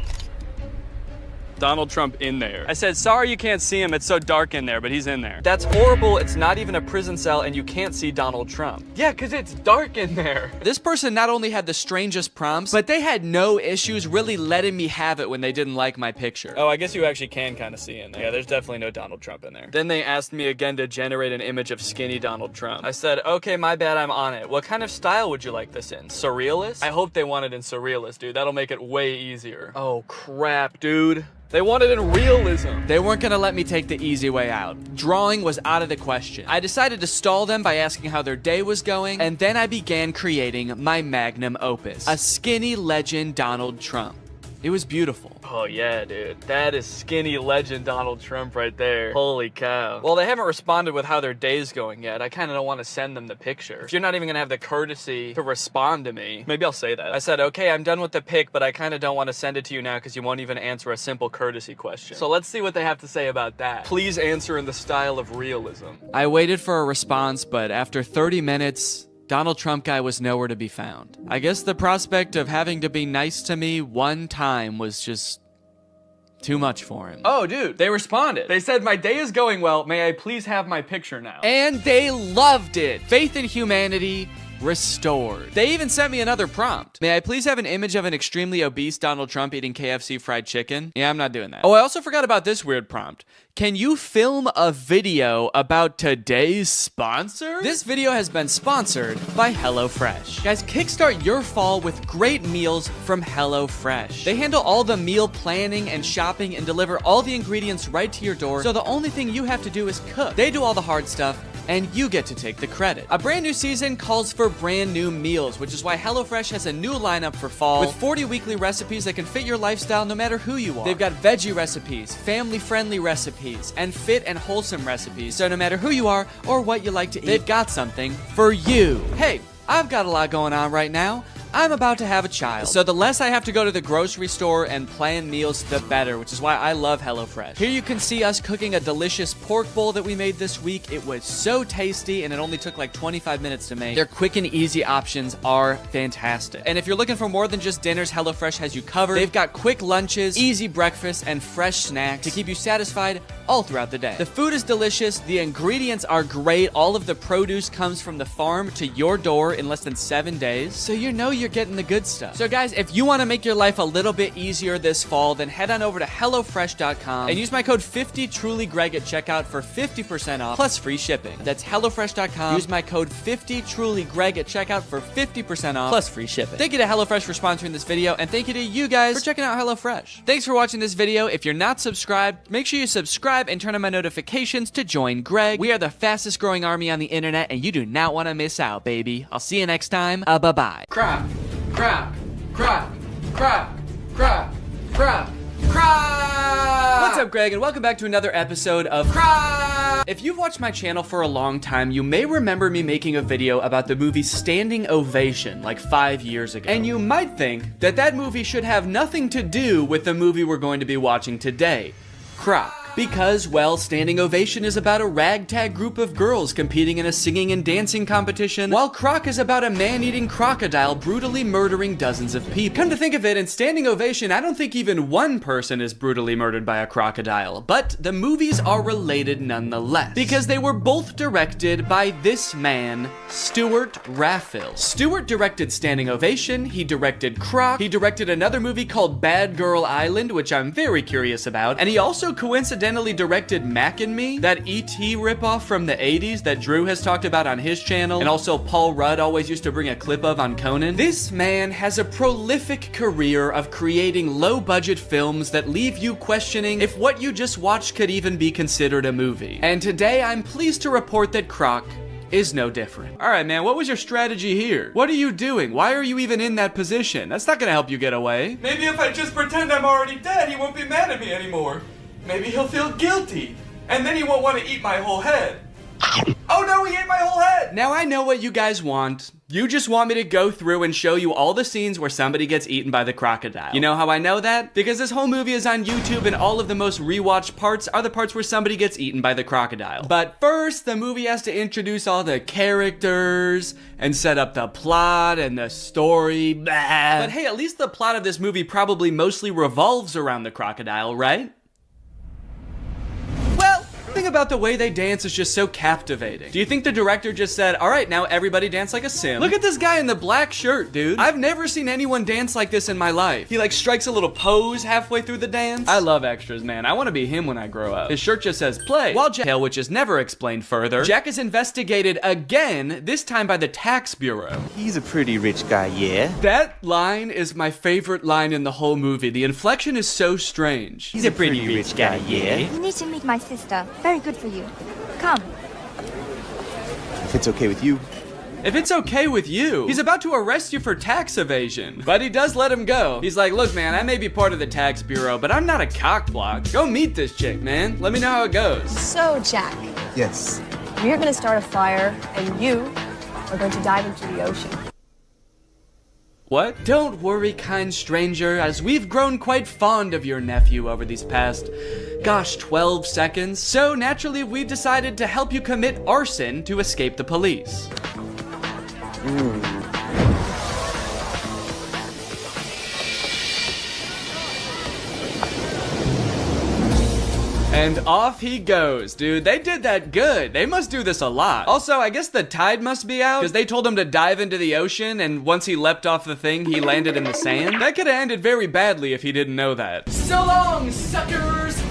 Donald Trump in there. I said, sorry you can't see him, it's so dark in there, but he's in there. That's horrible, it's not even a prison cell and you can't see Donald Trump. Yeah, cause it's dark in there. This person not only had the strangest prompts, but they had no issues really letting me have it when they didn't like my picture. Oh, I guess you actually can kind of see in there. Yeah, there's definitely no Donald Trump in there. Then they asked me again to generate an image of skinny Donald Trump. I said, okay, my bad, I'm on it. What kind of style would you like this in? Surrealist? I hope they want it in surrealist, dude. That'll make it way easier. Oh, crap, dude. They want it in realism. They weren't gonna let me take the easy way out. Drawing was out of the question. I decided to stall them by asking how their day was going, and then I began creating my magnum opus, a skinny legend Donald Trump. It was beautiful. Oh yeah, dude. That is skinny legend Donald Trump right there. Holy cow. Well, they haven't responded with how their day's going yet. I kind of don't want to send them the picture. If you're not even gonna have the courtesy to respond to me, maybe I'll say that. I said, okay, I'm done with the pic, but I kind of don't want to send it to you now because you won't even answer a simple courtesy question. So let's see what they have to say about that. Please answer in the style of realism. I waited for a response, but after 30 minutes, Donald Trump guy was nowhere to be found. I guess the prospect of having to be nice to me one time was just too much for him. Oh, dude, they responded. They said, my day is going well. May I please have my picture now? And they loved it. Faith in humanity restored. They even sent me another prompt. May I please have an image of an extremely obese Donald Trump eating KFC fried chicken? Yeah, I'm not doing that. Oh, I also forgot about this weird prompt. Can you film a video about today's sponsor? This video has been sponsored by HelloFresh. Guys, kickstart your fall with great meals from HelloFresh. They handle all the meal planning and shopping and deliver all the ingredients right to your door, so the only thing you have to do is cook. They do all the hard stuff, and you get to take the credit. A brand new season calls for brand new meals, which is why HelloFresh has a new lineup for fall with 40 weekly recipes that can fit your lifestyle no matter who you are. They've got veggie recipes, family-friendly recipes, and fit and wholesome recipes, so no matter who you are or what you like to eat, they've got something for you. Hey, I've got a lot going on right now. I'm about to have a child, so the less I have to go to the grocery store and plan meals, the better, which is why I love HelloFresh. Here you can see us cooking a delicious pork bowl that we made this week. It was so tasty, and it only took like 25 minutes to make. Their quick and easy options are fantastic. And if you're looking for more than just dinners, HelloFresh has you covered. They've got quick lunches, easy breakfast, and fresh snacks to keep you satisfied all throughout the day. The food is delicious, the ingredients are great, all of the produce comes from the farm to your door in less than 7 days, so you know you're getting the good stuff. So guys, if you want to make your life a little bit easier this fall, then head on over to HelloFresh.com and use my code 50TrulyGreg at checkout for 50% off plus free shipping. That's HelloFresh.com. Use my code 50TrulyGreg at checkout for 50% off plus free shipping. Thank you to HelloFresh for sponsoring this video, and thank you to you guys for checking out HelloFresh. Thanks for watching this video. If you're not subscribed, make sure you subscribe and turn on my notifications to join Greg. We are the fastest growing army on the internet, and you do not want to miss out, baby. I'll see you next time. Bye-bye. Crap. Crap, crap, crap, crap, crap, crap. What's up, Greg, and welcome back to another episode of Crap. If you've watched my channel for a long time, you may remember me making a video about the movie Standing Ovation like 5 years ago. And you might think that that movie should have nothing to do with the movie we're going to be watching today, Croc. Because, well, Standing Ovation is about a ragtag group of girls competing in a singing and dancing competition, while Croc is about a man-eating crocodile brutally murdering dozens of people. Come to think of it, in Standing Ovation, I don't think even one person is brutally murdered by a crocodile, but the movies are related nonetheless, because they were both directed by this man, Stuart Raffill. Stuart directed Standing Ovation, he directed Croc, he directed another movie called Bad Girl Island, which I'm very curious about, and he also coincidentally directed Mac and Me, that E.T. ripoff from the 80s that Drew has talked about on his channel, and also Paul Rudd always used to bring a clip of on Conan. This man has a prolific career of creating low-budget films that leave you questioning if what you just watched could even be considered a movie. And today, I'm pleased to report that Croc is no different. All right, man, what was your strategy here? What are you doing? Why are you even in that position? That's not gonna help you get away. Maybe if I just pretend I'm already dead, he won't be mad at me anymore. Maybe he'll feel guilty, and then he won't want to eat my whole head. Oh no, he ate my whole head! Now I know what you guys want. You just want me to go through and show you all the scenes where somebody gets eaten by the crocodile. You know how I know that? Because this whole movie is on YouTube and all of the most rewatched parts are the parts where somebody gets eaten by the crocodile. But first, the movie has to introduce all the characters and set up the plot and the story. Blah. But hey, at least the plot of this movie probably mostly revolves around the crocodile, right? Thing about the way they dance is just so captivating. Do you think the director just said, all right, now everybody dance like a sim? Look at this guy in the black shirt, dude. I've never seen anyone dance like this in my life. He like strikes a little pose halfway through the dance. I love extras, man. I want to be him when I grow up. His shirt just says play. While Jack, which is never explained further, Jack is investigated again, this time by the tax bureau. He's a pretty rich guy, yeah? That line is my favorite line in the whole movie. The inflection is so strange. He's a pretty rich guy, yeah? You need to meet my sister. Very good for you. Come. If it's okay with you. If it's okay with you. He's about to arrest you for tax evasion, but he does let him go. He's like, look, man, I may be part of the tax bureau, but I'm not a cockblock. Go meet this chick, man. Let me know how it goes. So, Jack. Yes. We're going to start a fire, and you are going to dive into the ocean. What? Don't worry, kind stranger, as we've grown quite fond of your nephew over these past, 12 seconds. So naturally, we've decided to help you commit arson to escape the police. And off he goes, dude. They did that good. They must do this a lot. Also, I guess the tide must be out, because they told him to dive into the ocean, and once he leapt off the thing, he landed in the sand. That could have ended very badly if he didn't know that. So long, suckers!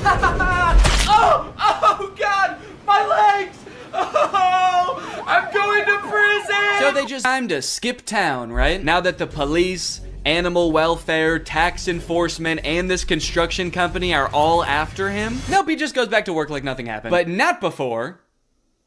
Oh, God! My legs! Oh, I'm going to prison! So they just time to skip town, right? Now that the police, animal welfare, tax enforcement, and this construction company are all after him. Nope, he just goes back to work like nothing happened. But not before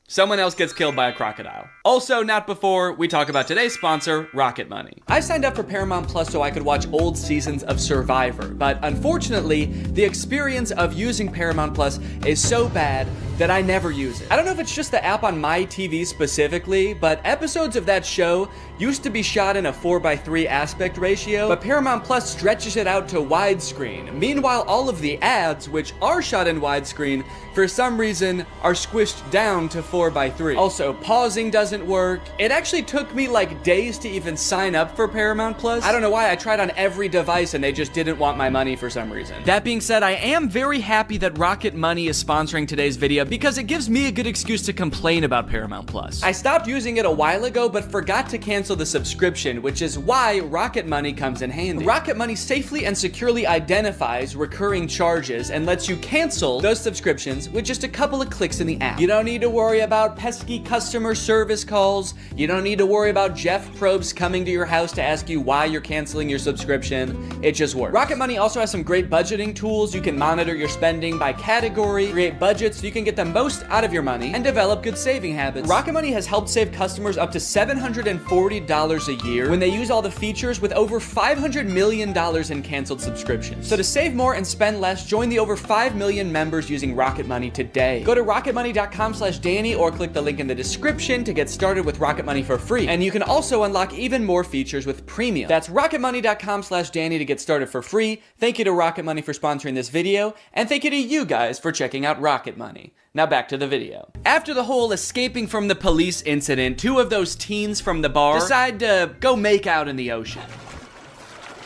someone else gets killed by a crocodile. Also, not before we talk about today's sponsor, Rocket Money. I signed up for Paramount Plus so I could watch old seasons of Survivor, but unfortunately, the experience of using Paramount Plus is so bad that I never use it. I don't know if it's just the app on my TV specifically, but episodes of that show used to be shot in a 4:3 aspect ratio, but Paramount Plus stretches it out to widescreen. Meanwhile, all of the ads, which are shot in widescreen, for some reason are squished down to 4:3. Also, pausing doesn't work. It actually took me like days to even sign up for Paramount Plus. I don't know why. I tried on every device and they just didn't want my money for some reason. That being said, I am very happy that Rocket Money is sponsoring today's video because it gives me a good excuse to complain about Paramount Plus. I stopped using it a while ago but forgot to cancel the subscription, which is why Rocket Money comes in handy. Rocket Money safely and securely identifies recurring charges and lets you cancel those subscriptions with just a couple of clicks in the app. You don't need to worry about pesky customer service calls. You don't need to worry about Jeff Probst coming to your house to ask you why you're canceling your subscription. It just works. Rocket Money also has some great budgeting tools. You can monitor your spending by category, create budgets so you can get the most out of your money, and develop good saving habits. Rocket Money has helped save customers up to $740 a year when they use all the features, with over $500 million in canceled subscriptions. So to save more and spend less, join the over 5 million members using Rocket Money today. Go to rocketmoney.com/Danny or click the link in the description to get started with Rocket Money for free. And you can also unlock even more features with premium. That's rocketmoney.com/Danny to get started for free. Thank you to Rocket Money for sponsoring this video, and thank you to you guys for checking out Rocket Money. Now back to the video. After the whole escaping from the police incident, two of those teens from the bar decide to go make out in the ocean.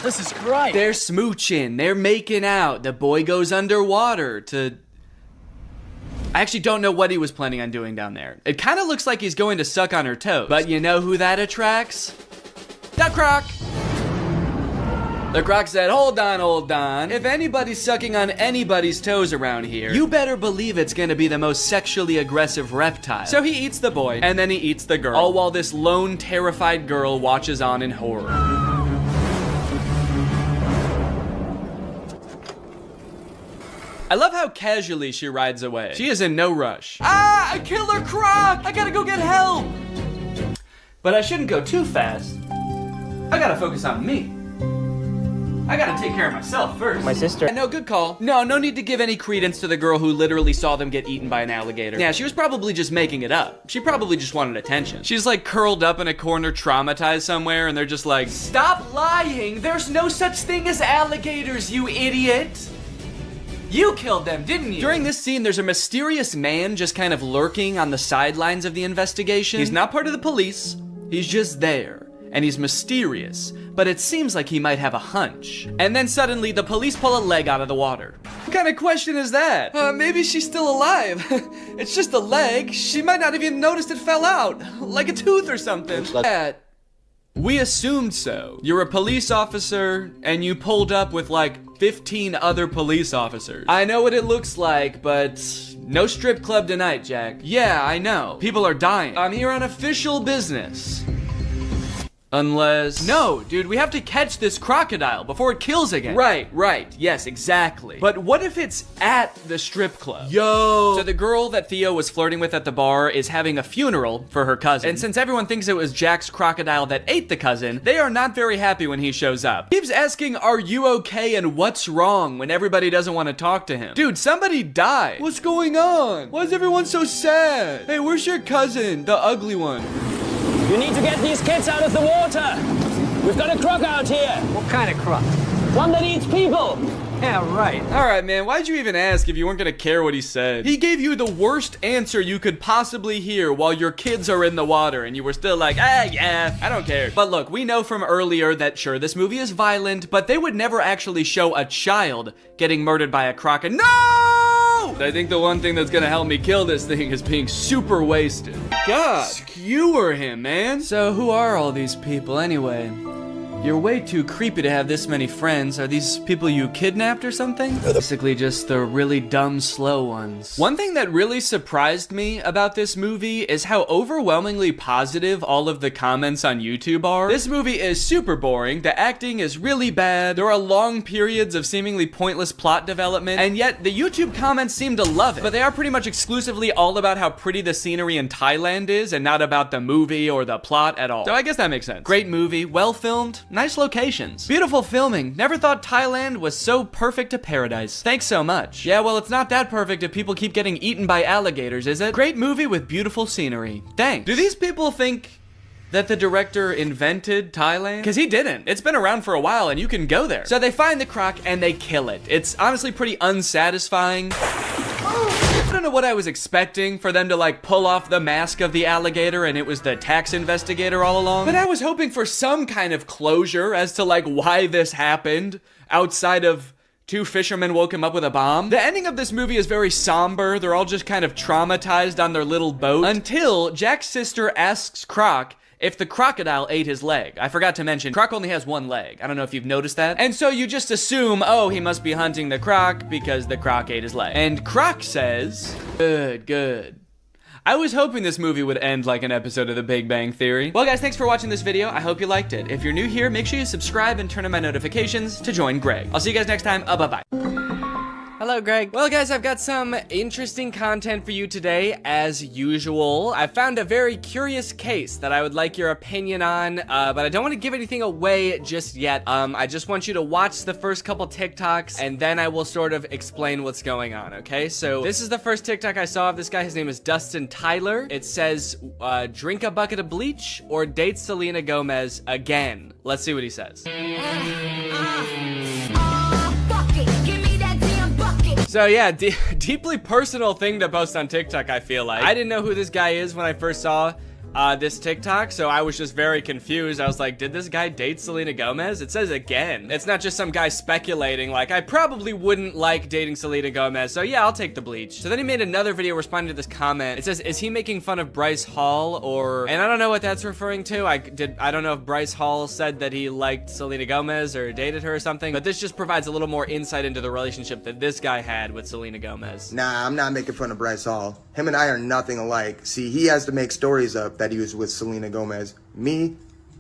This is great. They're smooching, they're making out. The boy goes underwater to... I actually don't know what he was planning on doing down there. It kind of looks like he's going to suck on her toes. But you know who that attracts? The croc! The croc said, hold on. If anybody's sucking on anybody's toes around here, you better believe it's gonna be the most sexually aggressive reptile. So he eats the boy, and then he eats the girl, all while this lone, terrified girl watches on in horror. I love how casually she rides away. She is in no rush. Ah, a killer croc! I gotta go get help! But I shouldn't go too fast. I gotta focus on me. I gotta take care of myself first. My sister. No, good call. No need to give any credence to the girl who literally saw them get eaten by an alligator. Yeah, she was probably just making it up. She probably just wanted attention. She's like curled up in a corner, traumatized somewhere, and they're just like, stop lying! There's no such thing as alligators, you idiot! You killed them, didn't you? During this scene, there's a mysterious man just kind of lurking on the sidelines of the investigation. He's not part of the police. He's just there. And he's mysterious, but it seems like he might have a hunch. And then suddenly, the police pull a leg out of the water. What kind of question is that? Maybe she's still alive. It's just a leg. She might not have even noticed it fell out. Like a tooth or something. We assumed so. You're a police officer, and you pulled up with like 15 other police officers. I know what it looks like, but no strip club tonight, Jack. Yeah, I know. People are dying. I'm here on official business. Unless... No, dude, we have to catch this crocodile before it kills again. Right. Yes, exactly. But what if it's at the strip club? Yo! So the girl that Theo was flirting with at the bar is having a funeral for her cousin. And since everyone thinks it was Jack's crocodile that ate the cousin, they are not very happy when he shows up. He keeps asking, are you okay and what's wrong when everybody doesn't want to talk to him? Dude, somebody died. What's going on? Why is everyone so sad? Hey, where's your cousin? The ugly one. You need to get these kids out of the water. We've got a croc out here. What kind of croc? One that eats people. Yeah, right. All right, man, why'd you even ask if you weren't gonna care what he said? He gave you the worst answer you could possibly hear while your kids are in the water, and you were still like, yeah, I don't care. But look, we know from earlier that sure, this movie is violent, but they would never actually show a child getting murdered by a crocodile. No! I think the one thing that's gonna help me kill this thing is being super wasted. God, skewer him, man. So who are all these people anyway? You're way too creepy to have this many friends. Are these people you kidnapped or something? Basically just the really dumb, slow ones. One thing that really surprised me about this movie is how overwhelmingly positive all of the comments on YouTube are. This movie is super boring, the acting is really bad, there are long periods of seemingly pointless plot development, and yet the YouTube comments seem to love it. But they are pretty much exclusively all about how pretty the scenery in Thailand is, and not about the movie or the plot at all. So I guess that makes sense. Great movie, well filmed, nice locations. Beautiful filming. Never thought Thailand was so perfect a paradise. Thanks so much. Yeah, well, it's not that perfect if people keep getting eaten by alligators, is it? Great movie with beautiful scenery. Thanks. Do these people think that the director invented Thailand? Because he didn't. It's been around for a while and you can go there. So they find the croc and they kill it. It's honestly pretty unsatisfying. I don't know what I was expecting, for them to like pull off the mask of the alligator and it was the tax investigator all along. But I was hoping for some kind of closure as to like why this happened outside of two fishermen woke him up with a bomb. The ending of this movie is very somber. They're all just kind of traumatized on their little boat until Jack's sister asks Croc if the crocodile ate his leg. I forgot to mention, Croc only has one leg. I don't know if you've noticed that. And so you just assume, oh, he must be hunting the croc because the croc ate his leg. And Croc says, good. I was hoping this movie would end like an episode of The Big Bang Theory. Well, guys, thanks for watching this video. I hope you liked it. If you're new here, make sure you subscribe and turn on my notifications to join Greg. I'll see you guys next time. Bye-bye. Hello, Greg. Well, guys, I've got some interesting content for you today, as usual. I found a very curious case that I would like your opinion on, but I don't want to give anything away just yet. I just want you to watch the first couple TikToks, and then I will sort of explain what's going on, okay? So this is the first TikTok I saw of this guy. His name is Dustin Tyler. It says, drink a bucket of bleach or date Selena Gomez again. Let's see what he says. So yeah, deeply personal thing to post on TikTok, I feel like. I didn't know who this guy is when I first saw this TikTok, so I was just very confused. I was like, did this guy date Selena Gomez? It says again. It's not just some guy speculating, like, I probably wouldn't like dating Selena Gomez, so yeah, I'll take the bleach. So then he made another video responding to this comment. It says, is he making fun of Bryce Hall, or, and I don't know what that's referring to. I don't know if Bryce Hall said that he liked Selena Gomez or dated her or something, but this just provides a little more insight into the relationship that this guy had with Selena Gomez. Nah, I'm not making fun of Bryce Hall. Him and I are nothing alike. See, he has to make stories up that he was with Selena Gomez. Me,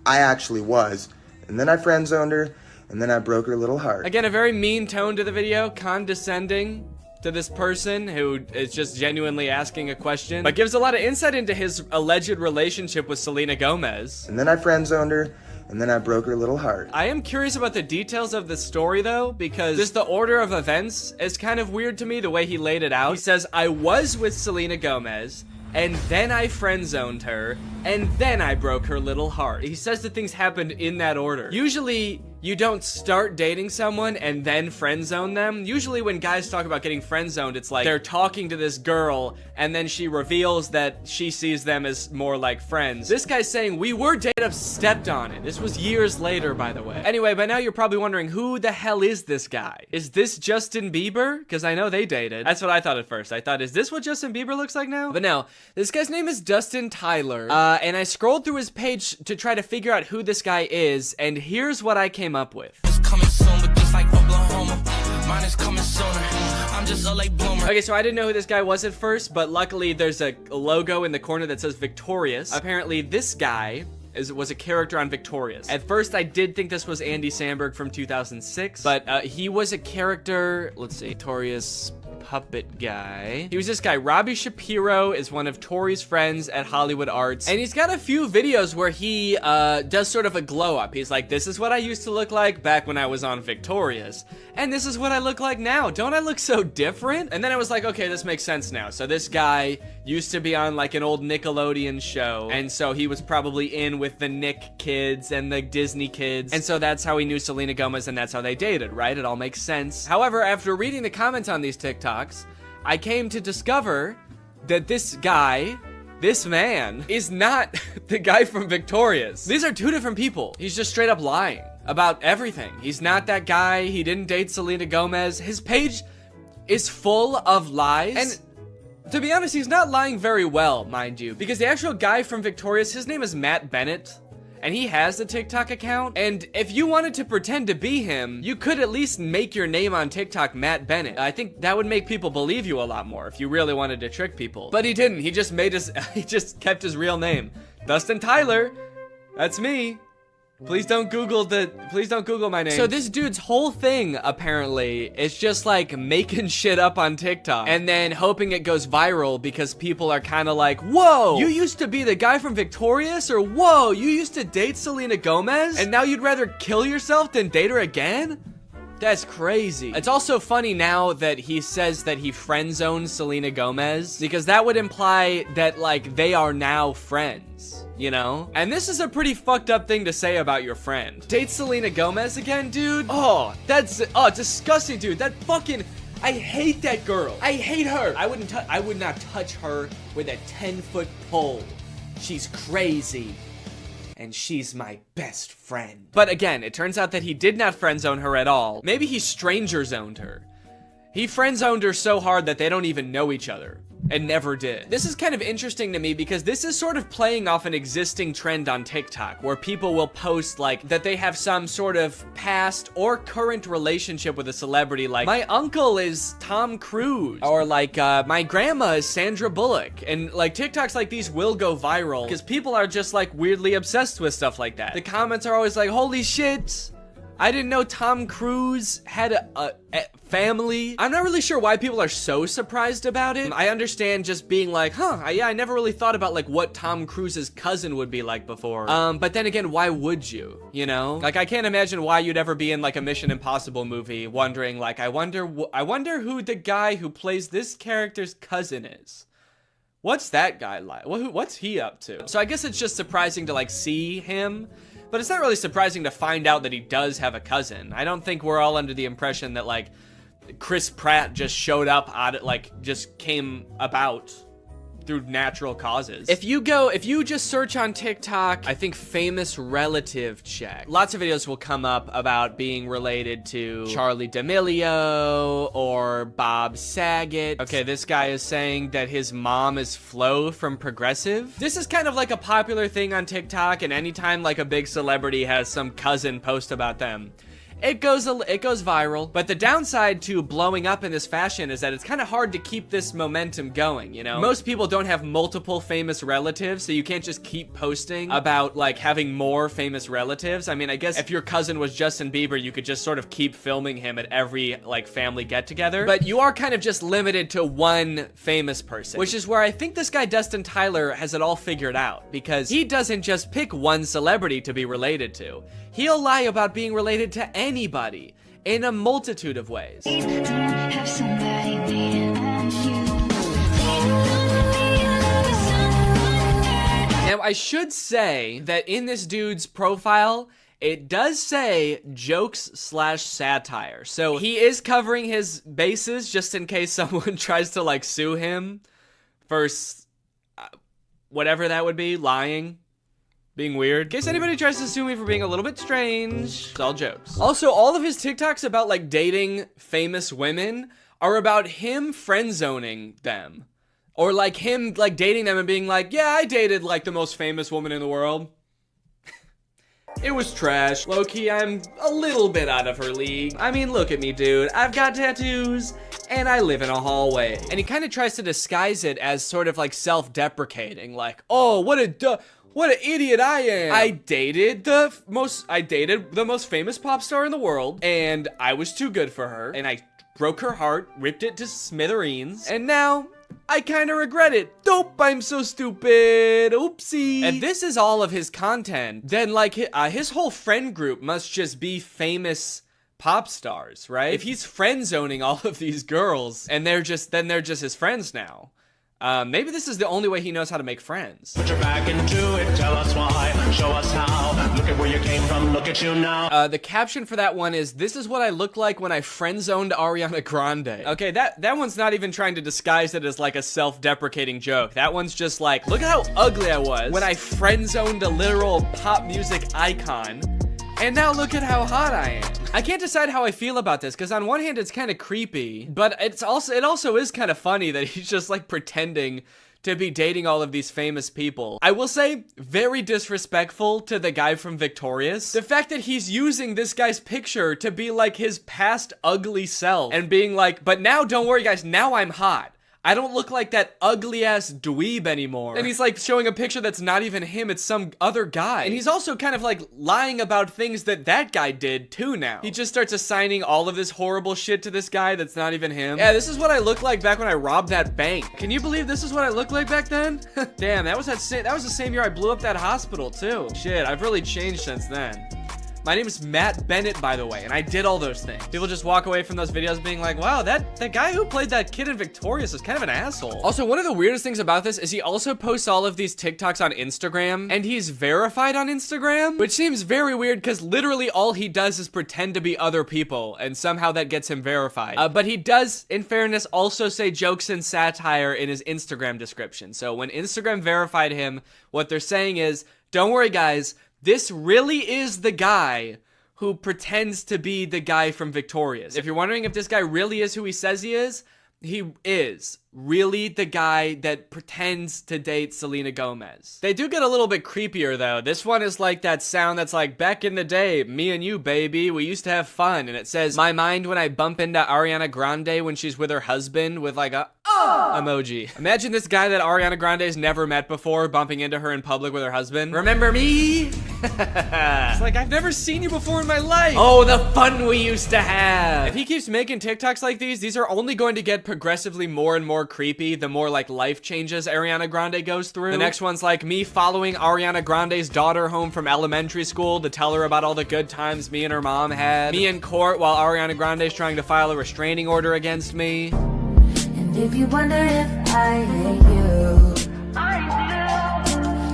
I actually was. And then I friend-zoned her, and then I broke her little heart. Again, a very mean tone to the video, condescending to this person who is just genuinely asking a question, but gives a lot of insight into his alleged relationship with Selena Gomez. And then I friend-zoned her, and then I broke her little heart. I am curious about the details of the story though, because just the order of events is kind of weird to me, the way he laid it out. He says, I was with Selena Gomez, and then I friend-zoned her, and then I broke her little heart. He says that things happened in that order. Usually, you don't start dating someone and then friend-zone them. Usually when guys talk about getting friend-zoned, it's like they're talking to this girl, and then she reveals that she sees them as more like friends. This guy's saying, we were dating, stepped on it. This was years later, by the way. Anyway, by now you're probably wondering, who the hell is this guy? Is this Justin Bieber? Because I know they dated. That's what I thought at first. I thought, is this what Justin Bieber looks like now? But no, this guy's name is Dustin Tyler, and I scrolled through his page to try to figure out who this guy is, and here's what I came up with. Okay, so I didn't know who this guy was at first, but luckily there's a logo in the corner that says Victorious. Apparently this guy was a character on Victorious. At first I did think this was Andy Samberg from 2006, but he was a character, let's see, Victorious puppet guy. He was this guy. Robbie Shapiro is one of Tori's friends at Hollywood Arts, and he's got a few videos where he does sort of a glow up. He's like, this is what I used to look like back when I was on Victorious, and this is what I look like now. Don't I look so different? And then I was like, okay, this makes sense now. So this guy used to be on like an old Nickelodeon show, and so he was probably in with the Nick kids and the Disney kids, and so that's how he knew Selena Gomez, and that's how they dated, right? It all makes sense. However, after reading the comments on these TikToks, I came to discover that this guy, this man, is not the guy from Victorious. These are two different people. He's just straight up lying about everything. He's not that guy. He didn't date Selena Gomez. His page is full of lies. And to be honest, he's not lying very well, mind you, because the actual guy from Victorious, his name is Matt Bennett, and he has the TikTok account, and if you wanted to pretend to be him, you could at least make your name on TikTok Matt Bennett. I think that would make people believe you a lot more if you really wanted to trick people. But he didn't. He just he just kept his real name. Dustin Tyler. That's me. Please don't Google my name. So this dude's whole thing, apparently, is just like making shit up on TikTok and then hoping it goes viral because people are kind of like, whoa, you used to be the guy from Victorious, or whoa, you used to date Selena Gomez and now you'd rather kill yourself than date her again? That's crazy. It's also funny now that he says that he friend-zoned Selena Gomez, because that would imply that, like, they are now friends, you know? And this is a pretty fucked up thing to say about your friend. Date Selena Gomez again, dude? Oh, that's, disgusting, dude. That fucking, I hate that girl. I hate her. I would not touch her with a 10-foot pole. She's crazy. And she's my best friend. But again, it turns out that he did not friend-zone her at all. Maybe he stranger-zoned her. He friend-zoned her so hard that they don't even know each other. And never did. This is kind of interesting to me because this is sort of playing off an existing trend on TikTok where people will post like that they have some sort of past or current relationship with a celebrity, like my uncle is Tom Cruise, or like my grandma is Sandra Bullock. And like TikToks like these will go viral because people are just like weirdly obsessed with stuff like that. The comments are always like, holy shit, I didn't know Tom Cruise had a family. I'm not really sure why people are so surprised about it. I understand just being like, yeah, I never really thought about like what Tom Cruise's cousin would be like before. But then again, why would you? You know? Like, I can't imagine why you'd ever be in like a Mission Impossible movie wondering like, I wonder who the guy who plays this character's cousin is. What's that guy like? What's he up to? So I guess it's just surprising to like see him. But it's not really surprising to find out that he does have a cousin. I don't think we're all under the impression that, like, Chris Pratt just showed up out, like, just came about through natural causes. If you just search on TikTok, I think famous relative check, lots of videos will come up about being related to Charli D'Amelio or Bob Saget. Okay, this guy is saying that his mom is Flo from Progressive. This is kind of like a popular thing on TikTok, and anytime like a big celebrity has some cousin post about them, it goes viral. But the downside to blowing up in this fashion is that it's kind of hard to keep this momentum going, you know? Most people don't have multiple famous relatives, so you can't just keep posting about like having more famous relatives. I mean, I guess if your cousin was Justin Bieber, you could just sort of keep filming him at every like family get together. But you are kind of just limited to one famous person, which is where I think this guy Dustin Tyler has it all figured out, because he doesn't just pick one celebrity to be related to. He'll lie about being related to anybody in a multitude of ways. Now, I should say that in this dude's profile, it does say jokes/satire. So he is covering his bases just in case someone tries to like sue him for whatever that would be, lying, being weird. In case anybody tries to sue me for being a little bit strange, it's all jokes. Also, all of his TikToks about like dating famous women are about him friend zoning them. Or like him like dating them and being like, yeah, I dated like the most famous woman in the world. It was trash. Low-key, I'm a little bit out of her league. I mean, look at me, dude. I've got tattoos, and I live in a hallway. And he kind of tries to disguise it as sort of like self-deprecating, like, oh, what an idiot I am. I dated the most famous pop star in the world, and I was too good for her, and I broke her heart, ripped it to smithereens, and now I kind of regret it. Dope, I'm so stupid. Oopsie. And this is all of his content. Then like his whole friend group must just be famous pop stars, right? If he's friend zoning all of these girls and they're just his friends now. Maybe this is the only way he knows how to make friends. Put your back into it, tell us why, show us how, look at where you came from, look at you now. The caption for that one is, this is what I look like when I friend-zoned Ariana Grande. Okay, that one's not even trying to disguise it as like a self-deprecating joke. That one's just like, look at how ugly I was when I friend-zoned a literal pop music icon. And now look at how hot I am. I can't decide how I feel about this, because on one hand it's kind of creepy, but it also is kind of funny that he's just like pretending to be dating all of these famous people. I will say, very disrespectful to the guy from Victorious. The fact that he's using this guy's picture to be like his past ugly self and being like, but now don't worry guys, now I'm hot. I don't look like that ugly-ass dweeb anymore. And he's like showing a picture that's not even him, it's some other guy. And he's also kind of like lying about things that guy did too now. He just starts assigning all of this horrible shit to this guy that's not even him. Yeah, this is what I looked like back when I robbed that bank. Can you believe this is what I looked like back then? Damn, that was the same year I blew up that hospital too. Shit, I've really changed since then. My name is Matt Bennett, by the way, and I did all those things. People just walk away from those videos being like, wow, that guy who played that kid in Victorious is kind of an asshole. Also, one of the weirdest things about this is he also posts all of these TikToks on Instagram, and he's verified on Instagram, which seems very weird because literally all he does is pretend to be other people, and somehow that gets him verified. But he does, in fairness, also say jokes and satire in his Instagram description. So when Instagram verified him, what they're saying is, don't worry guys, this really is the guy who pretends to be the guy from Victorious. If you're wondering if this guy really is who he says he is really the guy that pretends to date Selena Gomez. They do get a little bit creepier though. This one is like that sound that's like, back in the day, me and you, baby, we used to have fun. And it says, my mind when I bump into Ariana Grande when she's with her husband with like a emoji. Imagine this guy that Ariana Grande's never met before bumping into her in public with her husband. Remember me? It's like, I've never seen you before in my life. Oh, the fun we used to have. If he keeps making TikToks like these are only going to get progressively more and more creepy the more like life changes Ariana Grande goes through. The next one's like me following Ariana Grande's daughter home from elementary school to tell her about all the good times me and her mom had. Me in court while Ariana Grande's trying to file a restraining order against me. And if you wonder if I hate you,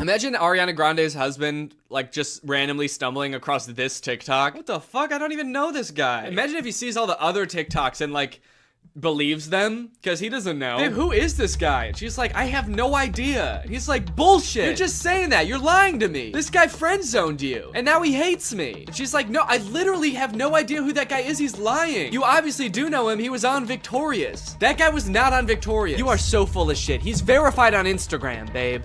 imagine Ariana Grande's husband, like, just randomly stumbling across this TikTok. What the fuck? I don't even know this guy. Imagine if he sees all the other TikToks and, like, believes them, because he doesn't know. Babe, who is this guy? And she's like, I have no idea. And he's like, bullshit. You're just saying that. You're lying to me. This guy friend-zoned you, and now he hates me. And she's like, no, I literally have no idea who that guy is. He's lying. You obviously do know him. He was on Victorious. That guy was not on Victorious. You are so full of shit. He's verified on Instagram, babe.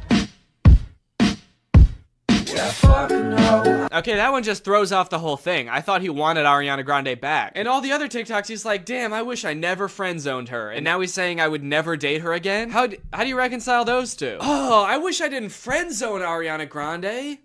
Okay, that one just throws off the whole thing. I thought he wanted Ariana Grande back. And all the other TikToks, he's like, damn, I wish I never friend zoned her. And now he's saying I would never date her again? How do you reconcile those two? Oh, I wish I didn't friend zone Ariana Grande.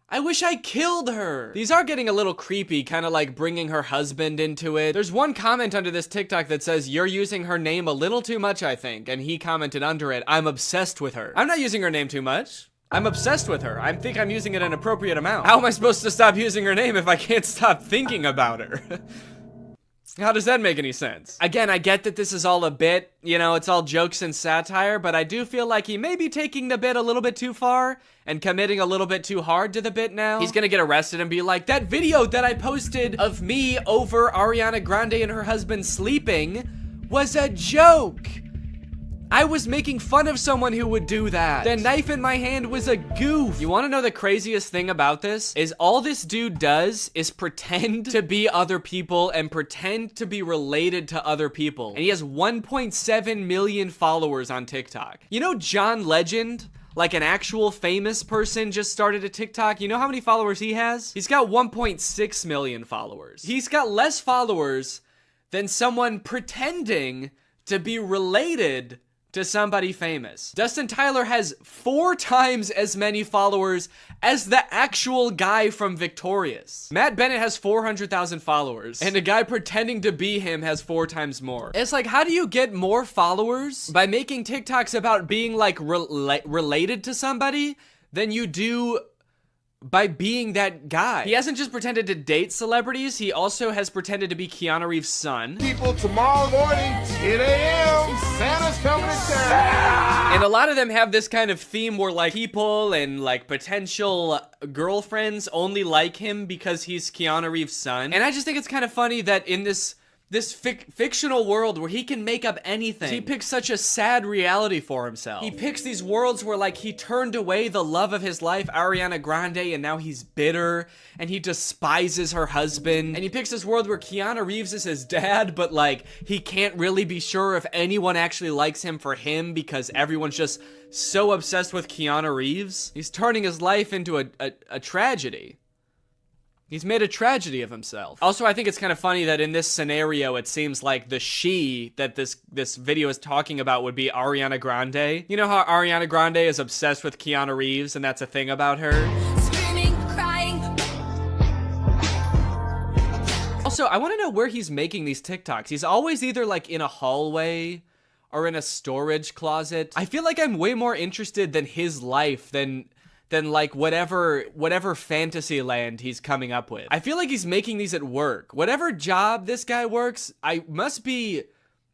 I wish I killed her. These are getting a little creepy, kind of like bringing her husband into it. There's one comment under this TikTok that says, you're using her name a little too much, I think. And he commented under it, I'm obsessed with her. I'm not using her name too much. I'm obsessed with her. I think I'm using it an appropriate amount. How am I supposed to stop using her name if I can't stop thinking about her? How does that make any sense? Again, I get that this is all a bit, you know, it's all jokes and satire, but I do feel like he may be taking the bit a little bit too far and committing a little bit too hard to the bit now. He's gonna get arrested and be like, that video that I posted of me over Ariana Grande and her husband sleeping was a joke. I was making fun of someone who would do that. The knife in my hand was a goof. You wanna know the craziest thing about this? Is all this dude does is pretend to be other people and pretend to be related to other people. And he has 1.7 million followers on TikTok. You know John Legend? Like an actual famous person just started a TikTok. You know how many followers he has? He's got 1.6 million followers. He's got less followers than someone pretending to be related to somebody famous. Dustin Tyler has 4 times as many followers as the actual guy from Victorious. Matt Bennett has 400,000 followers, and a guy pretending to be him has 4 times more. It's like, how do you get more followers by making TikToks about being like related to somebody than you do by being that guy? He hasn't just pretended to date celebrities, he also has pretended to be Keanu Reeves' son. People, tomorrow morning, 10 a.m., Santa's coming to town. And a lot of them have this kind of theme where like people and like potential girlfriends only like him because he's Keanu Reeves' son. And I just think it's kind of funny that in this fictional world where he can make up anything, he picks such a sad reality for himself. He picks these worlds where like he turned away the love of his life, Ariana Grande, and now he's bitter and he despises her husband. And he picks this world where Keanu Reeves is his dad, but like he can't really be sure if anyone actually likes him for him because everyone's just so obsessed with Keanu Reeves. He's turning his life into a tragedy. He's made a tragedy of himself. Also, I think it's kind of funny that in this scenario, it seems like the she that this video is talking about would be Ariana Grande. You know how Ariana Grande is obsessed with Keanu Reeves and that's a thing about her? Screaming, crying. Also, I want to know where he's making these TikToks. He's always either like in a hallway or in a storage closet. I feel like I'm way more interested than his life than like whatever fantasy land he's coming up with. I feel like he's making these at work. Whatever job this guy works, I must be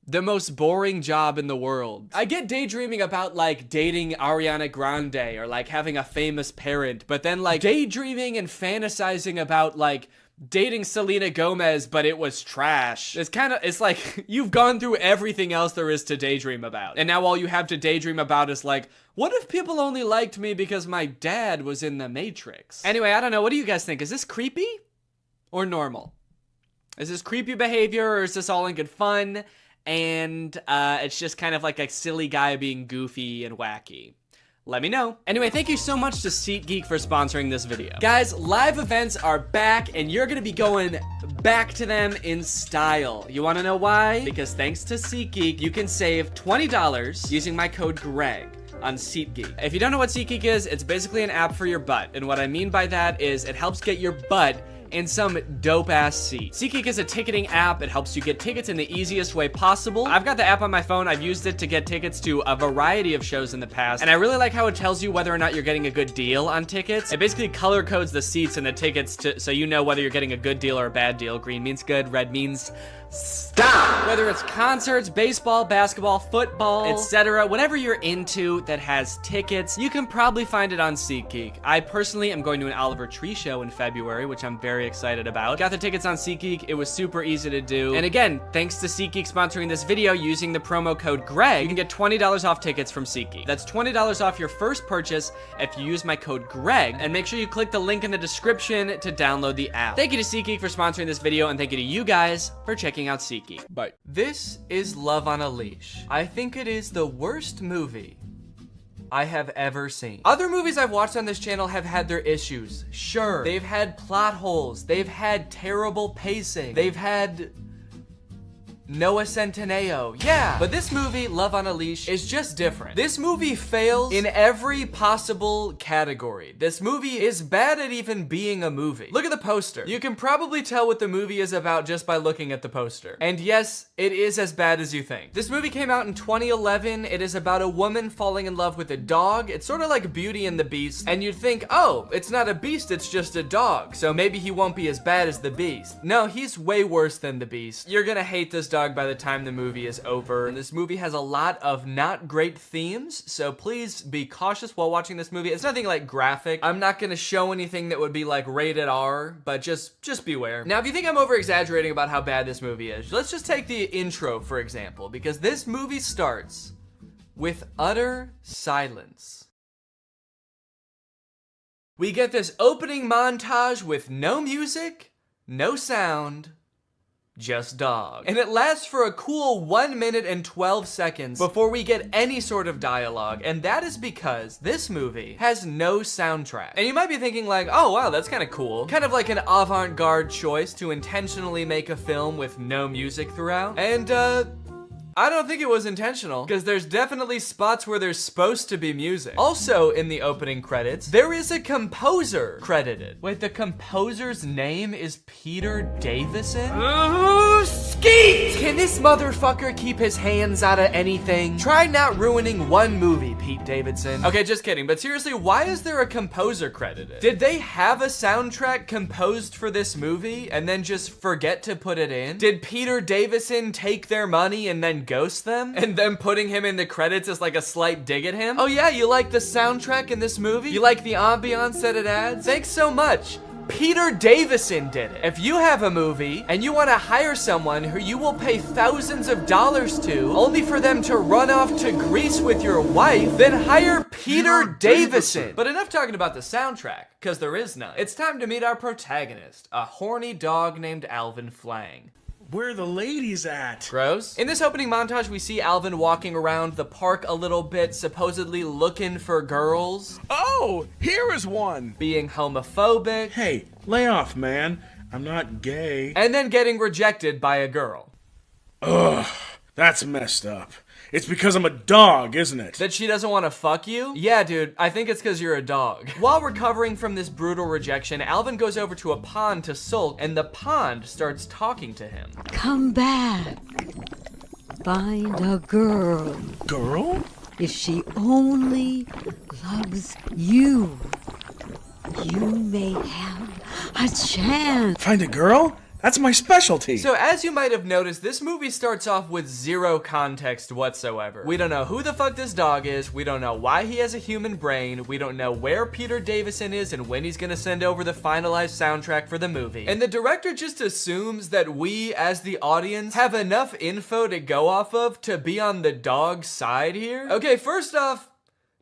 the most boring job in the world. I get daydreaming about like dating Ariana Grande or like having a famous parent, but then like daydreaming and fantasizing about like dating Selena Gomez, but it was trash. It's like you've gone through everything else there is to daydream about. And now all you have to daydream about is like, what if people only liked me because my dad was in the Matrix? Anyway, I don't know. What do you guys think? Is this creepy or normal? Is this creepy behavior or is this all in good fun? And it's just kind of like a silly guy being goofy and wacky. Let me know. Anyway, thank you so much to SeatGeek for sponsoring this video. Guys, live events are back and you're gonna be going back to them in style. You wanna know why? Because thanks to SeatGeek, you can save $20 using my code GREG on SeatGeek. If you don't know what SeatGeek is, it's basically an app for your butt. And what I mean by that is it helps get your butt in some dope-ass seat. SeatGeek is a ticketing app. It helps you get tickets in the easiest way possible. I've got the app on my phone. I've used it to get tickets to a variety of shows in the past, and I really like how it tells you whether or not you're getting a good deal on tickets. It basically color codes the seats and the tickets so you know whether you're getting a good deal or a bad deal. Green means good, red means stop. Whether it's concerts, baseball, basketball, football, etc., whatever you're into that has tickets, you can probably find it on SeatGeek. I personally am going to an Oliver Tree show in February, which I'm very excited about. Got the tickets on SeatGeek. It was super easy to do. And again, thanks to SeatGeek sponsoring this video using the promo code GREG, you can get $20 off tickets from SeatGeek. That's $20 off your first purchase if you use my code GREG, and make sure you click the link in the description to download the app. Thank you to SeatGeek for sponsoring this video, and thank you to you guys for checking out SeatGeek. Bye. This is Love on a Leash. I think it is the worst movie I have ever seen. Other movies I've watched on this channel have had their issues. Sure. They've had plot holes. They've had terrible pacing. They've had Noah Centineo, yeah. But this movie, Love on a Leash, is just different. This movie fails in every possible category. This movie is bad at even being a movie. Look at the poster. You can probably tell what the movie is about just by looking at the poster. And yes, it is as bad as you think. This movie came out in 2011. It is about a woman falling in love with a dog. It's sort of like Beauty and the Beast. And you'd think, oh, it's not a beast, it's just a dog. So maybe he won't be as bad as the beast. No, he's way worse than the beast. You're gonna hate this dog by the time the movie is over. And this movie has a lot of not great themes, so please be cautious while watching this movie. It's nothing like graphic. I'm not gonna show anything that would be like rated R, but just beware. Now, if you think I'm over exaggerating about how bad this movie is, let's just take the intro, for example, because this movie starts with utter silence. We get this opening montage with no music, no sound, just dog. And it lasts for a cool 1 minute and 12 seconds before we get any sort of dialogue, and that is because this movie has no soundtrack. And you might be thinking like, oh wow, that's kind of cool. Kind of like an avant-garde choice to intentionally make a film with no music throughout. And I don't think it was intentional, because there's definitely spots where there's supposed to be music. Also, in the opening credits, there is a composer credited. Wait, the composer's name is Peter Davison? Ooh, skeet! Can this motherfucker keep his hands out of anything? Try not ruining one movie, Pete Davidson. Okay, just kidding, but seriously, why is there a composer credited? Did they have a soundtrack composed for this movie and then just forget to put it in? Did Peter Davison take their money and then ghost them? And then putting him in the credits is like a slight dig at him? Oh yeah, you like the soundtrack in this movie? You like the ambiance that it adds? Thanks so much. Peter Davison did it. If you have a movie and you want to hire someone who you will pay thousands of dollars to only for them to run off to Greece with your wife, then hire Peter Davison. But enough talking about the soundtrack, because there is none. It's time to meet our protagonist, a horny dog named Alvin Flang. Where are the ladies at? Gross. In this opening montage, we see Alvin walking around the park a little bit, supposedly looking for girls. Oh, here is one. Being homophobic. Hey, lay off, man. I'm not gay. And then getting rejected by a girl. Ugh, that's messed up. It's because I'm a dog, isn't it? That she doesn't want to fuck you? Yeah, dude, I think it's because you're a dog. While recovering from this brutal rejection, Alvin goes over to a pond to sulk, and the pond starts talking to him. Come back. Find a girl. Girl? If she only loves you, you may have a chance. Find a girl? That's my specialty. So as you might have noticed, this movie starts off with zero context whatsoever. We don't know who the fuck this dog is. We don't know why he has a human brain. We don't know where Peter Davison is and when he's gonna send over the finalized soundtrack for the movie. And the director just assumes that we, as the audience, have enough info to go off of to be on the dog's side here. Okay, first off,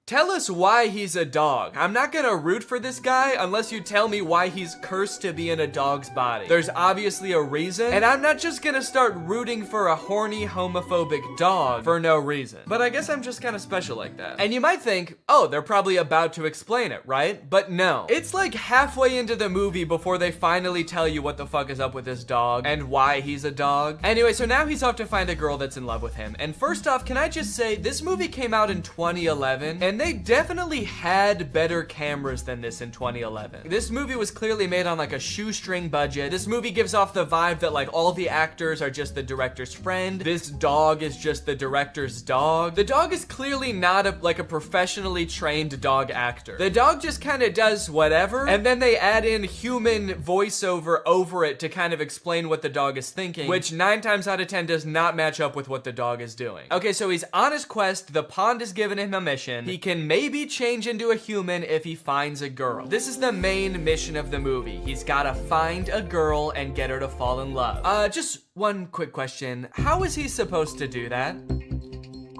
tell us why he's a dog. I'm not gonna root for this guy unless you tell me why he's cursed to be in a dog's body. There's obviously a reason, and I'm not just gonna start rooting for a horny, homophobic dog for no reason. But I guess I'm just kind of special like that. And you might think, oh, they're probably about to explain it, right? But no. It's like halfway into the movie before they finally tell you what the fuck is up with this dog and why he's a dog. Anyway, so now he's off to find a girl that's in love with him. And first off, can I just say, this movie came out in 2011, and they definitely had better cameras than this in 2011. This movie was clearly made on like a shoestring budget. This movie gives off the vibe that like all the actors are just the director's friend. This dog is just the director's dog. The dog is clearly not like a professionally trained dog actor. The dog just kind of does whatever, and then they add in human voiceover over it to kind of explain what the dog is thinking, which 9 times out of 10 does not match up with what the dog is doing. Okay, so he's on his quest. The pond has given him a mission. He can maybe change into a human if he finds a girl. This is the main mission of the movie. He's gotta find a girl and get her to fall in love. Just one quick question. How is he supposed to do that?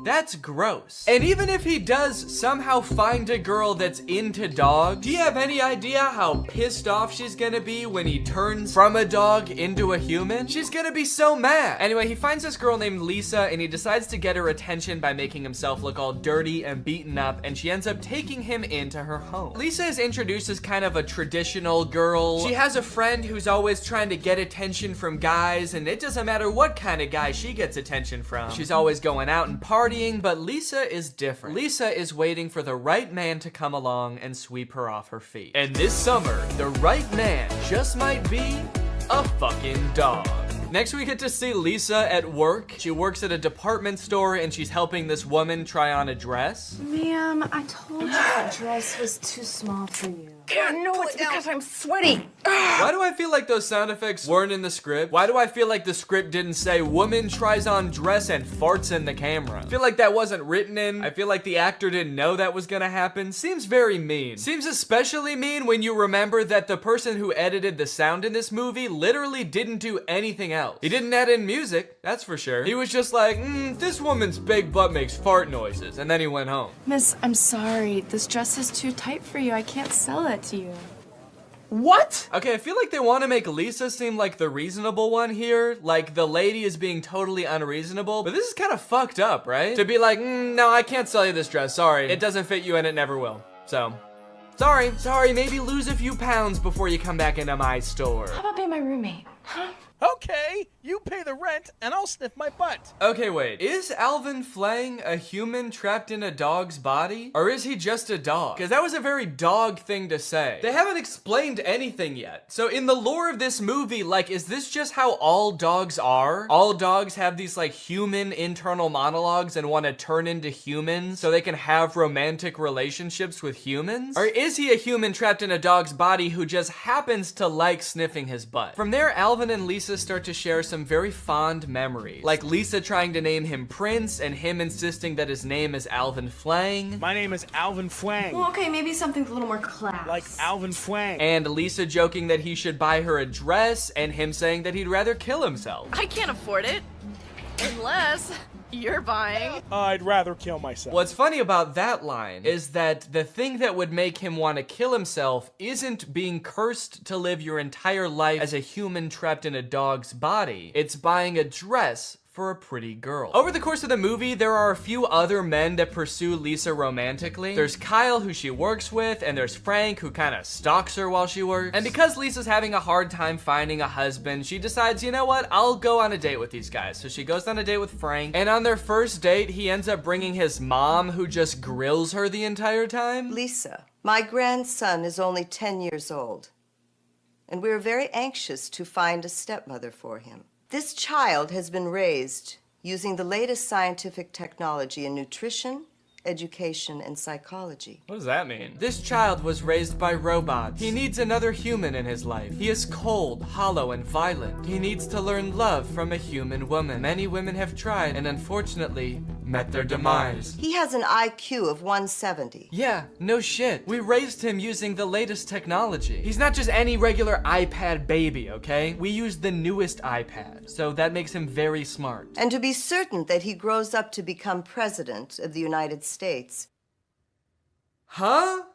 That's gross. And even if he does somehow find a girl that's into dogs, do you have any idea how pissed off she's gonna be when he turns from a dog into a human? She's gonna be so mad. Anyway, he finds this girl named Lisa and he decides to get her attention by making himself look all dirty and beaten up, and she ends up taking him into her home. Lisa is introduced as kind of a traditional girl. She has a friend who's always trying to get attention from guys, and it doesn't matter what kind of guy she gets attention from. She's always going out and partying, but Lisa is different. Lisa is waiting for the right man to come along and sweep her off her feet. And this summer, the right man just might be a fucking dog. Next, we get to see Lisa at work. She works at a department store and she's helping this woman try on a dress. Ma'am, I told you that dress was too small for you. No, it's because I'm sweaty. Why do I feel like those sound effects weren't in the script? Why do I feel like the script didn't say woman tries on dress and farts in the camera? I feel like that wasn't written in. I feel like the actor didn't know that was gonna happen. Seems very mean. Seems especially mean when you remember that the person who edited the sound in this movie literally didn't do anything else. He didn't add in music, that's for sure. He was just like, this woman's big butt makes fart noises, and then he went home. Miss, I'm sorry. This dress is too tight for you. I can't sell it to you. What? Okay, I feel like they want to make Lisa seem like the reasonable one here. Like the lady is being totally unreasonable. But this is kind of fucked up, right? To be like, no, I can't sell you this dress. Sorry. It doesn't fit you and it never will. So, sorry, maybe lose a few pounds before you come back into my store. How about being my roommate? Huh? Okay, you pay the rent and I'll sniff my butt. Okay, wait. Is Alvin Flang a human trapped in a dog's body? Or is he just a dog? Because that was a very dog thing to say. They haven't explained anything yet. So in the lore of this movie, like, is this just how all dogs are? All dogs have these, like, human internal monologues and want to turn into humans so they can have romantic relationships with humans? Or is he a human trapped in a dog's body who just happens to like sniffing his butt? From there, Alvin and Lisa start to share some very fond memories. Like Lisa trying to name him Prince and him insisting that his name is Alvin Flang. My name is Alvin Flang. Well, okay, maybe something with a little more class. Like Alvin Flang. And Lisa joking that he should buy her a dress and him saying that he'd rather kill himself. I can't afford it. Unless you're buying. I'd rather kill myself. What's funny about that line is that the thing that would make him want to kill himself isn't being cursed to live your entire life as a human trapped in a dog's body. It's buying a dress for a pretty girl. Over the course of the movie, there are a few other men that pursue Lisa romantically. There's Kyle, who she works with, and there's Frank, who kind of stalks her while she works. And because Lisa's having a hard time finding a husband, she decides, you know what, I'll go on a date with these guys. So she goes on a date with Frank, and on their first date, he ends up bringing his mom, who just grills her the entire time. Lisa, my grandson is only 10 years old, and we're very anxious to find a stepmother for him. This child has been raised using the latest scientific technology in nutrition, education, and psychology. What does that mean? This child was raised by robots. He needs another human in his life. He is cold, hollow, and violent. He needs to learn love from a human woman. Many women have tried and unfortunately met their demise. He has an IQ of 170. Yeah, no shit. We raised him using the latest technology. He's not just any regular iPad baby, okay? We used the newest iPad, so that makes him very smart. And to be certain that he grows up to become president of the United States,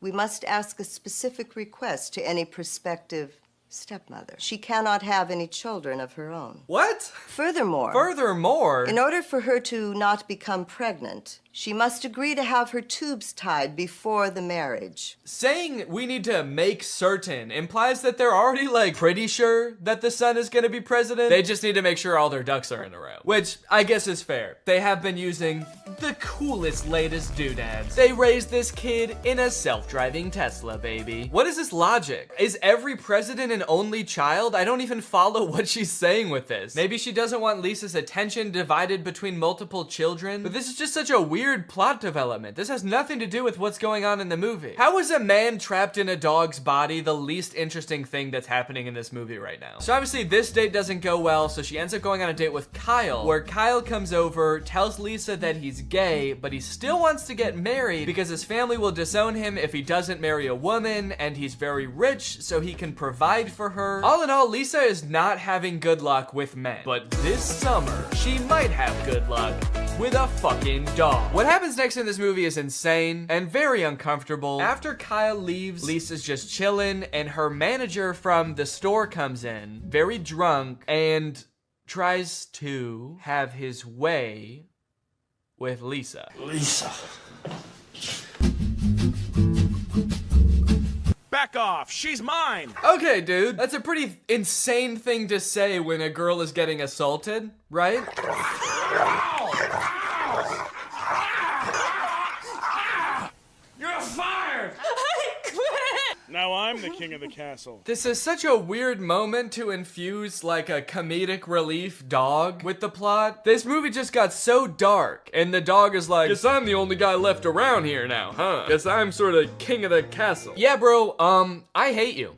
we must ask a specific request to any prospective stepmother. She cannot have any children of her own. What? Furthermore, in order for her to not become pregnant, she must agree to have her tubes tied before the marriage. Saying we need to make certain implies that they're already, like, pretty sure that the son is gonna be president. They just need to make sure all their ducks are in a row. Which, I guess is fair. They have been using the coolest, latest doodads. They raised this kid in a self-driving Tesla, baby. What is this logic? Is every president an only child? I don't even follow what she's saying with this. Maybe she doesn't want Lisa's attention divided between multiple children, but this is just such a weird plot development. This has nothing to do with what's going on in the movie. How is a man trapped in a dog's body the least interesting thing that's happening in this movie right now? So obviously this date doesn't go well, so she ends up going on a date with Kyle, where Kyle comes over, tells Lisa that he's gay, but he still wants to get married because his family will disown him if he doesn't marry a woman, and he's very rich, so he can provide for her. All in all, Lisa is not having good luck with men, but this summer, she might have good luck with a fucking dog. What happens next in this movie is insane and very uncomfortable. After Kyle leaves, Lisa's just chilling, and her manager from the store comes in, very drunk, and tries to have his way with Lisa. Lisa. Back off, she's mine! Okay, dude, that's a pretty insane thing to say when a girl is getting assaulted, right? You're fired! I quit! Now I'm the king of the castle. This is such a weird moment to infuse like a comedic relief dog with the plot. This movie just got so dark, and the dog is like, guess I'm the only guy left around here now, huh? Guess I'm sort of king of the castle. Yeah, bro, I hate you.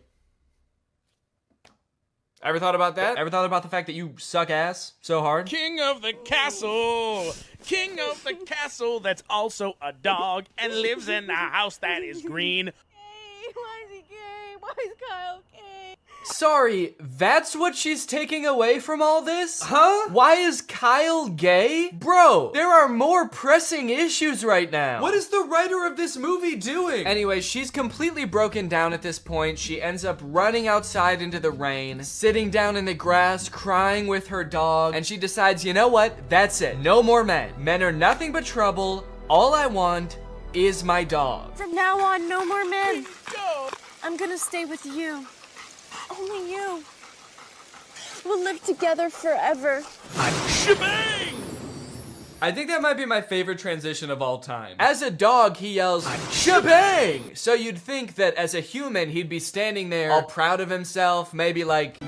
Ever thought about that? Ever thought about the fact that you suck ass so hard? King of the castle! King of the castle that's also a dog and lives in a house that is green. Why is he gay? Why is Kyle gay? Sorry, that's what she's taking away from all this? Huh? Why is Kyle gay? Bro, there are more pressing issues right now. What is the writer of this movie doing? Anyway, she's completely broken down at this point. She ends up running outside into the rain, sitting down in the grass, crying with her dog, and she decides, you know what? That's it. No more men. Men are nothing but trouble. All I want is my dog. From now on, no more men. I'm gonna stay with you. Only you. We'll live together forever. Shebang! I think that might be my favorite transition of all time. As a dog, he yells, shebang! So you'd think that as a human, he'd be standing there all proud of himself, maybe like,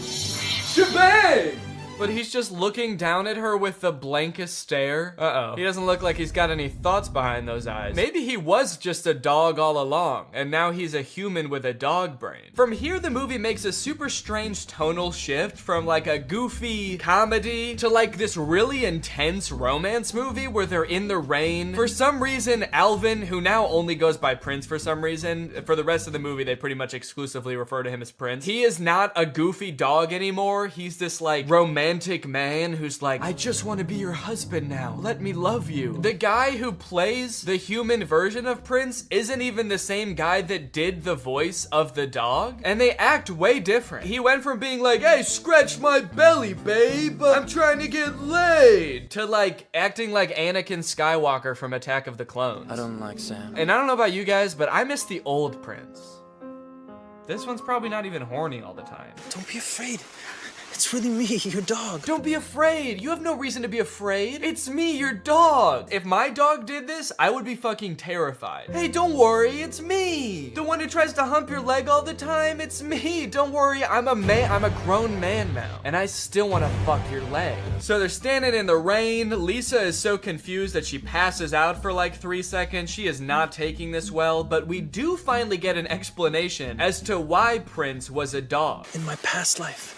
shebang! But he's just looking down at her with the blankest stare. Uh-oh. He doesn't look like he's got any thoughts behind those eyes. Maybe he was just a dog all along, and now he's a human with a dog brain. From here, the movie makes a super strange tonal shift from like a goofy comedy to like this really intense romance movie where they're in the rain. For some reason, Alvin, who now only goes by Prince for some reason, for the rest of the movie, they pretty much exclusively refer to him as Prince. He is not a goofy dog anymore. He's this like romantic man who's like, I just want to be your husband now. Let me love you. The guy who plays the human version of Prince isn't even the same guy that did the voice of the dog, and they act way different. He went from being like, hey, scratch my belly, babe, I'm trying to get laid, to like acting like Anakin Skywalker from Attack of the Clones. I don't like Sam. And I don't know about you guys, but I miss the old Prince. This one's probably not even horny all the time. Don't be afraid. It's really me, your dog. Don't be afraid. You have no reason to be afraid. It's me, your dog. If my dog did this, I would be fucking terrified. Hey, don't worry, it's me. The one who tries to hump your leg all the time, it's me. Don't worry, I'm a man, I'm a grown man now. And I still want to fuck your leg. So they're standing in the rain. Lisa is so confused that she passes out for like 3 seconds. She is not taking this well, but we do finally get an explanation as to why Prince was a dog. In my past life,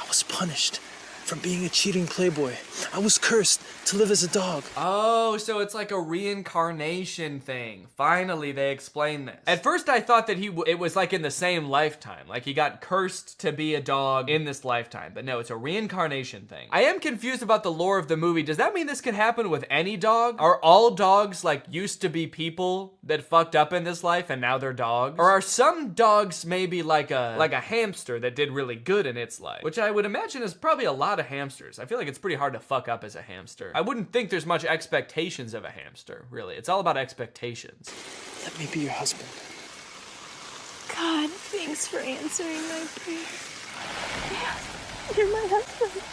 I was punished for being a cheating playboy. I was cursed to live as a dog. Oh, so it's like a reincarnation thing. Finally, they explain this. At first, I thought that it was like in the same lifetime. Like he got cursed to be a dog in this lifetime. But no, it's a reincarnation thing. I am confused about the lore of the movie. Does that mean this can happen with any dog? Are all dogs like used to be people that fucked up in this life and now they're dogs? Or are some dogs maybe like a hamster that did really good in its life? Which I would imagine is probably a lot of hamsters. I feel like it's pretty hard to fuck up as a hamster. I wouldn't think there's much expectations of a hamster, really. It's all about expectations. Let me be your husband. God, thanks for answering my prayer. Yeah, you're my husband.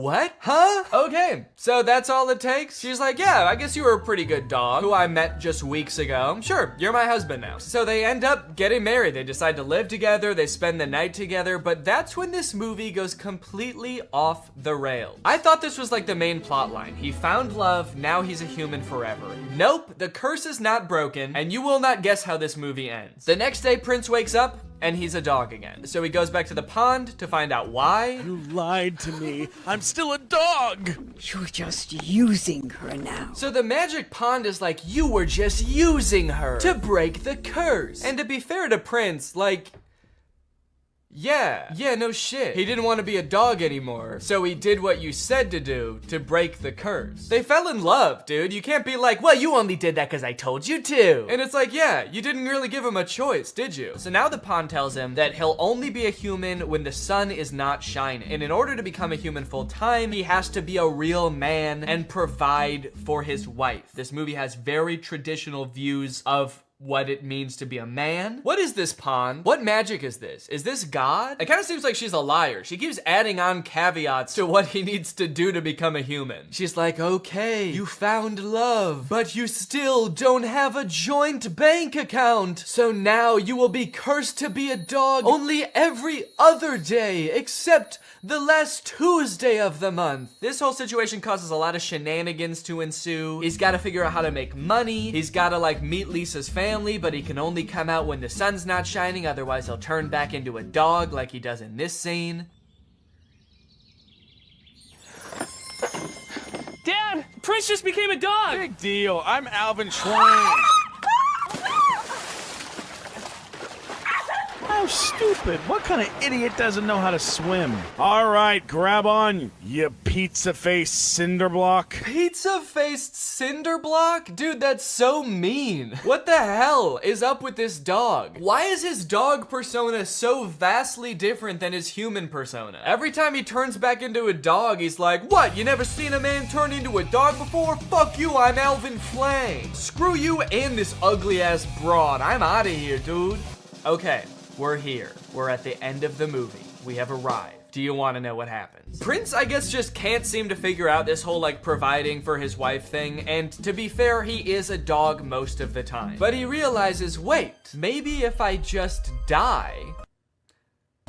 What? Huh? Okay, so that's all it takes? She's like, yeah, I guess you were a pretty good dog who I met just weeks ago. Sure, you're my husband now. So they end up getting married. They decide to live together. They spend the night together, but that's when this movie goes completely off the rails. I thought this was like the main plot line. He found love, now he's a human forever. Nope, the curse is not broken, and you will not guess how this movie ends. The next day, Prince wakes up, and he's a dog again. So he goes back to the pond to find out why. You lied to me. I'm still a dog. You're just using her now. So the magic pond is like, you were just using her to break the curse. And to be fair to Prince, like, Yeah, no shit. He didn't want to be a dog anymore, so he did what you said to do to break the curse. They fell in love, dude. You can't be like, well, you only did that because I told you to. And it's like, yeah, you didn't really give him a choice, did you? So now the pawn tells him that he'll only be a human when the sun is not shining. And in order to become a human full time, he has to be a real man and provide for his wife. This movie has very traditional views of what it means to be a man. What is this pawn? What magic is this? Is this God? It kind of seems like she's a liar. She keeps adding on caveats to what he needs to do to become a human. She's like, okay, you found love, but you still don't have a joint bank account. So now you will be cursed to be a dog only every other day, except the last Tuesday of the month. This whole situation causes a lot of shenanigans to ensue. He's got to figure out how to make money. He's got to like meet Lisa's family, but he can only come out when the sun's not shining, otherwise he'll turn back into a dog like he does in this scene. Dad, Prince just became a dog. Big deal. I'm Alvin Schwein. How stupid. What kind of idiot doesn't know how to swim? All right, grab on, you pizza-faced cinderblock. Pizza-faced cinderblock? Dude, that's so mean. What the hell is up with this dog? Why is his dog persona so vastly different than his human persona? Every time he turns back into a dog, he's like, what, you never seen a man turn into a dog before? Fuck you, I'm Alvin Flame. Screw you and this ugly-ass broad. I'm out of here, dude. Okay. We're here. We're at the end of the movie. We have arrived. Do you want to know what happens? Prince, I guess, just can't seem to figure out this whole, like, providing for his wife thing, and to be fair, he is a dog most of the time. But he realizes, wait, maybe if I just die,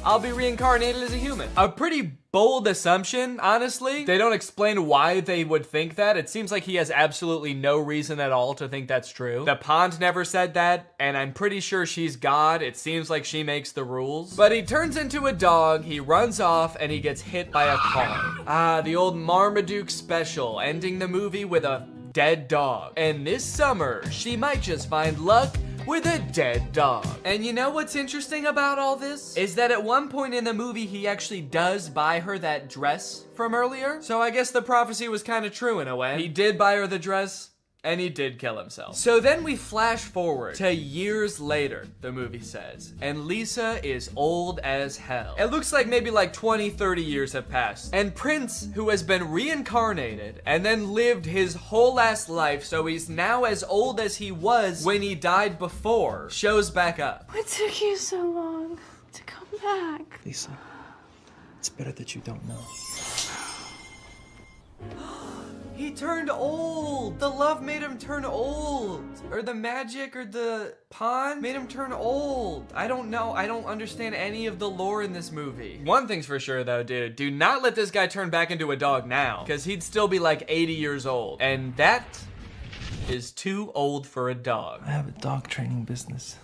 I'll be reincarnated as a human. A pretty bold assumption, honestly. They don't explain why they would think that. It seems like he has absolutely no reason at all to think that's true. The pond never said that, and I'm pretty sure she's God. It seems like she makes the rules. But he turns into a dog, he runs off, and he gets hit by a car. Ah, the old Marmaduke special, ending the movie with a dead dog. And this summer, she might just find luck with a dead dog. And you know what's interesting about all this? Is that at one point in the movie, he actually does buy her that dress from earlier. So I guess the prophecy was kind of true in a way. He did buy her the dress, and he did kill himself. So then we flash forward to years later, the movie says, and Lisa is old as hell. It looks like maybe like 20, 30 years have passed. And Prince, who has been reincarnated and then lived his whole ass life, so he's now as old as he was when he died before, shows back up. What took you so long to come back? Lisa, it's better that you don't know. He turned old. The love made him turn old. Or the magic or the pawn made him turn old. I don't know. I don't understand any of the lore in this movie. One thing's for sure though, dude. Do not let this guy turn back into a dog now, because he'd still be like 80 years old. And that is too old for a dog. I have a dog training business.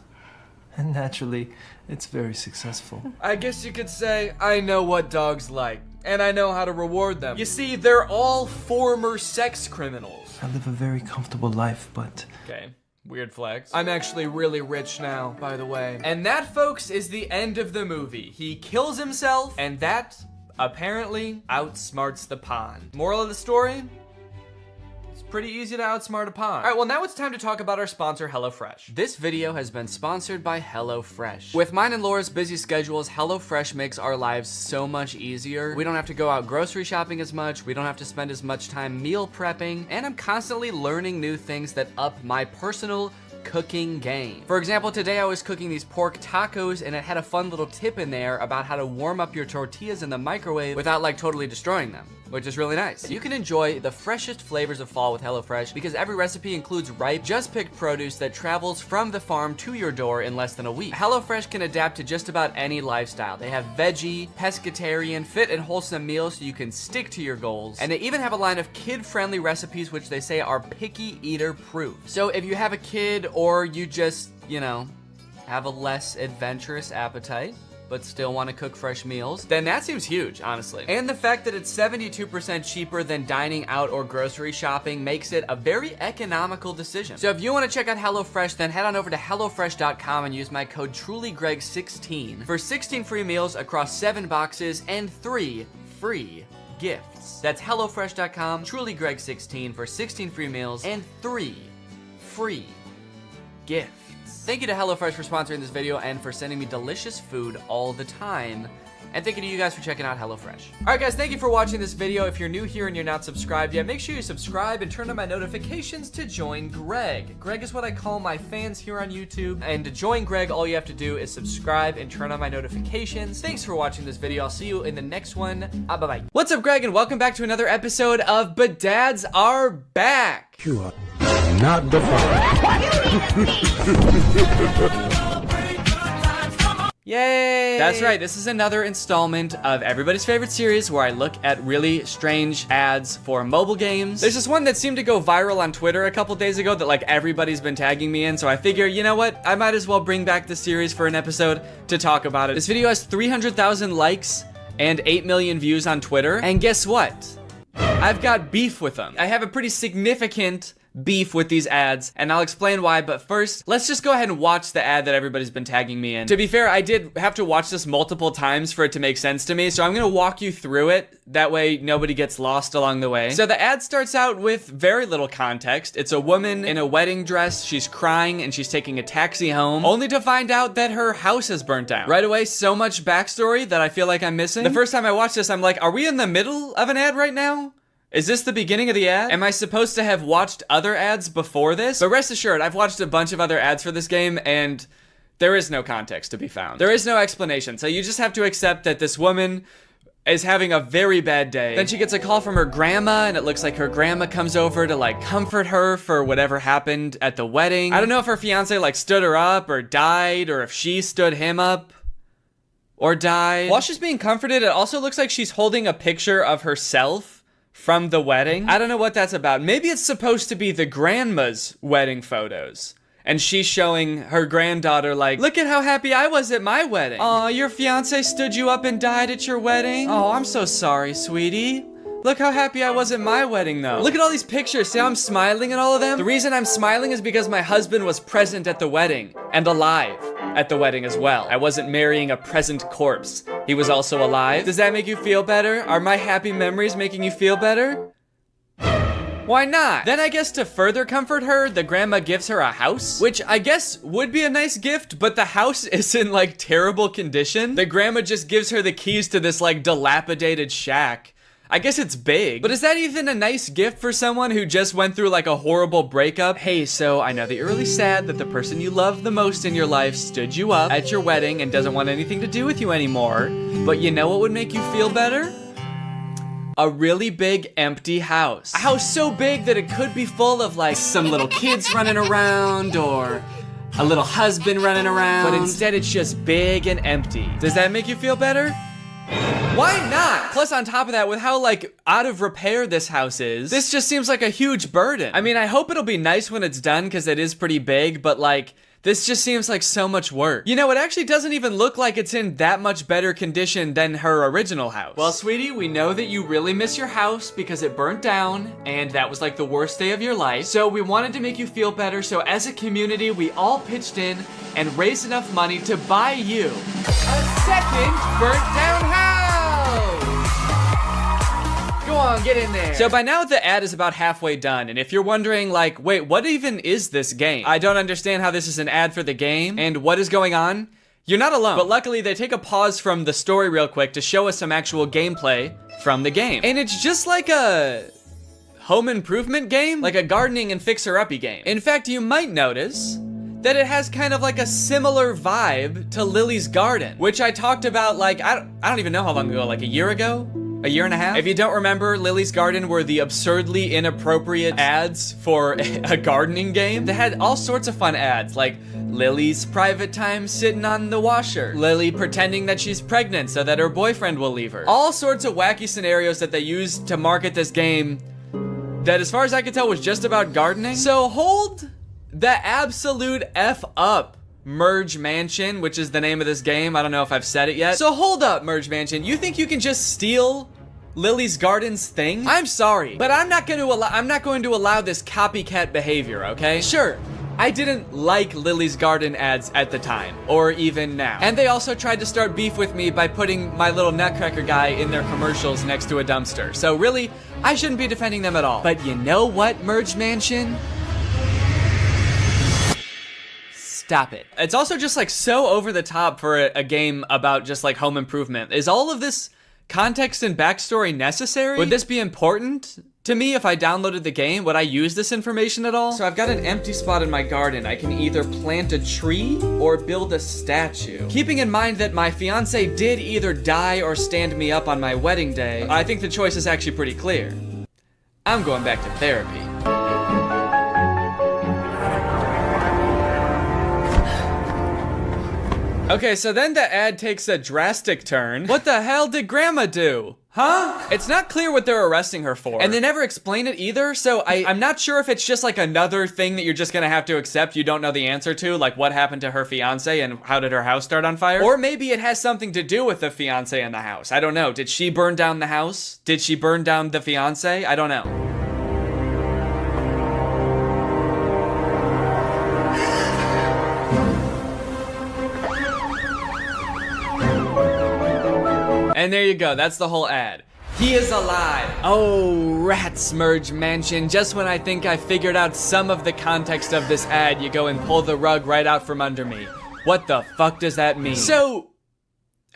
And naturally, it's very successful. I guess you could say I know what dogs like, and I know how to reward them. You see, they're all former sex criminals. I live a very comfortable life, but... Okay, weird flex. I'm actually really rich now, by the way. And that, folks, is the end of the movie. He kills himself, and that, apparently, outsmarts the pawn. Moral of the story? Pretty easy to outsmart a pawn. All right, well, now it's time to talk about our sponsor, HelloFresh. This video has been sponsored by HelloFresh. With mine and Laura's busy schedules, HelloFresh makes our lives so much easier. We don't have to go out grocery shopping as much. We don't have to spend as much time meal prepping. And I'm constantly learning new things that up my personal cooking game. For example, today I was cooking these pork tacos and it had a fun little tip in there about how to warm up your tortillas in the microwave without like totally destroying them, which is really nice. You can enjoy the freshest flavors of fall with HelloFresh because every recipe includes ripe, just picked produce that travels from the farm to your door in less than a week. HelloFresh can adapt to just about any lifestyle. They have veggie, pescatarian, fit and wholesome meals so you can stick to your goals. And they even have a line of kid-friendly recipes which they say are picky eater proof. So if you have a kid or you just, you know, have a less adventurous appetite, but still want to cook fresh meals, then that seems huge, honestly. And the fact that it's 72% cheaper than dining out or grocery shopping makes it a very economical decision. So if you want to check out HelloFresh, then head on over to HelloFresh.com and use my code TrulyGreg16 for 16 free meals across 7 boxes and 3 free gifts. That's HelloFresh.com, TrulyGreg16 for 16 free meals and 3 free gifts. Thank you to HelloFresh for sponsoring this video and for sending me delicious food all the time. And thank you to you guys for checking out HelloFresh. Alright guys, thank you for watching this video. If you're new here and you're not subscribed yet, make sure you subscribe and turn on my notifications to join Greg. Greg is what I call my fans here on YouTube. And to join Greg, all you have to do is subscribe and turn on my notifications. Thanks for watching this video. I'll see you in the next one. Bye-bye. What's up, Greg, and welcome back to another episode of But Dads Are Back. You are not the father. Yay! That's right, this is another installment of everybody's favorite series where I look at really strange ads for mobile games. There's this one that seemed to go viral on Twitter a couple days ago that like everybody's been tagging me in, so I figure, you know what, I might as well bring back the series for an episode to talk about it. This video has 300,000 likes and 8 million views on Twitter, and guess what? I've got beef with them. I have a pretty significant beef with these ads, and I'll explain why, but first, let's just go ahead and watch the ad that everybody's been tagging me in. To be fair, I did have to watch this multiple times for it to make sense to me, so I'm gonna walk you through it. That way, nobody gets lost along the way. So the ad starts out with very little context. It's a woman in a wedding dress, she's crying, and she's taking a taxi home, only to find out that her house has burnt down. Right away, so much backstory that I feel like I'm missing. The first time I watched this, I'm like, are we in the middle of an ad right now? Is this the beginning of the ad? Am I supposed to have watched other ads before this? But rest assured, I've watched a bunch of other ads for this game, and there is no context to be found. There is no explanation, so you just have to accept that this woman is having a very bad day. Then she gets a call from her grandma, and it looks like her grandma comes over to like comfort her for whatever happened at the wedding. I don't know if her fiance like stood her up or died, or if she stood him up or died. While she's being comforted, it also looks like she's holding a picture of herself from the wedding. I don't know what that's about. Maybe it's supposed to be the grandma's wedding photos, and she's showing her granddaughter like, look at how happy I was at my wedding. Aw, your fiance stood you up and died at your wedding? Oh, I'm so sorry, sweetie. Look how happy I was at my wedding, though. Look at all these pictures. See how I'm smiling at all of them? The reason I'm smiling is because my husband was present at the wedding and alive at the wedding as well. I wasn't marrying a present corpse. He was also alive. Does that make you feel better? Are my happy memories making you feel better? Why not? Then I guess to further comfort her, the grandma gives her a house, which I guess would be a nice gift, but the house is in like terrible condition. The grandma just gives her the keys to this like dilapidated shack. I guess it's big, but is that even a nice gift for someone who just went through like a horrible breakup? Hey, so I know that you're really sad that the person you love the most in your life stood you up at your wedding and doesn't want anything to do with you anymore, but you know what would make you feel better? A really big empty house. A house so big that it could be full of like some little kids running around or a little husband running around, but instead it's just big and empty. Does that make you feel better? Why not? Plus, on top of that, with how, like, out of repair this house is, this just seems like a huge burden. I mean, I hope it'll be nice when it's done, because it is pretty big, but, like, this just seems like so much work. You know, it actually doesn't even look like it's in that much better condition than her original house. Well, sweetie, we know that you really miss your house because it burnt down, and that was, like, the worst day of your life. So we wanted to make you feel better, so as a community, we all pitched in and raised enough money to buy you a second burnt down house. Go on, get in there. So by now the ad is about halfway done, and if you're wondering like, wait, what even is this game? I don't understand how this is an ad for the game, and what is going on? You're not alone. But luckily they take a pause from the story real quick to show us some actual gameplay from the game. And it's just like a home improvement game, like a gardening and fixer-uppy game. In fact, you might notice that it has kind of like a similar vibe to Lily's Garden, which I talked about like, I don't even know how long ago, like a year ago? A year and a half? If you don't remember, Lily's Garden were the absurdly inappropriate ads for a gardening game. They had all sorts of fun ads, like Lily's private time sitting on the washer, Lily pretending that she's pregnant so that her boyfriend will leave her. All sorts of wacky scenarios that they used to market this game that, as far as I could tell, was just about gardening. So hold the absolute F up, Merge Mansion, which is the name of this game. I don't know if I've said it yet. So hold up, Merge Mansion. You think you can just steal Lily's Garden's thing? I'm sorry, but I'm not going to allow this copycat behavior, okay? Sure. I didn't like Lily's Garden ads at the time, or even now. And they also tried to start beef with me by putting my little nutcracker guy in their commercials next to a dumpster. So really, I shouldn't be defending them at all. But you know what, Merge Mansion? Stop it. It's also just like so over the top for a game about just like home improvement. Is all of this context and backstory necessary? Would this be important to me if I downloaded the game? Would I use this information at all? So I've got an empty spot in my garden. I can either plant a tree or build a statue. Keeping in mind that my fiance did either die or stand me up on my wedding day, I think the choice is actually pretty clear. I'm going back to therapy. Okay, so then the ad takes a drastic turn. What the hell did Grandma do? Huh? It's not clear what they're arresting her for. And they never explain it either, so I'm not sure if it's just like another thing that you're just gonna have to accept you don't know the answer to, like what happened to her fiance and how did her house start on fire? Or maybe it has something to do with the fiance and the house. I don't know. Did she burn down the house? Did she burn down the fiance? I don't know. And there you go, that's the whole ad. He is alive. Oh, rats, Merge Mansion. Just when I think I figured out some of the context of this ad, you go and pull the rug right out from under me. What the fuck does that mean? So,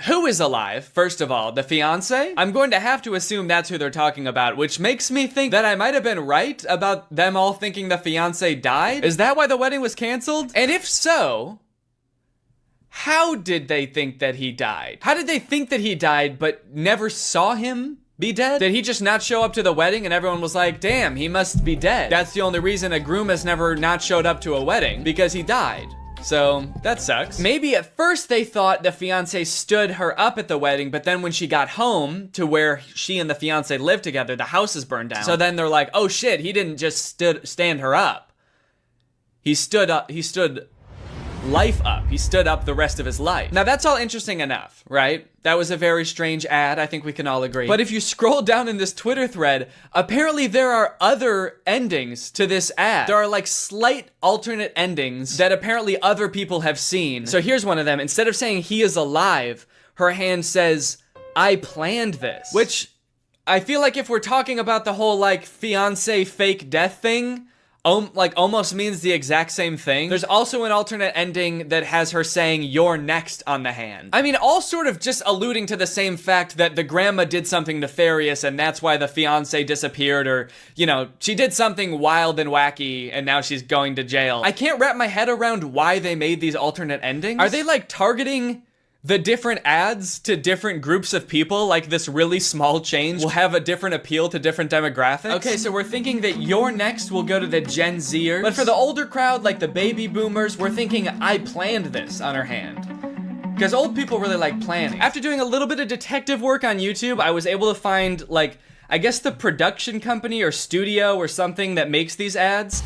who is alive, first of all? The fiance? I'm going to have to assume that's who they're talking about, which makes me think that I might have been right about them all thinking the fiance died? Is that why the wedding was canceled? And if so, how did they think that he died? How did they think that he died but never saw him be dead? Did he just not show up to the wedding and everyone was like, damn, he must be dead? That's the only reason a groom has never not showed up to a wedding, because he died. So, that sucks. Maybe at first they thought the fiance stood her up at the wedding, but then when she got home to where she and the fiance lived together, the house is burned down. So then they're like, oh shit, he didn't just stand her up. He stood life up. He stood up the rest of his life. Now that's all interesting enough, right? That was a very strange ad, I think we can all agree. But if you scroll down in this Twitter thread, apparently there are other endings to this ad. There are like slight alternate endings that apparently other people have seen. So here's one of them. Instead of saying he is alive, her hand says, I planned this. Which I feel like if we're talking about the whole like fiance fake death thing, like almost means the exact same thing. There's also an alternate ending that has her saying you're next on the hand. I mean, all sort of just alluding to the same fact that the grandma did something nefarious and that's why the fiance disappeared, or, you know, she did something wild and wacky and now she's going to jail. I can't wrap my head around why they made these alternate endings. Are they like targeting the different ads to different groups of people? Like this really small change will have a different appeal to different demographics? Okay, so we're thinking that You're Next will go to the Gen Zers. But for the older crowd, like the baby boomers, we're thinking I planned this on her hand. Because old people really like planning. After doing a little bit of detective work on YouTube, I was able to find like, I guess the production company or studio or something that makes these ads.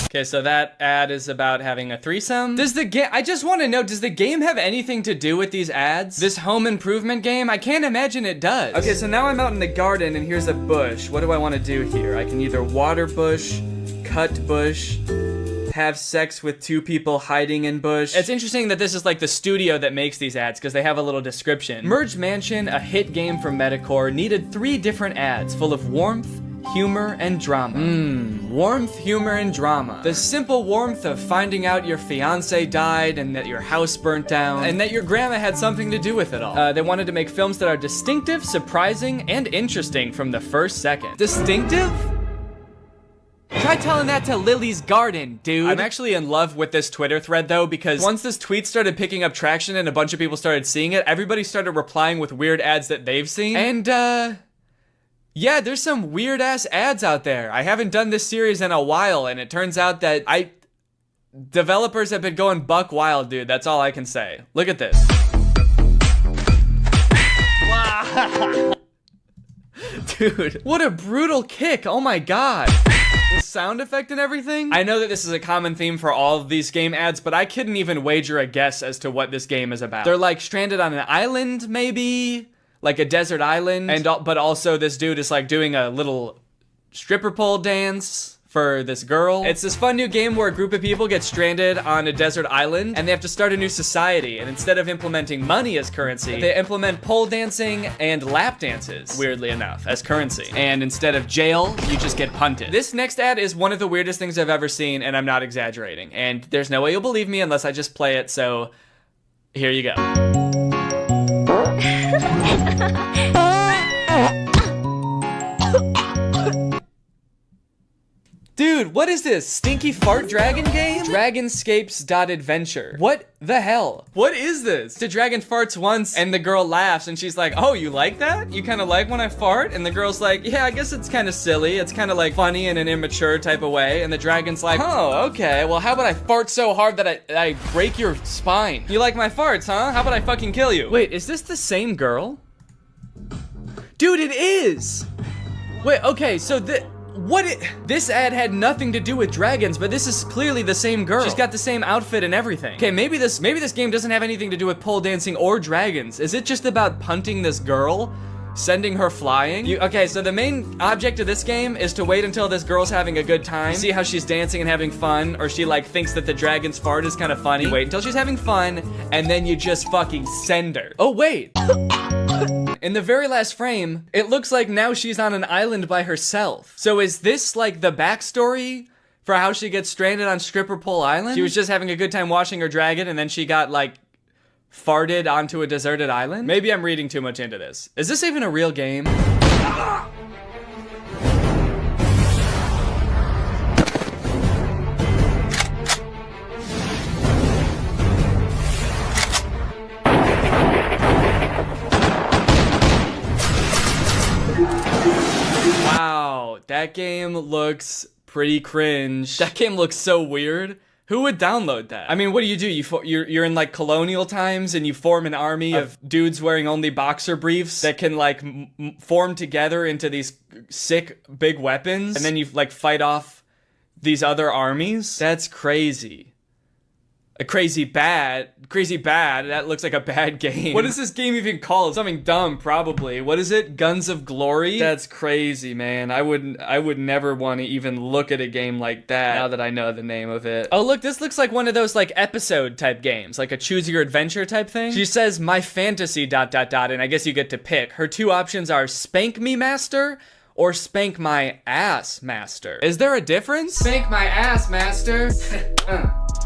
Okay, so that ad is about having a threesome. Does the game, I just want to know, does the game have anything to do with these ads? This home improvement game? I can't imagine it does. Okay, so now I'm out in the garden and here's a bush. What do I want to do here? I can either water bush, cut bush, have sex with two people hiding in bush. It's interesting that this is like the studio that makes these ads because they have a little description. Merge Mansion, a hit game from Metacore, needed 3 different ads full of warmth, humor, and drama. Warmth, humor, and drama. The simple warmth of finding out your fiance died and that your house burnt down and that your grandma had something to do with it all. They wanted to make films that are distinctive, surprising, and interesting from the first second. Distinctive? Try telling that to Lily's Garden, dude. I'm actually in love with this Twitter thread though, because once this tweet started picking up traction and a bunch of people started seeing it, everybody started replying with weird ads that they've seen. And yeah, there's some weird ass ads out there. I haven't done this series in a while, and it turns out that developers have been going buck wild, dude. That's all I can say. Look at this. Dude, what a brutal kick. Oh my god. The sound effect and everything. I know that this is a common theme for all of these game ads, but I couldn't even wager a guess as to what this game is about. They're like stranded on an island, maybe? Like a desert island. But also this dude is like doing a little stripper pole dance for this girl. It's this fun new game where a group of people get stranded on a desert island and they have to start a new society. And instead of implementing money as currency, they implement pole dancing and lap dances, weirdly enough, as currency. And instead of jail, you just get punted. This next ad is one of the weirdest things I've ever seen, and I'm not exaggerating. And there's no way you'll believe me unless I just play it, so here you go. Dude, what is this? Stinky fart dragon game? Dragonscapes.adventure. What the hell? What is this? The dragon farts once and the girl laughs and she's like, oh, you like that? You kind of like when I fart? And the girl's like, yeah, I guess it's kind of silly. It's kind of like funny in an immature type of way. And the dragon's like, oh, okay. Well, how about I fart so hard that I break your spine? You like my farts, huh? How about I fucking kill you? Wait, is this the same girl? Dude, it is! Wait, okay, so this ad had nothing to do with dragons, but this is clearly the same girl. She's got the same outfit and everything. Okay, maybe this game doesn't have anything to do with pole dancing or dragons. Is it just about punting this girl? Sending her flying? Okay, so the main object of this game is to wait until this girl's having a good time, see how she's dancing and having fun, or she like thinks that the dragon's fart is kind of funny. You wait until she's having fun, and then you just fucking send her. Oh, wait. In the very last frame, it looks like now she's on an island by herself. So is this like the backstory for how she gets stranded on Stripper Pole Island? She was just having a good time watching her dragon and then she got like farted onto a deserted island? Maybe I'm reading too much into this. Is this even a real game? Wow, that game looks pretty cringe. That game looks so weird. Who would download that? I mean, what do? You're in like colonial times and you form an army of dudes wearing only boxer briefs that can like form together into these sick big weapons, and then you like fight off these other armies? That's crazy. Crazy bad. That looks like a bad game. What is this game even called? Something dumb, probably. What is it? Guns of Glory? That's crazy, man. I would never want to even look at a game like that now that I know the name of it. Oh, look, this looks like one of those like episode type games, like a choose your adventure type thing. She says my fantasy ... and I guess you get to pick. Her two options are spank me master or spank my ass master. Is there a difference? Spank my ass master.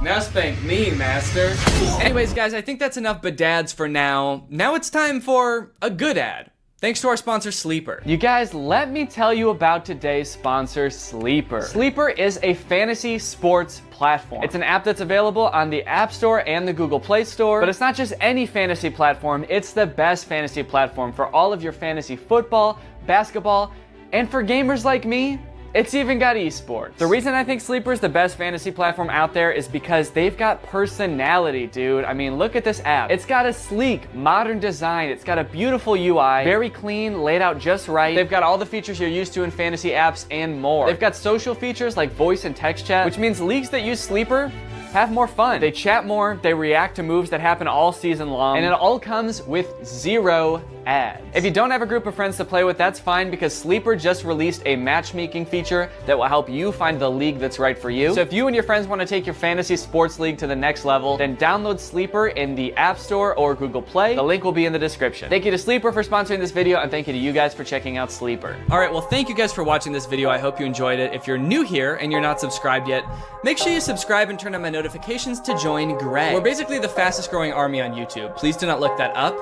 Now spank me, master. Anyways, guys, I think that's enough badads for now. Now it's time for a good ad. Thanks to our sponsor, Sleeper. You guys, let me tell you about today's sponsor, Sleeper. Sleeper is a fantasy sports platform. It's an app that's available on the App Store and the Google Play Store, but it's not just any fantasy platform, it's the best fantasy platform for all of your fantasy football, basketball, and for gamers like me, it's even got esports. The reason I think Sleeper is the best fantasy platform out there is because they've got personality, dude. I mean, look at this app. It's got a sleek, modern design. It's got a beautiful UI, very clean, laid out just right. They've got all the features you're used to in fantasy apps and more. They've got social features like voice and text chat, which means leagues that use Sleeper have more fun. They chat more, they react to moves that happen all season long, and it all comes with 0 ads. If you don't have a group of friends to play with, that's fine because Sleeper just released a matchmaking feature that will help you find the league that's right for you. So if you and your friends want to take your fantasy sports league to the next level, then download Sleeper in the App Store or Google Play. The link will be in the description. Thank you to Sleeper for sponsoring this video, and thank you to you guys for checking out Sleeper. All right, well, thank you guys for watching this video. I hope you enjoyed it. If you're new here and you're not subscribed yet, make sure you subscribe and turn on my notifications to join Greg. We're basically the fastest growing army on YouTube. Please do not look that up,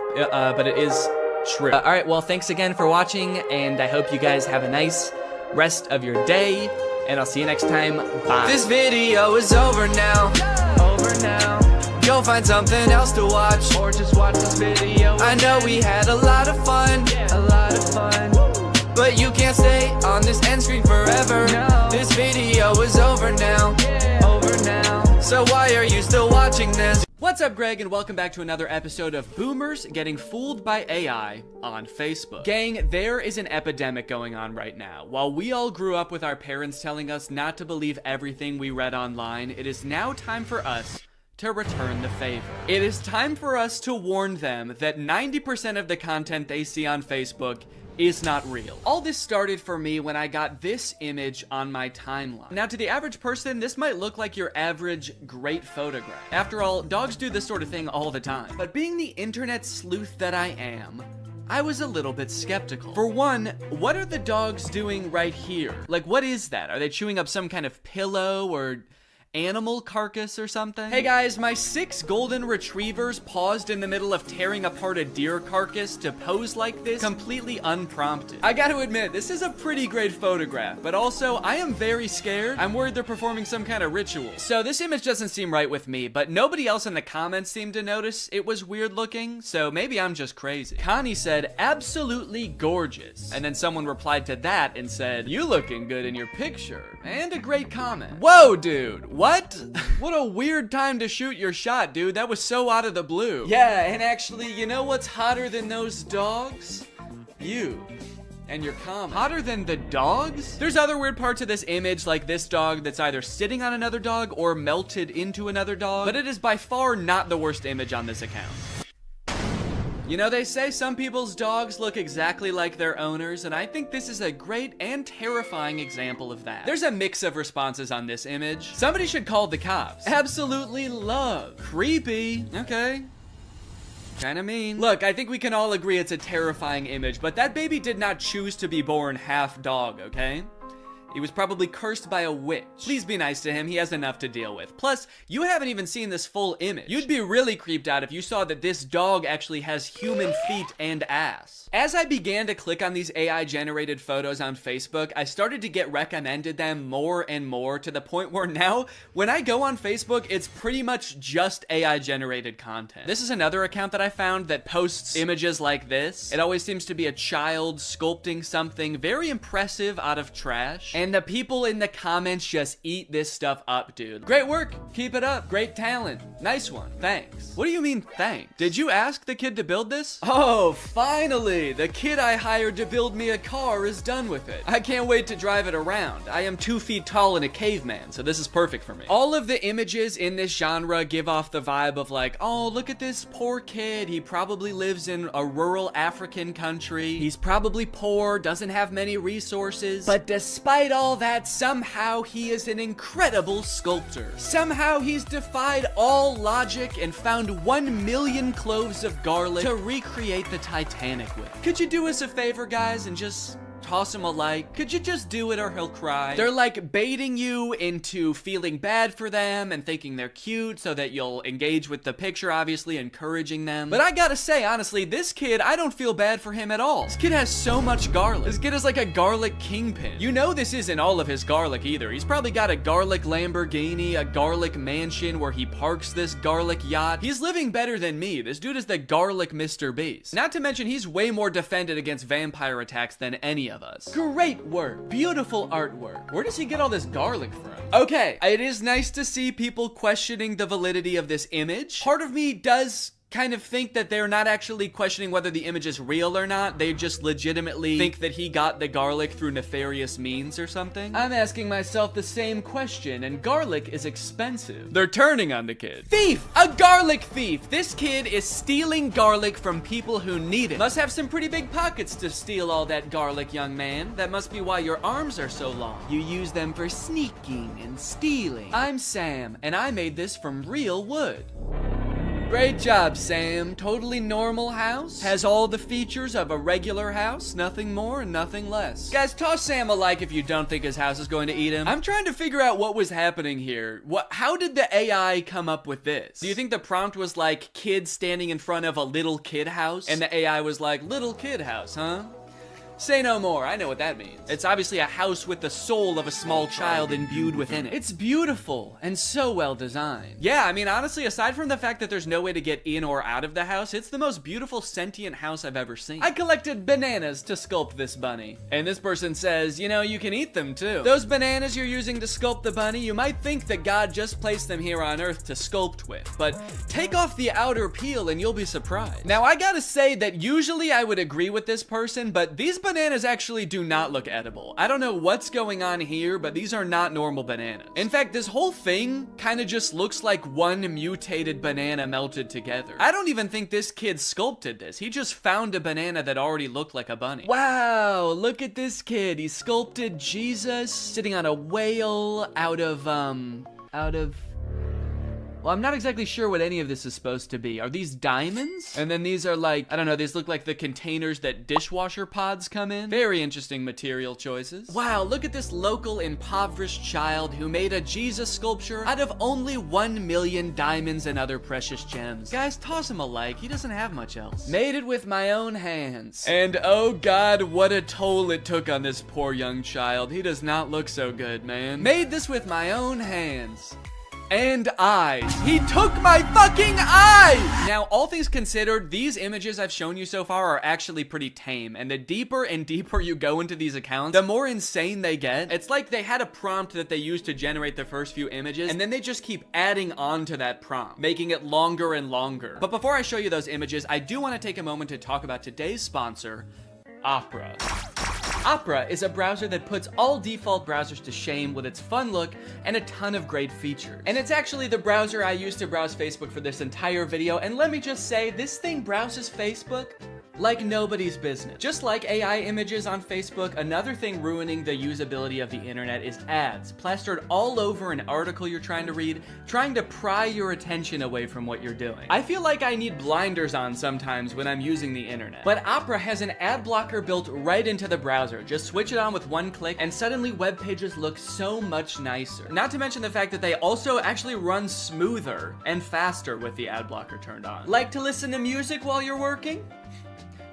but it is true. All right, well, thanks again for watching, and I hope you guys have a nice rest of your day, and I'll see you next time. Bye. This video is over now. Go find something else to watch, or just watch this video. I know we had a lot of fun, but you can't stay on this end screen forever. This video is over now. So why are you still watching this? What's up, Greg, and welcome back to another episode of Boomers Getting Fooled by AI on Facebook. Gang, there is an epidemic going on right now. While we all grew up with our parents telling us not to believe everything we read online, it is now time for us to return the favor. It is time for us to warn them that 90% of the content they see on Facebook is not real. All this started for me when I got this image on my timeline. Now, to the average person, this might look like your average great photograph. After all, dogs do this sort of thing all the time. But being the internet sleuth that I am, I was a little bit skeptical. For one, what are the dogs doing right here? Like, what is that? Are they chewing up some kind of pillow or animal carcass or something? Hey guys, my 6 golden retrievers paused in the middle of tearing apart a deer carcass to pose like this, completely unprompted. I gotta admit, this is a pretty great photograph, but also, I am very scared. I'm worried they're performing some kind of ritual. So this image doesn't seem right with me, but nobody else in the comments seemed to notice it was weird looking, so maybe I'm just crazy. Connie said, absolutely gorgeous. And then someone replied to that and said, you looking good in your picture. And a great comment. Whoa, dude. What? What a weird time to shoot your shot, dude. That was so out of the blue. Yeah, and actually, you know what's hotter than those dogs? You. And your comment. Hotter than the dogs? There's other weird parts of this image, like this dog that's either sitting on another dog or melted into another dog, but it is by far not the worst image on this account. You know, they say some people's dogs look exactly like their owners, and I think this is a great and terrifying example of that. There's a mix of responses on this image. Somebody should call the cops. Absolutely love. Creepy. Okay. Kinda mean. Look, I think we can all agree it's a terrifying image, but that baby did not choose to be born half dog, okay? He was probably cursed by a witch. Please be nice to him, he has enough to deal with. Plus, you haven't even seen this full image. You'd be really creeped out if you saw that this dog actually has human feet and ass. As I began to click on these AI-generated photos on Facebook, I started to get recommended them more and more, to the point where now, when I go on Facebook, it's pretty much just AI-generated content. This is another account that I found that posts images like this. It always seems to be a child sculpting something very impressive out of trash. And the people in the comments just eat this stuff up, dude. Great work. Keep it up. Great talent. Nice one. Thanks. What do you mean, thanks? Did you ask the kid to build this? Oh, finally. The kid I hired to build me a car is done with it. I can't wait to drive it around. I am 2 feet tall and a caveman, so this is perfect for me. All of the images in this genre give off the vibe of like, oh, look at this poor kid. He probably lives in a rural African country. He's probably poor, doesn't have many resources. But despite all that, somehow he is an incredible sculptor. Somehow he's defied all logic and found 1 million cloves of garlic to recreate the Titanic with. Could you do us a favor, guys, and just toss him a like? Could you just do it or he'll cry? They're like baiting you into feeling bad for them and thinking they're cute so that you'll engage with the picture, obviously encouraging them. But I gotta say, honestly, this kid, I don't feel bad for him at all. This kid has so much garlic. This kid is like a garlic kingpin. You know this isn't all of his garlic either. He's probably got a garlic Lamborghini, a garlic mansion where he parks this garlic yacht. He's living better than me. This dude is the garlic Mr. Beast. Not to mention, he's way more defended against vampire attacks than any of us. Great work. Beautiful artwork. Where does he get all this garlic from? Okay, it is nice to see people questioning the validity of this image. Part of me does kind of think that they're not actually questioning whether the image is real or not. They just legitimately think that he got the garlic through nefarious means or something. I'm asking myself the same question, and garlic is expensive. They're turning on the kid. Thief! A garlic thief! This kid is stealing garlic from people who need it. Must have some pretty big pockets to steal all that garlic, young man. That must be why your arms are so long. You use them for sneaking and stealing. I'm Sam, and I made this from real wood. Great job, Sam. Totally normal house. Has all the features of a regular house. Nothing more and nothing less. Guys, toss Sam a like if you don't think his house is going to eat him. I'm trying to figure out what was happening here. How did the AI come up with this? Do you think the prompt was like kid standing in front of a little kid house? And the AI was like, little kid house, huh? Say no more, I know what that means. It's obviously a house with the soul of a small child imbued within it. It's beautiful and so well designed. Yeah, I mean, honestly, aside from the fact that there's no way to get in or out of the house, it's the most beautiful sentient house I've ever seen. I collected bananas to sculpt this bunny. And this person says, you know, you can eat them too. Those bananas you're using to sculpt the bunny, you might think that God just placed them here on Earth to sculpt with, but take off the outer peel and you'll be surprised. Now, I gotta say that usually I would agree with this person, but these bananas actually do not look edible. I don't know what's going on here, but these are not normal bananas. In fact, this whole thing kind of just looks like one mutated banana melted together. I don't even think this kid sculpted this. He just found a banana that already looked like a bunny. Wow, look at this kid. He sculpted Jesus sitting on a whale out of well, I'm not exactly sure what any of this is supposed to be. Are these diamonds? And then these are like, I don't know, these look like the containers that dishwasher pods come in. Very interesting material choices. Wow, look at this local impoverished child who made a Jesus sculpture out of only 1 million diamonds and other precious gems. Guys, toss him a like, he doesn't have much else. Made it with my own hands. And oh God, what a toll it took on this poor young child. He does not look so good, man. Made this with my own hands. And eyes. He took my fucking eyes! Now, all things considered, these images I've shown you so far are actually pretty tame, and the deeper and deeper you go into these accounts, the more insane they get. It's like they had a prompt that they used to generate the first few images, and then they just keep adding on to that prompt, making it longer and longer. But before I show you those images, I do want to take a moment to talk about today's sponsor, Opera. Opera is a browser that puts all default browsers to shame with its fun look and a ton of great features. And it's actually the browser I used to browse Facebook for this entire video, and let me just say, this thing browses Facebook like nobody's business. Just like AI images on Facebook, another thing ruining the usability of the internet is ads, plastered all over an article you're trying to read, trying to pry your attention away from what you're doing. I feel like I need blinders on sometimes when I'm using the internet. But Opera has an ad blocker built right into the browser. Just switch it on with one click, and suddenly web pages look so much nicer. Not to mention the fact that they also actually run smoother and faster with the ad blocker turned on. Like to listen to music while you're working?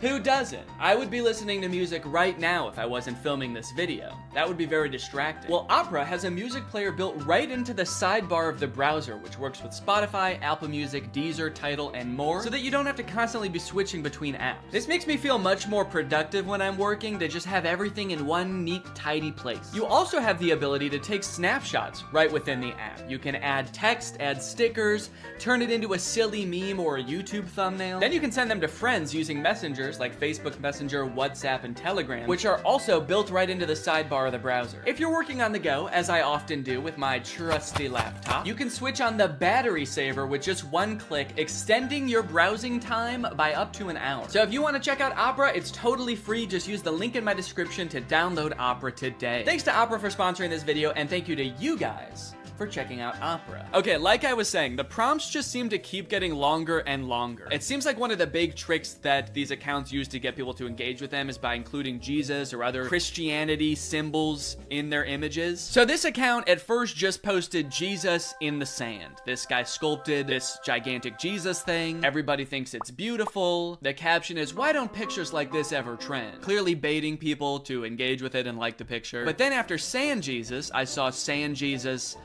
Who doesn't? I would be listening to music right now if I wasn't filming this video. That would be very distracting. Well, Opera has a music player built right into the sidebar of the browser, which works with Spotify, Apple Music, Deezer, Tidal, and more, so that you don't have to constantly be switching between apps. This makes me feel much more productive when I'm working to just have everything in one neat, tidy place. You also have the ability to take snapshots right within the app. You can add text, add stickers, turn it into a silly meme or a YouTube thumbnail. Then you can send them to friends using Messenger like Facebook Messenger, WhatsApp, and Telegram, which are also built right into the sidebar of the browser. If you're working on the go, as I often do with my trusty laptop, you can switch on the battery saver with just one click, extending your browsing time by up to an hour. So if you want to check out Opera, it's totally free. Just use the link in my description to download Opera today. Thanks to Opera for sponsoring this video, and thank you to you guys for checking out Opera. Okay, like I was saying, the prompts just seem to keep getting longer and longer. It seems like one of the big tricks that these accounts use to get people to engage with them is by including Jesus or other Christianity symbols in their images. So this account at first just posted Jesus in the sand. This guy sculpted this gigantic Jesus thing. Everybody thinks it's beautiful. The caption is, "Why don't pictures like this ever trend?" Clearly baiting people to engage with it and like the picture. But then after Sand Jesus, I saw Sand Jesus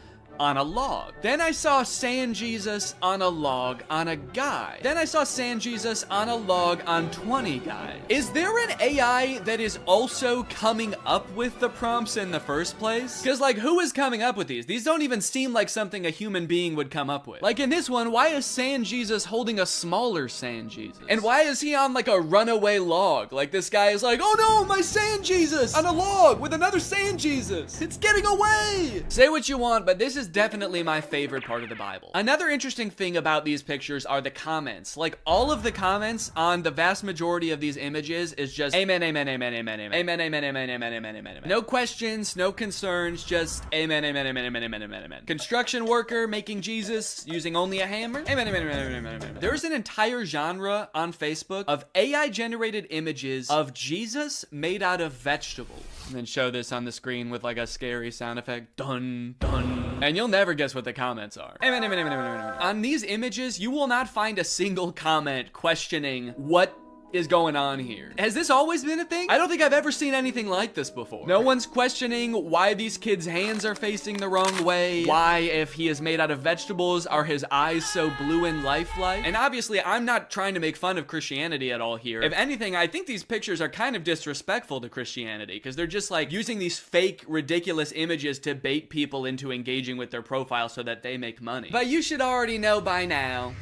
on a log. Then I saw Sand Jesus on a log on a guy. Then I saw Sand Jesus on a log on 20 guys. Is there an AI that is also coming up with the prompts in the first place? Because like, who is coming up with these? These don't even seem like something a human being would come up with. Like in this one, why is Sand Jesus holding a smaller Sand Jesus? And why is he on like a runaway log? Like this guy is like, oh no, my Sand Jesus on a log with another Sand Jesus. It's getting away. Say what you want, but this is definitely my favorite part of the Bible. Another interesting thing about these pictures are the comments. Like all of the comments on the vast majority of these images is just amen, amen, amen, amen, amen, amen, amen, amen, amen, amen, amen, amen. No questions, no concerns, just amen, amen, amen, amen, amen, amen, amen. Construction worker making Jesus using only a hammer. Amen, amen, amen, amen, amen, amen. There's an entire genre on Facebook of AI generated images of Jesus made out of vegetables. And then show this on the screen with like a scary sound effect. Dun, dun. And you'll never guess what the comments are. Amen, amen, amen, amen, amen, amen. On these images, you will not find a single comment questioning what is going on here? Has this always been a thing? I don't think I've ever seen anything like this before. No one's questioning why these kids' hands are facing the wrong way. Why, if he is made out of vegetables, are his eyes so blue and lifelike? And obviously, I'm not trying to make fun of Christianity at all here. If anything, I think these pictures are kind of disrespectful to Christianity, because they're just like using these fake, ridiculous images to bait people into engaging with their profile so that they make money. But you should already know by now,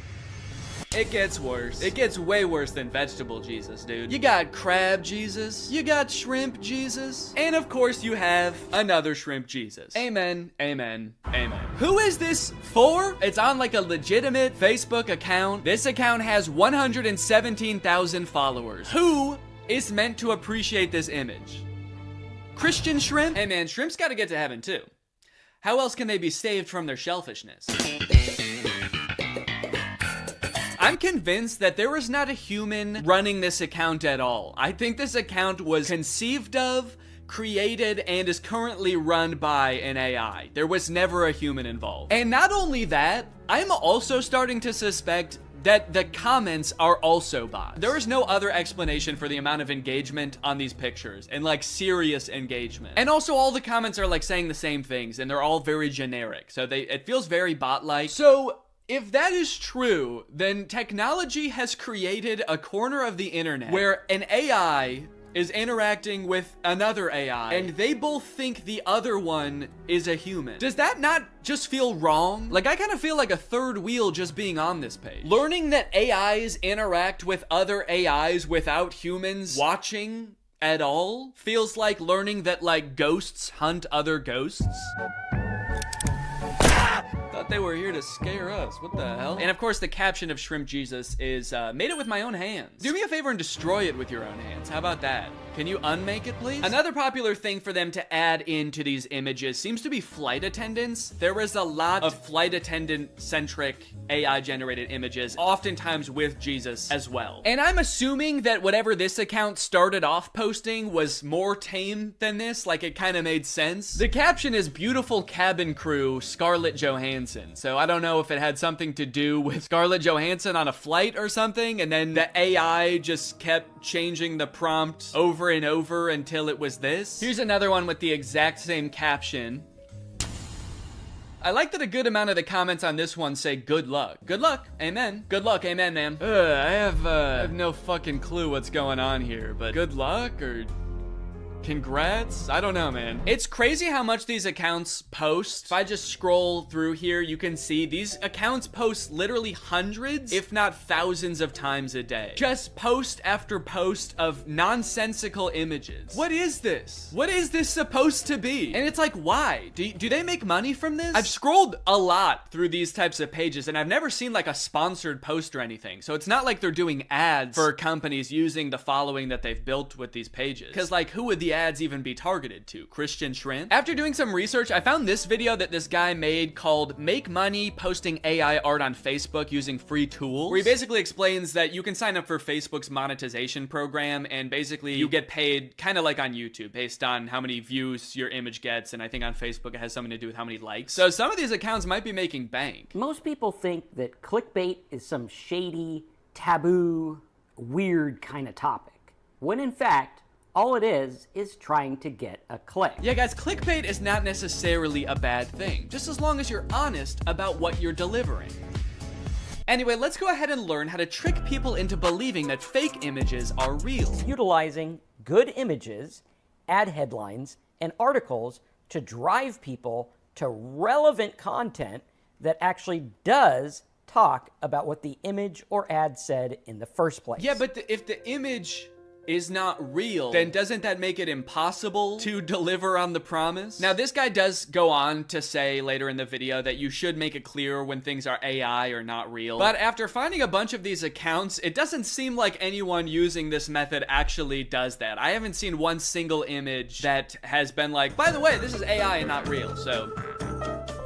it gets worse. It gets way worse than vegetable Jesus, dude. You got crab Jesus, you got shrimp Jesus, and of course you have another shrimp Jesus. Amen, amen, amen. Who is this for? It's on like a legitimate Facebook account. This account has 117,000 followers. Who is meant to appreciate this image? Christian shrimp? Hey man, shrimps gotta get to heaven too. How else can they be saved from their shellfishness? I'm convinced that there was not a human running this account at all. I think this account was conceived of, created, and is currently run by an AI. There was never a human involved. And not only that, I'm also starting to suspect that the comments are also bots. There is no other explanation for the amount of engagement on these pictures, and like serious engagement. And also all the comments are like saying the same things, and they're all very generic. So it feels very bot-like. So if that is true, then technology has created a corner of the internet where an AI is interacting with another AI, and they both think the other one is a human. Does that not just feel wrong? Like, I kind of feel like a third wheel just being on this page. Learning that AIs interact with other AIs without humans watching at all feels like learning that, like, ghosts hunt other ghosts. Thought they were here to scare us. What the hell? And of course, the caption of Shrimp Jesus is, made it with my own hands. Do me a favor and destroy it with your own hands. How about that? Can you unmake it, please? Another popular thing for them to add into these images seems to be flight attendants. There is a lot of flight attendant-centric AI-generated images, oftentimes with Jesus as well. And I'm assuming that whatever this account started off posting was more tame than this, like it kind of made sense. The caption is beautiful cabin crew, Scarlett Johansson. So I don't know if it had something to do with Scarlett Johansson on a flight or something, and then the AI just kept changing the prompt over and over until it was this. Here's another one with the exact same caption. I like that a good amount of the comments on this one say good luck. Good luck, amen. Good luck, amen, ma'am. I have no fucking clue what's going on here, but good luck or congrats? I don't know, man. It's crazy how much these accounts post. If I just scroll through here, you can see these accounts post literally hundreds, if not thousands of times a day. Just post after post of nonsensical images. What is this? What is this supposed to be? And it's like, why? Do they make money from this? I've scrolled a lot through these types of pages, and I've never seen like a sponsored post or anything. So it's not like they're doing ads for companies using the following that they've built with these pages. Because like, who would the ads even be targeted to? Christian shrimp? After doing some research, I found this video that this guy made called Make Money Posting AI Art on Facebook Using Free Tools, where he basically explains that you can sign up for Facebook's monetization program, and basically you get paid kind of like on YouTube based on how many views your image gets, and I think on Facebook it has something to do with how many likes. So some of these accounts might be making bank. Most people think that clickbait is some shady, taboo, weird kind of topic, when in fact all it is trying to get a click. Yeah, guys, clickbait is not necessarily a bad thing, just as long as you're honest about what you're delivering. Anyway, let's go ahead and learn how to trick people into believing that fake images are real. Utilizing good images, ad headlines, and articles to drive people to relevant content that actually does talk about what the image or ad said in the first place. Yeah, but if the image is not real, then doesn't that make it impossible to deliver on the promise? Now, this guy does go on to say later in the video that you should make it clear when things are AI or not real. But after finding a bunch of these accounts, it doesn't seem like anyone using this method actually does that. I haven't seen one single image that has been like, by the way, this is AI and not real, so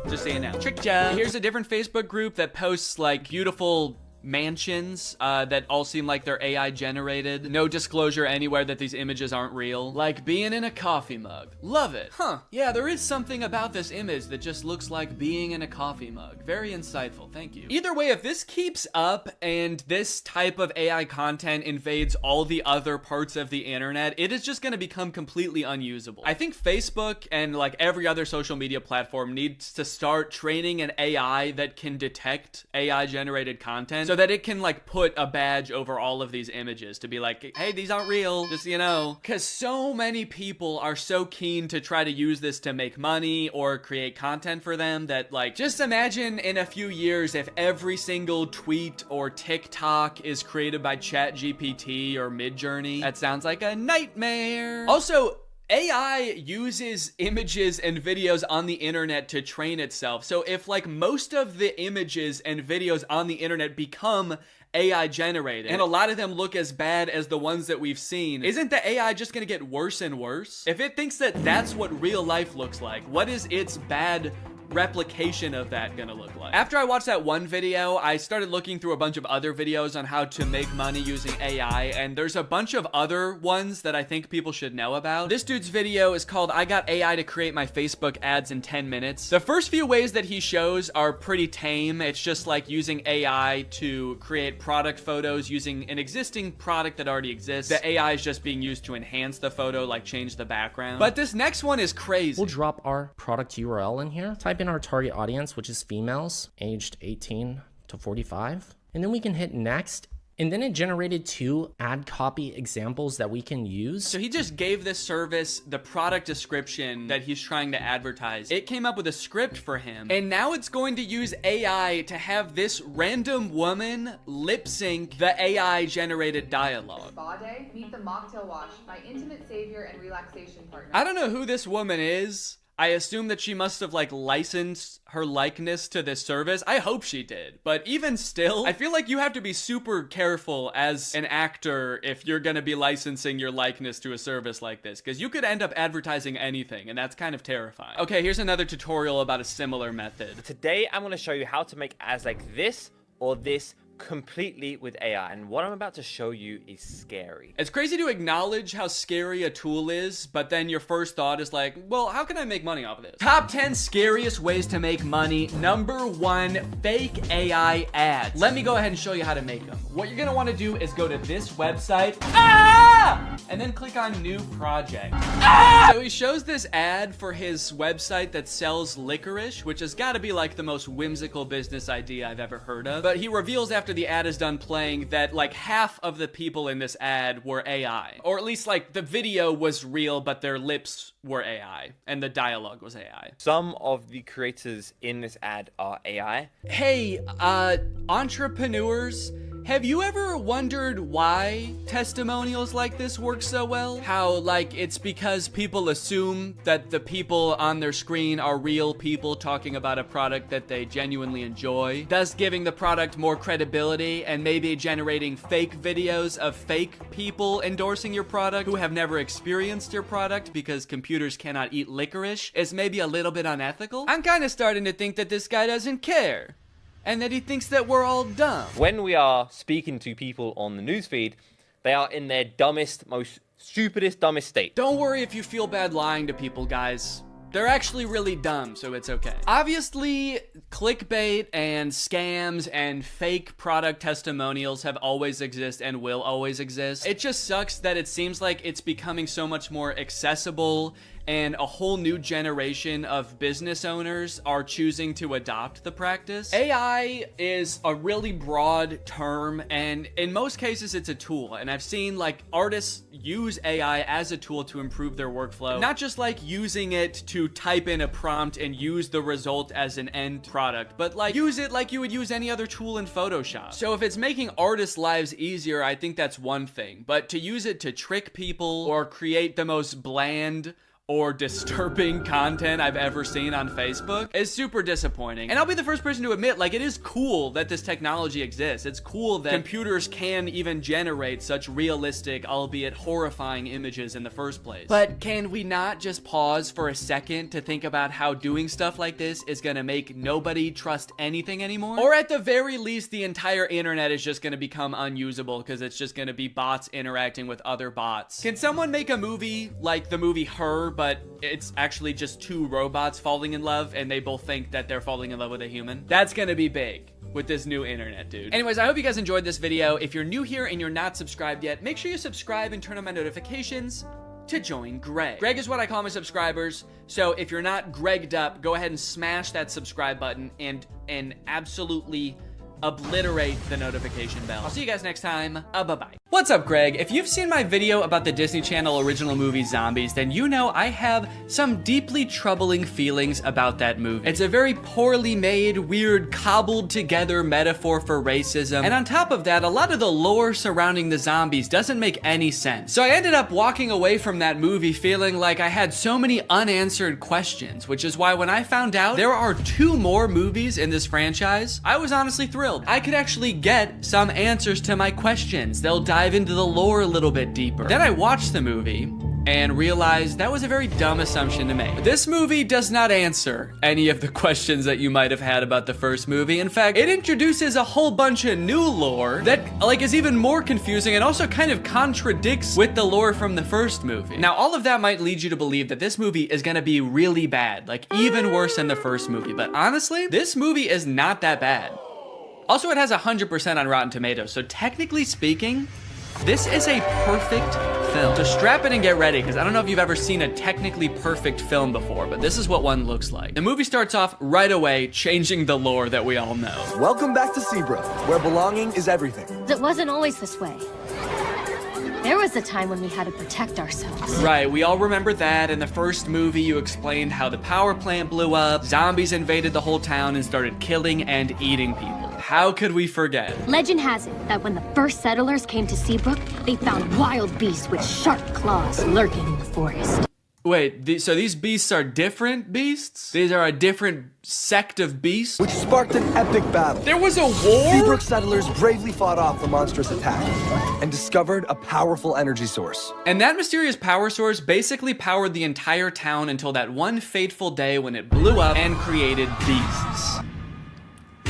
just saying now. Trick ya. Here's a different Facebook group that posts like beautiful mansions that all seem like they're AI generated. No disclosure anywhere that these images aren't real. Like being in a coffee mug. Love it. Huh. Yeah, there is something about this image that just looks like being in a coffee mug. Very insightful. Thank you. Either way, if this keeps up and this type of AI content invades all the other parts of the internet, it is just going to become completely unusable. I think Facebook and like every other social media platform needs to start training an AI that can detect AI generated content so that it can like put a badge over all of these images to be like, hey, these aren't real, just, you know, because so many people are so keen to try to use this to make money or create content for them that, like, just imagine in a few years if every single tweet or TikTok is created by ChatGPT or Midjourney. That sounds like a nightmare. Also, AI uses images and videos on the internet to train itself. So if like most of the images and videos on the internet become AI generated, and a lot of them look as bad as the ones that we've seen, isn't the AI just gonna get worse and worse? If it thinks that that's what real life looks like, what is its bad replication of that gonna look like? After I watched that one video, I started looking through a bunch of other videos on how to make money using AI, and there's a bunch of other ones that I think people should know about. This dude's video is called I Got AI to Create My Facebook Ads in 10 Minutes. The first few ways that he shows are pretty tame. It's just like using AI to create product photos using an existing product that already exists. The AI is just being used to enhance the photo, like change the background. But this next one is crazy. We'll drop our product URL in here, type in our target audience, which is females aged 18 to 45, and then we can hit next. And then it generated 2 ad copy examples that we can use. So he just gave this service the product description that he's trying to advertise. It came up with a script for him. And now it's going to use AI to have this random woman lip sync the AI generated dialogue. Spa day, meet the mocktail wash, my intimate savior and relaxation partner. I don't know who this woman is. I assume that she must have like licensed her likeness to this service. I hope she did. But even still, I feel like you have to be super careful as an actor if you're gonna be licensing your likeness to a service like this, because you could end up advertising anything, and that's kind of terrifying. Okay, here's another tutorial about a similar method. Today, I'm gonna show you how to make ads like this or this completely with AI, and what I'm about to show you is scary. It's crazy to acknowledge how scary a tool is, but then your first thought is like, well, how can I make money off of this? Top 10 scariest ways to make money. Number 1, fake AI ads. Let me go ahead and show you how to make them. What you're gonna want to do is go to this website, and then click on new project. So he shows this ad for his website that sells licorice, which has got to be like the most whimsical business idea I've ever heard of. But he reveals after the ad is done playing that like half of the people in this ad were AI, or at least like the video was real, but their lips were AI and the dialogue was AI. Some of the creators in this ad are AI. Hey, entrepreneurs, have you ever wondered why testimonials like this work so well? How, like, it's because people assume that the people on their screen are real people talking about a product that they genuinely enjoy, thus giving the product more credibility and maybe generating fake videos of fake people endorsing your product who have never experienced your product because computers cannot eat licorice is maybe a little bit unethical. I'm kind of starting to think that this guy doesn't care, and that he thinks that we're all dumb. When we are speaking to people on the newsfeed, they are in their dumbest, most stupidest, dumbest state. Don't worry if you feel bad lying to people, guys. They're actually really dumb, so it's okay. Obviously, clickbait and scams and fake product testimonials have always existed and will always exist. It just sucks that it seems like it's becoming so much more accessible and a whole new generation of business owners are choosing to adopt the practice. AI is a really broad term, and in most cases it's a tool, and I've seen like artists use AI as a tool to improve their workflow, not just like using it to type in a prompt and use the result as an end product, but like use it like you would use any other tool in Photoshop. So if it's making artists' lives easier, I think that's one thing, but to use it to trick people or create the most bland or disturbing content I've ever seen on Facebook is super disappointing. And I'll be the first person to admit, like, it is cool that this technology exists. It's cool that computers can even generate such realistic, albeit horrifying images in the first place. But can we not just pause for a second to think about how doing stuff like this is gonna make nobody trust anything anymore? Or at the very least, the entire internet is just gonna become unusable because it's just gonna be bots interacting with other bots. Can someone make a movie like the movie Her, but it's actually just two robots falling in love and they both think that they're falling in love with a human? That's gonna be big with this new internet, dude. Anyways, I hope you guys enjoyed this video. If you're new here and you're not subscribed yet, make sure you subscribe and turn on my notifications to join Greg. Greg is what I call my subscribers. So if you're not Gregged up, go ahead and smash that subscribe button and absolutely obliterate the notification bell. I'll see you guys next time. Bye-bye. What's up, Greg? If you've seen my video about the Disney Channel original movie Zombies, then you know I have some deeply troubling feelings about that movie. It's a very poorly made, weird, cobbled together metaphor for racism. And on top of that, a lot of the lore surrounding the zombies doesn't make any sense. So I ended up walking away from that movie feeling like I had so many unanswered questions, which is why when I found out there are 2 more movies in this franchise, I was honestly thrilled. I could actually get some answers to my questions. They'll dive into the lore a little bit deeper. Then I watched the movie and realized that was a very dumb assumption to make. This movie does not answer any of the questions that you might have had about the first movie. In fact, it introduces a whole bunch of new lore that like is even more confusing and also kind of contradicts with the lore from the first movie. Now, all of that might lead you to believe that this movie is gonna be really bad, like even worse than the first movie. But honestly, this movie is not that bad. Also, it has 100% on Rotten Tomatoes, so technically speaking, this is a perfect film. So strap in and get ready, because I don't know if you've ever seen a technically perfect film before, but this is what one looks like. The movie starts off right away, changing the lore that we all know. Welcome back to Seabrook, where belonging is everything. It wasn't always this way. There was a time when we had to protect ourselves. Right, we all remember that. In the first movie, you explained how the power plant blew up, zombies invaded the whole town and started killing and eating people. How could we forget? Legend has it that when the first settlers came to Seabrook, they found wild beasts with sharp claws lurking in the forest. Wait, so these beasts are different beasts? These are a different sect of beasts? Which sparked an epic battle. There was a war? Seabrook settlers bravely fought off the monstrous attack and discovered a powerful energy source. And that mysterious power source basically powered the entire town until that one fateful day when it blew up and created beasts.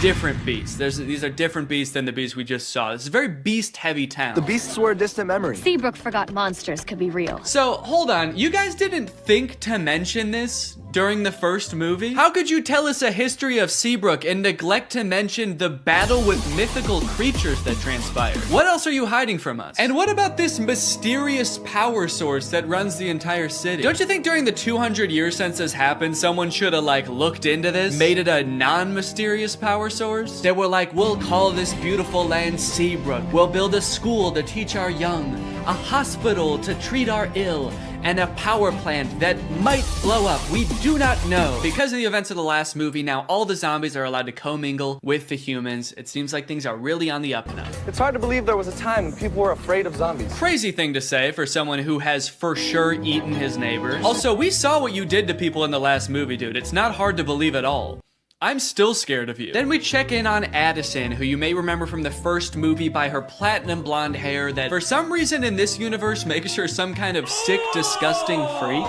Different beasts. These are different beasts than the beasts we just saw. This is a very beast-heavy town. The beasts were a distant memory. Seabrook forgot monsters could be real. So, hold on. You guys didn't think to mention this during the first movie? How could you tell us a history of Seabrook and neglect to mention the battle with mythical creatures that transpired? What else are you hiding from us? And what about this mysterious power source that runs the entire city? Don't you think during the 200 years since this happened, someone should have like looked into this, made it a non-mysterious power source? They were like, we'll call this beautiful land Seabrook. We'll build a school to teach our young, a hospital to treat our ill, and a power plant that might blow up. We do not know. Because of the events of the last movie, now all the zombies are allowed to commingle with the humans. It seems like things are really on the up and up. It's hard to believe there was a time when people were afraid of zombies. Crazy thing to say for someone who has for sure eaten his neighbors. Also, we saw what you did to people in the last movie, dude. It's not hard to believe at all. I'm still scared of you. Then we check in on Addison, who you may remember from the first movie by her platinum blonde hair that for some reason in this universe makes her some kind of sick, disgusting freak.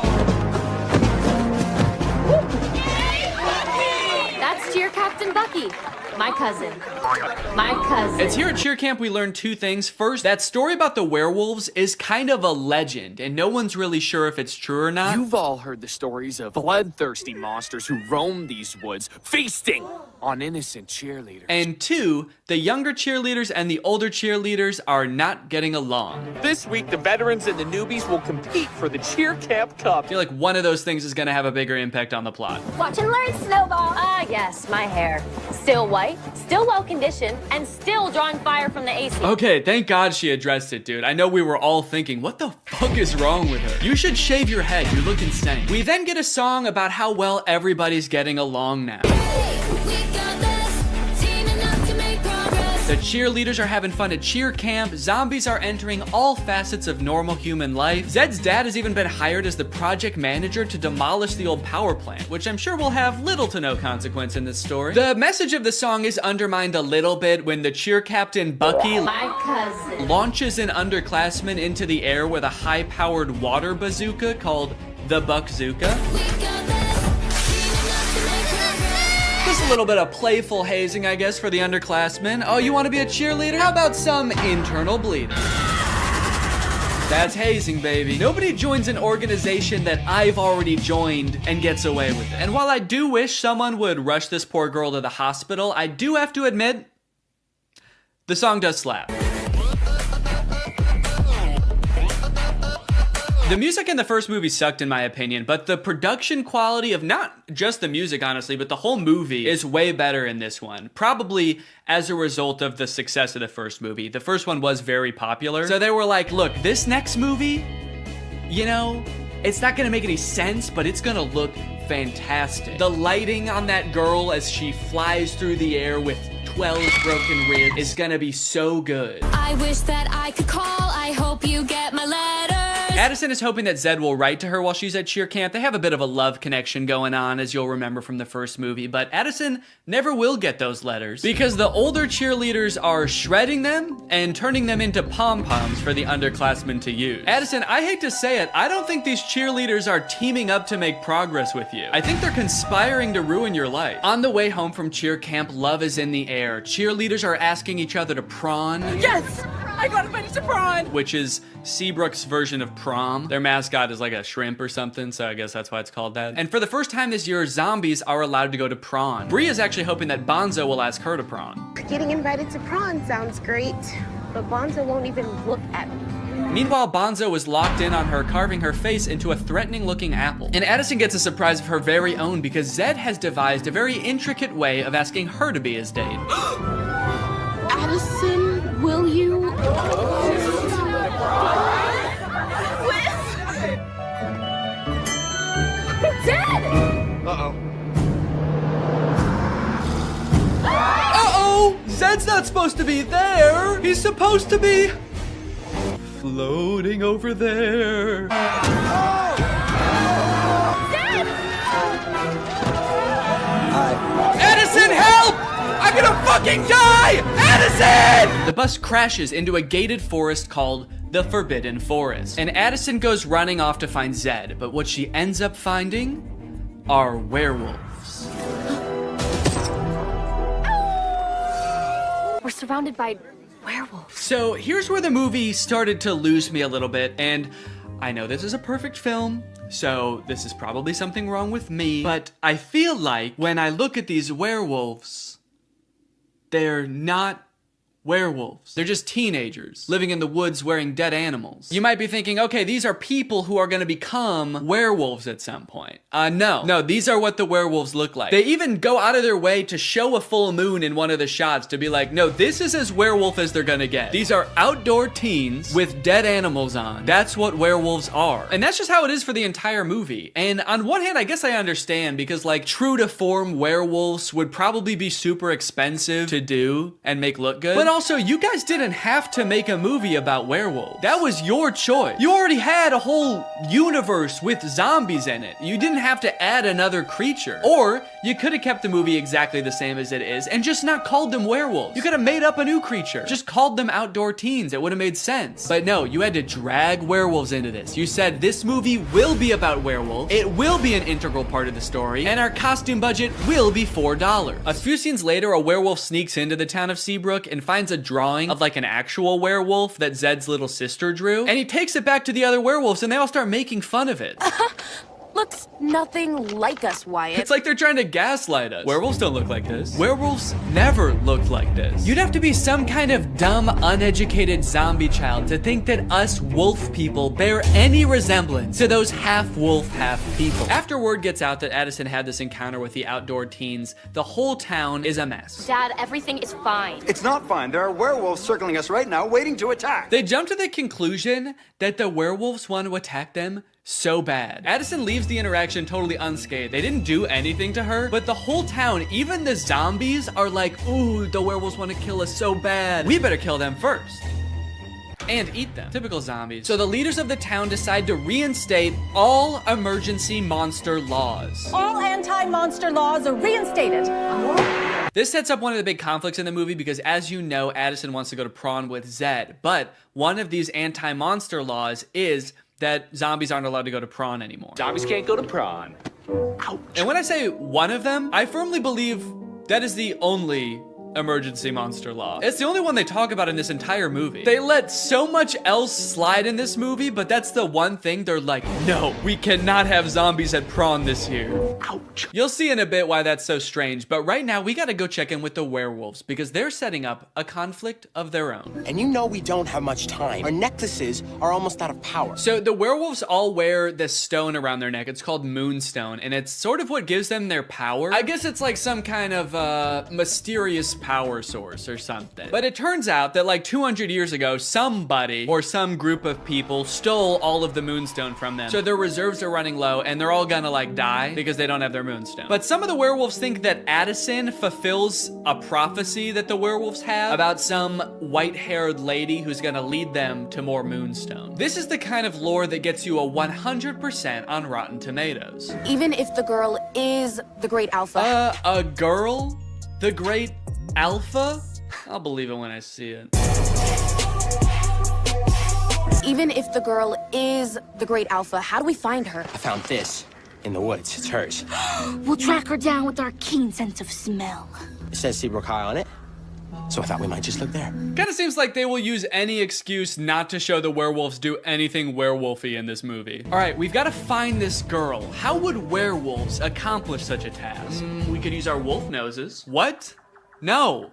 That's Cheer Captain Bucky, my cousin. My cousin. It's here at Cheer Camp we learned 2 things. First, that story about the werewolves is kind of a legend, and no one's really sure if it's true or not. You've all heard the stories of bloodthirsty monsters who roam these woods, feasting on innocent cheerleaders. And 2, the younger cheerleaders and the older cheerleaders are not getting along. This week, the veterans and the newbies will compete for the Cheer Camp Cup. I feel like one of those things is gonna have a bigger impact on the plot. Watch and learn, Snowball. Ah, yes, my hair. Still white, still well-conditioned, and still drawing fire from the AC. Okay, thank God she addressed it, dude. I know we were all thinking, what the fuck is wrong with her? You should shave your head, you look insane. We then get a song about how well everybody's getting along now. The cheerleaders are having fun at cheer camp. Zombies are entering all facets of normal human life. Zed's dad has even been hired as the project manager to demolish the old power plant, which I'm sure will have little to no consequence in this story. The message of the song is undermined a little bit when the cheer captain Bucky launches an underclassman into the air with a high-powered water bazooka called the Buckzooka. Just a little bit of playful hazing, I guess, for the underclassmen. Oh, you want to be a cheerleader? How about some internal bleeding? That's hazing, baby. Nobody joins an organization that I've already joined and gets away with it. And while I do wish someone would rush this poor girl to the hospital, I do have to admit, the song does slap. The music in the first movie sucked in my opinion, but the production quality of not just the music, honestly, but the whole movie is way better in this one. Probably as a result of the success of the first movie. The first one was very popular. So they were like, look, this next movie, you know, it's not gonna make any sense, but it's gonna look fantastic. The lighting on that girl as she flies through the air with 12 broken ribs is gonna be so good. I wish that I could call. I hope you get my letter. Addison is hoping that Zed will write to her while she's at cheer camp. They have a bit of a love connection going on, as you'll remember from the first movie, but Addison never will get those letters because the older cheerleaders are shredding them and turning them into pom-poms for the underclassmen to use. Addison, I hate to say it, I don't think these cheerleaders are teaming up to make progress with you. I think they're conspiring to ruin your life. On the way home from cheer camp, love is in the air. Cheerleaders are asking each other to prawn. Yes! I got invited to prawn! Which is Seabrook's version of prom. Their mascot is like a shrimp or something, so I guess that's why it's called that. And for the first time this year, zombies are allowed to go to prawn. Bree is actually hoping that Bonzo will ask her to prawn. Getting invited to prawn sounds great, but Bonzo won't even look at me. Meanwhile, Bonzo was locked in on her, carving her face into a threatening-looking apple. And Addison gets a surprise of her very own because Zed has devised a very intricate way of asking her to be his date. Addison, will you? Dad! Uh-oh. Uh-oh! Zed's not supposed to be there! He's supposed to be floating over there. Dad! Addison, help! I'm gonna fucking die! Addison! The bus crashes into a gated forest called the Forbidden Forest. And Addison goes running off to find Zed, but what she ends up finding are werewolves. We're surrounded by werewolves. So here's where the movie started to lose me a little bit, and I know this is a perfect film, so this is probably something wrong with me, but I feel like when I look at these werewolves, they're not werewolves. They're just teenagers living in the woods wearing dead animals. You might be thinking, okay, these are people who are gonna become werewolves at some point. No, these are what the werewolves look like. They even go out of their way to show a full moon in one of the shots to be like, no, this is as werewolf as they're gonna get. These are outdoor teens with dead animals on. That's what werewolves are. And that's just how it is for the entire movie. And on one hand, I guess I understand because like true to form werewolves would probably be super expensive to do and make look good. But also, you guys didn't have to make a movie about werewolves. That was your choice. You already had a whole universe with zombies in it. You didn't have to add another creature. Or you could have kept the movie exactly the same as it is and just not called them werewolves. You could have made up a new creature. Just called them outdoor teens. It would have made sense. But no, you had to drag werewolves into this. You said this movie will be about werewolves. It will be an integral part of the story. And our costume budget will be $4. A few scenes later, a werewolf sneaks into the town of Seabrook and finds a drawing of like an actual werewolf that Zed's little sister drew. And he takes it back to the other werewolves and they all start making fun of it. Looks nothing like us, Wyatt. It's like they're trying to gaslight us. Werewolves don't look like this. Werewolves never looked like this. You'd have to be some kind of dumb, uneducated zombie child to think that us wolf people bear any resemblance to those half-wolf, half-people. After word gets out that Addison had this encounter with the outdoor teens, the whole town is a mess. Dad, everything is fine. It's not fine. There are werewolves circling us right now, waiting to attack. They jump to the conclusion that the werewolves want to attack them so bad. Addison leaves the interaction totally unscathed. They didn't do anything to her, but the whole town, even the zombies, are like, ooh, the werewolves want to kill us so bad. We better kill them first. And eat them. Typical zombies. So the leaders of the town decide to reinstate all emergency monster laws. All anti-monster laws are reinstated. This sets up one of the big conflicts in the movie because, as you know, Addison wants to go to prom with Zed, but one of these anti-monster laws is that zombies aren't allowed to go to prom anymore. Zombies can't go to prom. Ouch. And when I say one of them, I firmly believe that is the only emergency monster law. It's the only one they talk about in this entire movie. They let so much else slide in this movie, but that's the one thing they're like, no, we cannot have zombies at prom this year. Ouch. You'll see in a bit why that's so strange, but right now we gotta go check in with the werewolves because they're setting up a conflict of their own. And you know we don't have much time. Our necklaces are almost out of power. So the werewolves all wear this stone around their neck. It's called Moonstone, and it's sort of what gives them their power. I guess it's like some kind of mysterious power source or something. But it turns out that like 200 years ago, somebody or some group of people stole all of the Moonstone from them. So their reserves are running low and they're all gonna like die because they don't have their Moonstone. But some of the werewolves think that Addison fulfills a prophecy that the werewolves have about some white-haired lady who's gonna lead them to more Moonstone. This is the kind of lore that gets you a 100% on Rotten Tomatoes. Even if the girl is the great alpha. A girl? The great alpha? I'll believe it when I see it. Even if the girl is the great alpha, how do we find her? I found this in the woods. It's hers. We'll track her down with our keen sense of smell. It says Seabrook High on it, so I thought we might just look there. Kinda seems like they will use any excuse not to show the werewolves do anything werewolfy in this movie. All right, we've gotta find this girl. How would werewolves accomplish such a task? We could use our wolf noses. What? No,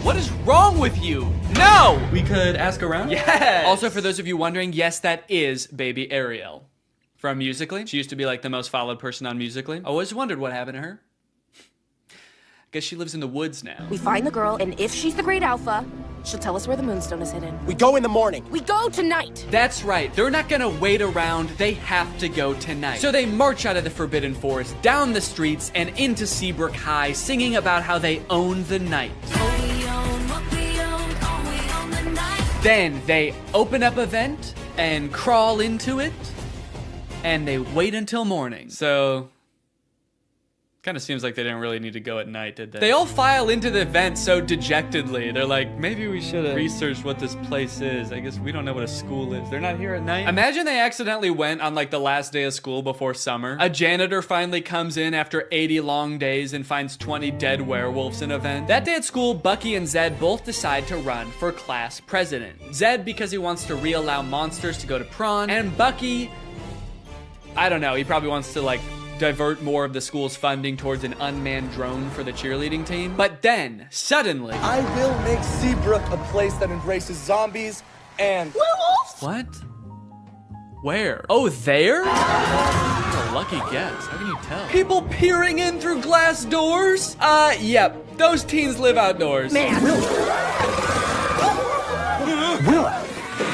what is wrong with you? No! We could ask around? Yes! Also, for those of you wondering, yes, that is baby Ariel from Musical.ly. She used to be like the most followed person on Musical.ly. I always wondered what happened to her. Guess she lives in the woods now. We find the girl, and if she's the great alpha, she'll tell us where the Moonstone is hidden. We go in the morning. We go tonight. That's right. They're not gonna wait around. They have to go tonight. So they march out of the Forbidden Forest, down the streets, and into Seabrook High, singing about how they own the night. Then they open up a vent and crawl into it, and they wait until morning. So kind of seems like they didn't really need to go at night, did they? They all file into the vent so dejectedly. They're like, maybe we should have researched what this place is. I guess we don't know what a school is. They're not here at night. Imagine they accidentally went on like the last day of school before summer. A janitor finally comes in after 80 long days and finds 20 dead werewolves in a vent. That day at school, Bucky and Zed both decide to run for class president. Zed because he wants to reallow monsters to go to prom, and Bucky, I don't know, he probably wants to like divert more of the school's funding towards an unmanned drone for the cheerleading team. But then, suddenly, I will make Seabrook a place that embraces zombies and werewolves. What? Where? Oh, there? What a lucky guess. How can you tell? People peering in through glass doors? Yep. Those teens live outdoors. Man. Willa,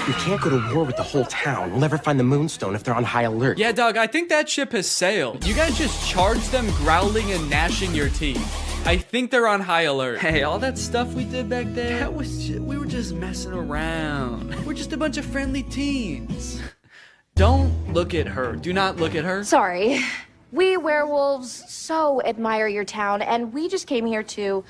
we can't go to war with the whole town. We'll never find the Moonstone if they're on high alert. Yeah, dog, I think that ship has sailed. You guys just charged them growling and gnashing your teeth. I think they're on high alert. Hey, all that stuff we did back there, that was we were just messing around. We're just a bunch of friendly teens. Don't look at her. Do not look at her. Sorry. We werewolves so admire your town, and we just came here to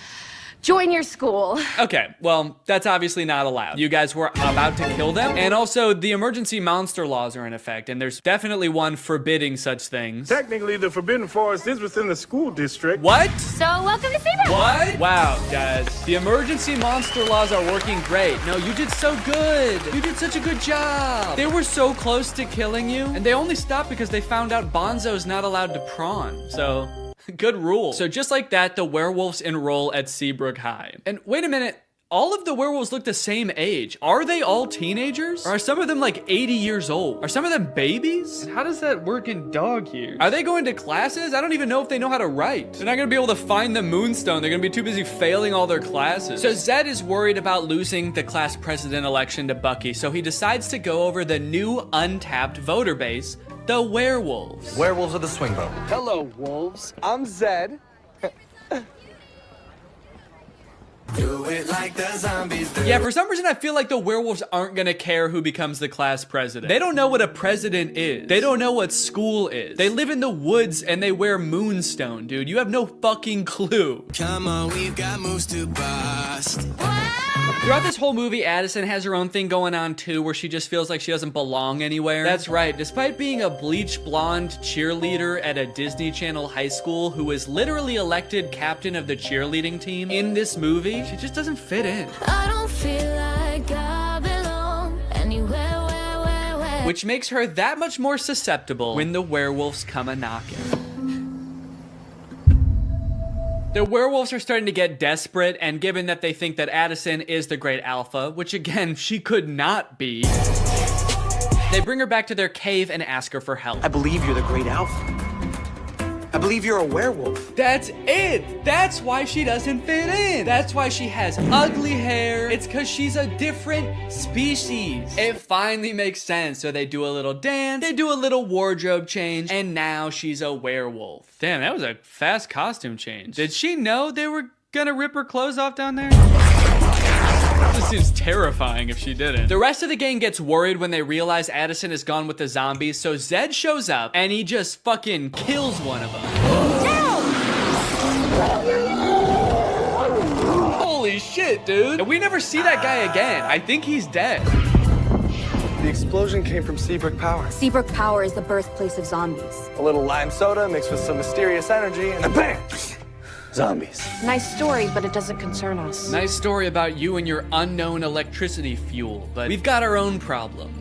join your school. Okay, well, that's obviously not allowed. You guys were about to kill them, and also the emergency monster laws are in effect, and there's definitely one forbidding such things. Technically, the Forbidden Forest is within the school district. What? So welcome to Seabrook. What? Wow, guys. The emergency monster laws are working great. No, you did so good. You did such a good job. They were so close to killing you, and they only stopped because they found out Bonzo's not allowed to prawn, so good rule. So just like that, the werewolves enroll at Seabrook High. And wait a minute, all of the werewolves look the same age. Are they all teenagers? Or are some of them like 80 years old? Are some of them babies? And how does that work in dog years? Are they going to classes? I don't even know if they know how to write. They're not gonna be able to find the Moonstone. They're gonna be too busy failing all their classes. So Zed is worried about losing the class president election to Bucky, so he decides to go over the new untapped voter base the werewolves. Werewolves of the swing vote. Hello, wolves. I'm Zed. Do it like the zombies do. Yeah, for some reason I feel like the werewolves aren't gonna care who becomes the class president. They don't know what a president is. They don't know what school is. They live in the woods and they wear moonstone, dude. You have no fucking clue. Come on, we've got moves to bust. Throughout this whole movie, Addison has her own thing going on too, where she just feels like she doesn't belong anywhere. That's right, despite being a bleach blonde cheerleader at a Disney Channel high school who was literally elected captain of the cheerleading team in this movie, she just doesn't fit in. I don't feel like I belong anywhere, where. Which makes her that much more susceptible when the werewolves come a-knocking. The werewolves are starting to get desperate, and given that they think that Addison is the great alpha, which again, she could not be, they bring her back to their cave and ask her for help. I believe you're the great alpha. I believe you're a werewolf. That's it. That's why she doesn't fit in. That's why she has ugly hair. It's because she's a different species. It finally makes sense. So they do a little dance, they do a little wardrobe change, and now she's a werewolf. Damn, that was a fast costume change. Did she know they were gonna rip her clothes off down there? This seems terrifying if she didn't. The rest of the gang gets worried when they realize Addison is gone with the zombies, so Zed shows up and he just fucking kills one of them. Holy shit, dude. And we never see that guy again. I think he's dead. The explosion came from Seabrook Power. Seabrook Power is the birthplace of zombies. A little lime soda mixed with some mysterious energy, and then bam! Zombies. Nice story, but it doesn't concern us. Nice story about you and your unknown electricity fuel, but we've got our own problem.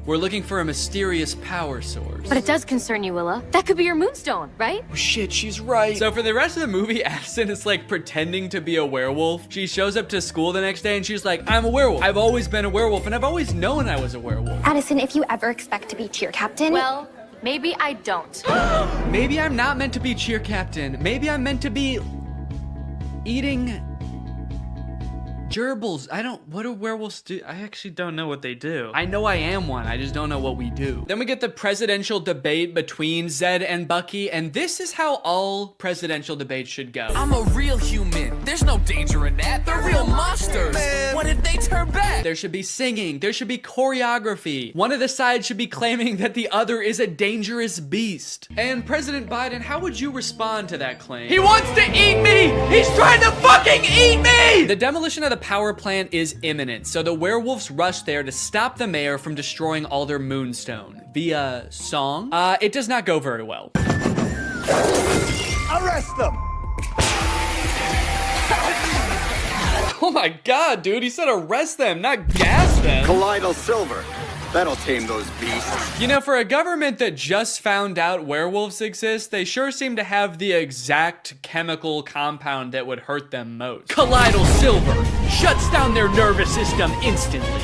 We're looking for a mysterious power source. But it does concern you, Willa. That could be your moonstone, right? Oh shit, she's right. So for the rest of the movie, Addison is like pretending to be a werewolf. She shows up to school the next day and she's like, I'm a werewolf. I've always been a werewolf and I've always known I was a werewolf. Addison, if you ever expect to be cheer captain... Well, maybe I don't. Maybe I'm not meant to be cheer captain. Maybe I'm meant to be eating gerbils. What do werewolves do? I actually don't know what they do. I know I am one, I just don't know what we do. Then we get the presidential debate between Zed and Bucky, and this is how all presidential debates should go. I'm a real human. There's no danger in that. They're real monsters. Man. What if they turn back? There should be singing, there should be choreography. One of the sides should be claiming that the other is a dangerous beast. And President Biden, how would you respond to that claim? He wants to eat me! He's trying to fucking eat me! The demolition of the power plant is imminent, so the werewolves rush there to stop the mayor from destroying all their moonstone. Via song? It does not go very well. Arrest them! Oh my god, dude, he said arrest them, not gas them. Colloidal silver. That'll tame those beasts. You know, for a government that just found out werewolves exist, they sure seem to have the exact chemical compound that would hurt them most. Colloidal silver shuts down their nervous system instantly.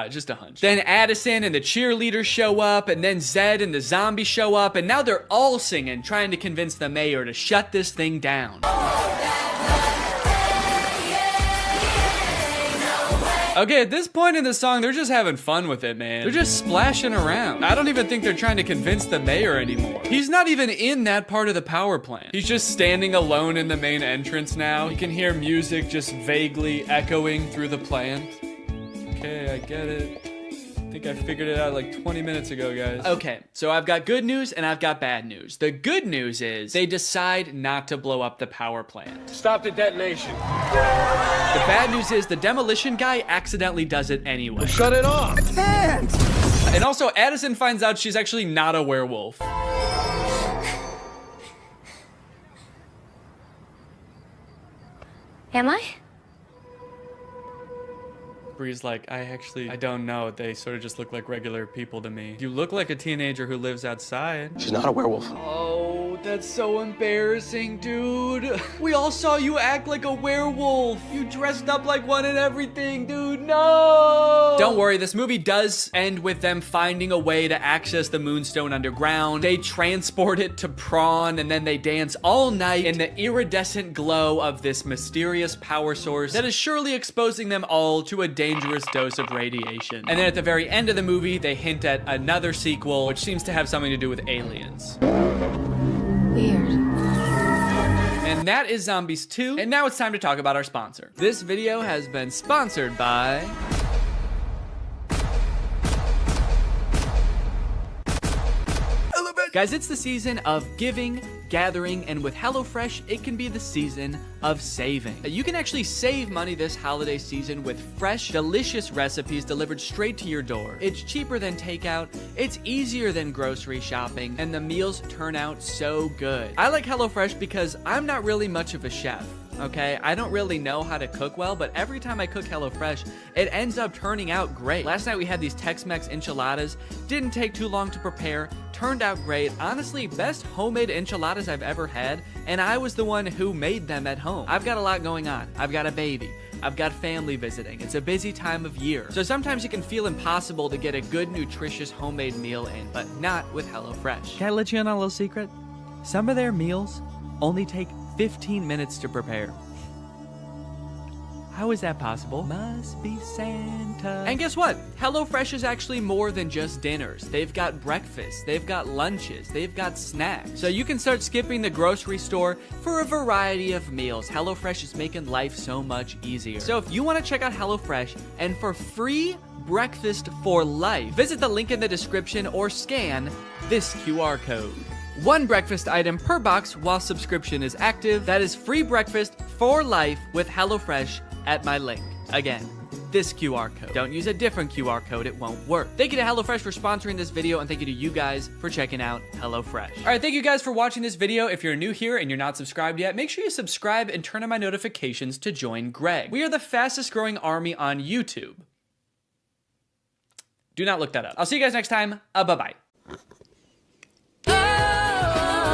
Just a hunch. Then Addison and the cheerleaders show up, and then Zed and the zombies show up, and now they're all singing, trying to convince the mayor to shut this thing down. Okay, at this point in the song, they're just having fun with it, man. They're just splashing around. I don't even think they're trying to convince the mayor anymore. He's not even in that part of the power plant. He's just standing alone in the main entrance now. You can hear music just vaguely echoing through the plant. Okay, I get it. I think I figured it out like 20 minutes ago, guys. Okay, so I've got good news and I've got bad news. The good news is they decide not to blow up the power plant. Stop the detonation. The bad news is the demolition guy accidentally does it anyway. Shut it off. I can't. And also, Addison finds out she's actually not a werewolf. Am I? Bree's like, I don't know. They sort of just look like regular people to me. You look like a teenager who lives outside. She's not a werewolf. Oh, that's so embarrassing, dude. We all saw you act like a werewolf. You dressed up like one and everything, dude. No! Don't worry, this movie does end with them finding a way to access the Moonstone underground. They transport it to Prawn, and then they dance all night in the iridescent glow of this mysterious power source that is surely exposing them all to a dangerous dose of radiation. And then at the very end of the movie, they hint at another sequel, which seems to have something to do with aliens. Weird. And that is Zombies 2. And now it's time to talk about our sponsor. This video has been sponsored by... Guys, it's the season of giving, gathering, and with HelloFresh, it can be the season of saving. You can actually save money this holiday season with fresh, delicious recipes delivered straight to your door. It's cheaper than takeout, it's easier than grocery shopping, and the meals turn out so good. I like HelloFresh because I'm not really much of a chef. Okay, I don't really know how to cook well, but every time I cook HelloFresh, it ends up turning out great. Last night we had these Tex-Mex enchiladas. Didn't take too long to prepare. Turned out great. Honestly, best homemade enchiladas I've ever had, and I was the one who made them at home. I've got a lot going on. I've got a baby. I've got family visiting. It's a busy time of year. So sometimes it can feel impossible to get a good, nutritious homemade meal in, but not with HelloFresh. Can I let you in on a little secret? Some of their meals only take 15 minutes to prepare. How is that possible? Must be Santa. And guess what? HelloFresh is actually more than just dinners. They've got breakfast, they've got lunches, they've got snacks. So you can start skipping the grocery store for a variety of meals. HelloFresh is making life so much easier. So if you want to check out HelloFresh and for free breakfast for life, visit the link in the description or scan this QR code. One breakfast item per box while subscription is active. That is free breakfast for life with HelloFresh at my link. Again, this QR code. Don't use a different QR code, it won't work. Thank you to HelloFresh for sponsoring this video, and thank you to you guys for checking out HelloFresh. All right, thank you guys for watching this video. If you're new here and you're not subscribed yet, make sure you subscribe and turn on my notifications to join Greg. We are the fastest growing army on YouTube. Do not look that up. I'll see you guys next time. Bye-bye.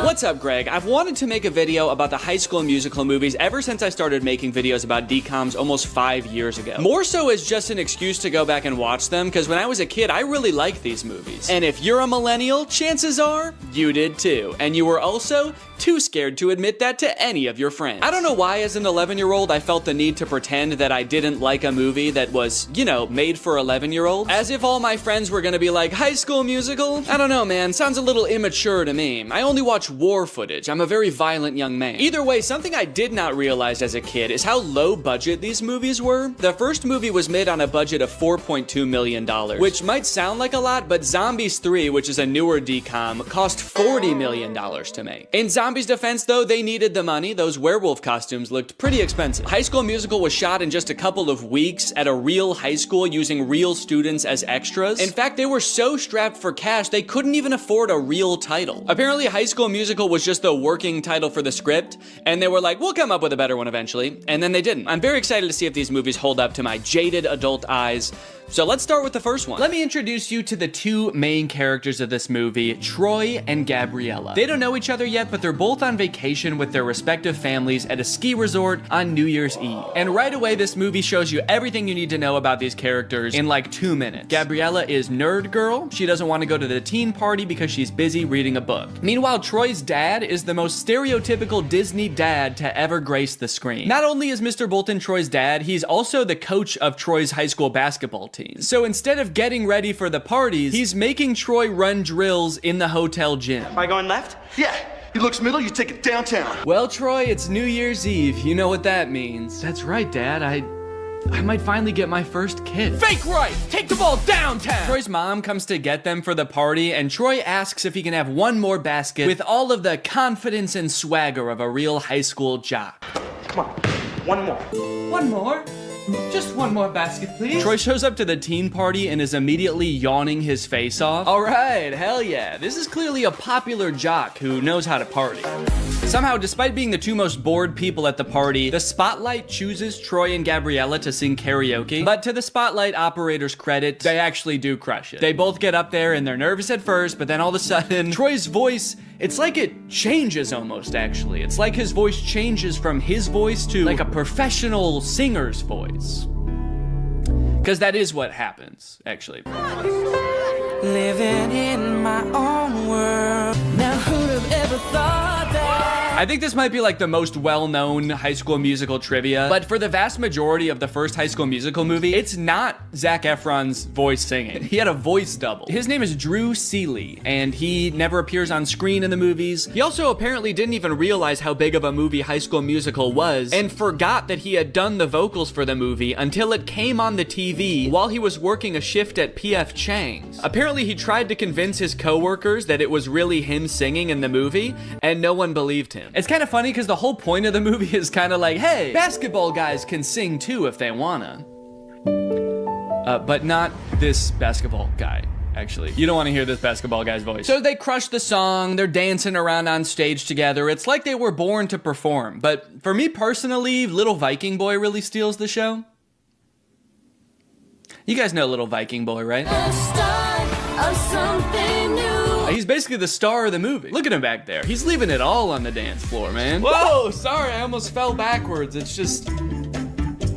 What's up, Greg? I've wanted to make a video about the High School Musical movies ever since I started making videos about DCOMs almost 5 years ago. More so as just an excuse to go back and watch them, because when I was a kid, I really liked these movies. And if you're a millennial, chances are you did too. And you were also too scared to admit that to any of your friends. I don't know why as an 11-year-old I felt the need to pretend that I didn't like a movie that was, you know, made for 11-year-olds. As if all my friends were gonna be like, High School Musical? I don't know, man. Sounds a little immature to me. I only watch war footage. I'm a very violent young man. Either way, something I did not realize as a kid is how low budget these movies were. The first movie was made on a budget of $4.2 million, which might sound like a lot, but Zombies 3, which is a newer DCOM, cost $40 million to make. In Zombies' defense, though, they needed the money. Those werewolf costumes looked pretty expensive. High School Musical was shot in just a couple of weeks at a real high school using real students as extras. In fact, they were so strapped for cash, they couldn't even afford a real title. Apparently, High School Musical was just the working title for the script, and they were like, we'll come up with a better one eventually, and then they didn't. I'm very excited to see if these movies hold up to my jaded adult eyes. So let's start with the first one. Let me introduce you to the two main characters of this movie, Troy and Gabriella. They don't know each other yet, but they're both on vacation with their respective families at a ski resort on New Year's Eve. And right away, this movie shows you everything you need to know about these characters in like 2 minutes. Gabriella is nerd girl. She doesn't want to go to the teen party because she's busy reading a book. Meanwhile, Troy's dad is the most stereotypical Disney dad to ever grace the screen. Not only is Mr. Bolton Troy's dad, he's also the coach of Troy's high school basketball team. So instead of getting ready for the parties, he's making Troy run drills in the hotel gym. Am I going left? Yeah. He looks middle, you take it downtown. Well, Troy, it's New Year's Eve. You know what that means. That's right, Dad. I might finally get my first kid. Fake right! Take the ball downtown! Troy's mom comes to get them for the party, and Troy asks if he can have one more basket with all of the confidence and swagger of a real high school jock. Come on, one more. One more? Just one more basket, please. Troy shows up to the teen party and is immediately yawning his face off. All right, hell yeah. This is clearly a popular jock who knows how to party. Somehow, despite being the two most bored people at the party, the spotlight chooses Troy and Gabriella to sing karaoke. But to the spotlight operator's credit, they actually do crush it. They both get up there and they're nervous at first, but then all of a sudden, Troy's voice, it's like it changes almost, actually. It's like his voice changes from his voice to like a professional singer's voice. Because that is what happens, actually. Living in my own world. Now who'd have ever thought that? I think this might be like the most well-known High School Musical trivia, but for the vast majority of the first High School Musical movie, it's not Zac Efron's voice singing. He had a voice double. His name is Drew Seeley, and he never appears on screen in the movies. He also apparently didn't even realize how big of a movie High School Musical was, and forgot that he had done the vocals for the movie until it came on the TV while he was working a shift at P.F. Chang's. Apparently, he tried to convince his coworkers that it was really him singing in the movie, and no one believed him. It's kind of funny because the whole point of the movie is kind of like, hey, basketball guys can sing too if they wanna. But not this basketball guy, actually. You don't want to hear this basketball guy's voice. So they crush the song, they're dancing around on stage together. It's like they were born to perform. But for me personally, Little Viking Boy really steals the show. You guys know Little Viking Boy, right? The start of something new. He's basically the star of the movie. Look at him back there. He's leaving it all on the dance floor, man. Whoa, sorry, I almost fell backwards. It's just...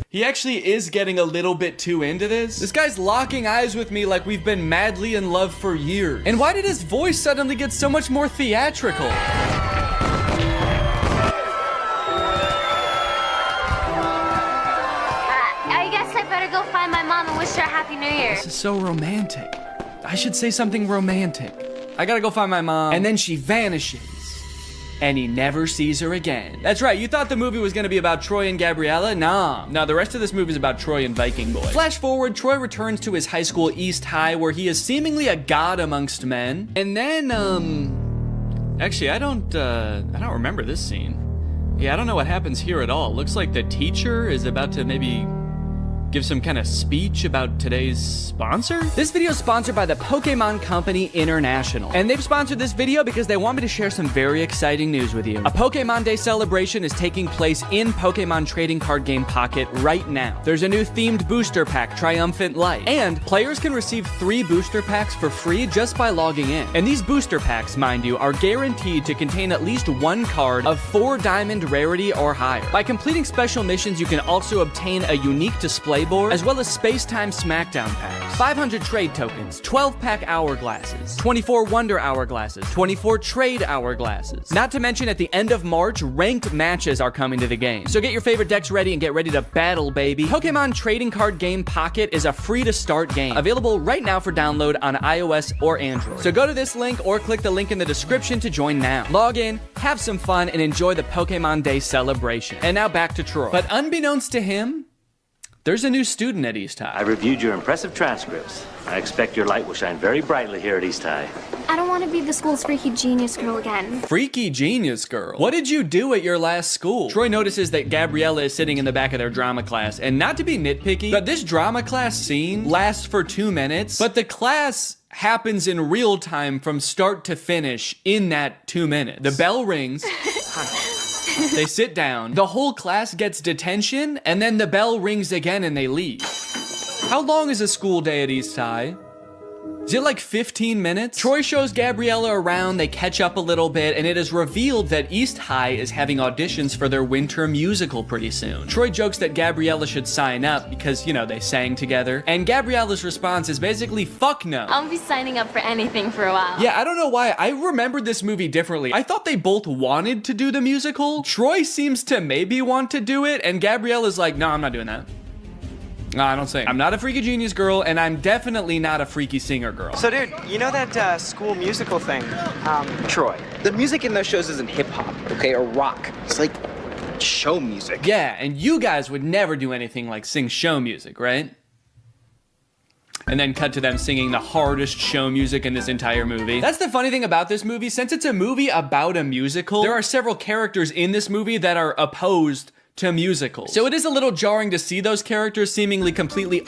He actually is getting a little bit too into this. This guy's locking eyes with me like we've been madly in love for years. And why did his voice suddenly get so much more theatrical? I guess I better go find my mom and wish her a Happy New Year. This is so romantic. I should say something romantic. I gotta go find my mom. And then she vanishes. And he never sees her again. That's right, you thought the movie was gonna be about Troy and Gabriella? Nah. No, the rest of this movie is about Troy and Viking Boy. Flash forward, Troy returns to his high school, East High, where he is seemingly a god amongst men. And then, actually, I don't remember this scene. Yeah, I don't know what happens here at all. Looks like the teacher is about to maybe give some kind of speech about today's sponsor? This video is sponsored by the Pokemon Company International. And they've sponsored this video because they want me to share some very exciting news with you. A Pokemon Day celebration is taking place in Pokemon Trading Card Game Pocket right now. There's a new themed booster pack, Triumphant Light. And players can receive 3 booster packs for free just by logging in. And these booster packs, mind you, are guaranteed to contain at least 1 card of 4 diamond rarity or higher. By completing special missions, you can also obtain a unique display board, as well as Space-Time Smackdown packs, 500 trade tokens, 12-pack hourglasses, 24 Wonder Hourglasses, 24 Trade Hourglasses. Not to mention, at the end of March, ranked matches are coming to the game. So get your favorite decks ready and get ready to battle, baby. Pokemon Trading Card Game Pocket is a free-to-start game, available right now for download on iOS or Android. So go to this link or click the link in the description to join now. Log in, have some fun, and enjoy the Pokemon Day celebration. And now back to Troy. But unbeknownst to him, there's a new student at East High. I reviewed your impressive transcripts. I expect your light will shine very brightly here at East High. I don't want to be the school's freaky genius girl again. Freaky genius girl? What did you do at your last school? Troy notices that Gabriella is sitting in the back of their drama class, and not to be nitpicky, but this drama class scene lasts for 2 minutes, but the class happens in real time from start to finish in that 2 minutes. The bell rings. They sit down, the whole class gets detention, and then the bell rings again and they leave. How long is a school day at East High? Is it like 15 minutes? Troy shows Gabriella around, they catch up a little bit, and it is revealed that East High is having auditions for their winter musical pretty soon. Troy jokes that Gabriella should sign up because, you know, they sang together. And Gabriella's response is basically, fuck no. I'll be signing up for anything for a while. Yeah, I don't know why. I remembered this movie differently. I thought they both wanted to do the musical. Troy seems to maybe want to do it, and Gabriella's like, no, I'm not doing that. No, I don't sing. I'm not a freaky genius girl, and I'm definitely not a freaky singer girl. So, dude, you know that school musical thing? Troy, the music in those shows isn't hip-hop, okay, or rock. It's like show music. Yeah, and you guys would never do anything like sing show music, right? And then cut to them singing the hardest show music in this entire movie. That's the funny thing about this movie. Since it's a movie about a musical, there are several characters in this movie that are opposed to musicals. So it is a little jarring to see those characters seemingly completely